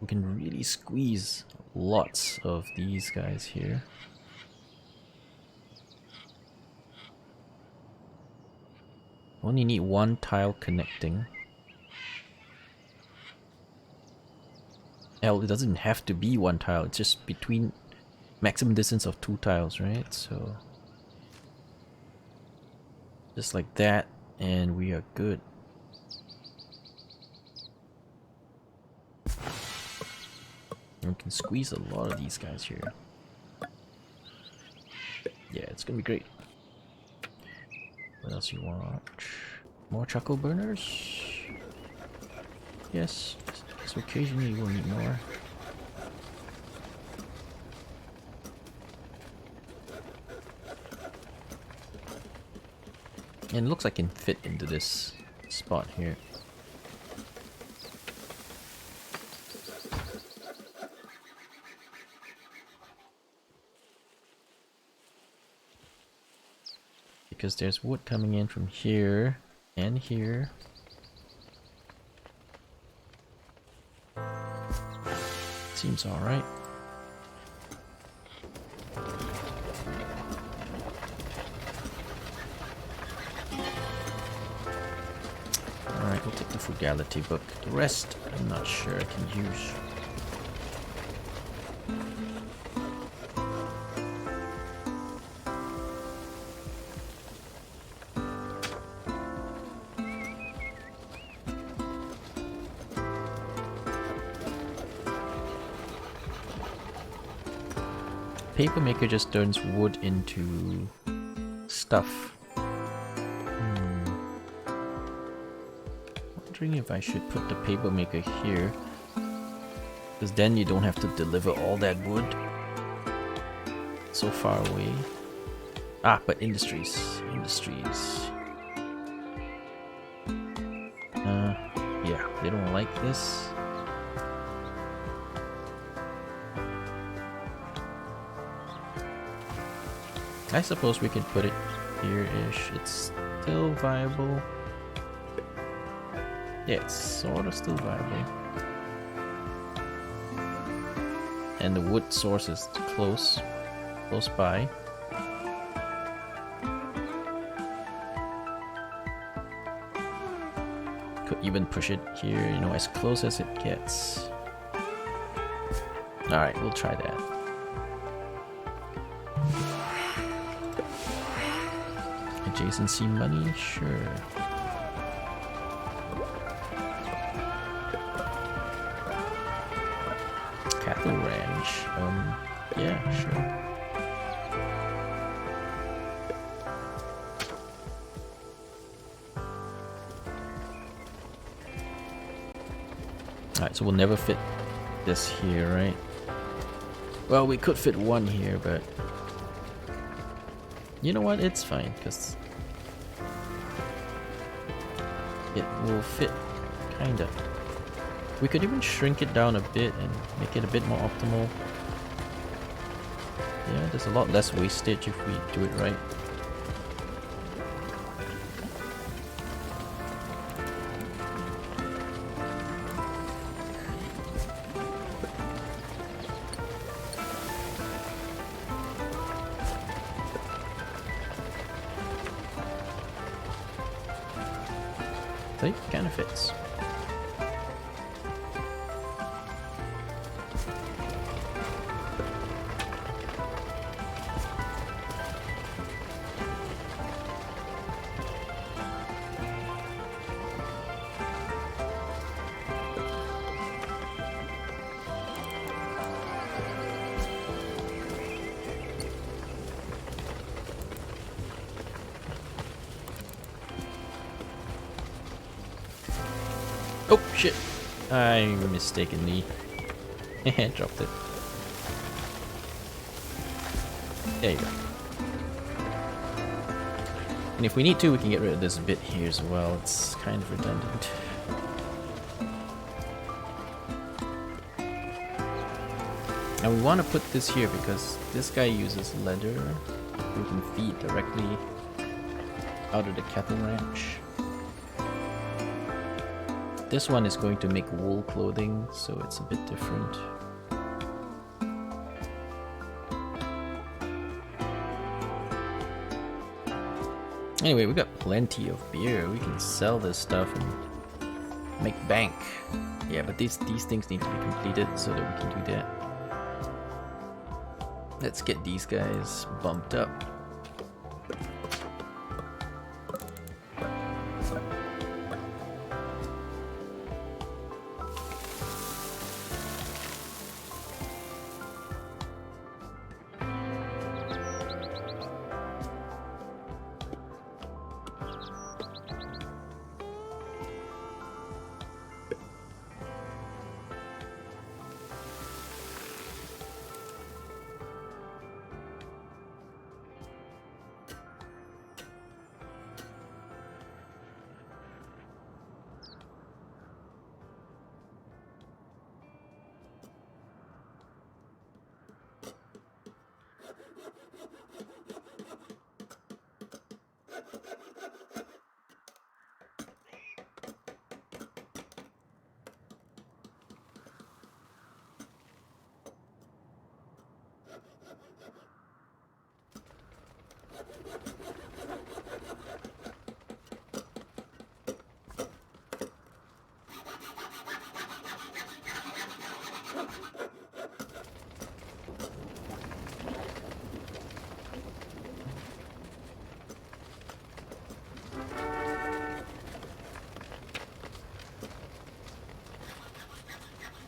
We can really squeeze lots of these guys here. Only need one tile connecting. Hell, it doesn't have to be one tile, it's just between maximum distance of 2 tiles, right? So just like that, and we are good. And we can squeeze a lot of these guys here. Yeah, it's gonna be great. What else you want? More charcoal burners? Yes, so occasionally we'll need more. And it looks like I can fit into this spot here. Because there's wood coming in from here and here. Seems alright. Alright, we'll take the frugality book. The rest, I'm not sure I can use. Paper maker just turns wood into stuff. Wondering if I should put the paper maker here, because then you don't have to deliver all that wood so far away. Ah, but industries. Yeah, they don't like this. I suppose we can put it here-ish. It's still viable. Yeah, it's sort of still viable. And the wood source is close by. Could even push it here, you know, as close as it gets. Alright, we'll try that. Adjacency money? Sure. Cattle ranch? Yeah, sure. Alright, so we'll never fit this here, right? Well, we could fit one here, but you know what? It's fine, because it will fit, kinda. We could even shrink it down a bit and make it a bit more optimal. Yeah, there's a lot less wastage if we do it right. So it kind of fits. Oh shit! I mistakenly dropped it. There you go. And if we need to, we can get rid of this bit here as well. It's kind of redundant. And we want to put this here because this guy uses leather. We can feed directly out of the cattle ranch. This one is going to make wool clothing, so it's a bit different. Anyway, we got plenty of beer. We can sell this stuff and make bank. Yeah, but these things need to be completed so that we can do that. Let's get these guys bumped up.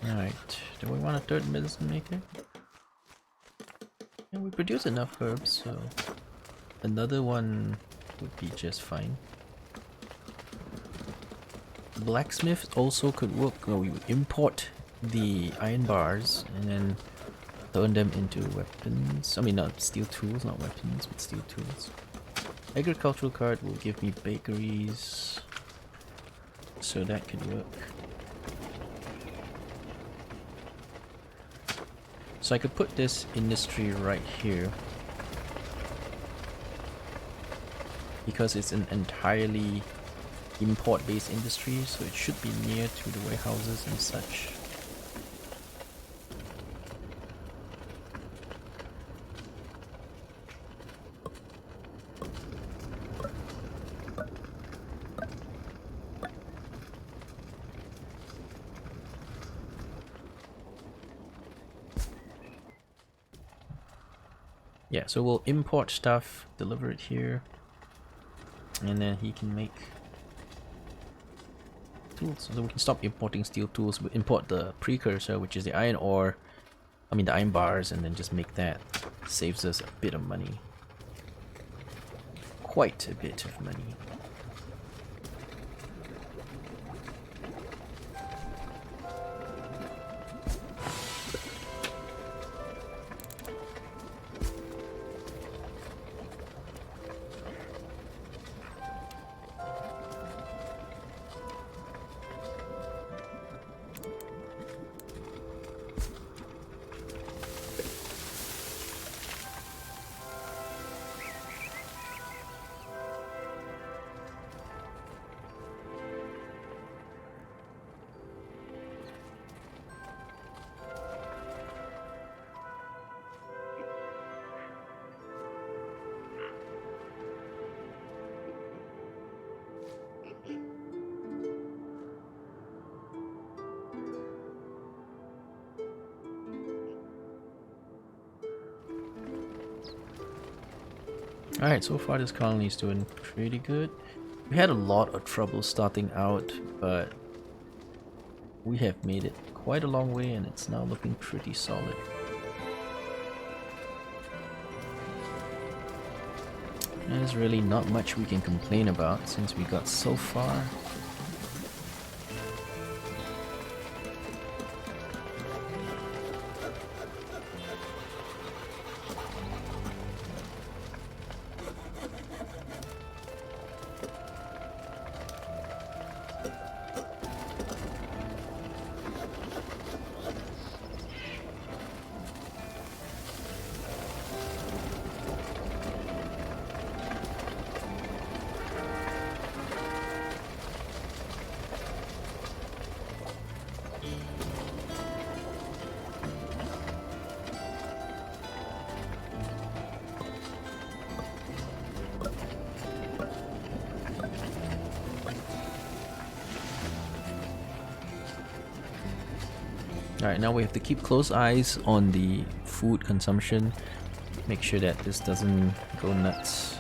Alright, do we want a third medicine maker? Yeah, we produce enough herbs, so another one would be just fine. Blacksmith also could work. No, we would import the iron bars and then turn them into weapons. I mean, not steel tools, not weapons, but steel tools. Agricultural card will give me bakeries, so that could work. So I could put this industry right here because it's an entirely import-based industry, so it should be near to the warehouses and such. Yeah, so we'll import stuff, deliver it here, and then he can make tools. So we can stop importing steel tools, we import the precursor, which is the iron ore, the iron bars, and then just make that. Saves us a bit of money. Quite a bit of money. Alright, so far this colony is doing pretty good. We had a lot of trouble starting out, but we have made it quite a long way and it's now looking pretty solid. There's really not much we can complain about since we got so far. Alright, now we have to keep close eyes on the food consumption. Make sure that this doesn't go nuts.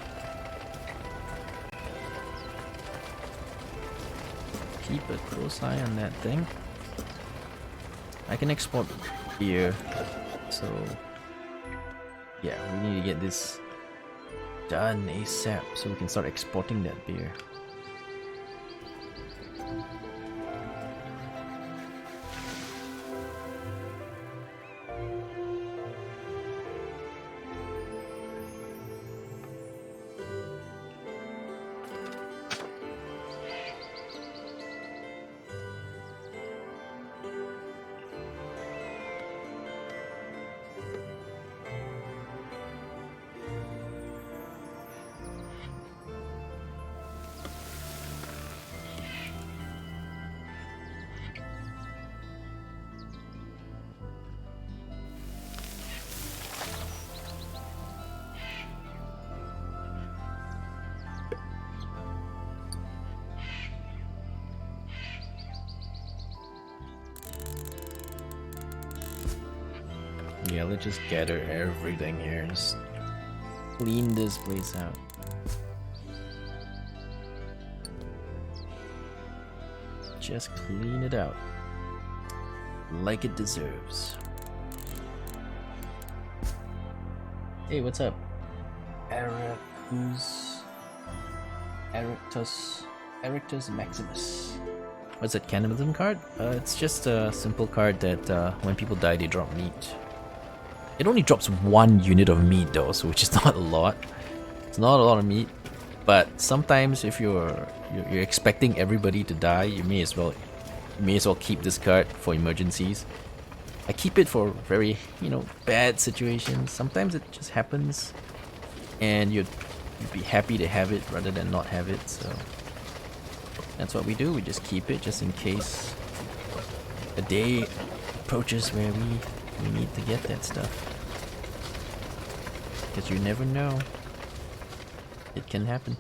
Keep a close eye on that thing. I can export beer, so yeah, we need to get this done ASAP so we can start exporting that beer. Yeah, let's just gather everything here. Just clean this place out. Just clean it out. Like it deserves. Hey, what's up? Erectus Maximus. What's that cannibalism card? It's just a simple card that when people die they drop meat. It only drops 1 unit of meat though, so which is not a lot. It's not a lot of meat, but sometimes if you're expecting everybody to die, you may as well keep this card for emergencies. I keep it for very, bad situations. Sometimes it just happens, and you'd be happy to have it rather than not have it. So that's what we do. We just keep it just in case a day approaches where we need to get that stuff, because you never know, it can happen.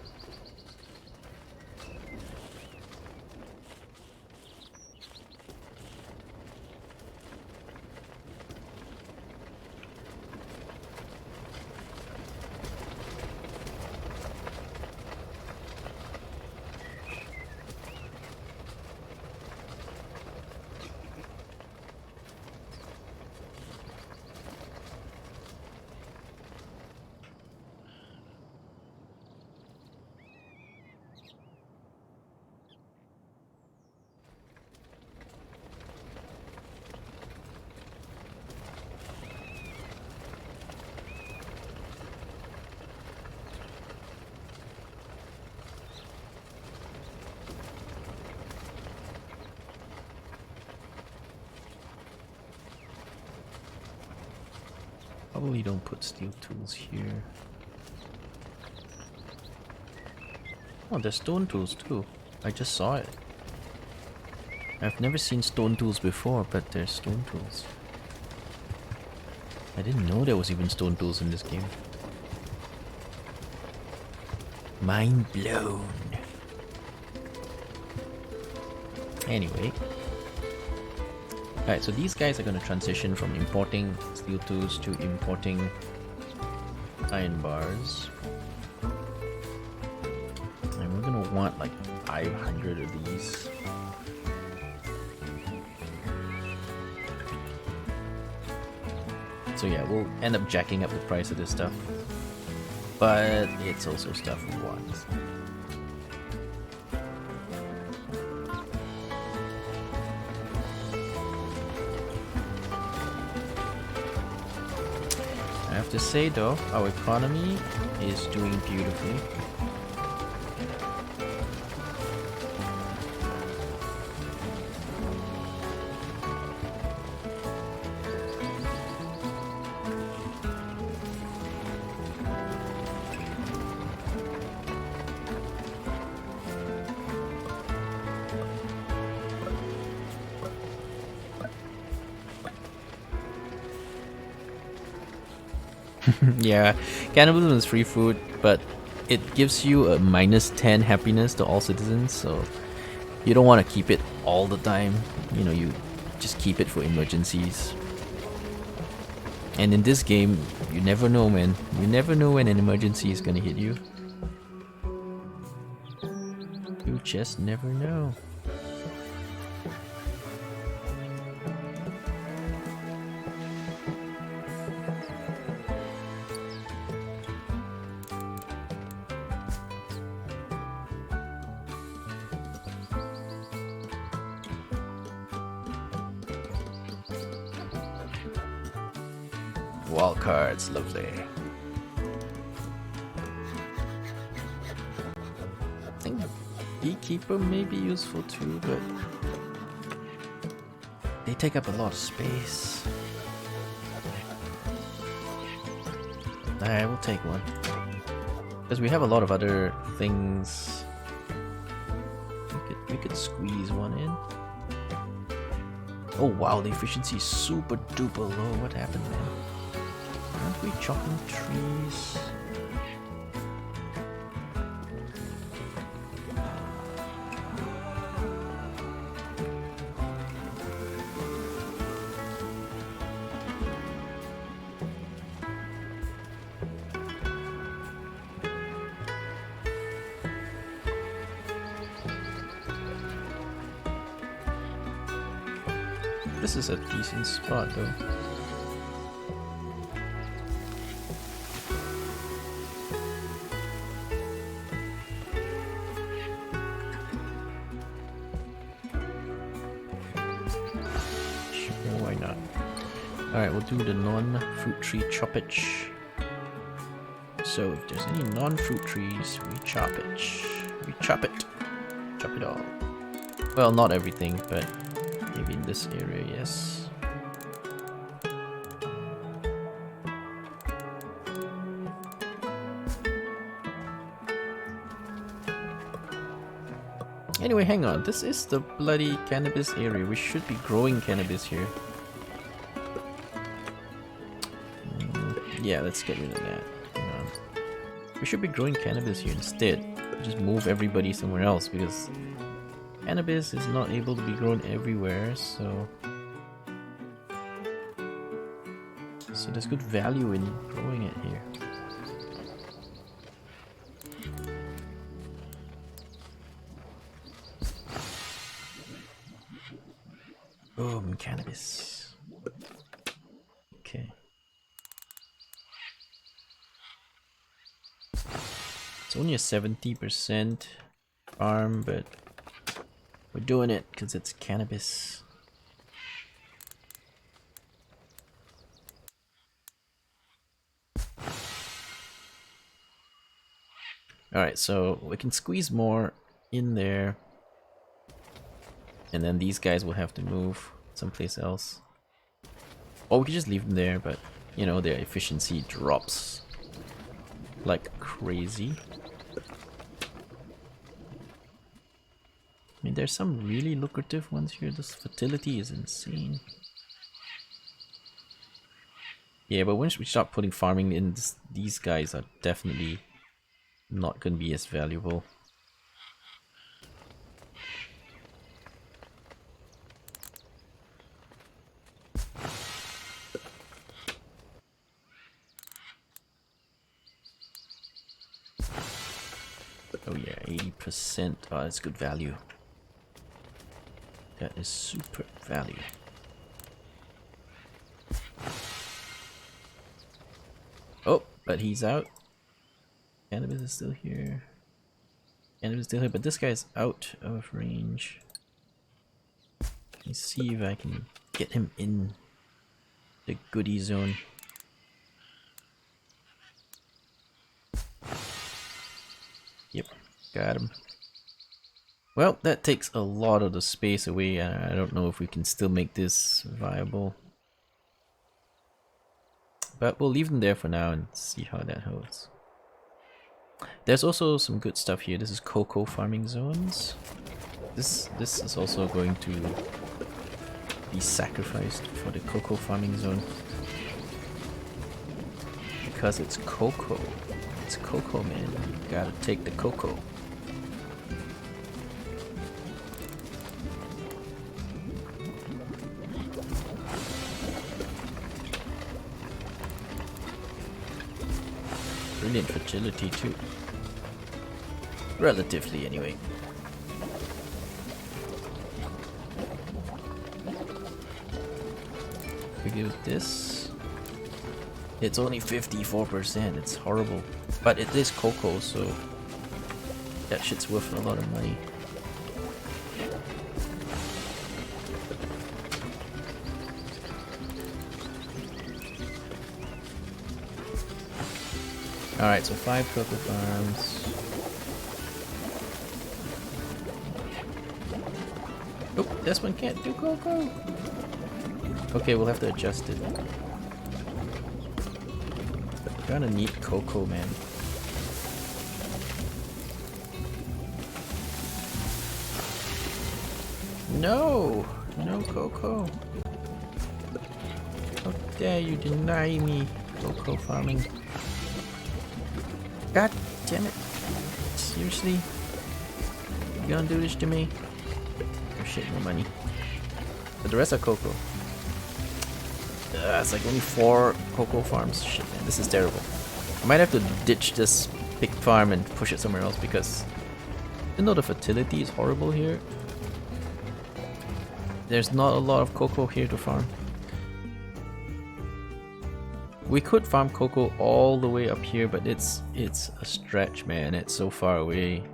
Probably don't put steel tools here. Oh, there's stone tools too. I just saw it. I've never seen stone tools before, but there's stone tools. I didn't know there was even stone tools in this game. Mind blown. Anyway. Alright, so these guys are going to transition from importing steel tools to importing iron bars. And we're going to want like 500 of these. So yeah, we'll end up jacking up the price of this stuff. But it's also stuff we want. I have to say though, our economy is doing beautifully. Yeah, cannibalism is free food, but it gives you a -10 happiness to all citizens, so you don't want to keep it all the time. You just keep it for emergencies. And in this game, you never know, man. You never know when an emergency is gonna hit you. You just never know. Wall cards, lovely. I think Beekeeper may be useful too, but they take up a lot of space. I will take one. Because we have a lot of other things. We could squeeze one in. Oh wow, the efficiency is super duper low. What happened, man? Aren't we chopping trees? This is a decent spot though. Why not? Alright, we'll do the non-fruit tree choppage. So if there's any non-fruit trees, we chop it. We chop it. Chop it all. Well, not everything, but maybe in this area, yes. Anyway, hang on. This is the bloody cannabis area. We should be growing cannabis here. Yeah, let's get rid of that. Hang on. We should be growing cannabis here instead. Just move everybody somewhere else because cannabis is not able to be grown everywhere, so there's good value in growing it here. Boom, cannabis. Okay. It's only a 70% farm, but we're doing it because it's cannabis. Alright, so we can squeeze more in there. And then these guys will have to move someplace else. Or we could just leave them there, but you know, their efficiency drops like crazy. I mean, there's some really lucrative ones here. This fertility is insane. Yeah, but once we start putting farming in, these guys are definitely not going to be as valuable. Oh yeah, 80%. Oh, that's good value. That is super value. Oh, but he's out. Cannabis is still here. Cannabis is still here, but this guy's out of range. Let me see if I can get him in the goodie zone. Yep, got him. Well, that takes a lot of the space away. I don't know if we can still make this viable. But we'll leave them there for now and see how that holds. There's also some good stuff here. This is cocoa farming zones. This is also going to be sacrificed for the cocoa farming zone. Because it's cocoa. It's cocoa, man. You gotta take the cocoa. brilliant fertility too. Relatively, anyway. We give this. It's only 54%. It's horrible, but it is cocoa, so that shit's worth a lot of money. Alright, so 5 cocoa farms. Oh, this one can't do cocoa. Okay, we'll have to adjust it. Gonna need cocoa, man. No! No cocoa. How dare you deny me cocoa farming? God damn it. Seriously? You gonna do this to me? Oh shit, no money. But the rest are cocoa. It's like only 4 cocoa farms. Shit, man, this is terrible. I might have to ditch this big farm and push it somewhere else because even though the fertility is horrible here, there's not a lot of cocoa here to farm. We could farm cocoa all the way up here, but it's a stretch, man. It's so far away.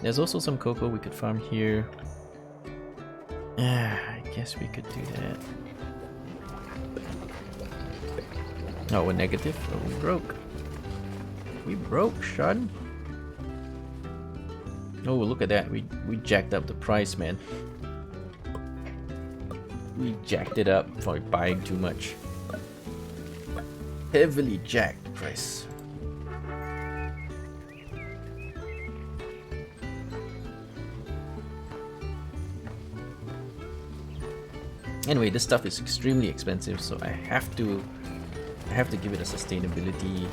There's also some cocoa we could farm here. I guess we could do that. Oh, we're negative? Oh, we broke. We broke, son. Oh, look at that. We jacked up the price, man. We jacked it up for buying too much. Heavily jacked price. Anyway, this stuff is extremely expensive, so I have to give it a sustainability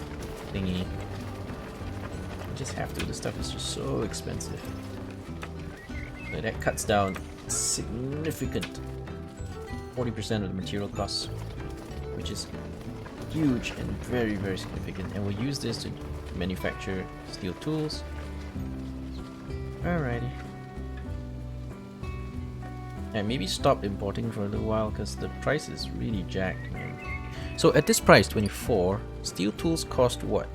thingy. I just have to. This stuff is just so expensive. So that cuts down significant 40% of the material costs, which is huge and very, very significant. And we'll use this to manufacture steel tools. Alrighty. And maybe stop importing for a little while because the price is really jacked, man. So at this price, 24, steel tools cost what?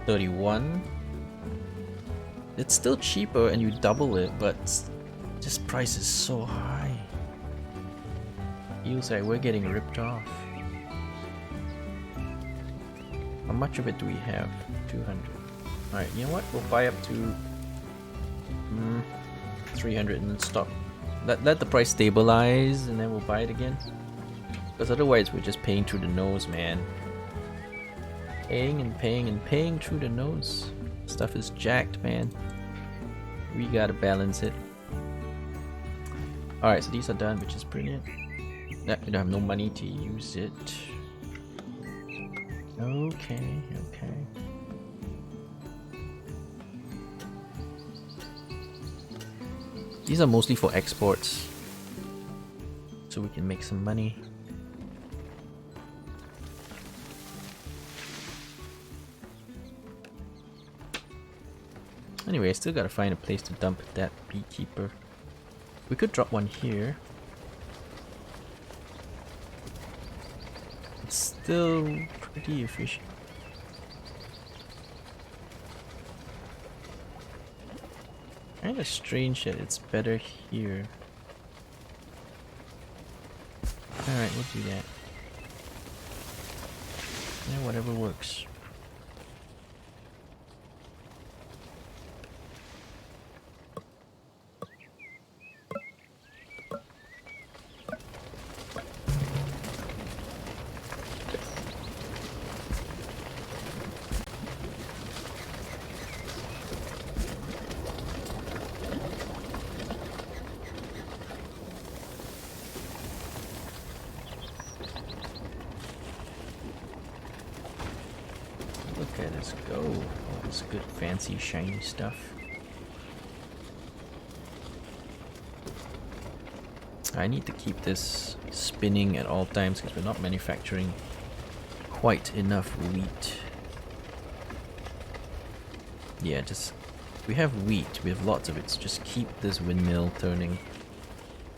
31? It's still cheaper and you double it, but this price is so high. Feels like we're getting ripped off. How much of it do we have? 200. Alright, you know what? We'll buy up to 300 and then stop. Let the price stabilize and then we'll buy it again. Because otherwise we're just paying through the nose, man. Paying and paying and paying through the nose. Stuff is jacked, man. We gotta balance it. Alright, so these are done, which is brilliant. You don't have no money to use it. Okay, okay. These are mostly for exports, so we can make some money. Anyway, I still gotta find a place to dump that beekeeper. We could drop one here. It's still pretty efficient. Kinda strange that it's better here. Alright, we'll do that. Yeah, whatever works. Okay, let's go. All this good fancy shiny stuff. I need to keep this spinning at all times because we're not manufacturing quite enough wheat. Yeah, just... We have wheat, we have lots of it, so just keep this windmill turning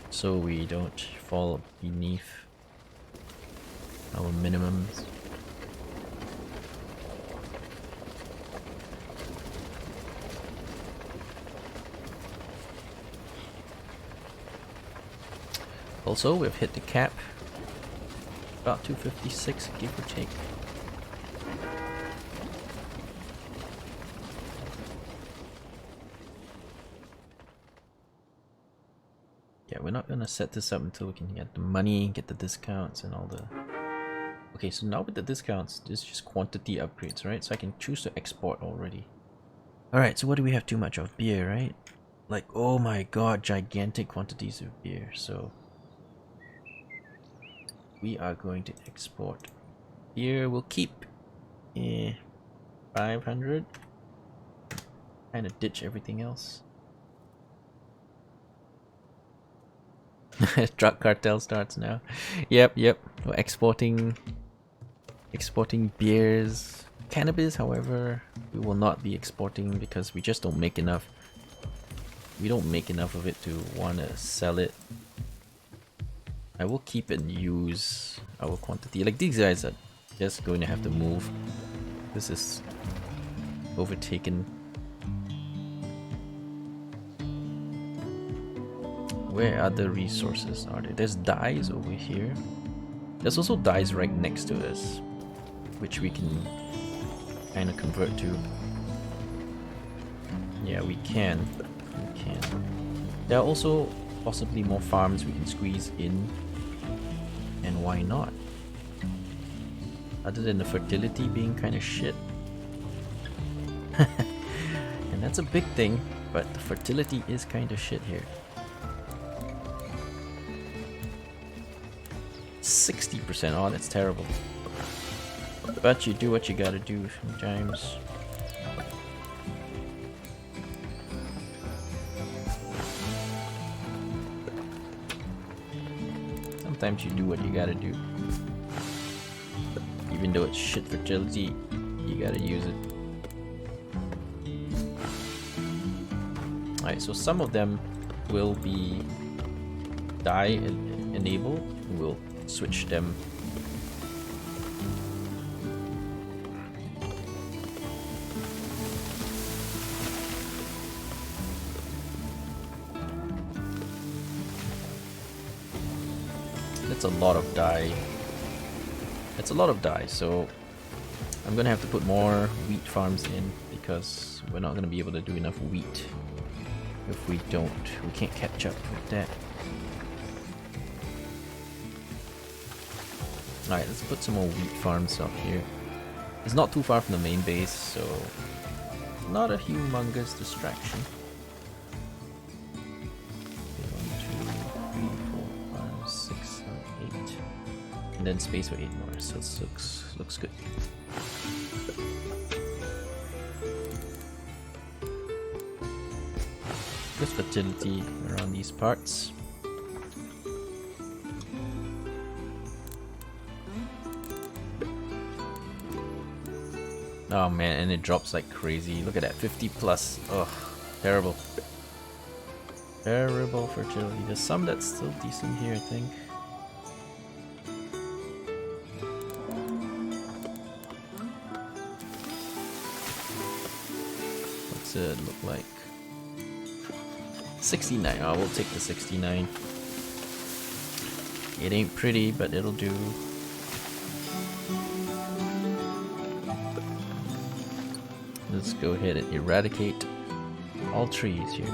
so we don't fall beneath our minimums. Also, we've hit the cap. About 256, give or take. Yeah, we're not gonna set this up until we can get the money, get the discounts and all the... Okay, so now with the discounts, this is just quantity upgrades, right? So I can choose to export already. Alright, so what do we have too much of? Beer, right? Like, oh my god, gigantic quantities of beer, so... We are going to export. Beer we'll keep 500. Kind of ditch everything else. Drug cartel starts now. Yep. We're exporting beers. Cannabis, however, we will not be exporting because we just don't make enough. We don't make enough of it to want to sell it. I will keep and use our quantity. Like, these guys are just going to have to move. This is overtaken. Where other resources are there? There's dyes over here. There's also dyes right next to us, which we can kind of convert to. Yeah, we can. There are also possibly more farms we can squeeze in. And why not? Other than the fertility being kind of shit. And that's a big thing, but the fertility is kind of shit here. 60%, oh that's terrible. But you do what you gotta do sometimes. Sometimes you do what you gotta do. Even though it's shit fertility, you gotta use it. Alright, so some of them will be dye enabled. We'll switch them. That's a lot of dye. That's a lot of dye, so I'm gonna have to put more wheat farms in because we're not gonna be able to do enough wheat if we don't. We can't catch up with that. Alright, let's put some more wheat farms up here. It's not too far from the main base, so not a humongous distraction. 1, 2, 3, 4, 5, 6, 7, 8. And then space for 8 more, so it looks good. Good fertility around these parts. Oh man, and it drops like crazy. Look at that, 50 plus. Ugh, terrible. Terrible fertility. There's some that's still decent here, I think. What's it look like? 69. Oh, we'll take the 69. It ain't pretty, but it'll do. Let's go ahead and eradicate all trees here.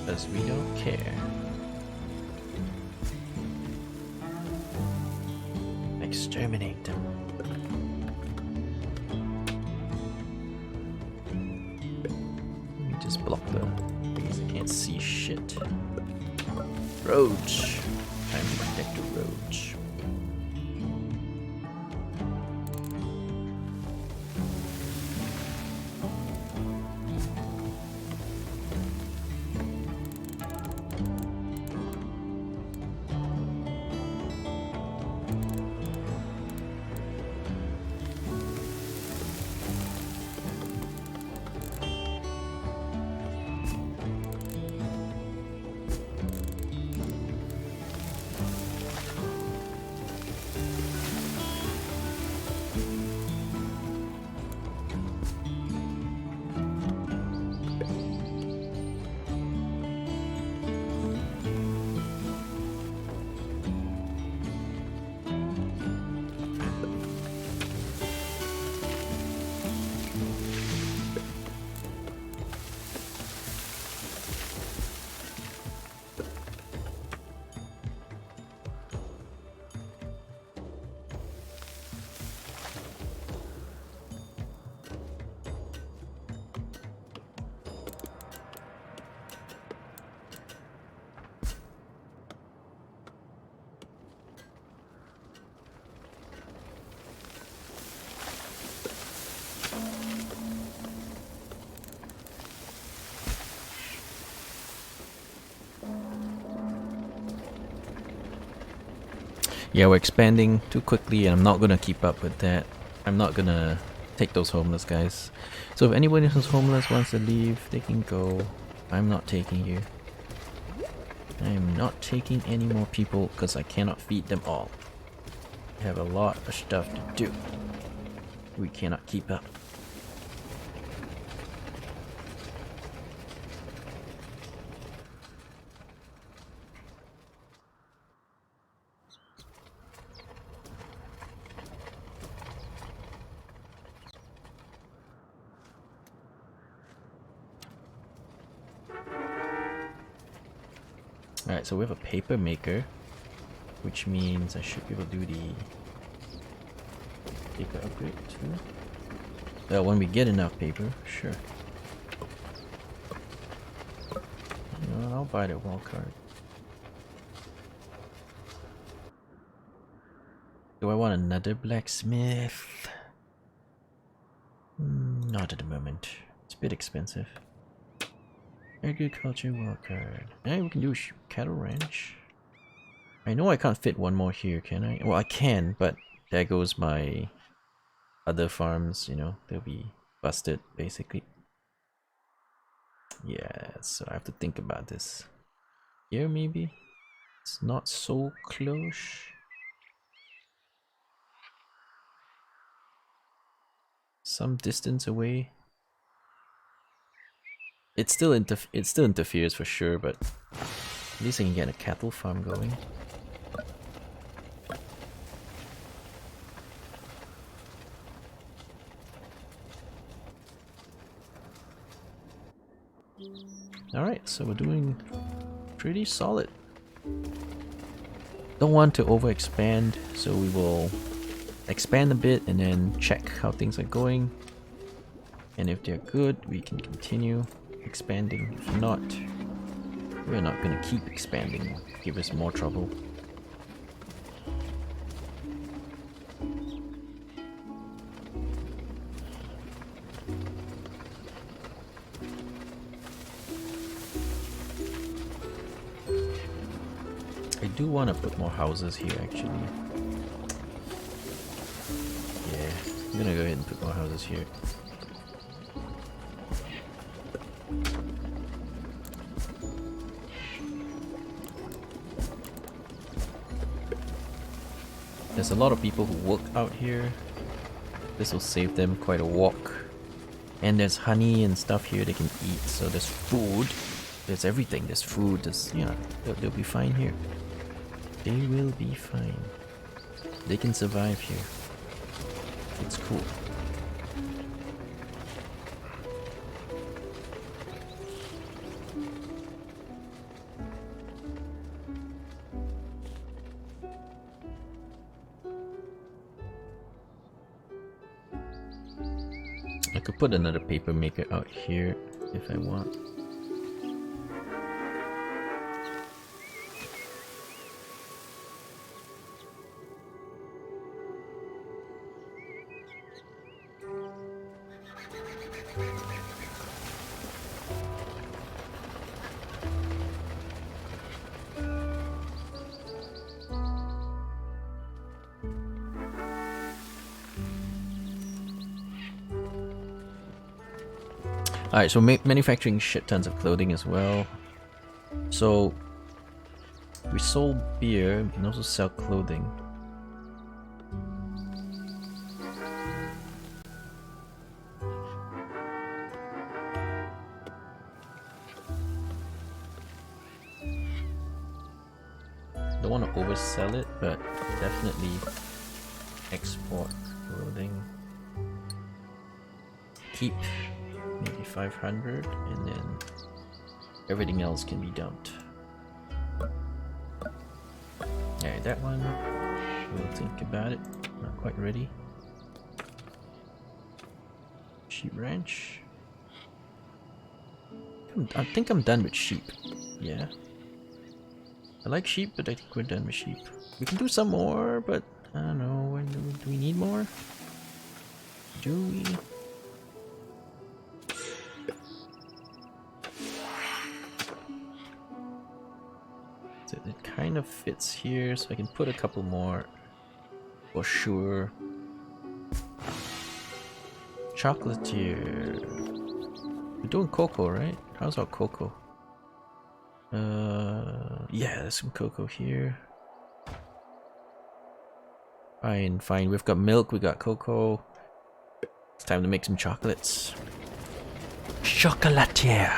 Because we don't care. Exterminate them. Let me just block the things I can't see shit. Roach. Time to protect the roach. Yeah, we're expanding too quickly and I'm not gonna keep up with that. I'm not gonna take those homeless guys. So if anybody who's homeless wants to leave, they can go. I'm not taking you. I am not taking any more people because I cannot feed them all. I have a lot of stuff to do. We cannot keep up. Alright, so we have a paper maker, which means I should be able to do the paper upgrade too. Well, when we get enough paper, sure. You know, I'll buy the wall card. Do I want another blacksmith? Not at the moment. It's a bit expensive. Agriculture wall card. Yeah, we can do cattle ranch. I know I can't fit one more here, can I? Well, I can, but there goes my other farms, you know, they'll be busted, basically. Yeah, so I have to think about this. Here, maybe? It's not so close. Some distance away. It still interferes for sure, but at least I can get a cattle farm going. Alright, so we're doing pretty solid. Don't want to overexpand, so we will expand a bit and then check how things are going. And if they're good, we can continue expanding. If not, we're not gonna keep expanding. Give us more trouble. I do want to put more houses here, actually. Yeah, I'm gonna go ahead and put more houses here. There's a lot of people who work out here. This will save them quite a walk. And there's honey and stuff here they can eat, so there's food. There's everything, there's food, there's, you know, they'll be fine here. They will be fine. They can survive here. It's cool. I could put another paper maker out here if I want. Alright, so manufacturing shit tons of clothing as well. So we sold beer, we can also sell clothing. Don't want to oversell it, but definitely export clothing. Keep maybe 500 and then everything else can be dumped. Alright, that one, we'll think about it. Not quite ready. Sheep ranch. I think I'm done with sheep. Yeah. I like sheep, but I think we're done with sheep. We can do some more, but I don't know. Do we need more? Do we? So it kind kind of fits here, so I can put a couple more for sure. Chocolatier. We're doing cocoa, right? How's our cocoa? Yeah, there's some cocoa here. Fine, fine. We've got milk, we got cocoa. It's time to make some chocolates. Chocolatier.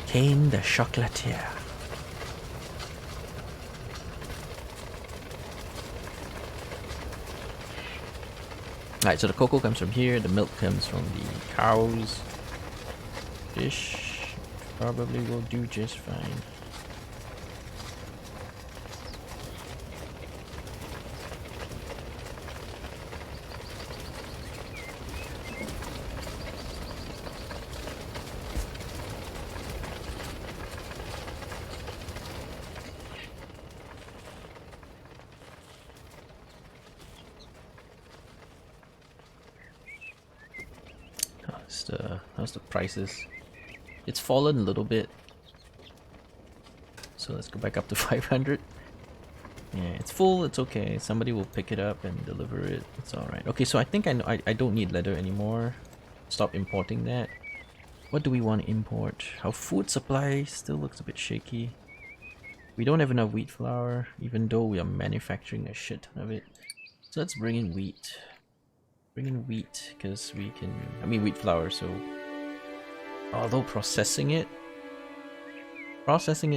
Kane the chocolatier. Alright, so the cocoa comes from here, the milk comes from the cows. Fish probably will do just fine. How's the prices? It's fallen a little bit. So let's go back up to 500. Yeah, it's full, it's okay. Somebody will pick it up and deliver it. It's alright. Okay, so I think I know I don't need leather anymore. Stop importing that. What do we want to import? Our food supply still looks a bit shaky. We don't have enough wheat flour, even though we are manufacturing a shit ton of it. So let's bring in wheat. Bring in wheat, because we can... I mean wheat flour, so... Although processing it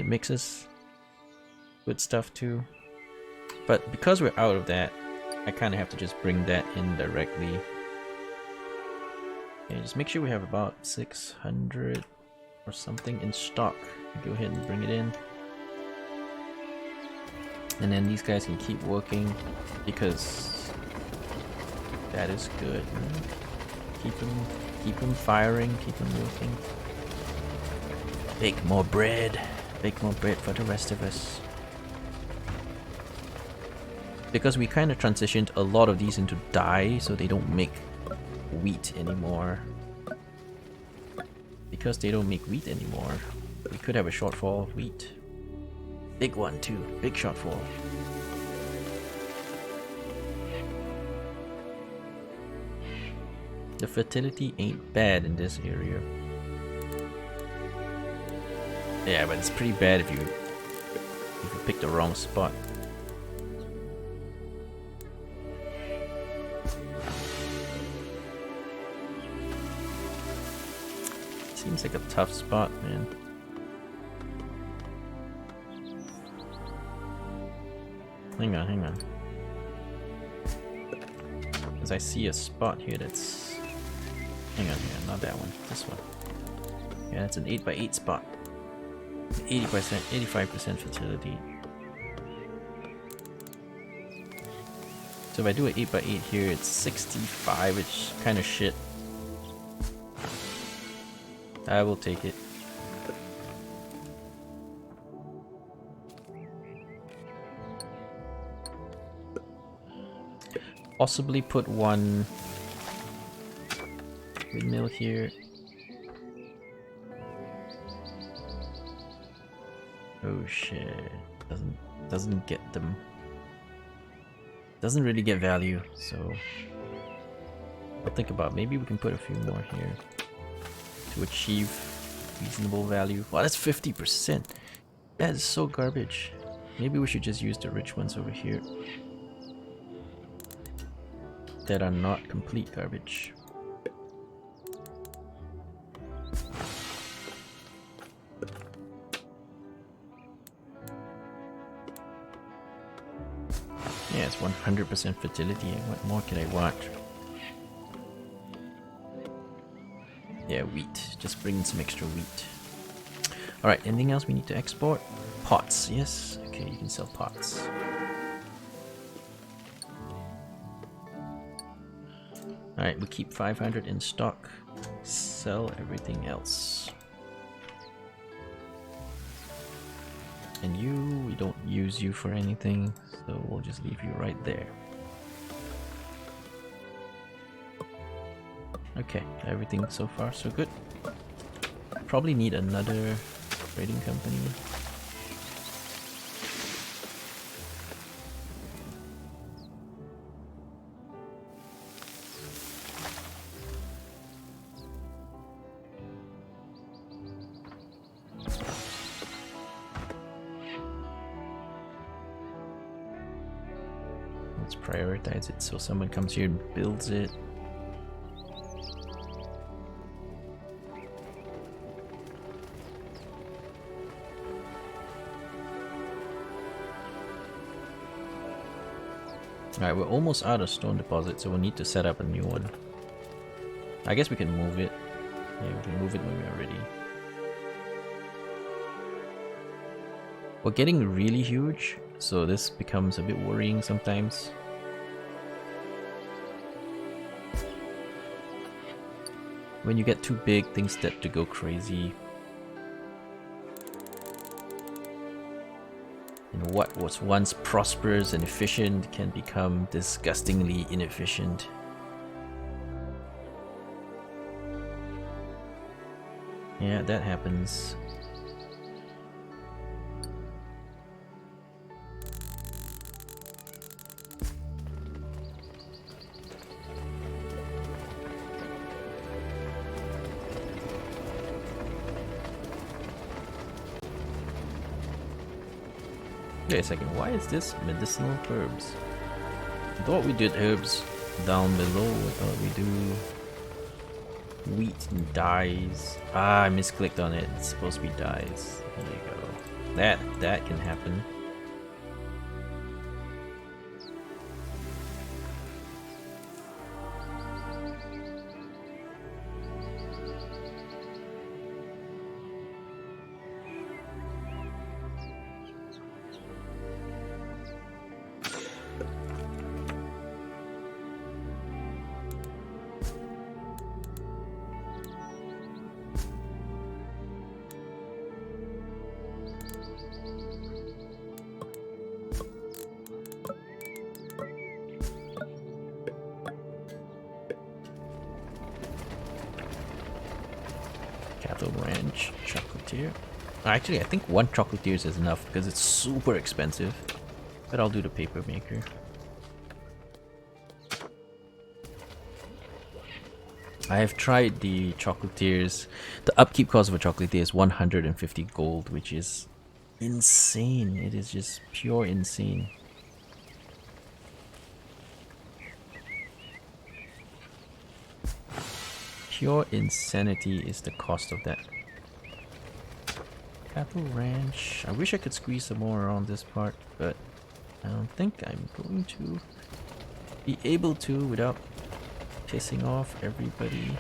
mixes good stuff too. But because we're out of that, I kind of have to just bring that in directly. Okay, just make sure we have about 600 or something in stock. Go ahead and bring it in. And then these guys can keep working because that is good. Keep them firing, keep them working. Bake more bread. Bake more bread for the rest of us. Because we kind of transitioned a lot of these into dye, so they don't make wheat anymore. Because they don't make wheat anymore, we could have a shortfall of wheat. Big one too, big shortfall. The fertility ain't bad in this area. Yeah, but it's pretty bad if you pick the wrong spot. Seems like a tough spot, man. Hang on. Because I see a spot here that's... Hang on, not that one. This one. Yeah, it's an 8x8 spot. 80%, 85% fertility. So if I do an 8x8 here, it's 65, which is kind of shit. I will take it. Possibly put one windmill here. Oh shit. Doesn't get them. Doesn't really get value, so I'll think about maybe we can put a few more here to achieve reasonable value. Wow, that's 50%. That is so garbage. Maybe we should just use the rich ones over here that are not complete garbage. Yeah, it's 100% fertility. What more can I want? Yeah, wheat. Just bring in some extra wheat. Alright, anything else we need to export? Pots, yes. Okay, you can sell pots. Alright, we keep 500 in stock. Sell everything else. And you, we don't use you for anything, so we'll just leave you right there. Okay, everything so far so good. Probably need another trading company. Let's prioritize it so someone comes here and builds it. Alright, we're almost out of stone deposit, so we'll need to set up a new one. I guess we can move it. Yeah, we can move it when we're ready. We're getting really huge, so this becomes a bit worrying sometimes. When you get too big, things start to go crazy. And what was once prosperous and efficient can become disgustingly inefficient. Yeah, that happens. Wait a second, why is this medicinal herbs? I thought we did herbs down below. I thought we do wheat and dyes. Ah, I misclicked on it. It's supposed to be dyes. There you go. That can happen. Ranch, chocolatier. Actually, I think one chocolatier is enough because it's super expensive. But I'll do the paper maker. I have tried the chocolatiers. The upkeep cost of a chocolatier is 150 gold, which is insane. It is just pure insane. Pure insanity is the cost of that. Cattle ranch. I wish I could squeeze some more around this part, but I don't think I'm going to be able to without pissing off everybody.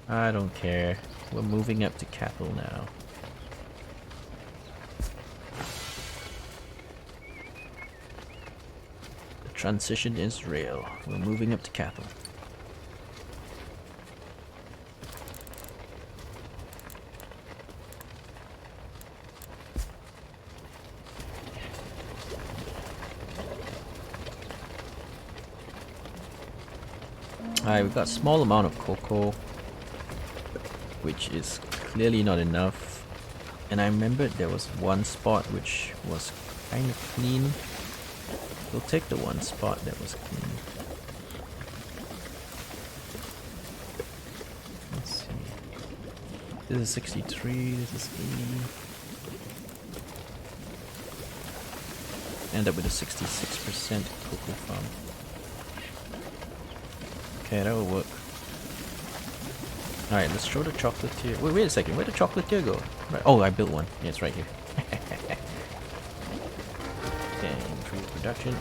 I don't care. We're moving up to cattle now. The transition is real. We're moving up to cattle. Alright, we've got a small amount of cocoa, which is clearly not enough. And I remembered there was one spot which was kind of clean. We'll take the one spot that was clean. Let's see. This is 63, this is 80. End up with a 66% cocoa farm. Okay, that will work. Alright, let's throw the chocolatier. Wait a second, where'd the chocolatier go? Right. Oh, I built one. Yeah, it's right here. Okay, improve production,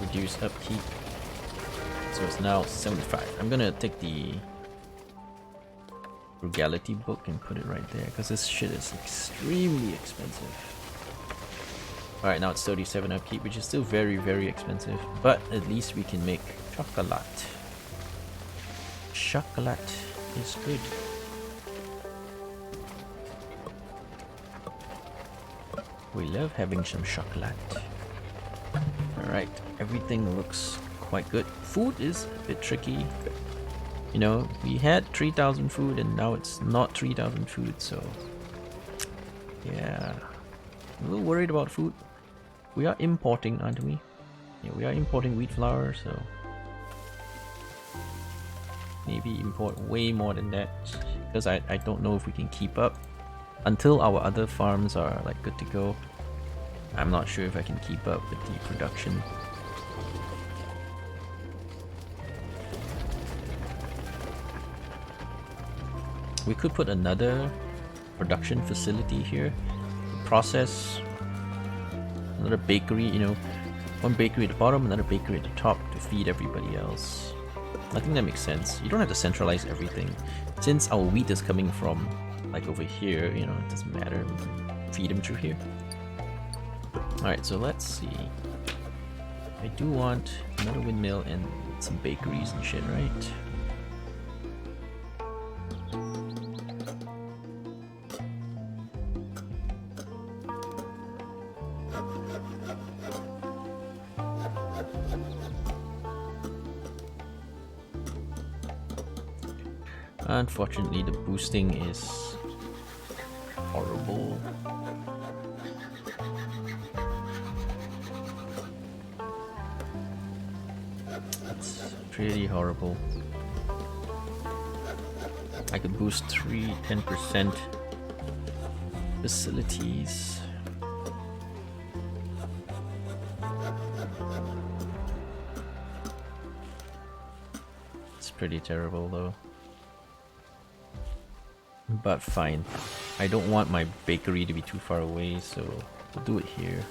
reduce upkeep. So it's now 75. I'm gonna take the frugality book and put it right there because this shit is extremely expensive. Alright, now it's 37 upkeep, which is still very, very expensive. But at least we can make chocolate. Chocolate is good. We love having some chocolate. Alright, everything looks quite good. Food is a bit tricky. You know, we had 3,000 food and now it's not 3,000 food, so yeah. I'm a little worried about food. We are importing, aren't we? Yeah, we are importing wheat flour, so maybe import way more than that because I don't know if we can keep up until our other farms are like good to go. I'm not sure if I can keep up with the production. We could put another production facility here, process another bakery, you know, one bakery at the bottom, another bakery at the top to feed everybody else. I think that makes sense. You don't have to centralize everything. Since our wheat is coming from like over here, you know, it doesn't matter. We can feed them through here. Alright, so let's see. I do want another windmill and some bakeries and shit, right? Unfortunately, the boosting is horrible. It's pretty horrible. I could boost 10% facilities. It's pretty terrible though. But fine. I don't want my bakery to be too far away, so we'll do it here.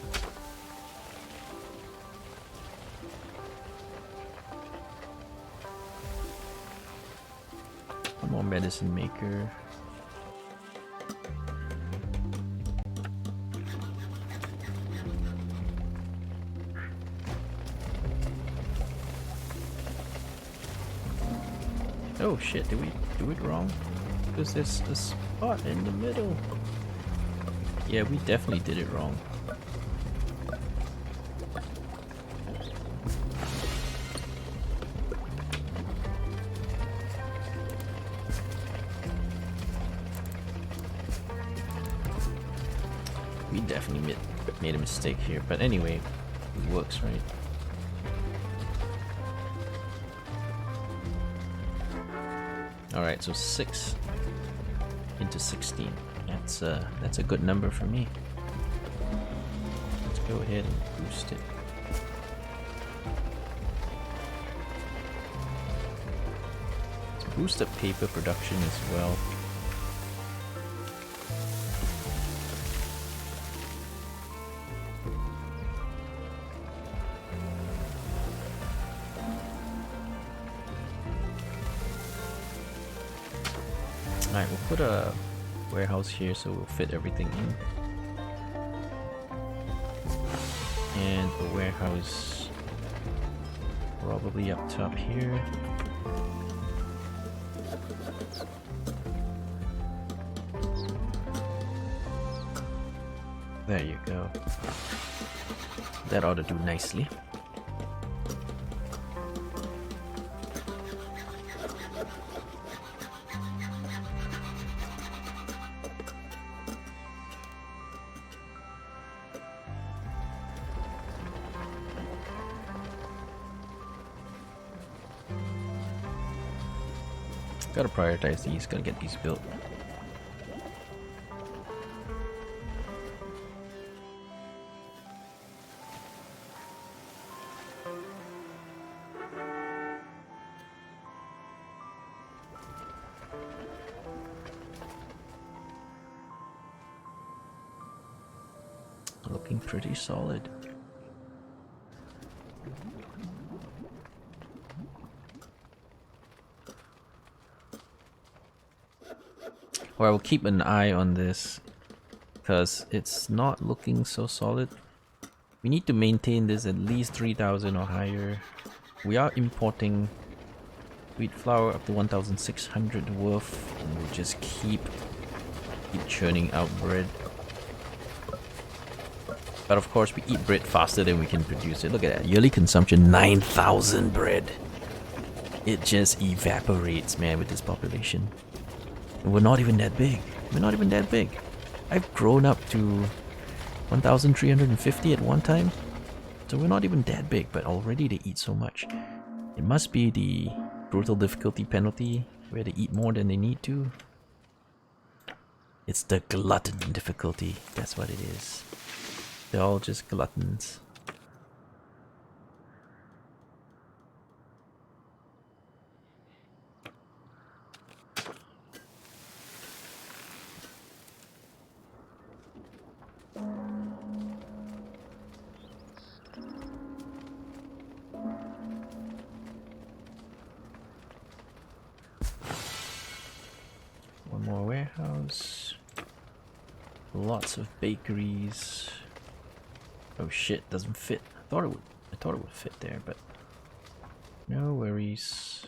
One more medicine maker. Oh shit, did we do it wrong? Because there's a spot in the middle. Yeah, we definitely did it wrong. We definitely made a mistake here, but anyway, it works, right? Alright, so 6 into 16. That's a good number for me. Let's go ahead and boost it. Let's boost up paper production as well. Alright, we'll put a warehouse here so we'll fit everything in. And a warehouse probably up top here. There you go. That ought to do nicely. Gotta prioritize these, gotta get these built. Looking pretty solid. Or I will keep an eye on this because it's not looking so solid. We need to maintain this at least 3,000 or higher. We are importing wheat flour up to 1,600 worth, and we'll just keep churning out bread. But of course we eat bread faster than we can produce it. Look at that, yearly consumption 9,000 bread. It just evaporates, man, with this population. And we're not even that big. We're not even that big. I've grown up to 1,350 at one time. So we're not even that big, but already they eat so much. It must be the brutal difficulty penalty where they eat more than they need to. It's the glutton difficulty. That's what it is. They're all just gluttons. One more warehouse. Lots of bakeries. Oh shit, doesn't fit. I thought it would fit there, but no worries.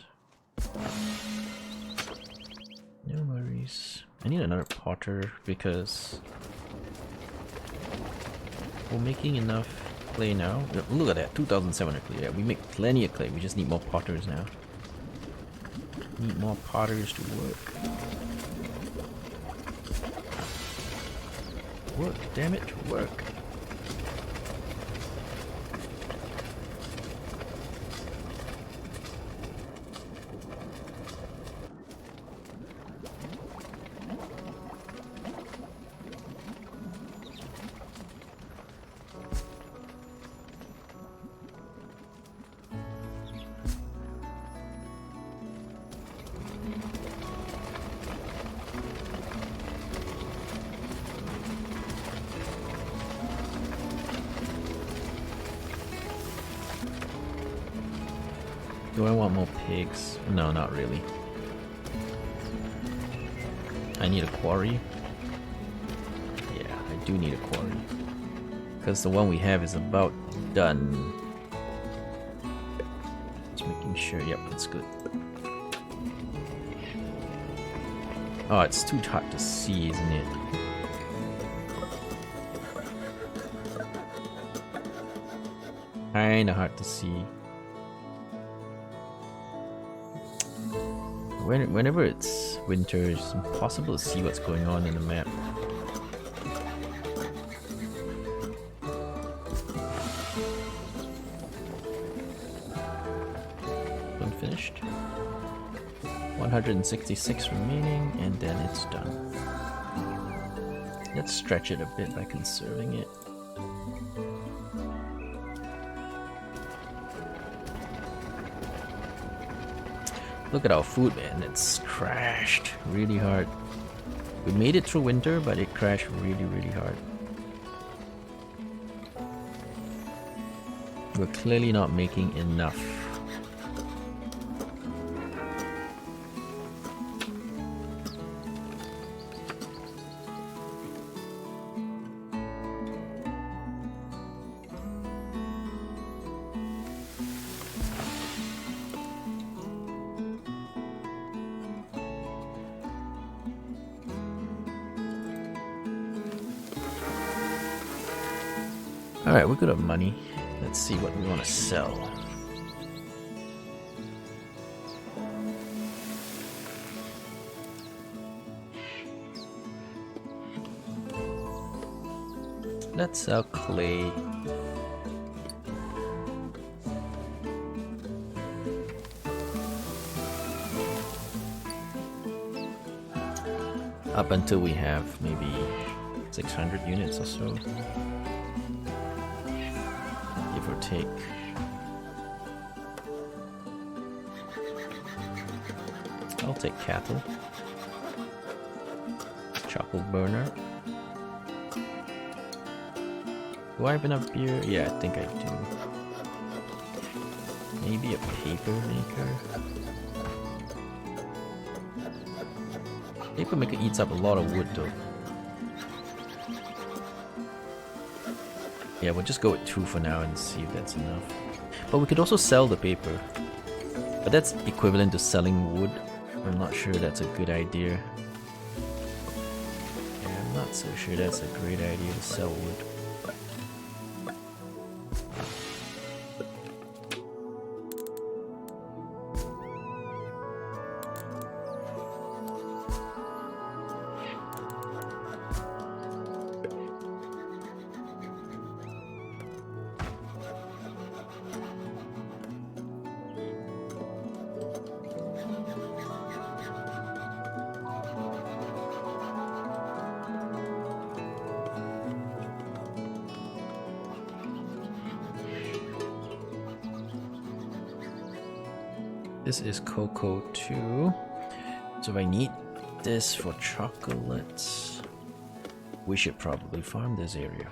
No worries. I need another potter because we're making enough clay now. Look at that, 2,700 clay. Yeah, we make plenty of clay. We just need more potters now. Need more potters to work. Work, damn it, work. Do I want more pigs? No, not really. I need a quarry. Yeah, I do need a quarry. Because the one we have is about done. Just making sure, yep, that's good. Oh, it's too hard to see, isn't it? Kinda hard to see. Whenever it's winter, it's impossible to see what's going on in the map. Unfinished. 166 remaining, and then it's done. Let's stretch it a bit by conserving it. Look at our food, man. It's crashed really hard. We made it through winter, but it crashed really, really hard. We're clearly not making enough. Alright, we're good at money. Let's see what we want to sell. Let's sell clay. Up until we have maybe 600 units or so. Give or take. I'll take cattle. Charcoal burner. Do I have enough beer? Yeah, I think I do. Maybe a paper maker. Paper maker eats up a lot of wood though. Yeah, we'll just go with 2 for now and see if that's enough. But we could also sell the paper. But that's equivalent to selling wood. I'm not sure that's a good idea. Yeah, I'm not so sure that's a great idea to sell wood. This is cocoa too. So if I need this for chocolates, we should probably farm this area.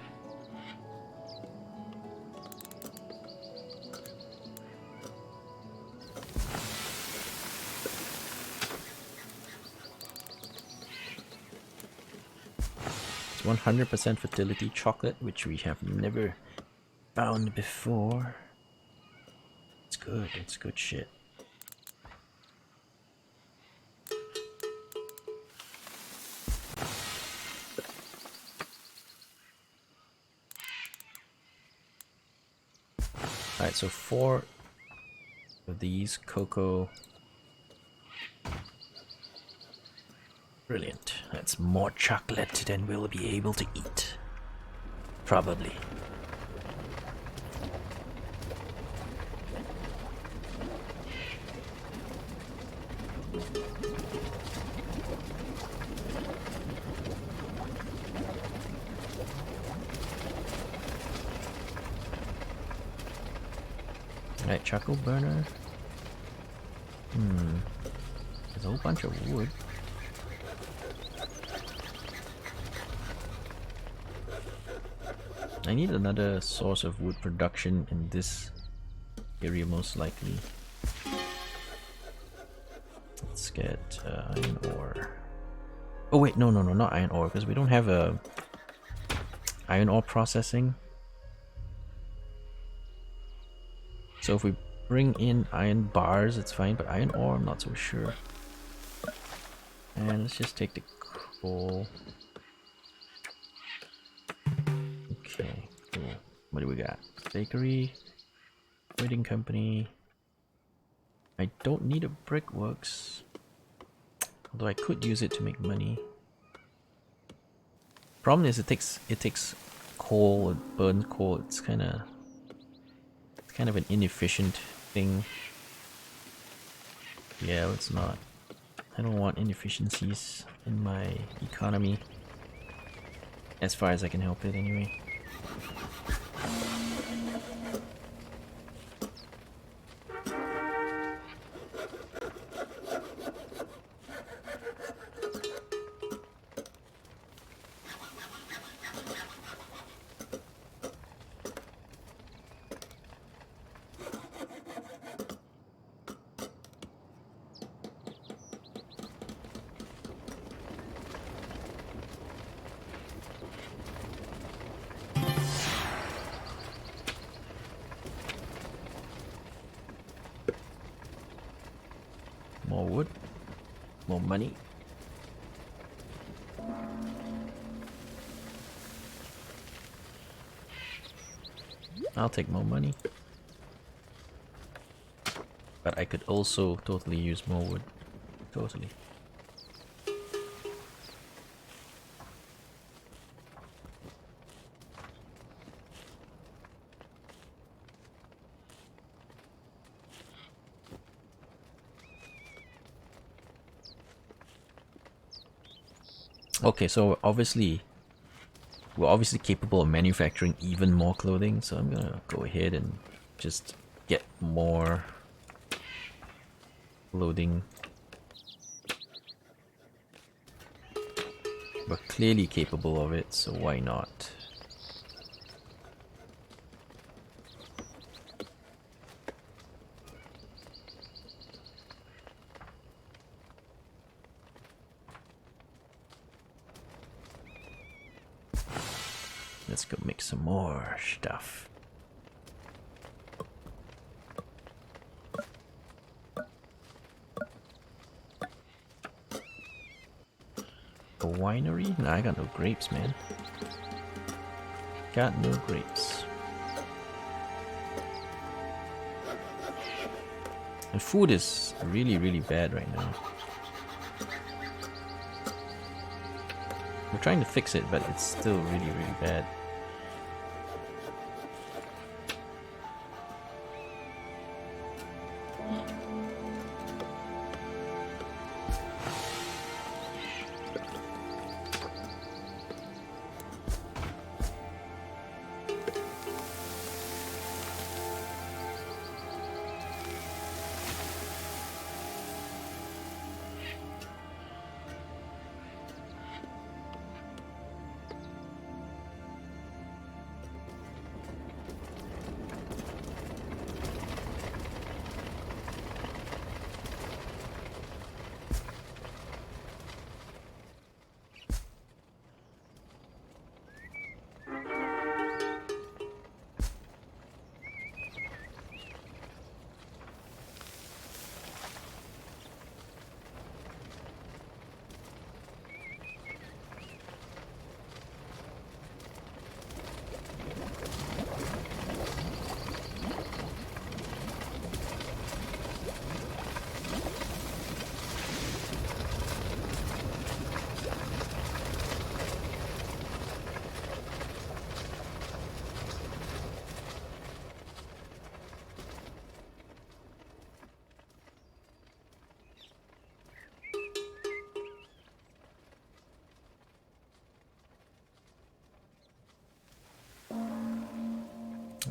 It's 100% fertility chocolate, which we have never found before. It's good shit. Alright, so 4 of these cocoa. Brilliant. That's more chocolate than we'll be able to eat. Probably. Alright, charcoal burner. There's a whole bunch of wood. I need another source of wood production in this area, most likely. Let's get iron ore. Oh wait, no, not iron ore, because we don't have a iron ore processing. So if we bring in iron bars, it's fine, but iron ore, I'm not so sure. And let's just take the coal. Okay, cool. What do we got? Bakery, trading company. I don't need a brickworks, although I could use it to make money. Problem is it takes coal, it burns coal. It's kind of an inefficient thing. Yeah, it's not. I don't want inefficiencies in my economy, as far as I can help it anyway. More wood, more money. I'll take more money. But I could also totally use more wood. Totally. Okay, so we're obviously capable of manufacturing even more clothing, so I'm gonna go ahead and just get more clothing. We're clearly capable of it, so why not? Let's go make some more stuff. A winery? Nah, I got no grapes, man. Got no grapes. And food is really, really bad right now. We're trying to fix it, but it's still really, really bad.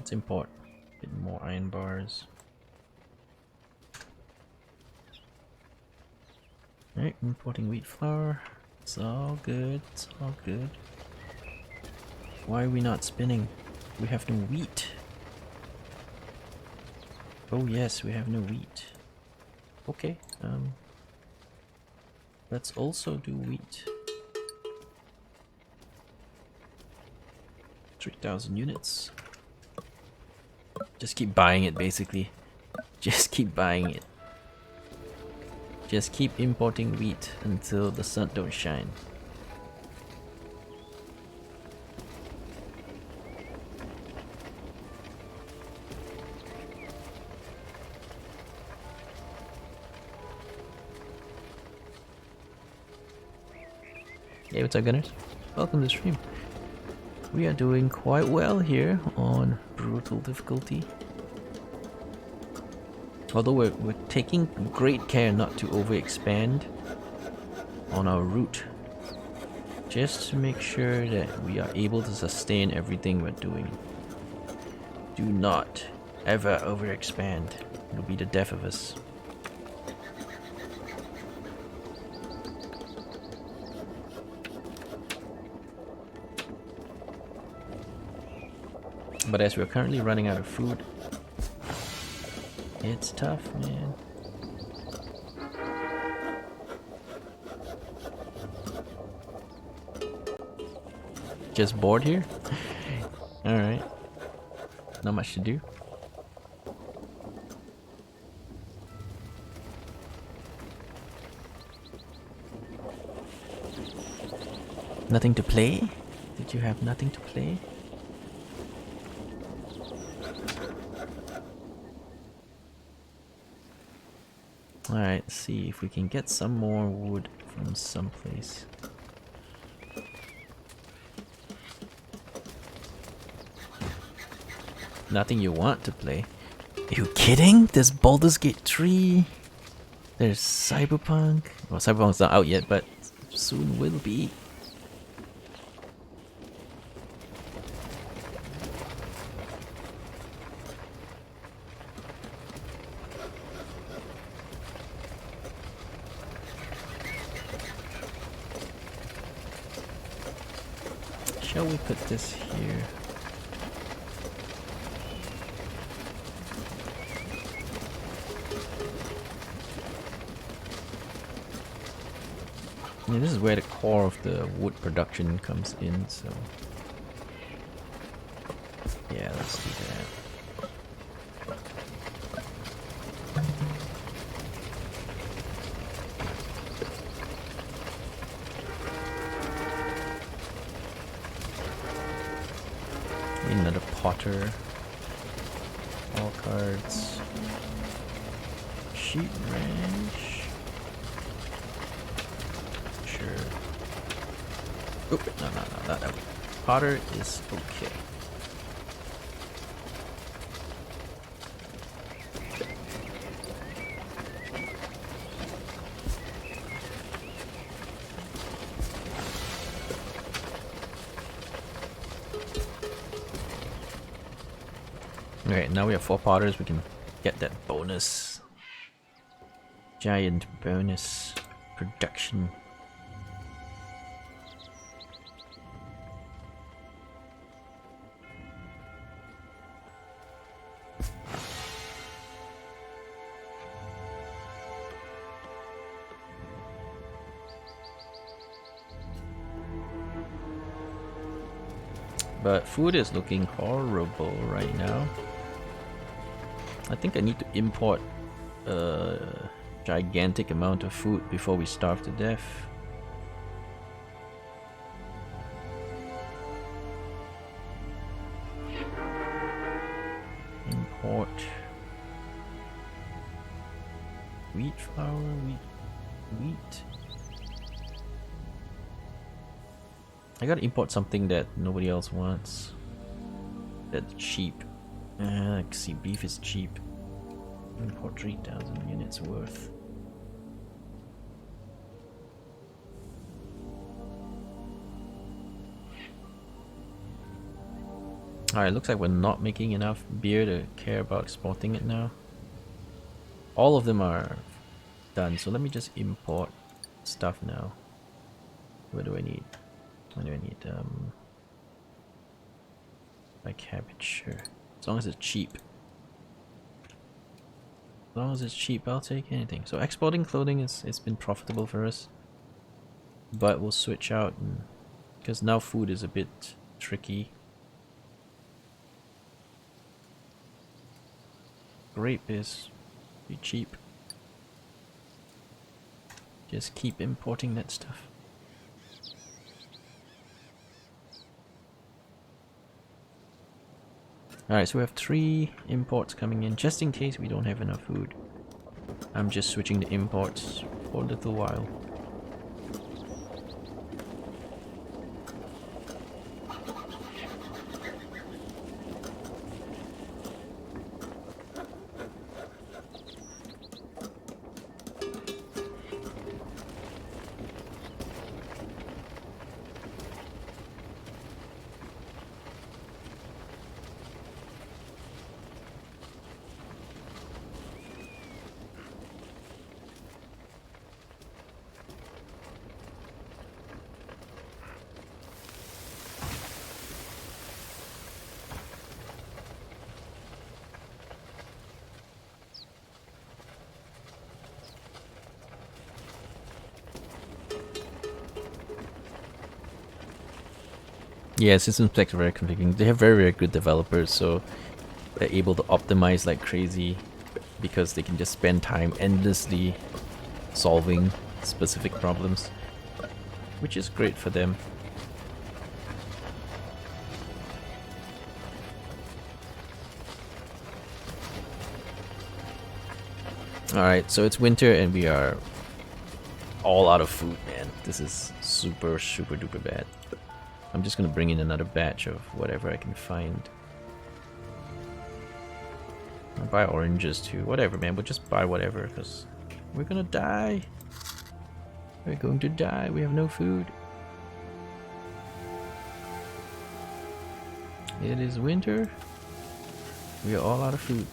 Let's import a bit more iron bars. Alright, importing wheat flour. It's all good, it's all good. Why are we not spinning? We have no wheat. Oh yes, we have no wheat. Okay, let's also do wheat. 3,000 units. Just keep buying it basically. Just keep buying it. Just keep importing wheat until the sun don't shine. Hey, what's up, Gunners? Welcome to the stream. We are doing quite well here on brutal difficulty. Although we're taking great care not to overexpand on our route, just to make sure that we are able to sustain everything we're doing. Do not ever overexpand. It'll be the death of us. But as we're currently running out of food, it's tough, man. Just bored here? Alright. Not much to do. Nothing to play? Did you have nothing to play? Alright, let's see if we can get some more wood from someplace. Nothing you want to play. Are you kidding? There's Baldur's Gate 3. There's Cyberpunk. Well, Cyberpunk's not out yet, but soon will be. Shall we put this here? Yeah, this is where the core of the wood production comes in, so yeah, let's do that. Need another potter. All cards. Sheep ranch. Oop, no, not that way. Potter is okay. Alright, now we have 4 potters, we can get that bonus. Giant bonus production. But food is looking horrible right now. I think I need to import a gigantic amount of food before we starve to death. Import wheat flour, wheat. I gotta import something that nobody else wants. That's cheap. See, beef is cheap. Import 3,000 units worth. Alright, looks like we're not making enough beer to care about exporting it now. All of them are done, so let me just import stuff now. What do I need? What do I need? My cabbage, sure. As long as it's cheap. As long as it's cheap, I'll take anything. So exporting clothing it's been profitable for us. But we'll switch out, because now food is a bit tricky. Grape is pretty cheap. Just keep importing that stuff. Alright, so we have 3 imports coming in, just in case we don't have enough food. I'm just switching to imports for a little while. Yeah, System Specs are very configuring. They have very, very good developers, so they're able to optimize like crazy because they can just spend time endlessly solving specific problems, which is great for them. Alright, so it's winter and we are all out of food, man. This is super, super duper bad. I'm just gonna bring in another batch of whatever I can find. I'll buy oranges too. Whatever, man. We'll just buy whatever because we're gonna die. We're going to die. We have no food. It is winter. We are all out of food.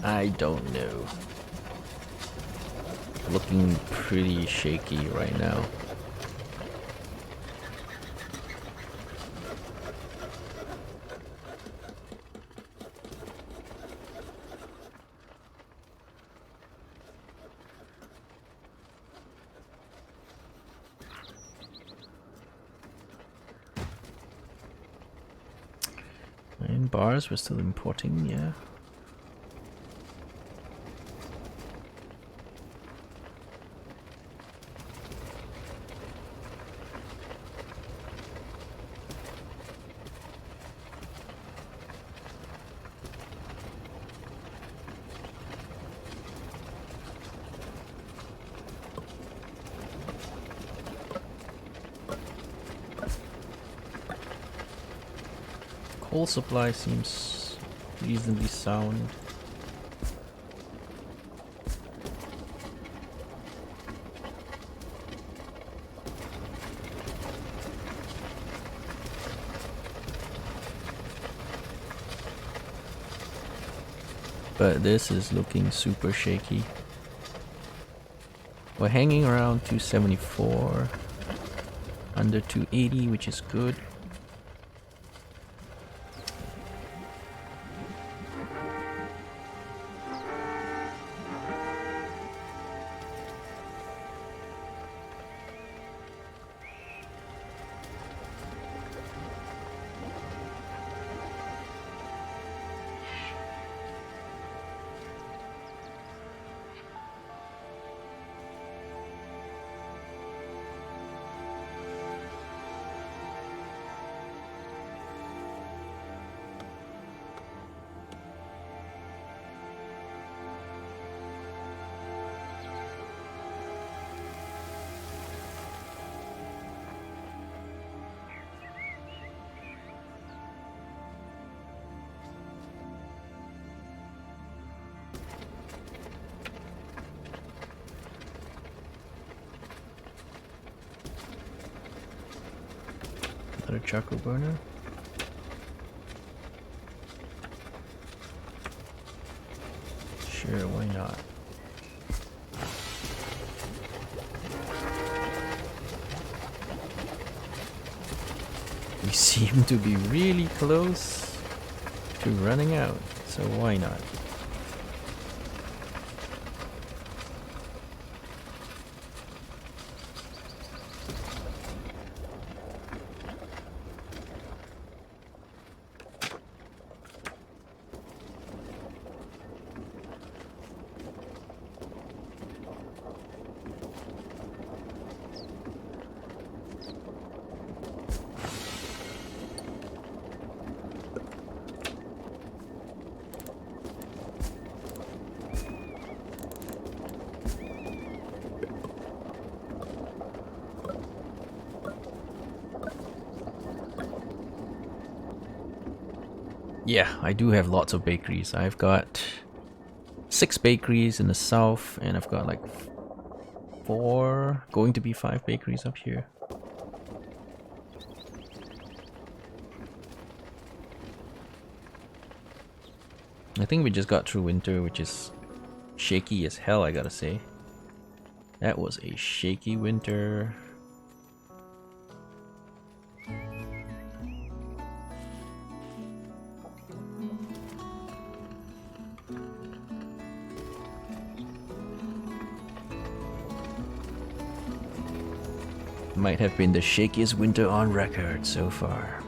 I don't know. Looking pretty shaky right now. In bars, we're still importing, yeah. Coal supply seems reasonably sound. But this is looking super shaky. We're hanging around 274, under 280, which is good. Another charcoal burner. Sure, why not? We seem to be really close to running out, so why not? Yeah, I do have lots of bakeries. I've got 6 bakeries in the south, and I've got like 4, going to be 5 bakeries up here. I think we just got through winter, which is shaky as hell, I gotta say. That was a shaky winter. Might have been the shakiest winter on record so far.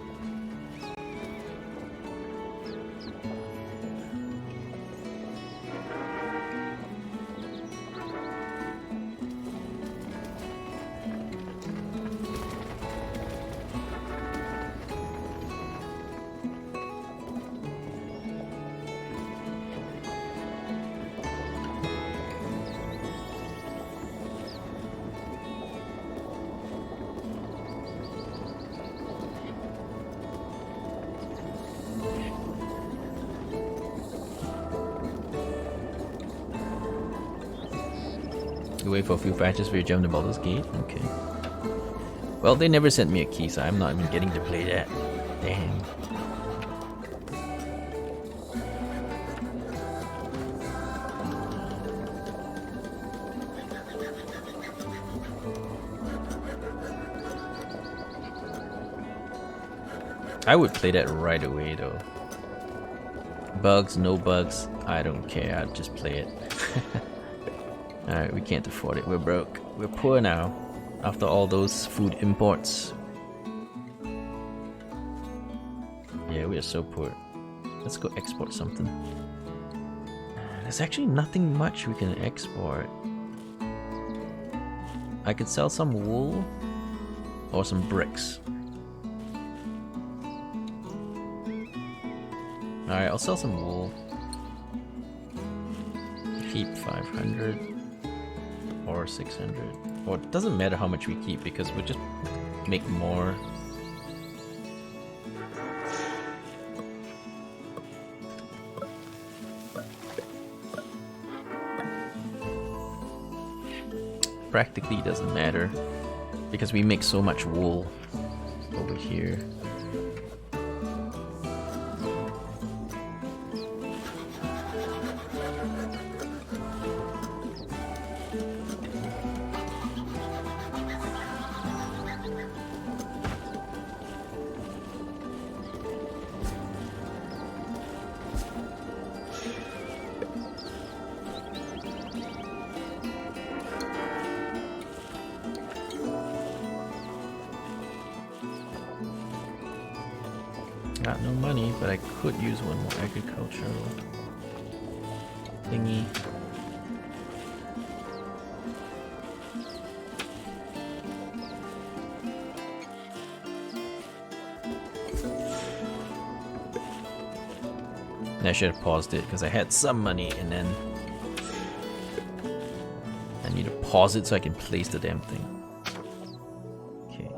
You wait for a few patches for you to jump the Baldur's Gate? Okay. Well, they never sent me a key, so I'm not even getting to play that. Damn. I would play that right away though. Bugs, no bugs, I don't care, I'd just play it. Alright, we can't afford it, we're broke. We're poor now, after all those food imports. Yeah, we are so poor. Let's go export something. There's actually nothing much we can export. I could sell some wool or some bricks. Alright, I'll sell some wool. Keep 500 or 600. Or it doesn't matter how much we keep because we'll just make more. Practically doesn't matter because we make so much wool over here. Got no money, but I could use one more agricultural thingy. I should have paused it because I had some money and then I need to pause it so I can place the damn thing. Okay.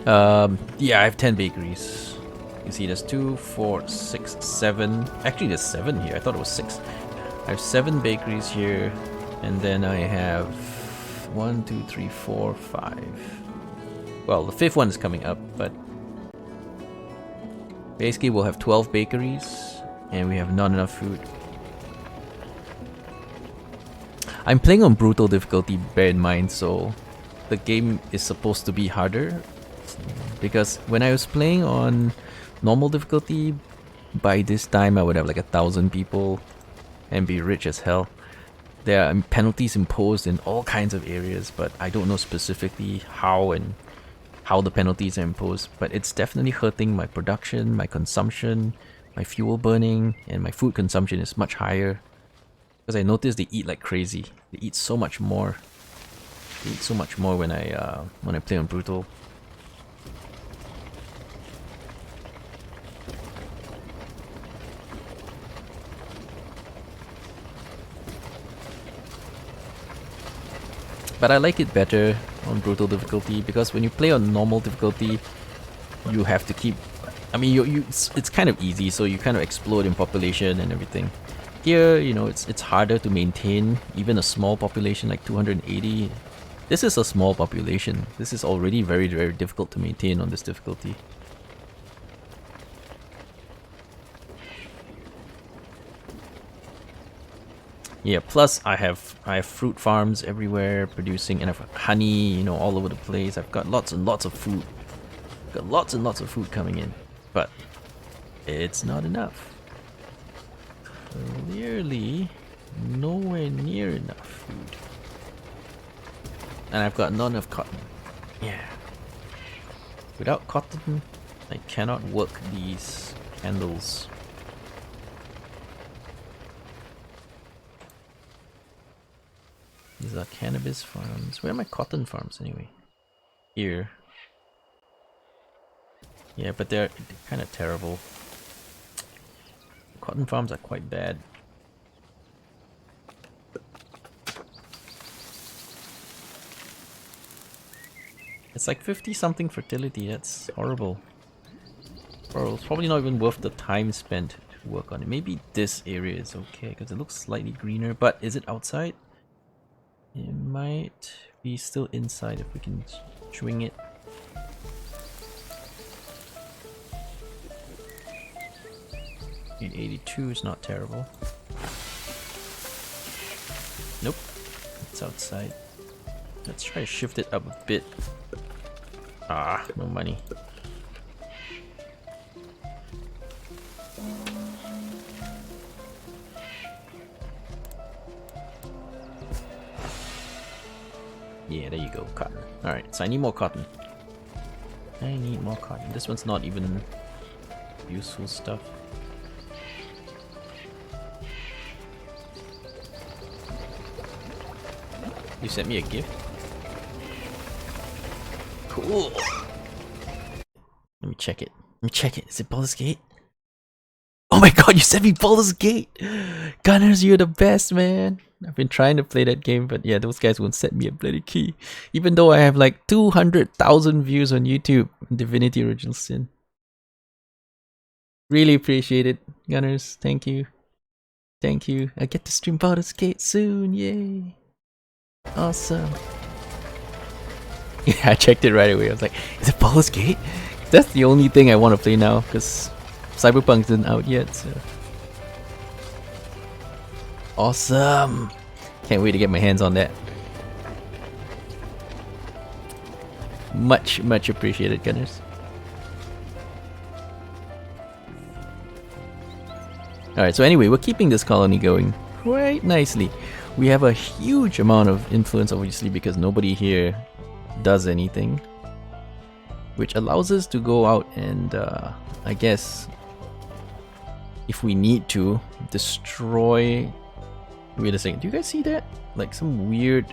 Yeah, I have 10 bakeries. You see, there's 2, 4, 6, 7. Actually, there's 7 here. I thought it was 6. I have 7 bakeries here, and then I have 1, 2, 3, 4, 5. Well, the 5th one is coming up, but basically we'll have 12 bakeries, and we have not enough food. I'm playing on brutal difficulty, bear in mind, so the game is supposed to be harder. Because when I was playing on normal difficulty, by this time I would have like 1,000 people and be rich as hell. There are penalties imposed in all kinds of areas, but I don't know specifically how the penalties are imposed. But it's definitely hurting my production, my consumption, my fuel burning, and my food consumption is much higher. Because I noticed they eat like crazy. They eat so much more. They eat so much more when I play on brutal. But I like it better on brutal difficulty because when you play on normal difficulty, you have to keep. I mean, it's kind of easy, so you kind of explode in population and everything. Here, you know, it's harder to maintain even a small population like 280. This is a small population. This is already very, very difficult to maintain on this difficulty. Yeah, plus I have fruit farms everywhere producing, and I have honey, you know, all over the place. I've got lots and lots of food. Got lots and lots of food coming in, but it's not enough. Clearly, nowhere near enough food. And I've got not enough cotton. Yeah. Without cotton, I cannot work these candles. These are cannabis farms. Where are my cotton farms anyway? Here. Yeah, but they're kind of terrible. Cotton farms are quite bad. It's like 50 something fertility. That's horrible. Or it's probably not even worth the time spent to work on it. Maybe this area is okay because it looks slightly greener. But is it outside? It might be still inside if we can swing it. In 82 is not terrible. Nope, it's outside. Let's try to shift it up a bit. Ah, no money. Yeah, there you go, cotton. Alright, so I need more cotton. I need more cotton. This one's not even useful stuff. You sent me a gift? Cool! Let me check it. Let me check it. Is it Baldur's Gate? Oh my god, you sent me Baldur's Gate! Gunners, you're the best, man! I've been trying to play that game, but yeah, those guys won't send me a bloody key. Even though I have like 200,000 views on YouTube. Divinity Original Sin. Really appreciate it, Gunners. Thank you. Thank you. I get to stream Baldur's Gate soon, yay! Awesome. Yeah, I checked it right away. I was like, is it Baldur's Gate? That's the only thing I want to play now, because Cyberpunk isn't out yet, so... Awesome! Can't wait to get my hands on that. Much, much appreciated, Gunners. Alright, so anyway, we're keeping this colony going quite nicely. We have a huge amount of influence, obviously, because nobody here does anything. Which allows us to go out and, I guess, if we need to, destroy... Wait a second, do you guys see that? Like some weird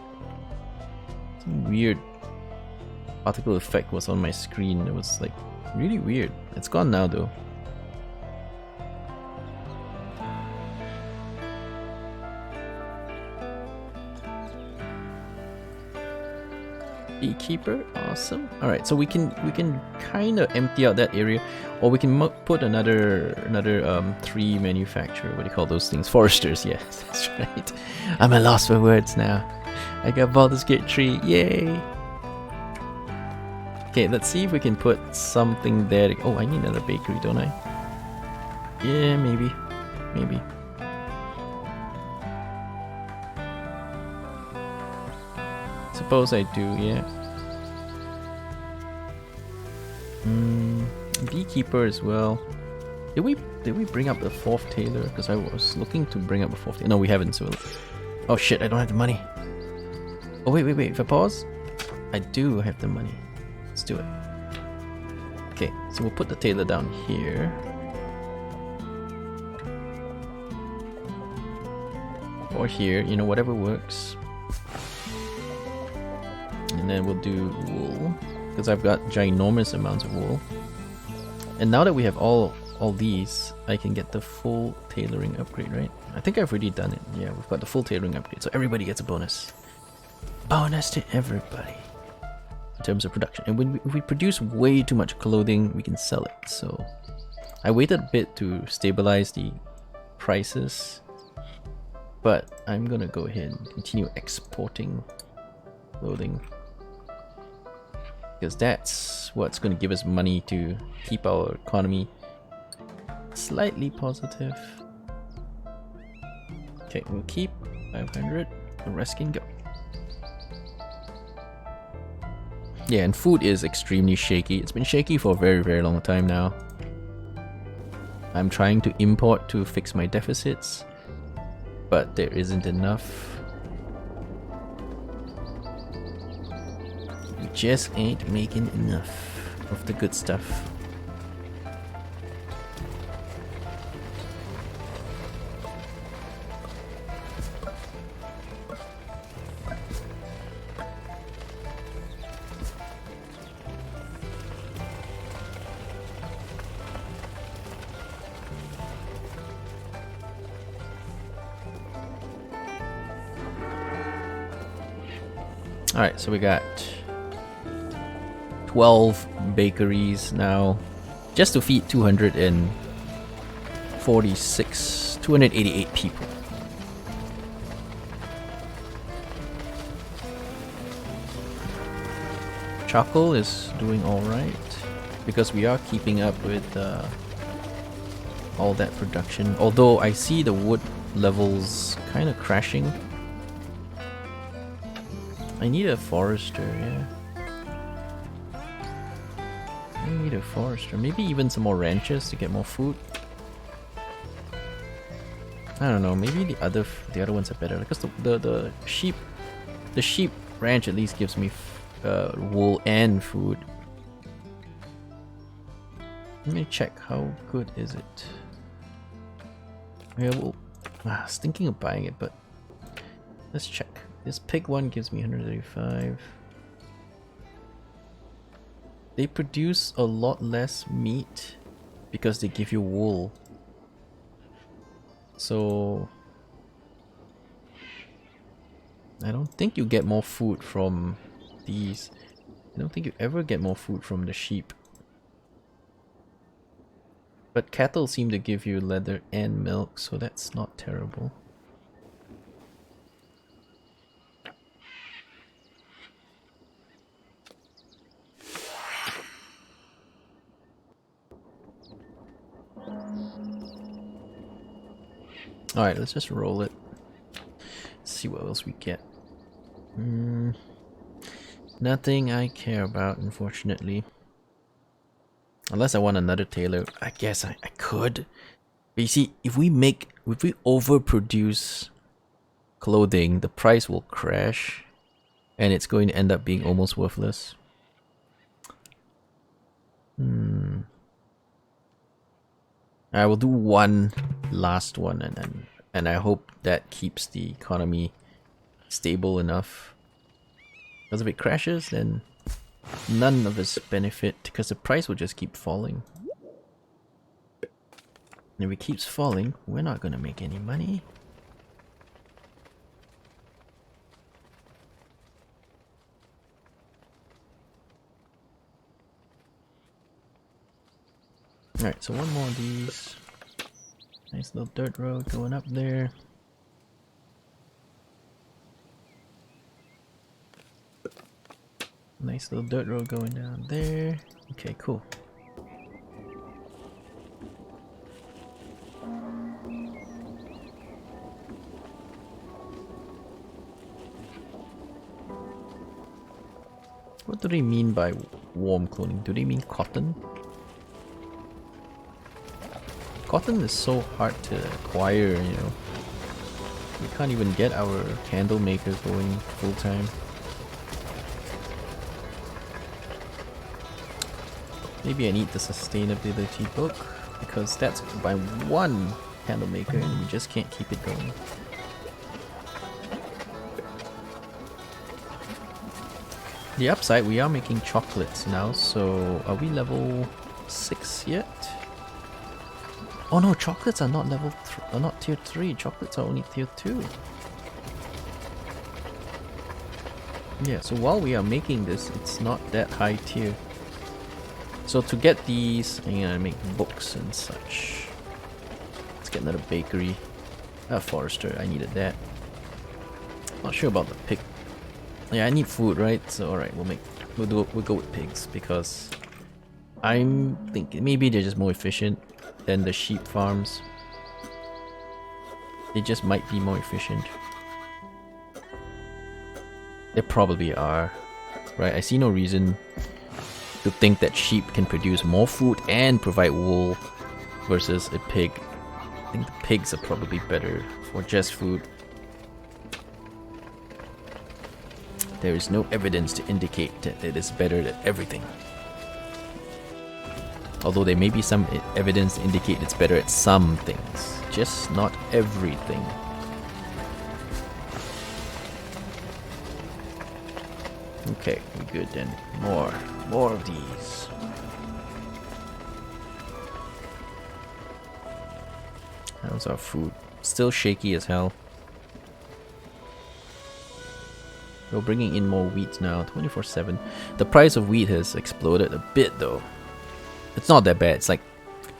particle effect was on my screen. It was like really weird. It's gone now though. Beekeeper, awesome. All right, so we can kind of empty out that area, or we can put another tree manufacturer. What do you call those things? Foresters. Yes, that's right. I'm at loss for words now. I got Baldur's Gate 3. Yay! Okay, let's see if we can put something there. Oh, I need another bakery, don't I? Yeah, maybe. Suppose I do, yeah. Beekeeper as well. Did we bring up the 4th tailor? Because I was looking to bring up a 4th tailor. No, we haven't, so... Oh shit, I don't have the money. Oh wait, if I pause, I do have the money. Let's do it. Okay, so we'll put the tailor down here. Or here, you know, whatever works. And then we'll do wool, because I've got ginormous amounts of wool. And now that we have all these, I can get the full tailoring upgrade, right? I think I've already done it. Yeah, we've got the full tailoring upgrade, so everybody gets a bonus. Bonus to everybody in terms of production. And if we produce way too much clothing, we can sell it. So I waited a bit to stabilize the prices, but I'm gonna go ahead and continue exporting clothing, because that's what's going to give us money to keep our economy slightly positive. Okay, we'll keep 500, the rest can go. Yeah, and food is extremely shaky. It's been shaky for a very, very long time now. I'm trying to import to fix my deficits, but there isn't enough. We just ain't making enough of the good stuff. Alright, so we got 12 bakeries now, just to feed 288 people. Charcoal is doing alright, because we are keeping up with all that production, although I see the wood levels kind of crashing. I need a forester, yeah. I need a forester. Maybe even some more ranches to get more food. I don't know. Maybe the other ones are better, because the sheep ranch at least gives me wool and food. Let me check how good is it. Yeah, well, I was thinking of buying it, but let's check. This pig one gives me 135. They produce a lot less meat because they give you wool. So I don't think you get more food from these. I don't think you ever get more food from the sheep. But cattle seem to give you leather and milk, so that's not terrible. Alright, let's just roll it. See what else we get. Nothing I care about, unfortunately. Unless I want another tailor. I guess I could. But you see, if we overproduce clothing, the price will crash. And it's going to end up being almost worthless. I will do one last one, and I hope that keeps the economy stable enough. Because if it crashes, then none of us benefit, because the price will just keep falling. And if it keeps falling, we're not going to make any money. Alright, so one more of these. Nice little dirt road going up there. Nice little dirt road going down there. Okay, cool. What do they mean by warm clothing? Do they mean cotton? Cotton is so hard to acquire, you know. We can't even get our candle maker going full time. Maybe I need the sustainability book because that's by one candle maker and we just can't keep it going. The upside, we are making chocolates now, so are we level 6 yet? Oh no, chocolates are not are not tier 3, chocolates are only tier 2. Yeah, so while we are making this, it's not that high tier. So to get these, I'm gonna make books and such. Let's get another bakery. A forester, I needed that. Not sure about the pig. Yeah, I need food, right? So alright, we'll go with pigs because I'm thinking maybe they're just more efficient than the sheep farms. They just might be more efficient. They probably are, right? I see no reason to think that sheep can produce more food and provide wool versus a pig. I think the pigs are probably better for just food. There is no evidence to indicate that it is better at everything. Although there may be some evidence to indicate it's better at some things, just not everything. Okay, we're good then. More of these. How's our food? Still shaky as hell. We're bringing in more wheat now, 24/7. The price of wheat has exploded a bit though. It's not that bad, it's like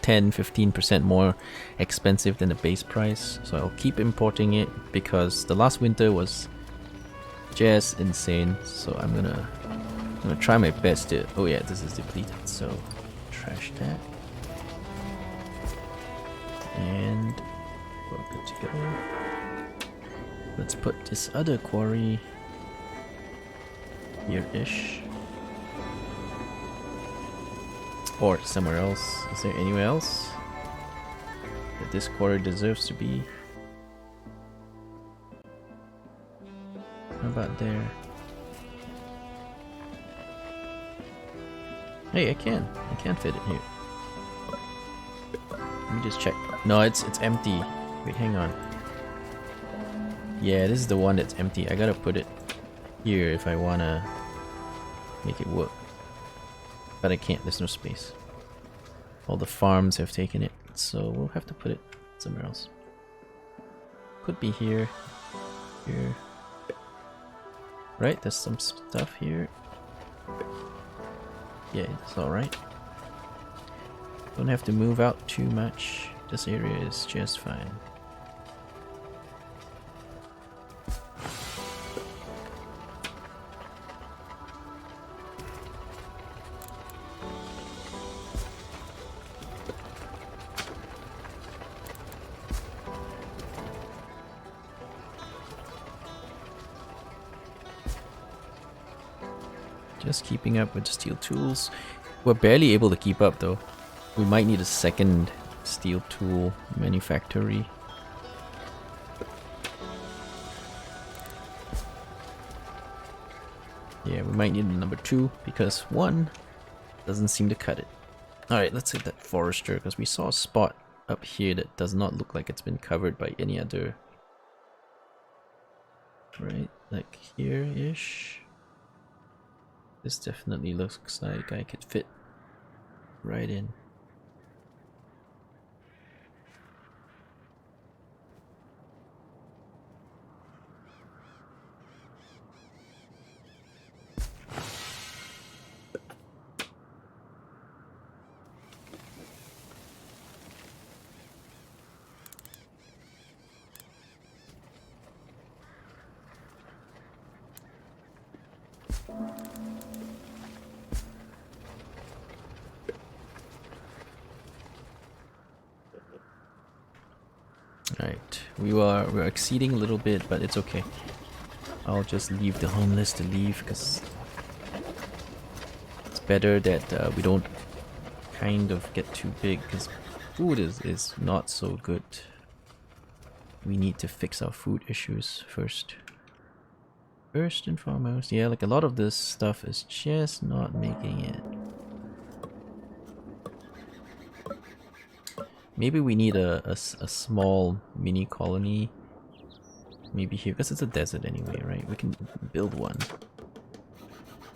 10-15% more expensive than the base price. So I'll keep importing it because the last winter was just insane. So I'm gonna try my best to... Oh yeah, this is depleted, so trash that. And we're good to go. Let's put this other quarry here-ish. Or somewhere else. Is there anywhere else that this quarry deserves to be? How about there? Hey, I can fit it here. Let me just check. No, it's empty. Wait, hang on. Yeah, this is the one that's empty. I gotta put it here if I wanna make it work. But I can't, there's no space. All the farms have taken it, so we'll have to put it somewhere else. Could be here. Here. Right, there's some stuff here. Yeah, it's alright. Don't have to move out too much. This area is just fine. Just keeping up with steel tools. We're barely able to keep up though. We might need a second steel tool manufactory. Yeah, we might need a number 2 because 1 doesn't seem to cut it. Alright, let's hit that forester because we saw a spot up here that does not look like it's been covered by any other. Right, like here-ish. This definitely looks like I could fit right in. Alright, we're exceeding a little bit, but it's okay. I'll just leave the homeless to leave, because it's better that we don't kind of get too big, because food is not so good. We need to fix our food issues first. First and foremost, yeah, like a lot of this stuff is just not making it. Maybe we need a small mini colony. Maybe here, because it's a desert anyway, right? We can build one.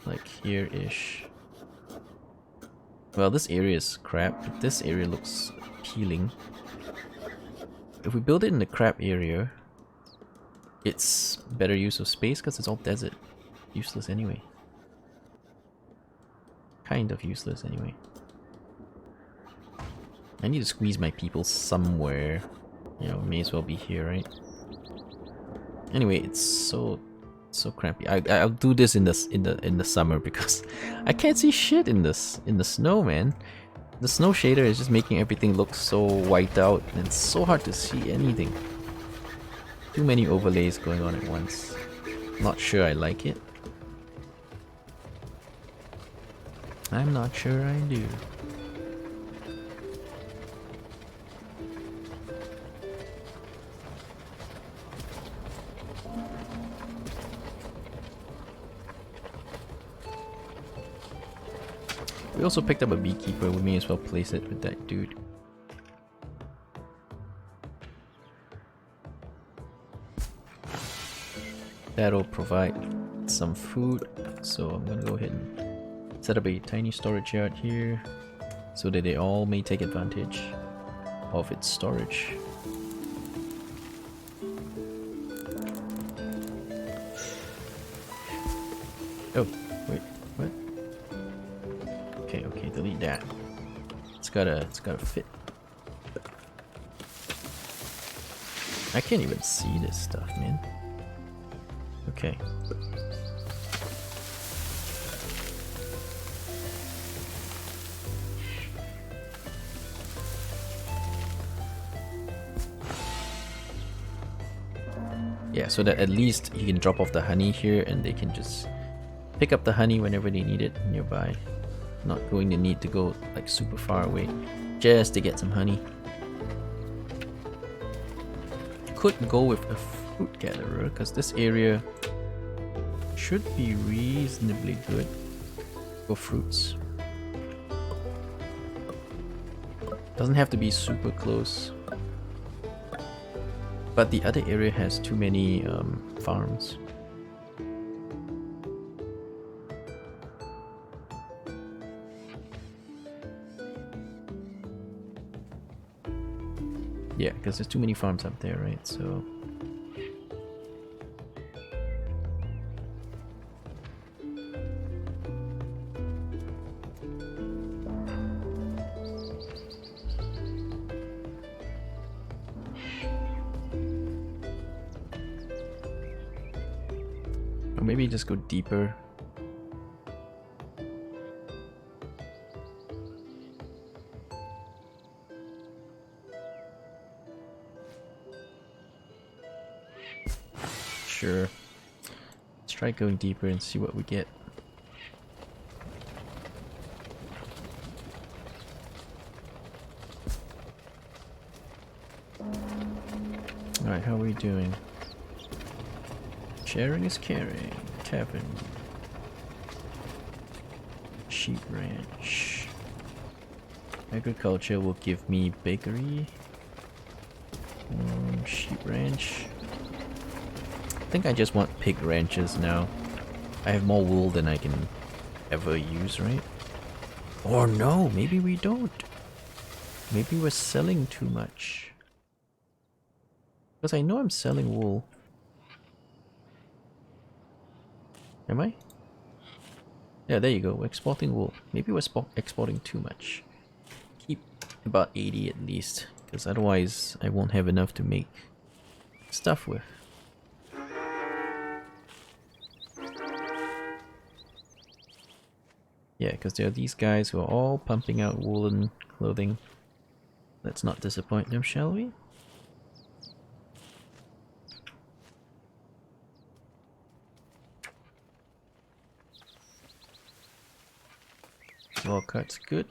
Like here-ish. Well, this area is crap, but this area looks appealing. If we build it in the crap area, it's better use of space because it's all desert. Useless anyway. Kind of useless anyway. I need to squeeze my people somewhere. You know, may as well be here, right? Anyway, it's so crappy. I'll do this in the summer because I can't see shit in the snow, man. The snow shader is just making everything look so white out, and it's so hard to see anything. Too many overlays going on at once. Not sure I like it. I'm not sure I do. We also picked up a beekeeper, we may as well place it with that dude. That'll provide some food, so I'm gonna go ahead and set up a tiny storage yard here so that they all may take advantage of its storage. Oh, wait, what? Okay, delete that. It's gotta fit. I can't even see this stuff, man. Okay. Yeah, so that at least you can drop off the honey here and they can just pick up the honey whenever they need it nearby. Not going to need to go like super far away just to get some honey. Could go with a fruit gatherer because this area should be reasonably good for fruits. Doesn't have to be super close. But the other area has too many farms. Yeah, because there's too many farms up there, right? So or maybe just go deeper. Sure. Let's try going deeper and see what we get. Alright, how are we doing? Sharing is caring. Tavern. Sheep ranch. Agriculture will give me bakery. Sheep ranch. I think I just want pig ranches now. I have more wool than I can ever use, right? Or no, maybe we don't. Maybe we're selling too much. Because I know I'm selling wool. Am I? Yeah, there you go. We're exporting wool. Maybe we're exporting too much. Keep about 80 at least. Because otherwise I won't have enough to make stuff with. Yeah, because there are these guys who are all pumping out woolen clothing. Let's not disappoint them, shall we? Wall cut's good.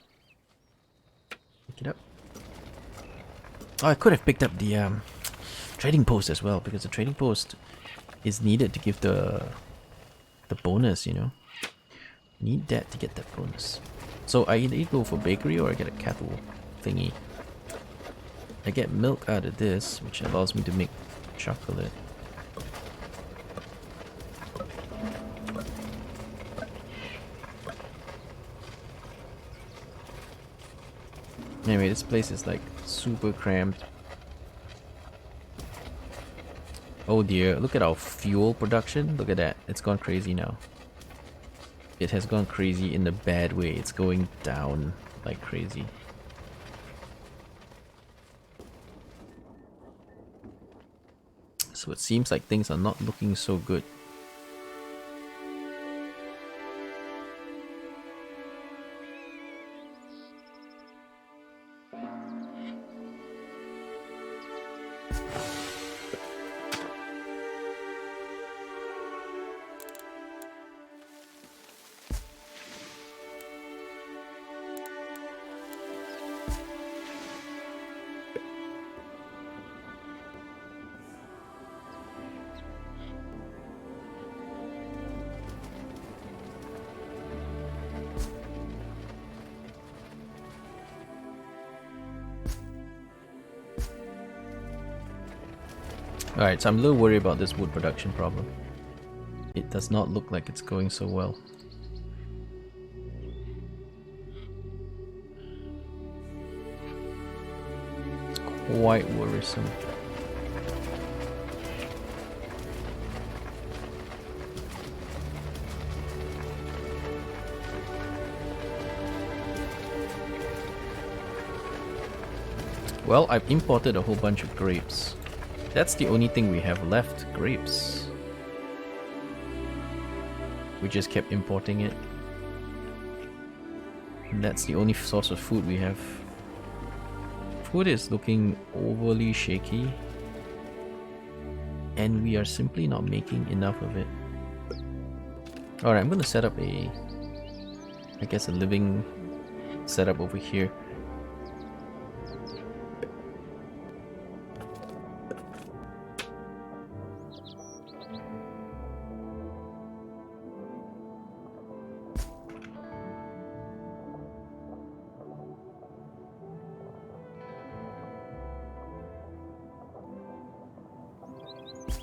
Pick it up. Oh, I could have picked up the trading post as well, because the trading post is needed to give the bonus, you know. Need that to get that bonus. So I either go for bakery or I get a cattle thingy. I get milk out of this, which allows me to make chocolate. Anyway, this place is like super cramped. Oh dear, look at our fuel production. Look at that. It's gone crazy now. It has gone crazy in a bad way. It's going down like crazy. So it seems like things are not looking so good. Alright, so I'm a little worried about this wood production problem. It does not look like it's going so well. It's quite worrisome. Well, I've imported a whole bunch of grapes. That's the only thing we have left, grapes. We just kept importing it. And that's the only source of food we have. Food is looking overly shaky. And we are simply not making enough of it. Alright, I'm gonna set up a living setup over here.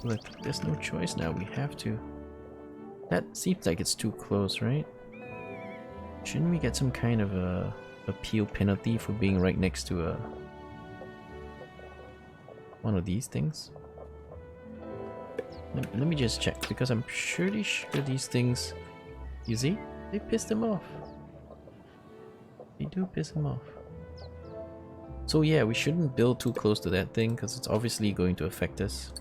Look, there's no choice now, we have to. That seems like it's too close, right? Shouldn't we get some kind of a appeal penalty for being right next to a one of these things? Let me just check, because I'm pretty sure these things, you see, they piss them off. They do piss them off. So yeah, we shouldn't build too close to that thing, because it's obviously going to affect us.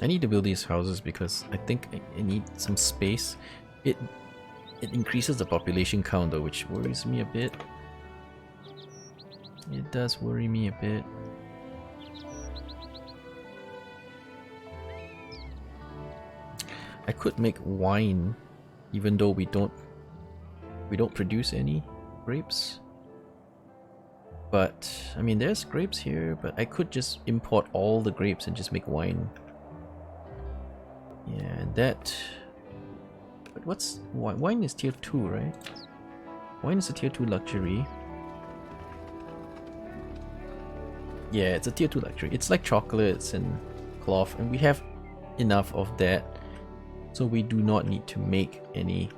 I need to build these houses because I think I need some space. It increases the population count though, which worries me a bit. It does worry me a bit. I could make wine, even though we don't produce any grapes. But I mean, there's grapes here, but I could just import all the grapes and just make wine. Yeah, and that. But what's wine is tier 2, right? Wine is a tier 2 luxury. Yeah, it's a tier 2 luxury. It's like chocolates and cloth, and we have enough of that, so we do not need to make any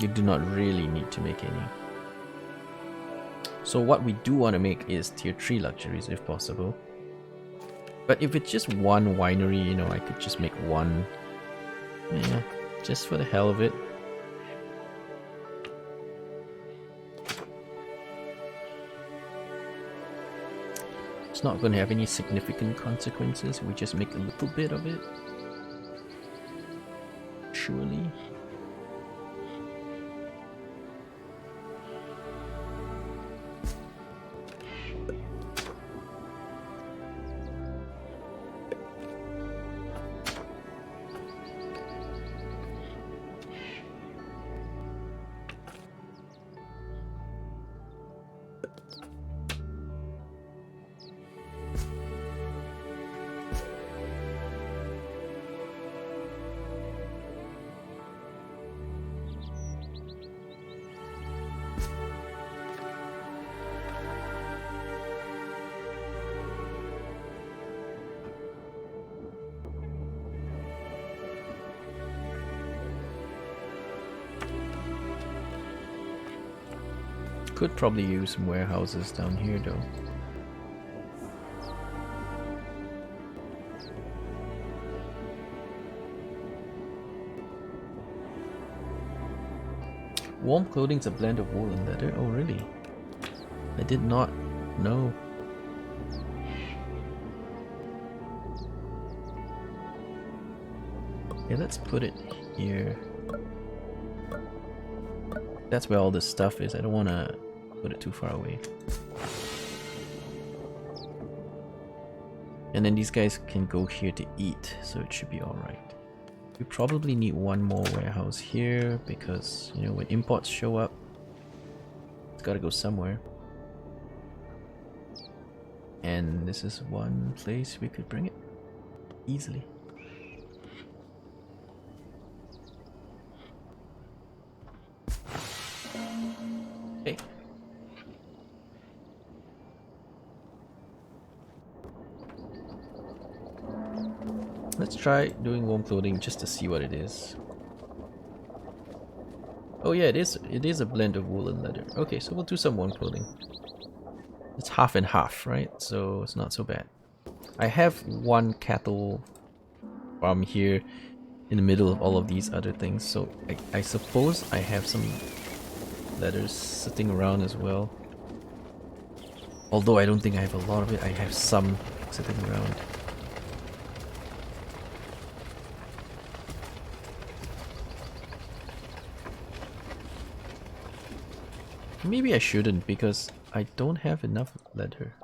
You do not really need to make any. So what we do want to make is tier 3 luxuries if possible. But if it's just one winery, you know, I could just make one. Yeah, just for the hell of it. It's not going to have any significant consequences. We just make a little bit of it. Surely. Could probably use some warehouses down here though. Warm clothing's a blend of wool and leather. Oh really? I did not know. Okay, let's put it here. That's where all this stuff is. I don't want to put it too far away. And then these guys can go here to eat, so it should be alright. We probably need one more warehouse here because, you know, when imports show up, it's gotta go somewhere. And this is one place we could bring it easily. Okay. Let's try doing warm clothing just to see what it is. Oh yeah, it is a blend of wool and leather. Okay, so we'll do some warm clothing. It's half and half, right? So it's not so bad. I have one cattle farm here in the middle of all of these other things, so I suppose I have some leathers sitting around as well. Although I don't think I have a lot of it, I have some sitting around. Maybe I shouldn't because I don't have enough leather.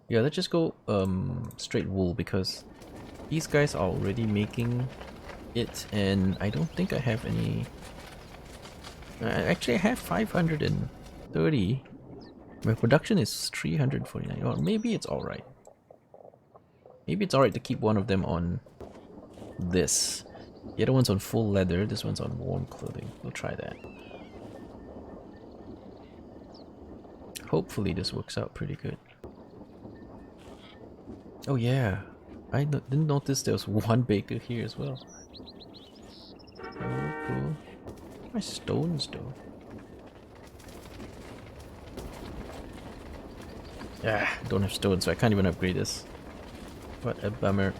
Yeah, let's just go straight wool because these guys are already making it and I don't think I have any. Actually I have 530. My production is 349. Or maybe it's alright. Maybe it's alright to keep one of them on this. The other one's on full leather, this one's on warm clothing. We'll try that. Hopefully this works out pretty good. Oh yeah, I didn't notice there was one baker here as well. Oh cool. My stones though. Ah, don't have stones, so I can't even upgrade this. What a bummer.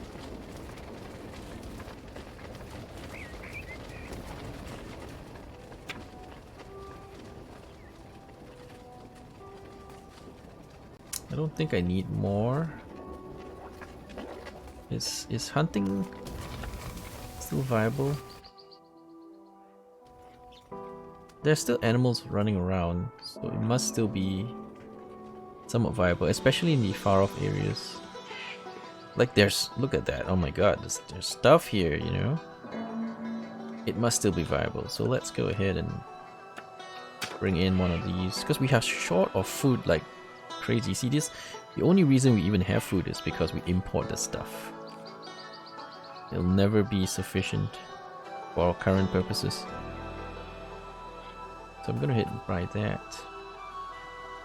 I don't think I need more. Is hunting still viable? There's still animals running around, so it must still be somewhat viable, especially in the far off areas. Like there's, look at that, oh my god, there's stuff here, you know? It must still be viable, so let's go ahead and bring in one of these, because we have short of food like crazy. See this? The only reason we even have food is because we import the stuff. It'll never be sufficient for our current purposes. So I'm gonna hit and buy that.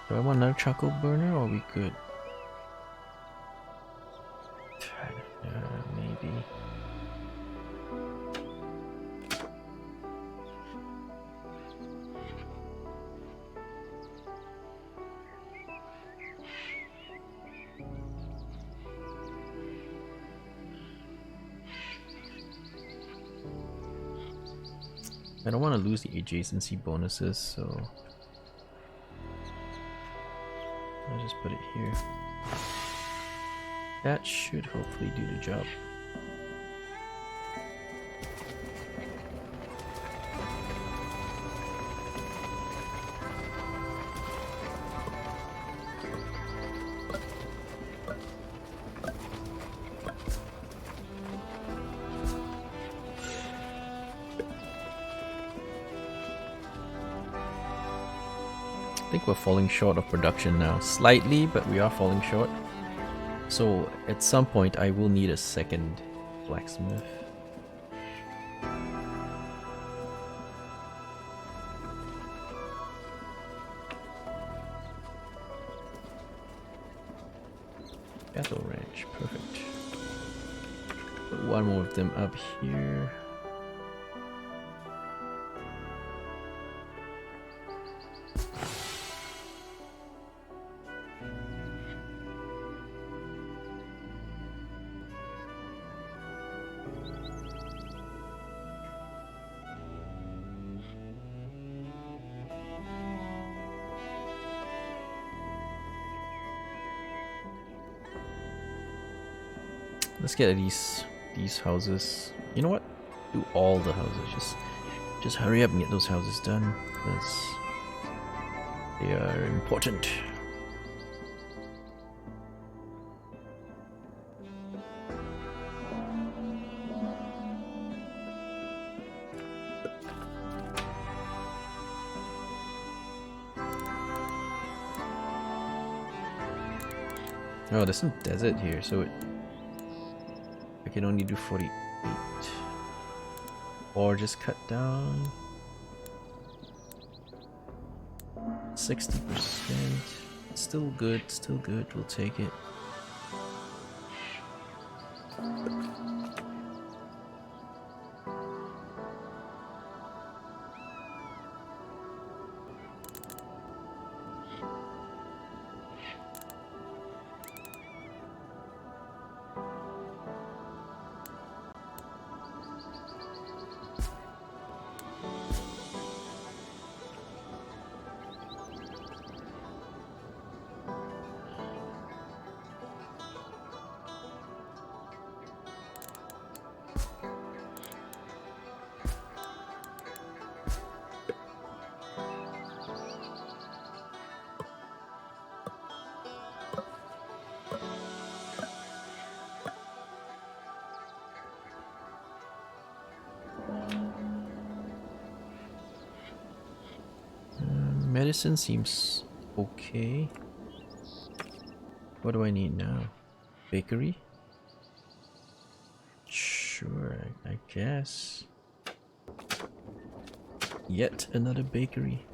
Do I want another charcoal burner or are we good? Maybe. I don't want to lose the adjacency bonuses, so I'll just put it here. That should hopefully do the job. I think we're falling short of production now. Slightly, but we are falling short. So at some point I will need a second blacksmith. Cattle ranch, perfect. Put one more of them up here. Let's get these houses. You know what? Do all the houses. Just hurry up and get those houses done, because they are important. Oh, there's some desert here, so I can only do 48. Or just cut down 60%. Still good, we'll take it. Medicine seems okay. What do I need now? Bakery? Sure, I guess. Yet another bakery.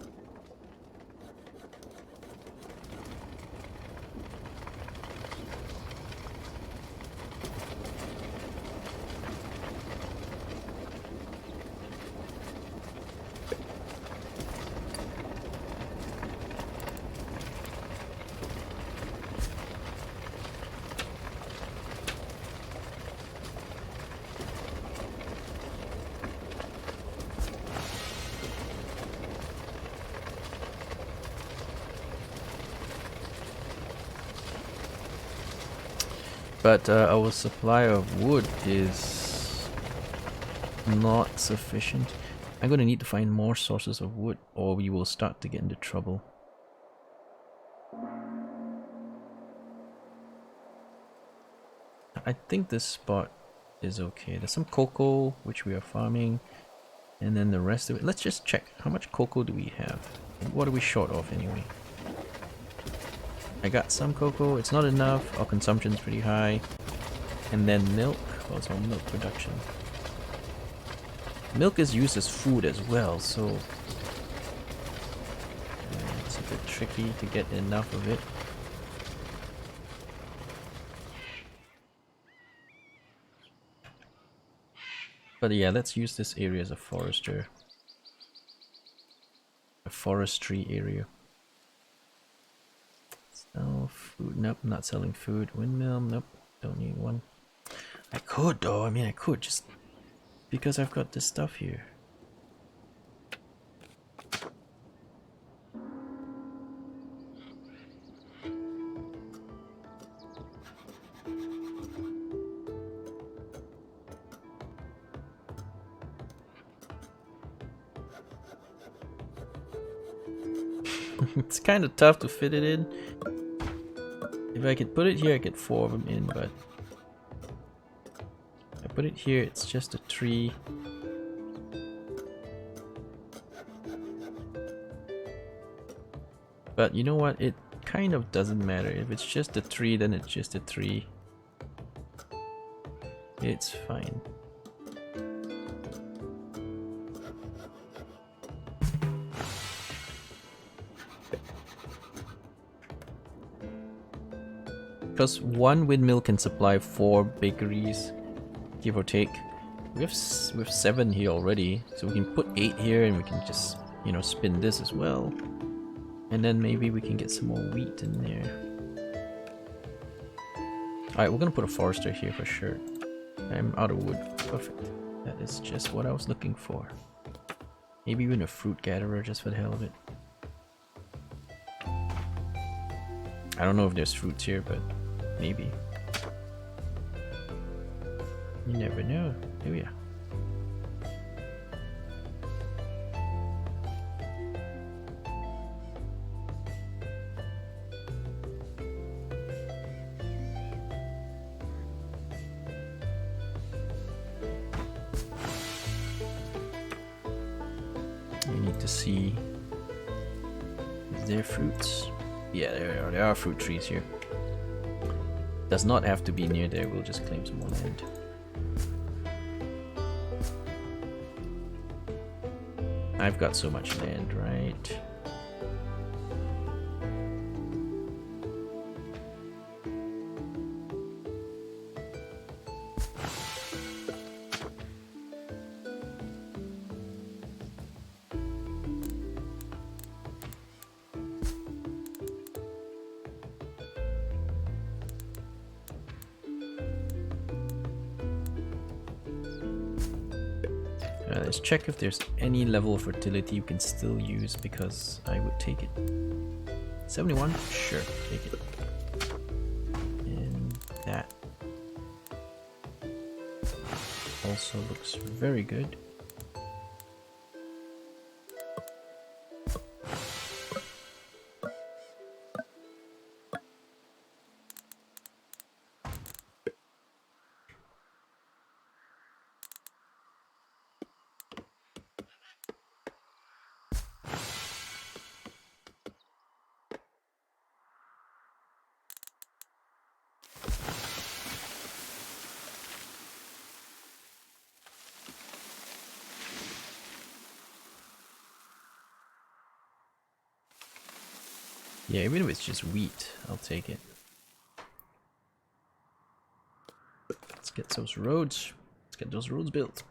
But our supply of wood is not sufficient. I'm going to need to find more sources of wood, or we will start to get into trouble. I think this spot is okay. There's some cocoa, which we are farming, and then the rest of it. Let's just check. How much cocoa do we have? What are we short of anyway? I got some cocoa, it's not enough, our consumption's pretty high. And then milk, also milk production. Milk is used as food as well, so it's a bit tricky to get enough of it. But yeah, let's use this area as a forester. A forestry area. No food, nope, not selling food. Windmill, nope, don't need one. I could though, I mean I could, just because I've got this stuff here. It's kind of tough to fit it in. If I could put it here, I could 4 of them in, but if I put it here, it's just a tree. But you know what? It kind of doesn't matter. If it's just a tree, then it's just a tree. It's fine. Because one windmill can supply 4 bakeries, give or take. We have 7 here already, so we can put 8 here, and we can just, you know, spin this as well. And then maybe we can get some more wheat in there. Alright, we're gonna put a forester here for sure. I'm out of wood. Perfect. That is just what I was looking for. Maybe even a fruit gatherer just for the hell of it. I don't know if there's fruits here, but maybe. You never know, do ya? We need to see, is there fruits? Yeah, there are fruit trees here. Does not have to be near there, we'll just claim some more land. I've got so much land, right? Let's check if there's any level of fertility you can still use, because I would take it. 71? Sure, take it. And that also looks very good. Yeah, even if it's just wheat, I'll take it. Let's get those roads. Let's get those roads built.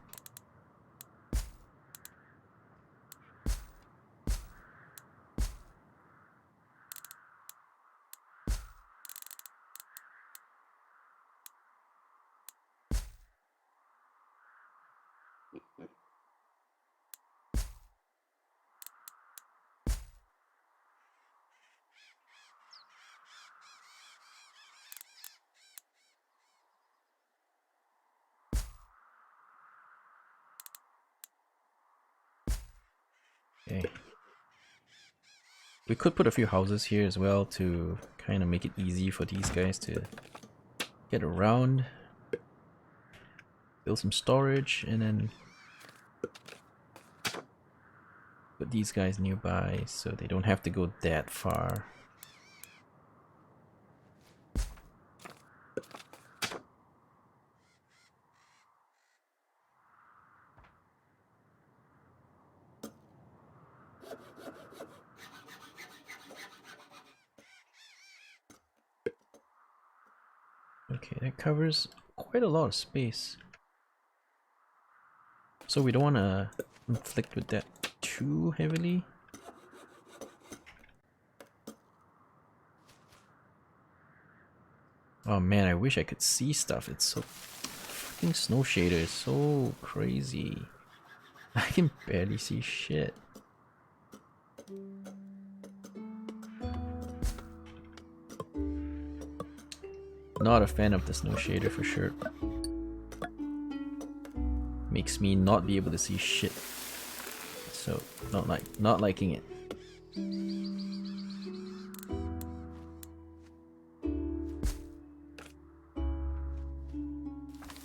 Okay. We could put a few houses here as well to kind of make it easy for these guys to get around. Build some storage and then put these guys nearby so they don't have to go that far. Okay, that covers quite a lot of space. So we don't want to inflict with that too heavily. Oh man, I wish I could see stuff. It's so fucking snow shader is so crazy. I can barely see shit. Not a fan of the snow shader for sure. Makes me not be able to see shit. So not liking it.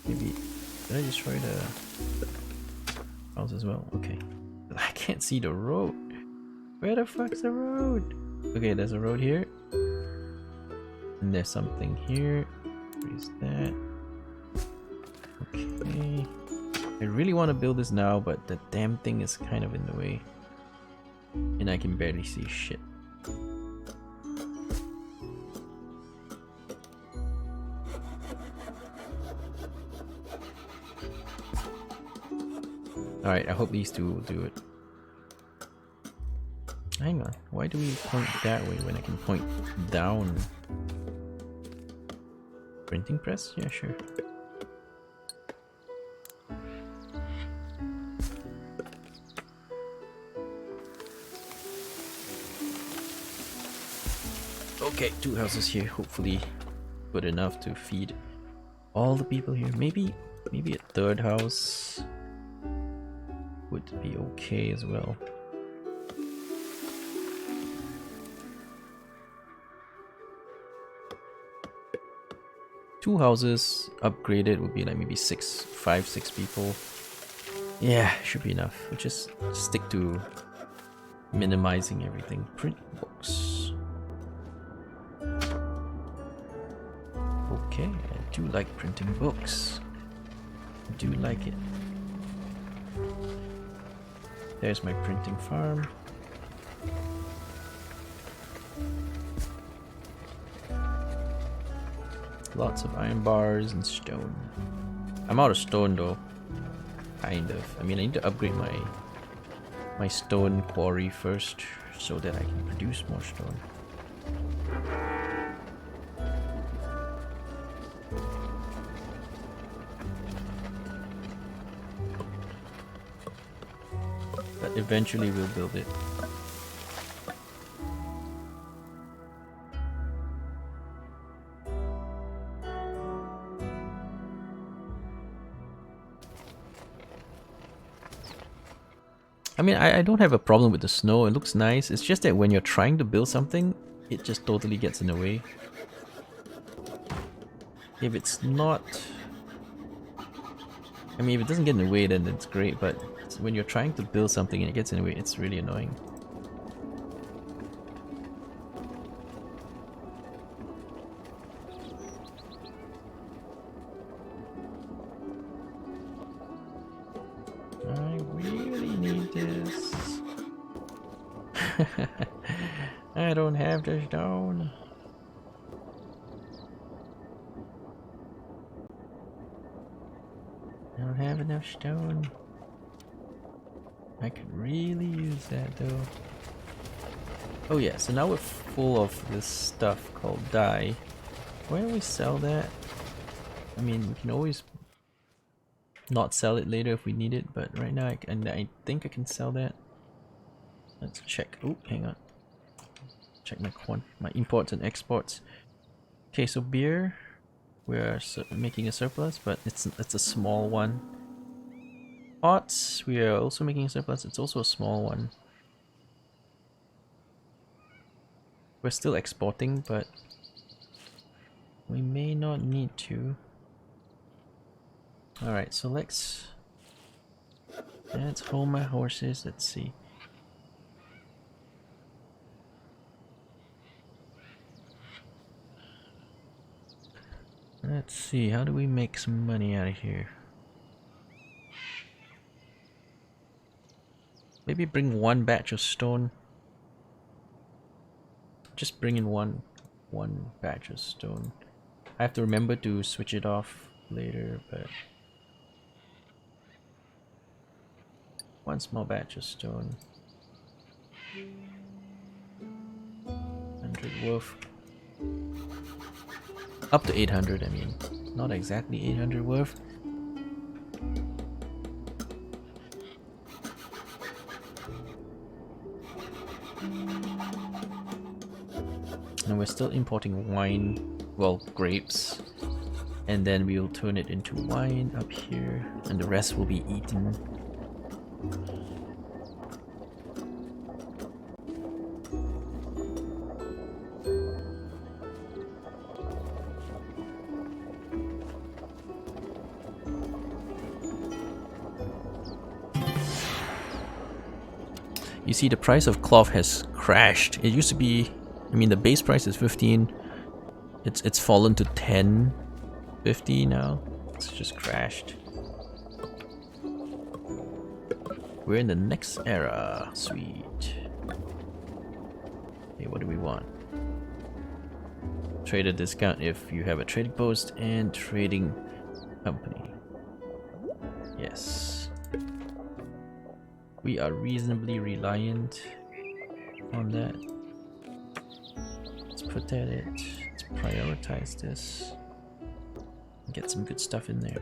Maybe did I destroy the house as well? Okay. I can't see the road. Where the fuck's the road? Okay, there's a road here. And there's something here. Where's that? Okay. I really want to build this now, but the damn thing is kind of in the way. And I can barely see shit. Alright, I hope these two will do it. Hang on, why do we point that way when I can point down? Printing press? Yeah, sure. Okay, 2 houses here, hopefully good enough to feed all the people here. Maybe a 3rd house would be okay as well. Two houses upgraded would be like maybe 5, 6 people. Yeah, should be enough. We'll just stick to minimizing everything. Print books. Okay, I do like printing books. I do like it. There's my printing farm. Lots of iron bars and stone. I'm out of stone though. Kind of. I mean, I need to upgrade my stone quarry first so that I can produce more stone. But eventually we'll build it. I mean, I don't have a problem with the snow, it looks nice. It's just that when you're trying to build something, it just totally gets in the way. If it's not... I mean, if it doesn't get in the way, then it's great, but when you're trying to build something and it gets in the way, it's really annoying. I really need this. I don't have the stone. I don't have enough stone. I could really use that though. Oh yeah, so now we're full of this stuff called dye. Why don't we sell that? I mean, we can always not sell it later if we need it, but right now I think I can sell that. Let's check. Oh, hang on. Check my imports and exports. Okay, so beer, we're making a surplus, but it's a small one. Pots, we are also making a surplus. It's also a small one. We're still exporting, but we may not need to. Alright, so let's hold my horses. Let's see. Let's see, how do we make some money out of here? Maybe bring one batch of stone. Just bring in one batch of stone. I have to remember to switch it off later, but one small batch of stone. 100 worth. Up to 800, I mean. Not exactly 800 worth. And we're still importing wine, well, grapes. And then we'll turn it into wine up here, and the rest will be eaten. You see, the price of cloth has crashed. It used to be, I mean, the base price is 15. It's fallen to 10, 50 now. It's just crashed. We're in the next era. Sweet. Okay, what do we want? Trader discount if you have a trading post and trading company. Yes. We are reasonably reliant on that. Let's put that in. Let's prioritize this. Get some good stuff in there.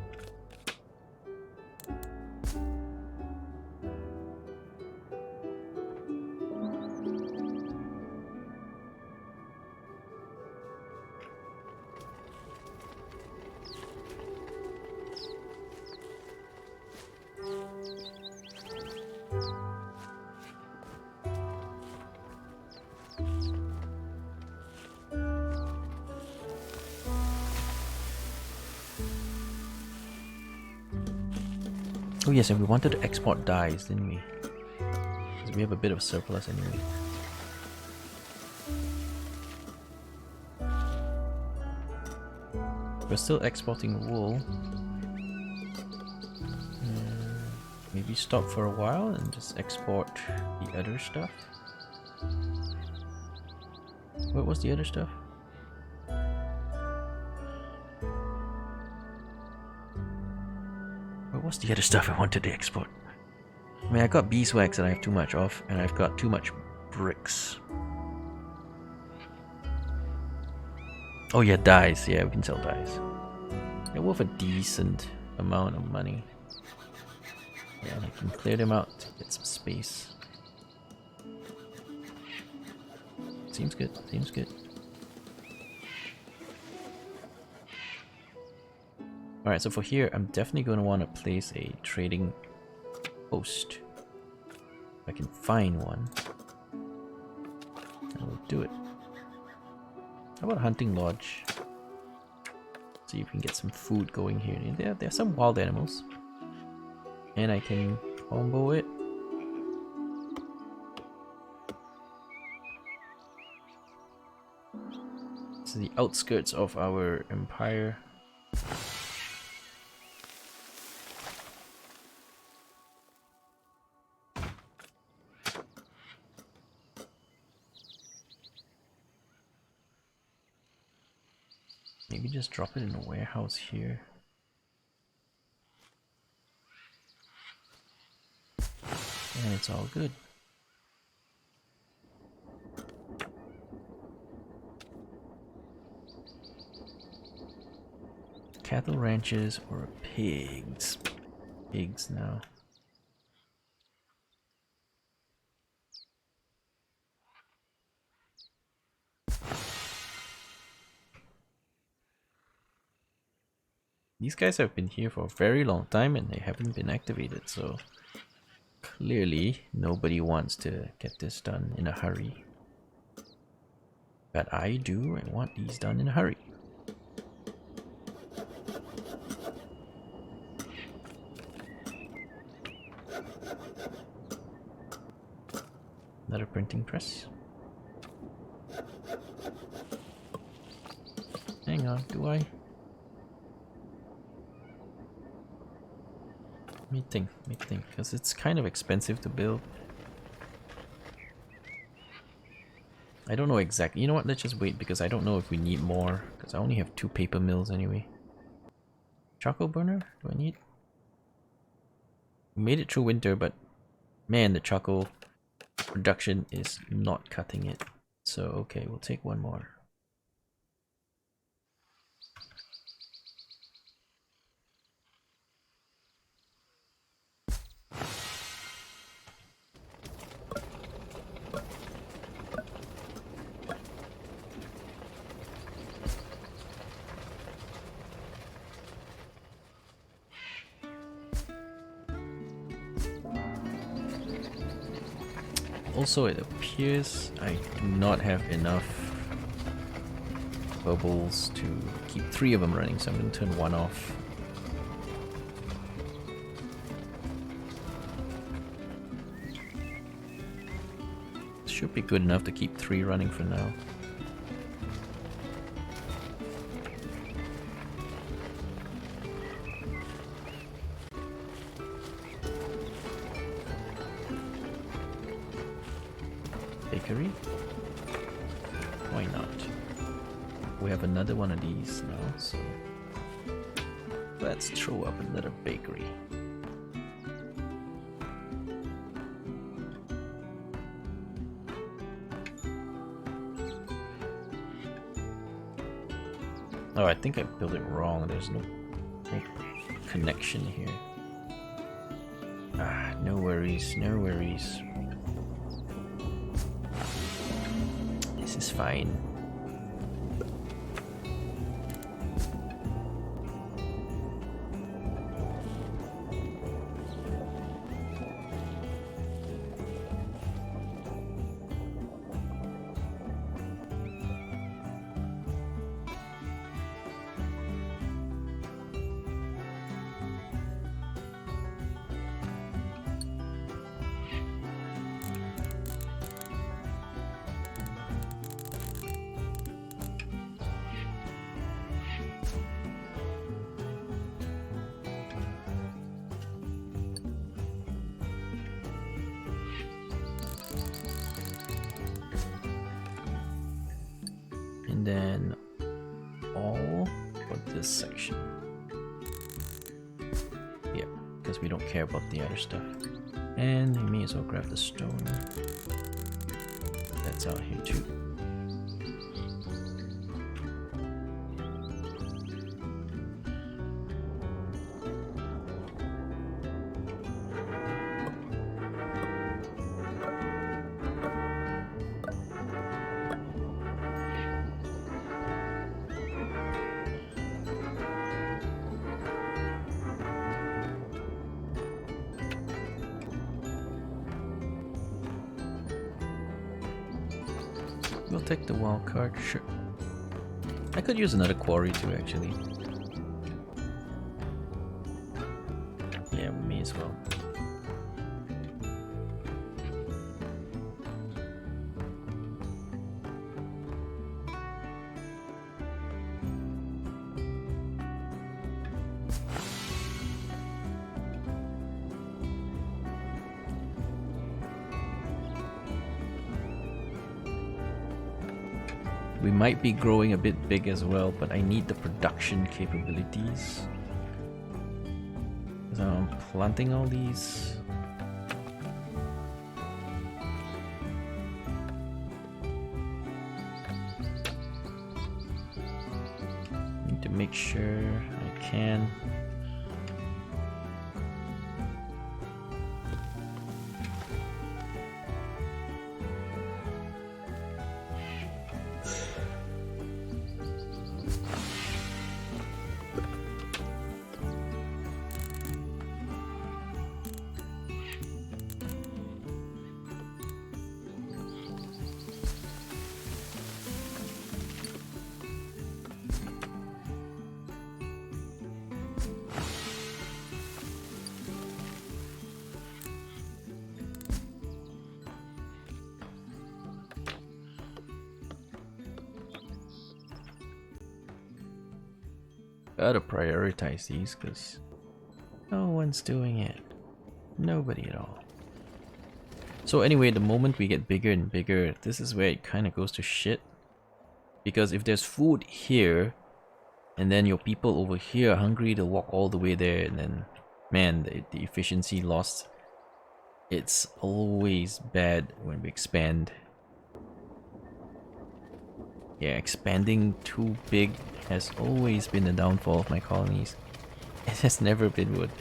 Oh yes, and we wanted to export dyes, didn't we? Because we have a bit of surplus anyway. We're still exporting wool. Maybe stop for a while and just export the other stuff. What was the other stuff? What's the other stuff I wanted to export? I mean, I got beeswax that I have too much of, and I've got too much bricks. Oh yeah, dyes. Yeah, we can sell dyes. They're worth a decent amount of money. Yeah, and I can clear them out to get some space. Seems good, seems good. Alright, so for here, I'm definitely going to want to place a trading post. If I can find one, I will do it. How about a hunting lodge? See if we can get some food going here. There are some wild animals. And I can combo it. This is the outskirts of our empire. Maybe just drop it in a warehouse here. And it's all good. Cattle ranches or pigs? Pigs now. These guys have been here for a very long time and they haven't been activated, so clearly nobody wants to get this done in a hurry. But I do, I want these done in a hurry. Another printing press. Hang on, do I? Let me think, because it's kind of expensive to build. I don't know exactly. You know what, let's just wait because I don't know if we need more, because I only have 2 paper mills anyway. Charcoal burner? Do I need? We made it through winter, but man, the charcoal production is not cutting it. So okay, we'll take 1 more. Also, it appears I do not have enough bubbles to keep 3 of them running, so I'm going to turn 1 off. should be good enough to keep 3 running for now. Bakery? Why not? We have another one of these now, so let's throw up another bakery. Oh, I think I built it wrong. There's no connection here. Ah, no worries, no worries. This is fine. And then all for this section. Yeah, because we don't care about the other stuff. And we may as well grab the stone. That's out here too. We'll take the wild card, sure. I could use another quarry too, actually. Yeah, we may as well. We might be growing a bit big as well, but I need the production capabilities. So I'm planting all these. Need to make sure I can. Gotta prioritize these because no one's doing it. Nobody at all. So anyway, the moment we get bigger and bigger, this is where it kind of goes to shit. Because if there's food here, and then your people over here are hungry, they'll walk all the way there, and then, man, the efficiency lost. It's always bad when we expand. Yeah, expanding too big has always been the downfall of my colonies. It has never been good.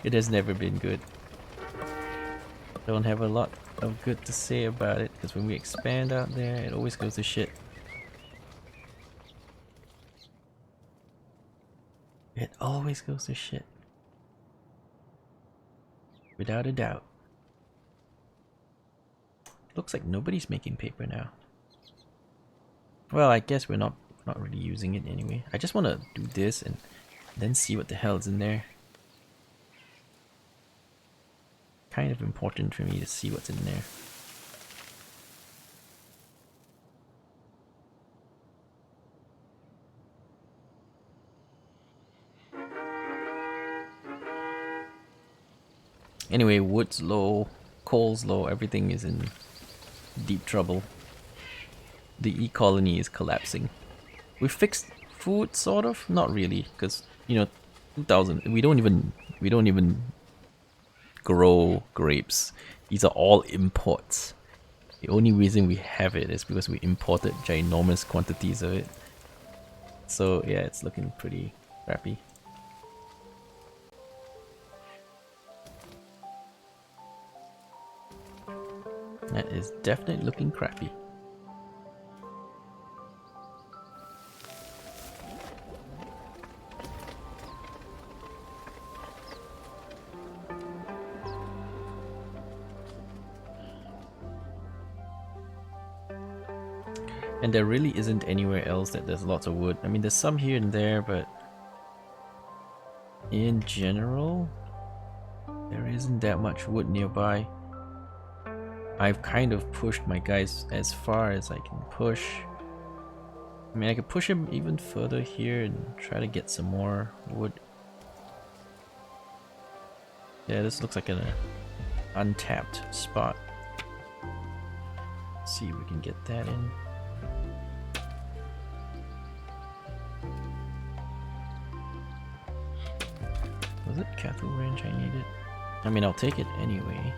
It has never been good. Don't have a lot of good to say about it, because when we expand out there, it always goes to shit. It always goes to shit. Without a doubt. Looks like nobody's making paper now. Well, I guess we're not really using it anyway. I just want to do this and then see what the hell is in there. Kind of important for me to see what's in there. Anyway, wood's low, coal's low, everything is in deep trouble. The e-colony is collapsing. We fixed food, sort of? Not really, because, you know, 2000, we don't even grow grapes. These are all imports. The only reason we have it is because we imported ginormous quantities of it. So yeah, it's looking pretty crappy. That is definitely looking crappy. And there really isn't anywhere else that there's lots of wood. I mean, there's some here and there, but in general, there isn't that much wood nearby. I've kind of pushed my guys as far as I can push. I mean, I could push him even further here and try to get some more wood. Yeah, this looks like an untapped spot. Let's see if we can get that in. Was it cattle ranch I needed? I mean, I'll take it anyway.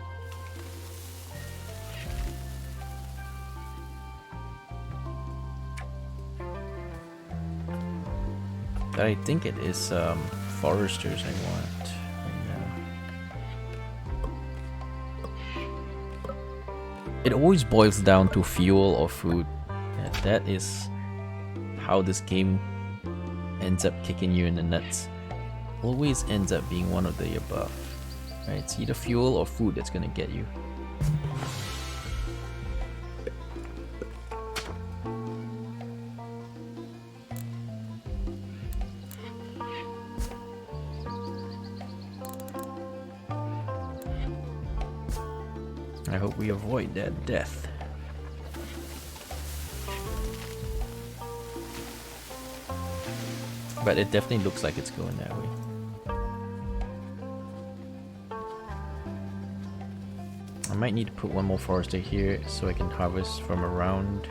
But I think it is foresters I want right now. It always boils down to fuel or food. That is how this game ends up kicking you in the nuts. Always ends up being one of the above. Right? It's either fuel or food that's gonna get you. I hope we avoid that death. But it definitely looks like it's going that way. I might need to put one more forester here so I can harvest from around.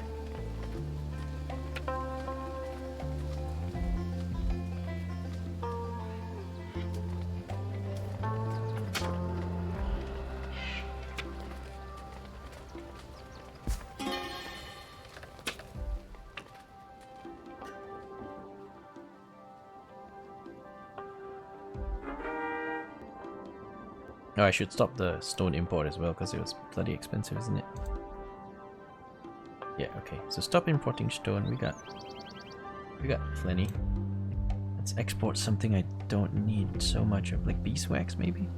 Oh, I should stop the stone import as well because it was bloody expensive, isn't it? Yeah, okay. So stop importing stone. We got plenty. Let's export something I don't need so much of, like beeswax maybe.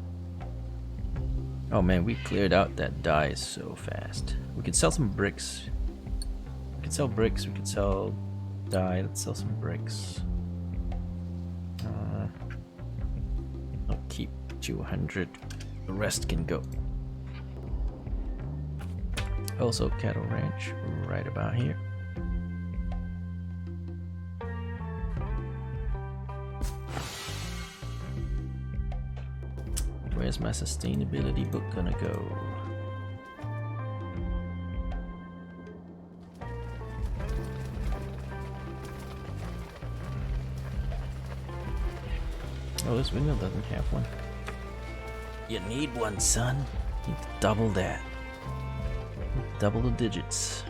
Oh man, we cleared out that dye so fast. We could sell some bricks. We could sell bricks. We could sell dye. Let's sell some bricks. I'll keep 200. The rest can go. Also, cattle ranch right about here. Where's my sustainability book gonna go? Oh, this windmill doesn't have one. You need one, son. You need to double that. Double the digits.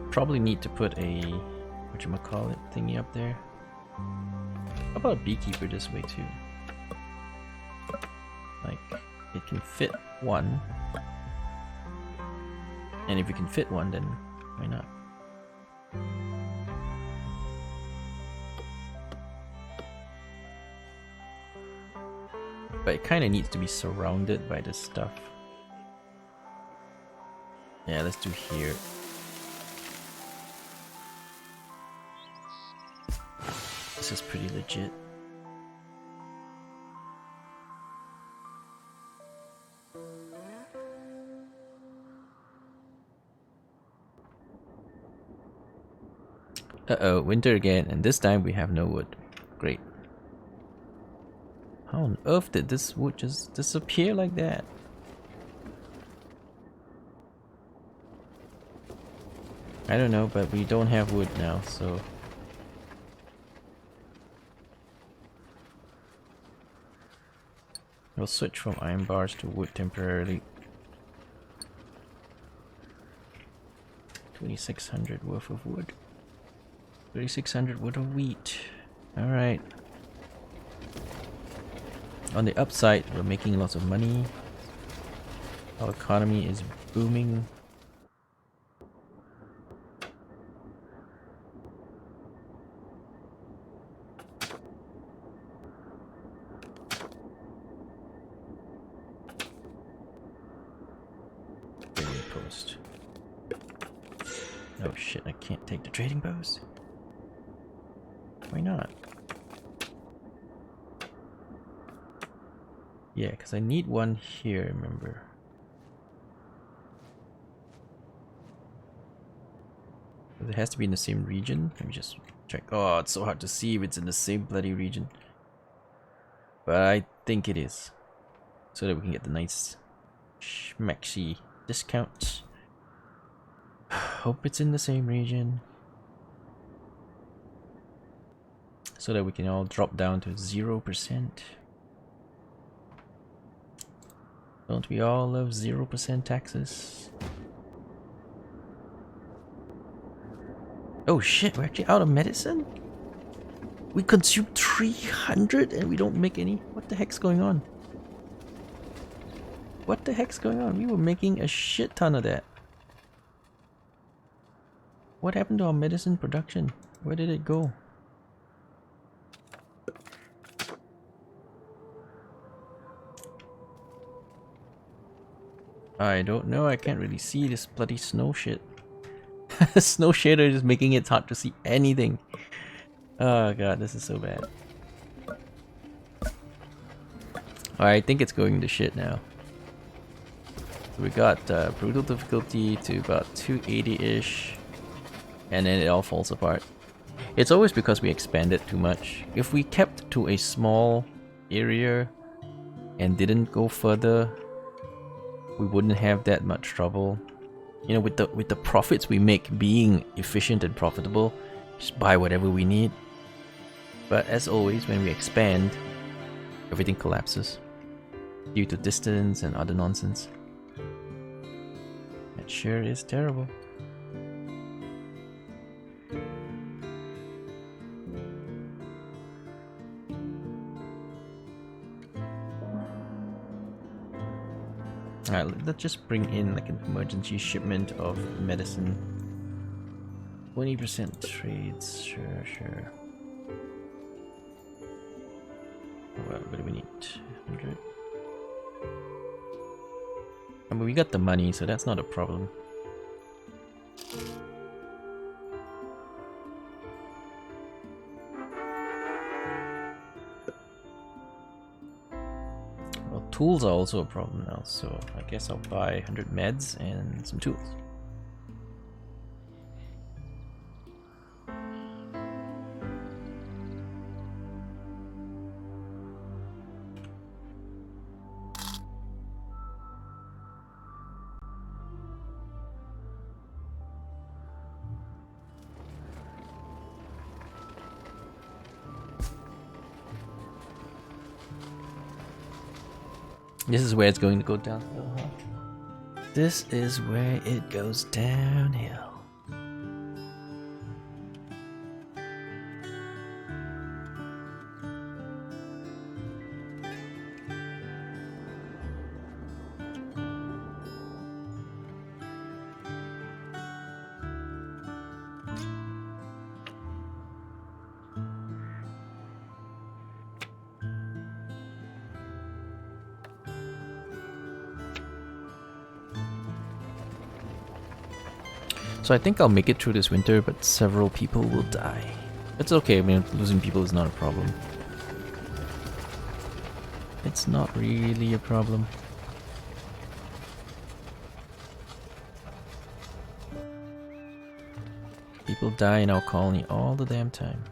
Probably need to put a whatchamacallit thingy up there. How about a beekeeper this way too? Like, it can fit one. And if we can fit one, then why not? But it kind of needs to be surrounded by this stuff. Yeah, let's do here. This is pretty legit. Uh-oh, winter again, and this time we have no wood. Great. How on earth did this wood just disappear like that? I don't know, but we don't have wood now, so... We'll switch from iron bars to wood temporarily. 2,600 worth of wood. 3,600 worth of wheat. Alright. On the upside, we're making lots of money. Our economy is booming. Trading post. Oh shit, I can't take the trading post. Why not? Yeah, because I need one here, remember. It has to be in the same region. Let me just check. Oh, it's so hard to see if it's in the same bloody region. But I think it is. So that we can get the nice schmexy discounts. Hope it's in the same region. So that we can all drop down to 0%. Don't we all love 0% taxes? Oh shit, we're actually out of medicine? We consume 300 and we don't make any? What the heck's going on? What the heck's going on? We were making a shit ton of that. What happened to our medicine production? Where did it go? I don't know, I can't really see this bloody snow shit. Snow shader is making it hard to see anything. Oh god, this is so bad. Alright, I think it's going to shit now. We got brutal difficulty to about 280-ish, and then it all falls apart. It's always because we expanded too much. If we kept to a small area and didn't go further, we wouldn't have that much trouble. You know, with the profits we make being efficient and profitable, just buy whatever we need. But as always, when we expand, everything collapses due to distance and other nonsense. That sure is terrible. Alright, let's just bring in like an emergency shipment of medicine. 20% trades, sure. What do we need? 100. I mean, we got the money, so that's not a problem. Well, tools are also a problem now, so I guess I'll buy 100 meds and some tools. This is where it's going to go downhill, huh? This is where it goes downhill. So I think I'll make it through this winter, but several people will die. It's okay, I mean, losing people is not a problem. It's not really a problem. People die in our colony all the damn time.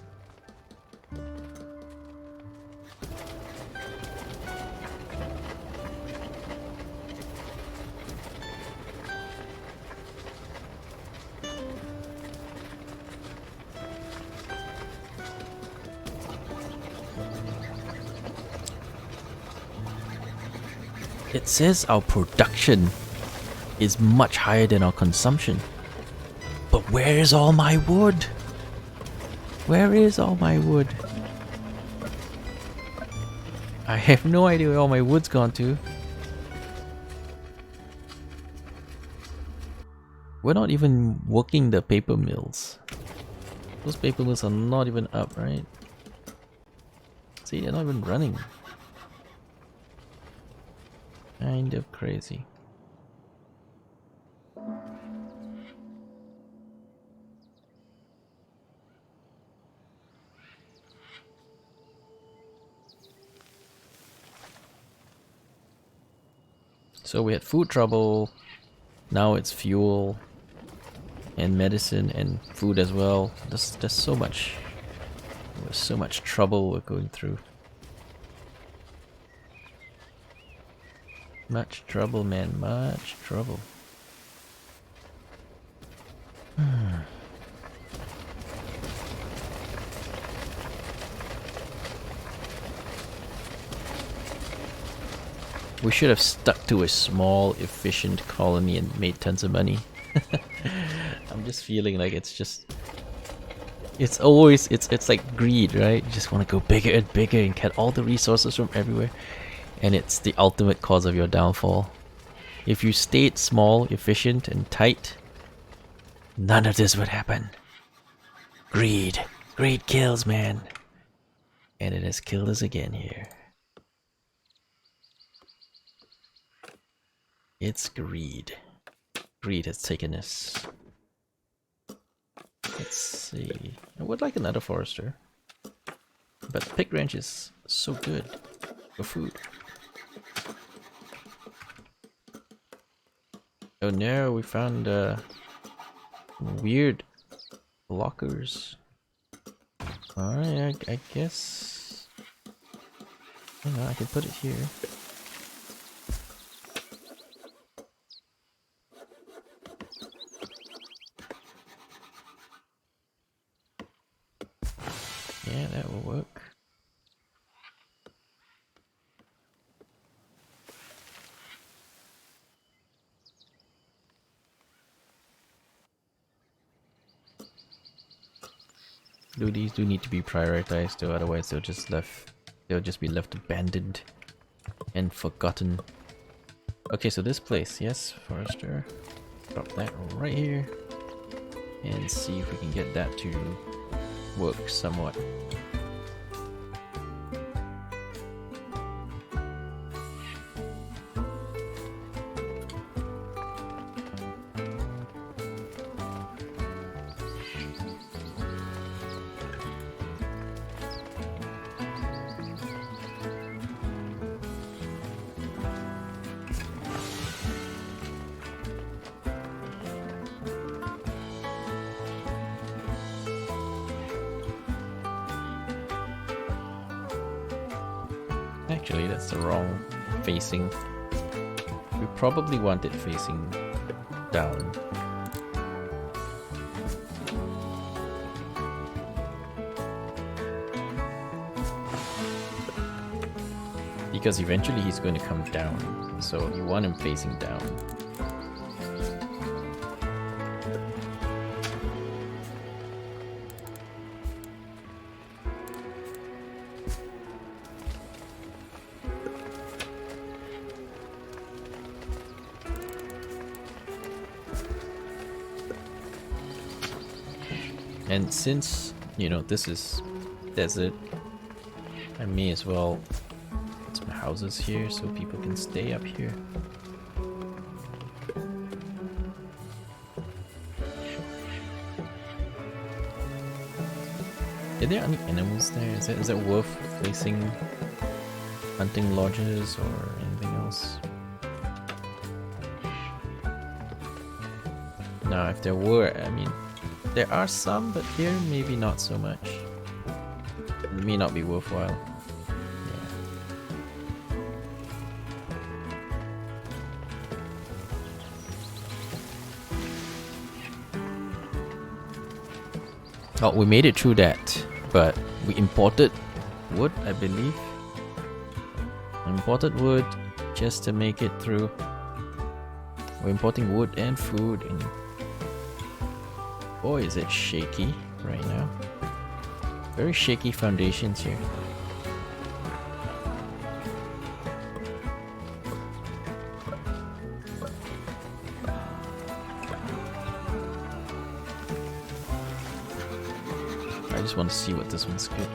It says our production is much higher than our consumption. But where is all my wood? Where is all my wood? I have no idea where all my wood's gone to. We're not even working the paper mills. Those paper mills are not even up, right? See, they're not even running. Kind of crazy. So we had food trouble, now it's fuel and medicine and food as well. There's so much, there's so much trouble we're going through. Much trouble, man, much trouble. We should have stuck to a small, efficient colony and made tons of money. I'm just feeling like it's always, it's like greed, right? You just want to go bigger and bigger and get all the resources from everywhere. And it's the ultimate cause of your downfall. If you stayed small, efficient, and tight, none of this would happen. Greed. Greed kills, man. And it has killed us again here. It's greed. Greed has taken us. Let's see. I would like another forester. But pig ranch is so good for food. Oh no, we found weird lockers. Alright, I guess. I can put it here. Yeah, that will work. These do need to be prioritized though, otherwise they'll just be left abandoned and forgotten. Okay, so this place, yes, forester. Drop that right here. And see if we can get that to work somewhat. Actually, that's the wrong facing. We probably want it facing down. Because eventually he's going to come down, so you want him facing down. And since, you know, this is desert, I may as well put some houses here so people can stay up here. Are there any animals there? Is that worth placing hunting lodges or anything else? No, if there were, I mean, there are some, but here maybe not so much. It may not be worthwhile. Oh, we made it through that, but we imported wood, I believe. Imported wood just to make it through. We're importing wood and food, and boy, is it shaky right now. Very shaky foundations here. I just want to see what this one's good.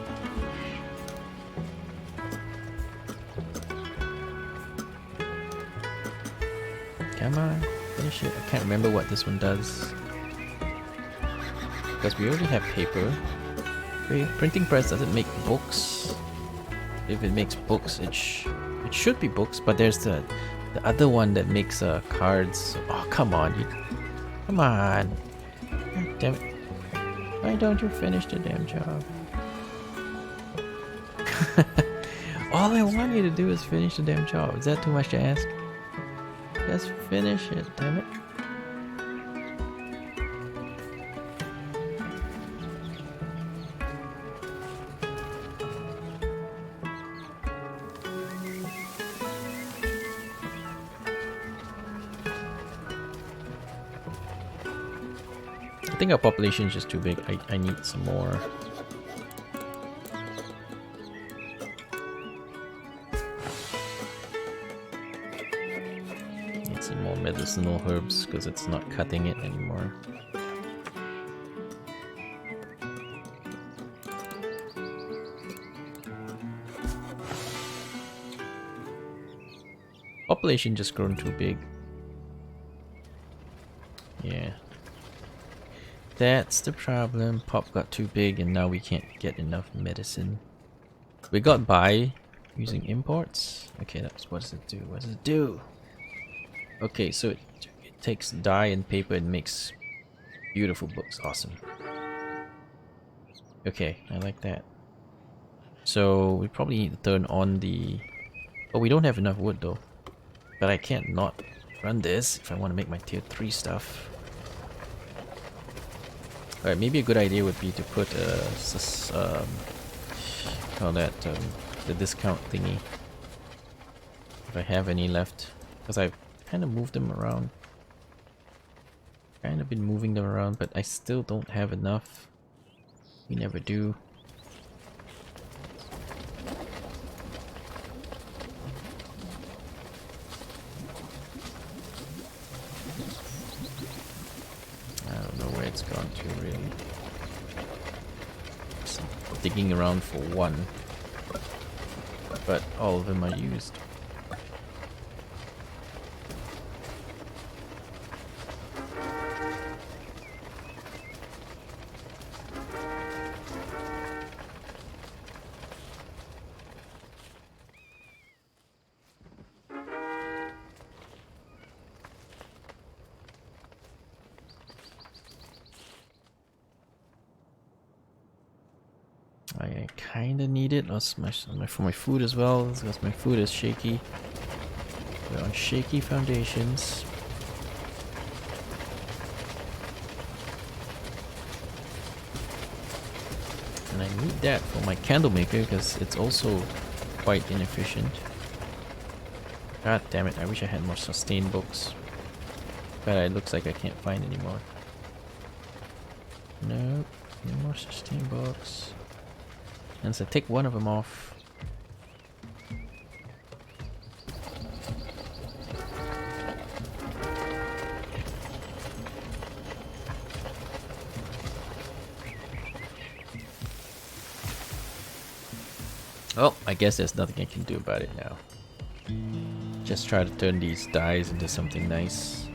Come on, finish it. I can't remember what this one does. Because we already have paper. Wait, printing press doesn't make books. If it makes books, it should be books, but there's the other one that makes cards. Oh, come on. Come on. God damn it. Why don't you finish the damn job? All I want you to do is finish the damn job. Is that too much to ask? Just finish it, damn it. I think our population is just too big. I need some more. Need some more medicinal herbs because it's not cutting it anymore. Population just grown too big. Yeah. That's the problem. Pop got too big and now we can't get enough medicine. We got by using imports. Okay, that's what does it do? What does it do? Okay, so it takes dye and paper and makes beautiful books. Awesome. Okay, I like that. So we probably need to turn on the... Oh, we don't have enough wood though. But I can't not run this if I want to make my tier 3 stuff. Alright, maybe a good idea would be to put call that the discount thingy, if I have any left, because I've kind of moved them around. Kind of been moving them around, but I still don't have enough. We never do. It's gone to really. Just digging around for one, but all of them are used. I kinda need it for my food as well, because my food is shaky. We're on shaky foundations. And I need that for my candle maker because it's also quite inefficient. God damn it, I wish I had more sustain books. But it looks like I can't find any more. Nope, no more sustain books. And so take one of them off. Oh, I guess there's nothing I can do about it now. Just try to turn these dyes into something nice.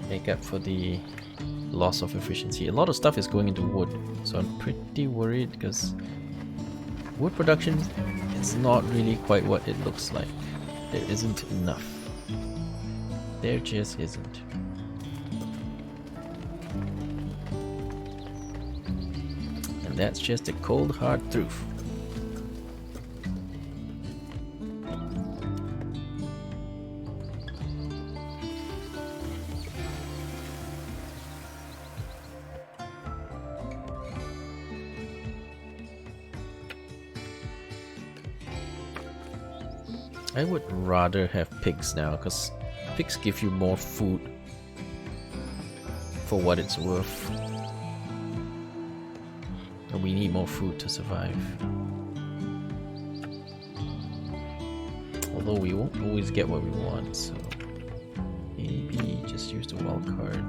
Make up for the loss of efficiency. A lot of stuff is going into wood, so I'm pretty worried because wood production is not really quite what it looks like. There isn't enough. There just isn't. And that's just a cold hard truth. I would rather have pigs now, because pigs give you more food for what it's worth. And we need more food to survive. Although we won't always get what we want, so maybe just use the wild card.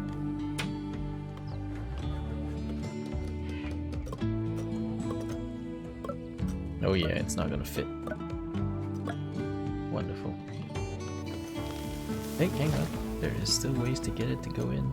Oh yeah, it's not gonna fit. Wonderful. Hey, hang on. There is still ways to get it to go in.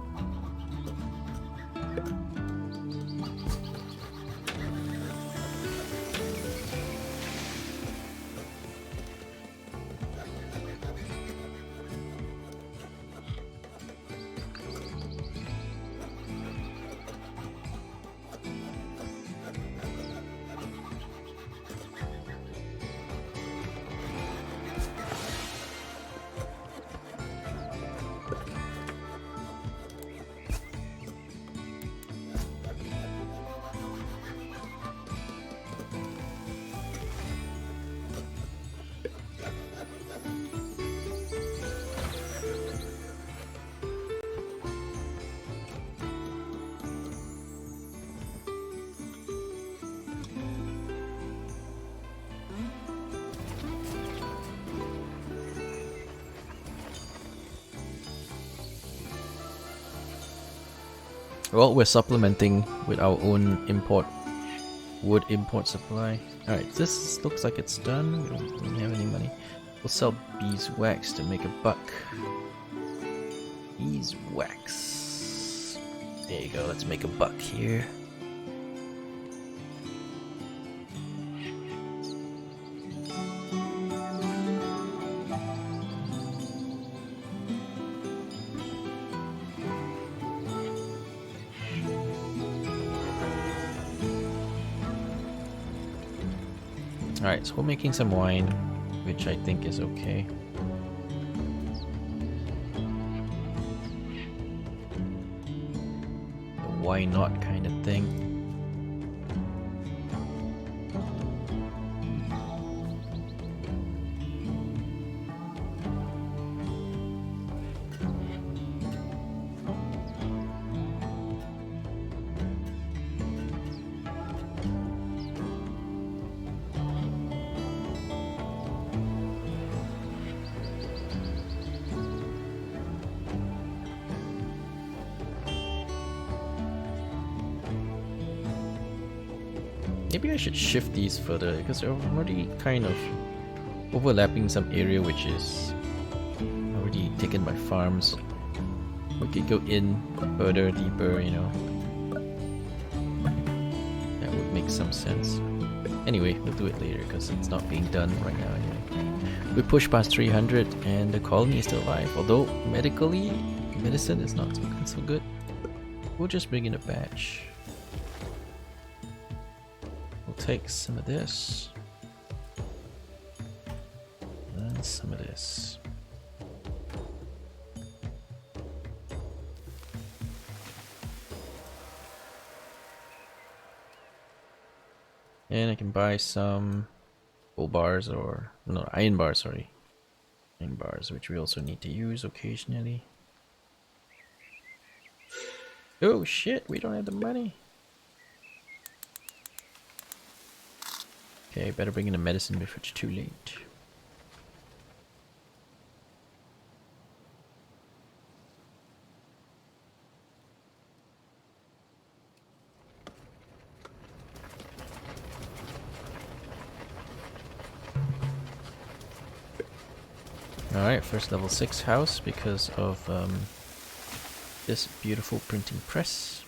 Well, we're supplementing with our own wood import supply. Alright, this looks like it's done. We don't really have any money. We'll sell beeswax to make a buck. Beeswax. There you go, let's make a buck here. Alright, so we're making some wine, which I think is okay. The why not kind of thing. Maybe I should shift these further because they're already kind of overlapping some area which is already taken by farms. We could go in further, deeper, you know. That would make some sense. Anyway, we'll do it later because it's not being done right now anyway. We pushed past 300 and the colony is still alive. Although medically, medicine is not so good. We'll just bring in a batch. Take some of this and some of this. And I can buy some gold bars or no, iron bars, sorry. Iron bars, which we also need to use occasionally. Oh shit, we don't have the money. Okay, better bring in the medicine before it's too late. Alright, first level 6 house because of this beautiful printing press.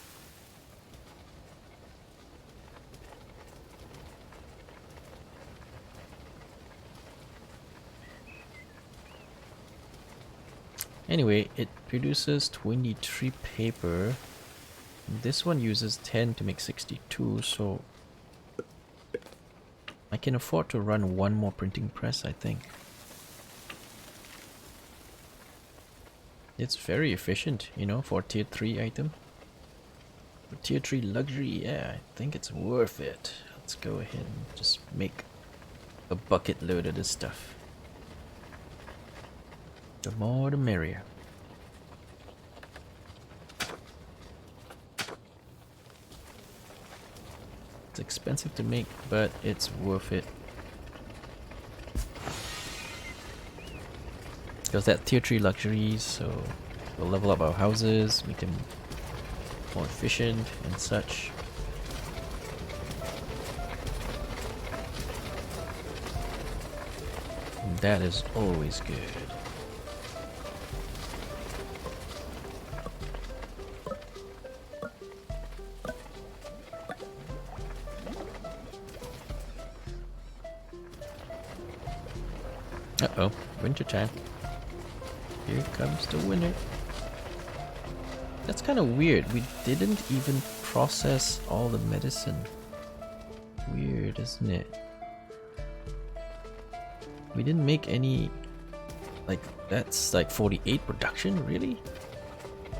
Anyway, it produces 23 paper. This one uses 10 to make 62, so I can afford to run one more printing press, I think. It's very efficient, you know, for a tier 3 item. For tier 3 luxury, yeah, I think it's worth it. Let's go ahead and just make a bucket load of this stuff. The more the merrier. It's expensive to make, but it's worth it. Because that tier 3 luxuries, so we'll level up our houses, make them more efficient and such. And that is always good. Uh-oh, winter time. Here comes the winter. That's kind of weird. We didn't even process all the medicine. Weird, isn't it? We didn't make any... Like, that's like 48 production? Really?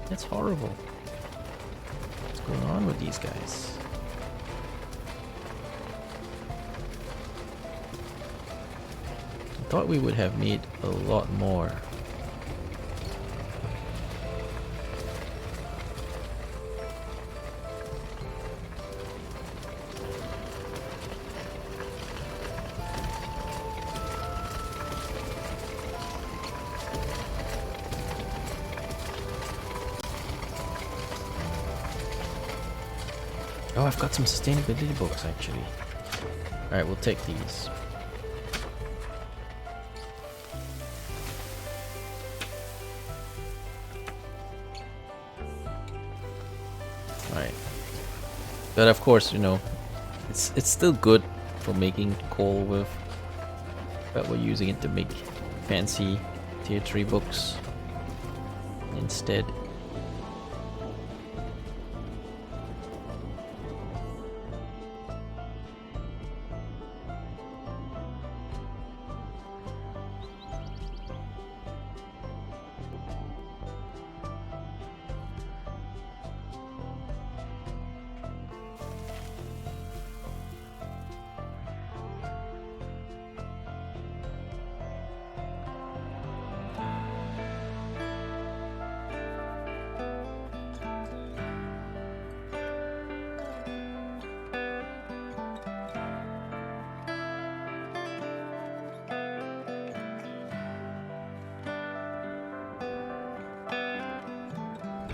That's horrible. What's going on with these guys? I thought we would have made a lot more. Oh, I've got some sustainability books actually. Alright, we'll take these. Alright. But of course, you know, it's still good for making coal with, but we're using it to make fancy tier 3 books instead.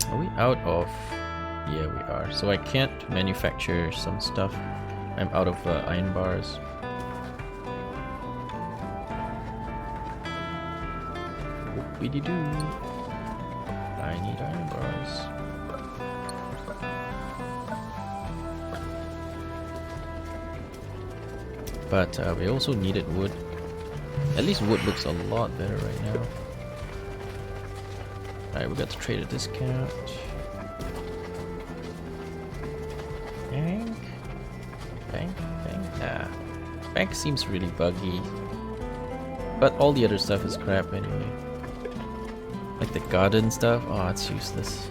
Are we out of... Yeah, we are. So I can't manufacture some stuff. I'm out of iron bars. Whoopity-doo. I need iron bars. But we also needed wood. At least wood looks a lot better right now. Alright, we got to trade a discount. Bank? Bank? Bank? Nah. Bank seems really buggy. But all the other stuff is crap anyway. Like the garden stuff? Oh, it's useless.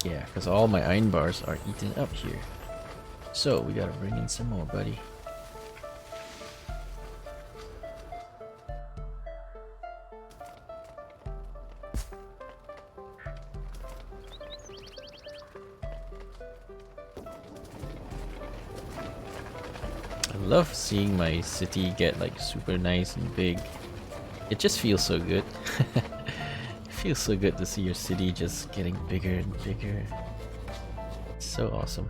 Yeah, because all my iron bars are eaten up here. So we gotta bring in some more, buddy. I love seeing my city get like super nice and big. It just feels so good. It feels so good to see your city just getting bigger and bigger. So awesome.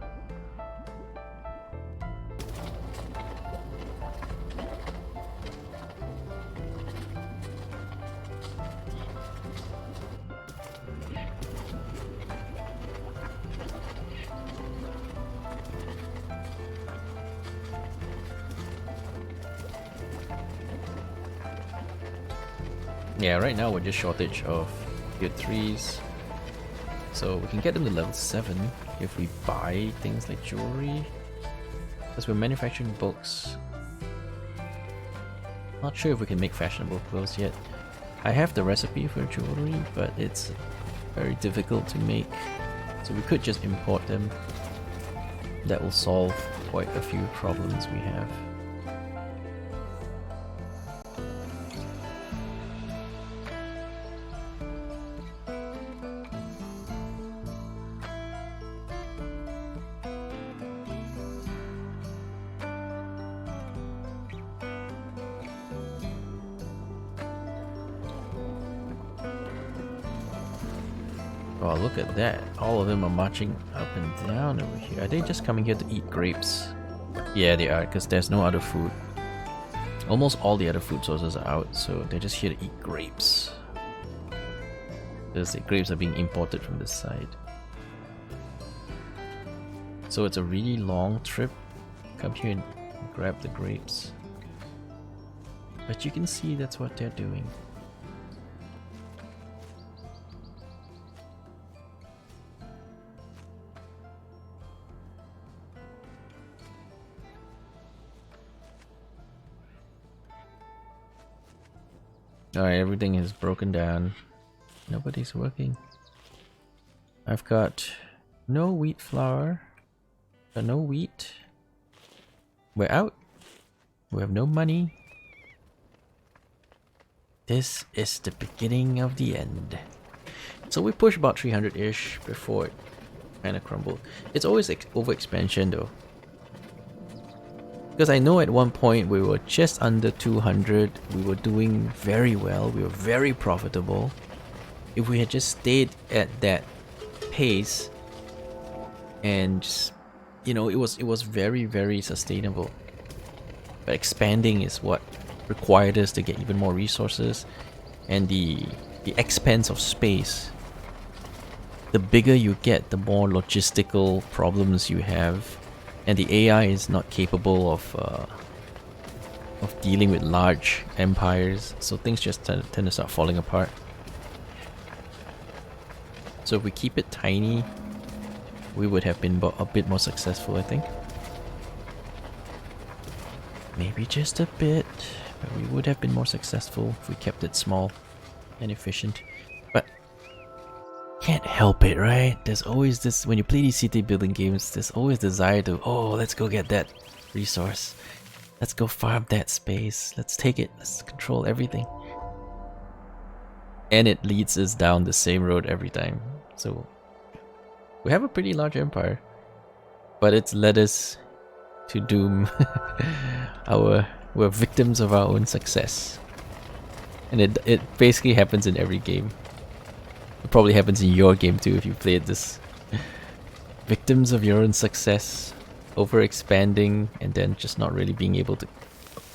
Yeah, right now we're just shortage of tier 3s. So we can get them to level 7 if we buy things like jewelry. Because we're manufacturing books. Not sure if we can make fashionable clothes yet. I have the recipe for jewelry, but it's very difficult to make. So we could just import them. That will solve quite a few problems we have. Oh, look at that. All of them are marching up and down over here. Are they just coming here to eat grapes? Yeah, they are, because there's no other food. Almost all the other food sources are out, so they're just here to eat grapes. Because the grapes are being imported from this side. So it's a really long trip. Come here and grab the grapes. But you can see that's what they're doing. Alright, everything is broken down. Nobody's working. I've got no wheat flour. No wheat. We're out. We have no money. This is the beginning of the end. So we push about 300-ish before it kind of crumbled. It's always overexpansion though. Because I know at one point we were just under 200, we were doing very well, we were very profitable. If we had just stayed at that pace and just, you know, it was very, very sustainable. But expanding is what required us to get even more resources, and the expense of space. The bigger you get, the more logistical problems you have. And the AI is not capable of dealing with large empires, so things just tend to start falling apart. So if we keep it tiny, we would have been a bit more successful, I think. Maybe just a bit, but we would have been more successful if we kept it small and efficient. But can't help it, right? There's always this, when you play these city building games, there's always desire to, oh, let's go get that resource. Let's go farm that space. Let's take it. Let's control everything. And it leads us down the same road every time. So we have a pretty large empire, but it's led us to doom. We're victims of our own success. And it basically happens in every game. It probably happens in your game too if you played this. Victims of your own success, overexpanding, and then just not really being able to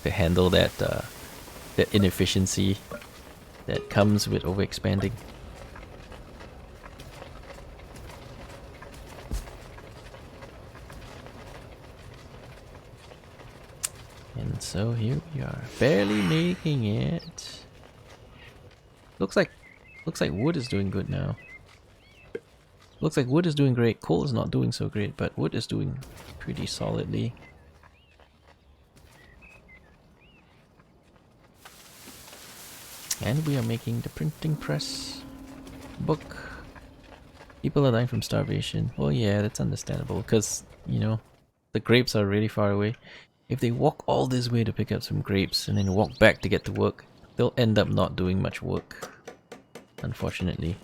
handle that inefficiency that comes with overexpanding. And so here we are, barely making it. Looks like wood is doing good now. Looks like wood is doing great. Coal is not doing so great, but wood is doing pretty solidly. And we are making the printing press. Book. People are dying from starvation. Well, yeah, that's understandable because, you know, the grapes are really far away. If they walk all this way to pick up some grapes and then walk back to get to work, they'll end up not doing much work. Unfortunately.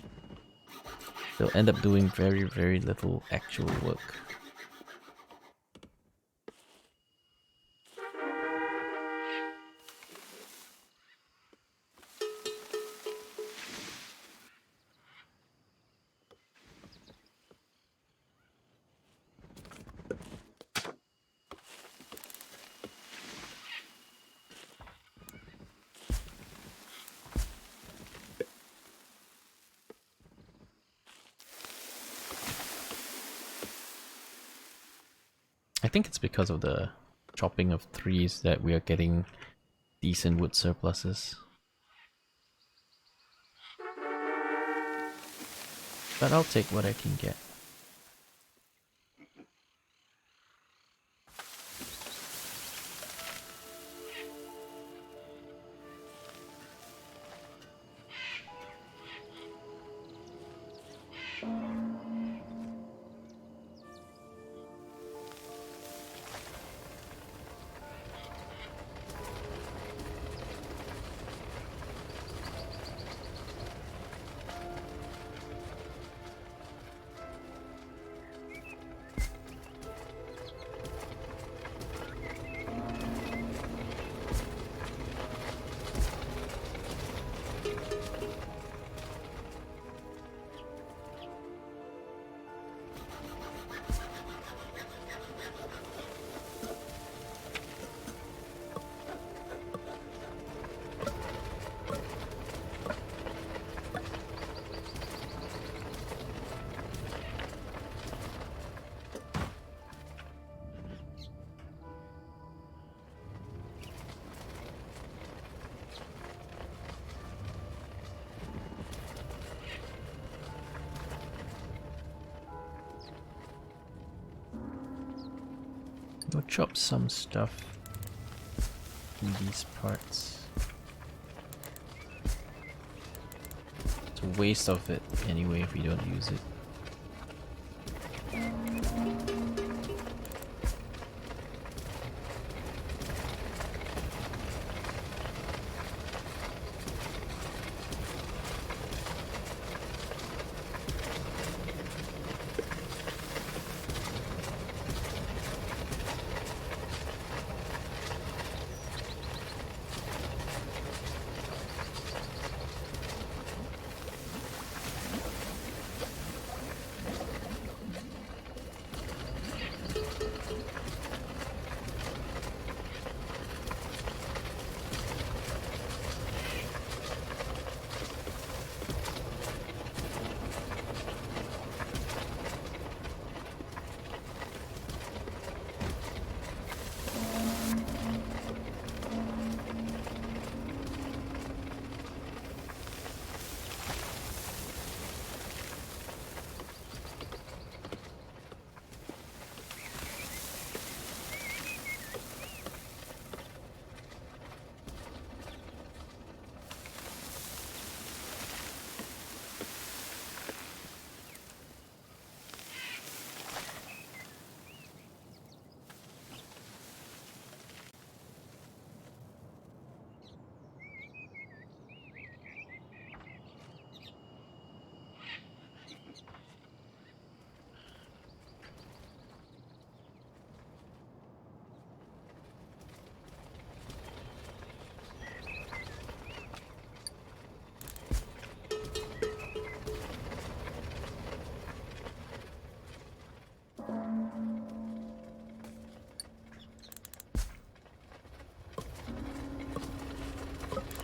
They'll end up doing very, very little actual work. I think it's because of the chopping of trees that we are getting decent wood surpluses. But I'll take what I can get. We'll chop some stuff in these parts. It's a waste of it anyway if we don't use it.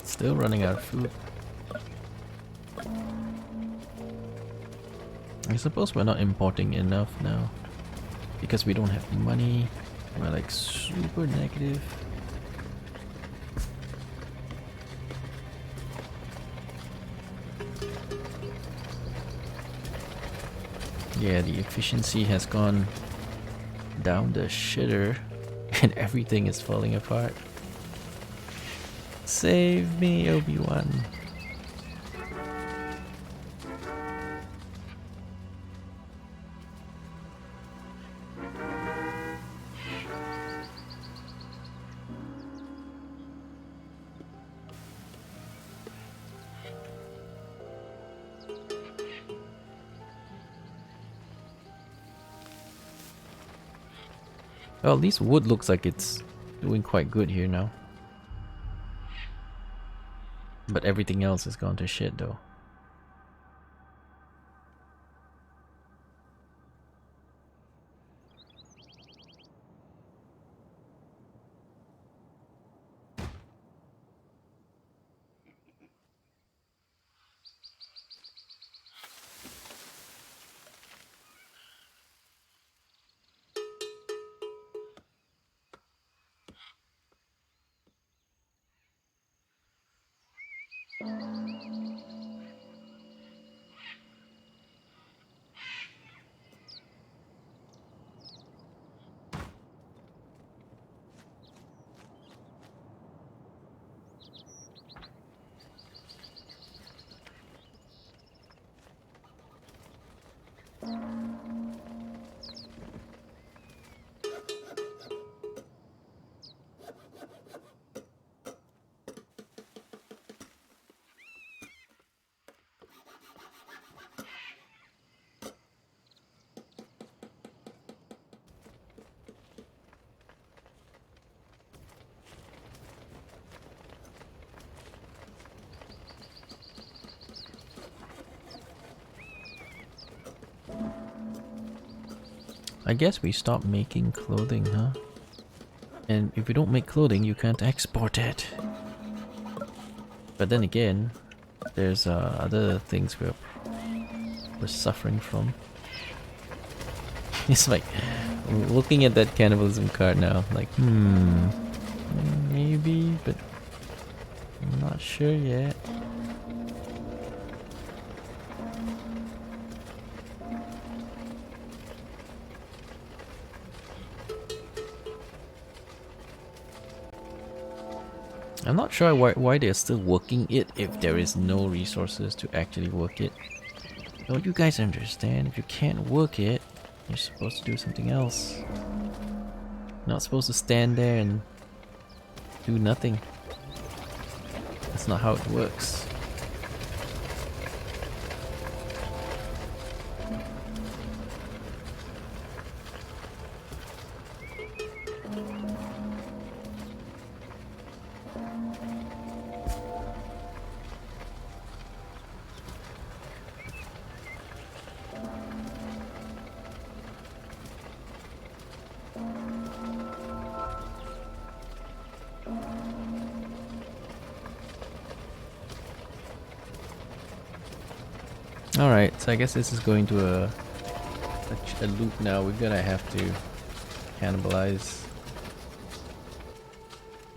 Still running out of food. I suppose we're not importing enough now because we don't have money. We're like super negative. Yeah, the efficiency has gone down the shitter and everything is falling apart. Save me, Obi-Wan. Well, at least wood looks like it's doing quite good here now. But everything else has gone to shit though. I guess we stopped making clothing, huh? And if we don't make clothing, you can't export it. But then again, there's other things we're suffering from. It's like looking at that cannibalism card now, like maybe, but I'm not sure yet. I'm not sure why they're still working it if there is no resources to actually work it. Don't you guys understand? If you can't work it, you're supposed to do something else. You're not supposed to stand there and do nothing. That's not how it works. Alright, so I guess this is going to a loop now. We're gonna have to cannibalize.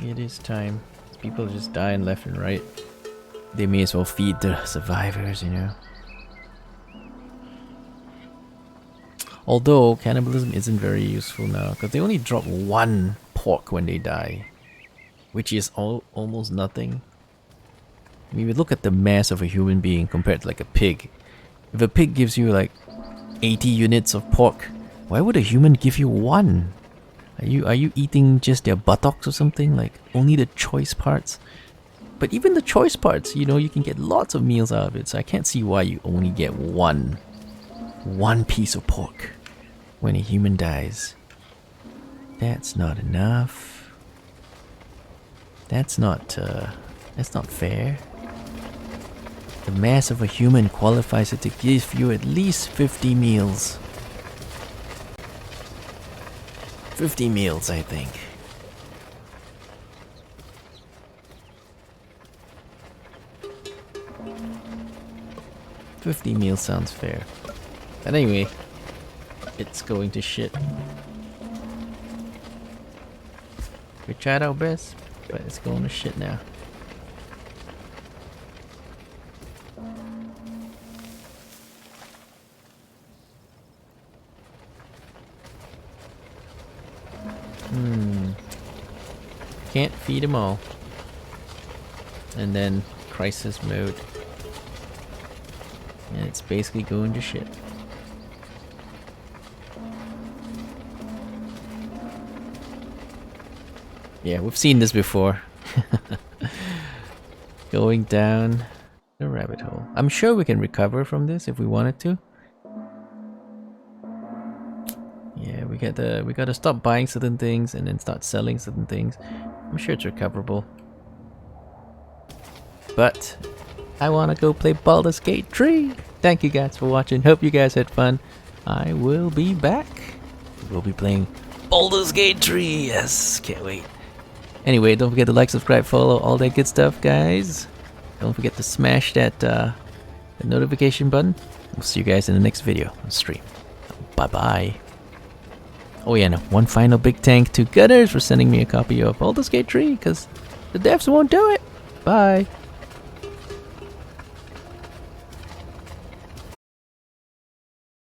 It is time. People are just dying left and right. They may as well feed the survivors, you know. Although cannibalism isn't very useful now, because they only drop one pork when they die, which is almost nothing. I mean, we look at the mass of a human being compared to like a pig. If a pig gives you like 80 units of pork, why would a human give you one? Are you eating just their buttocks or something? Like only the choice parts? But even the choice parts, you know, you can get lots of meals out of it. So I can't see why you only get one piece of pork when a human dies. That's not enough. That's not fair. The mass of a human qualifies it to give you at least 50 meals. 50 meals, I think. $50 meals sounds fair. But anyway, it's going to shit. We tried our best, but it's going to shit now. Can't feed them all. And then crisis mode. And it's basically going to shit. Yeah, we've seen this before. Going down the rabbit hole. I'm sure we can recover from this if we wanted to. Yeah, we gotta stop buying certain things and then start selling certain things. I'm sure it's recoverable. But I wanna go play Baldur's Gate 3. Thank you guys for watching. Hope you guys had fun. I will be back. We'll be playing Baldur's Gate 3. Yes, can't wait. Anyway, don't forget to like, subscribe, follow, all that good stuff, guys. Don't forget to smash that the notification button. We'll see you guys in the next video on stream. Bye-bye. Oh yeah, no, one final big thank to Gunners for sending me a copy of Baldur's Gate 3, because the devs won't do it. Bye.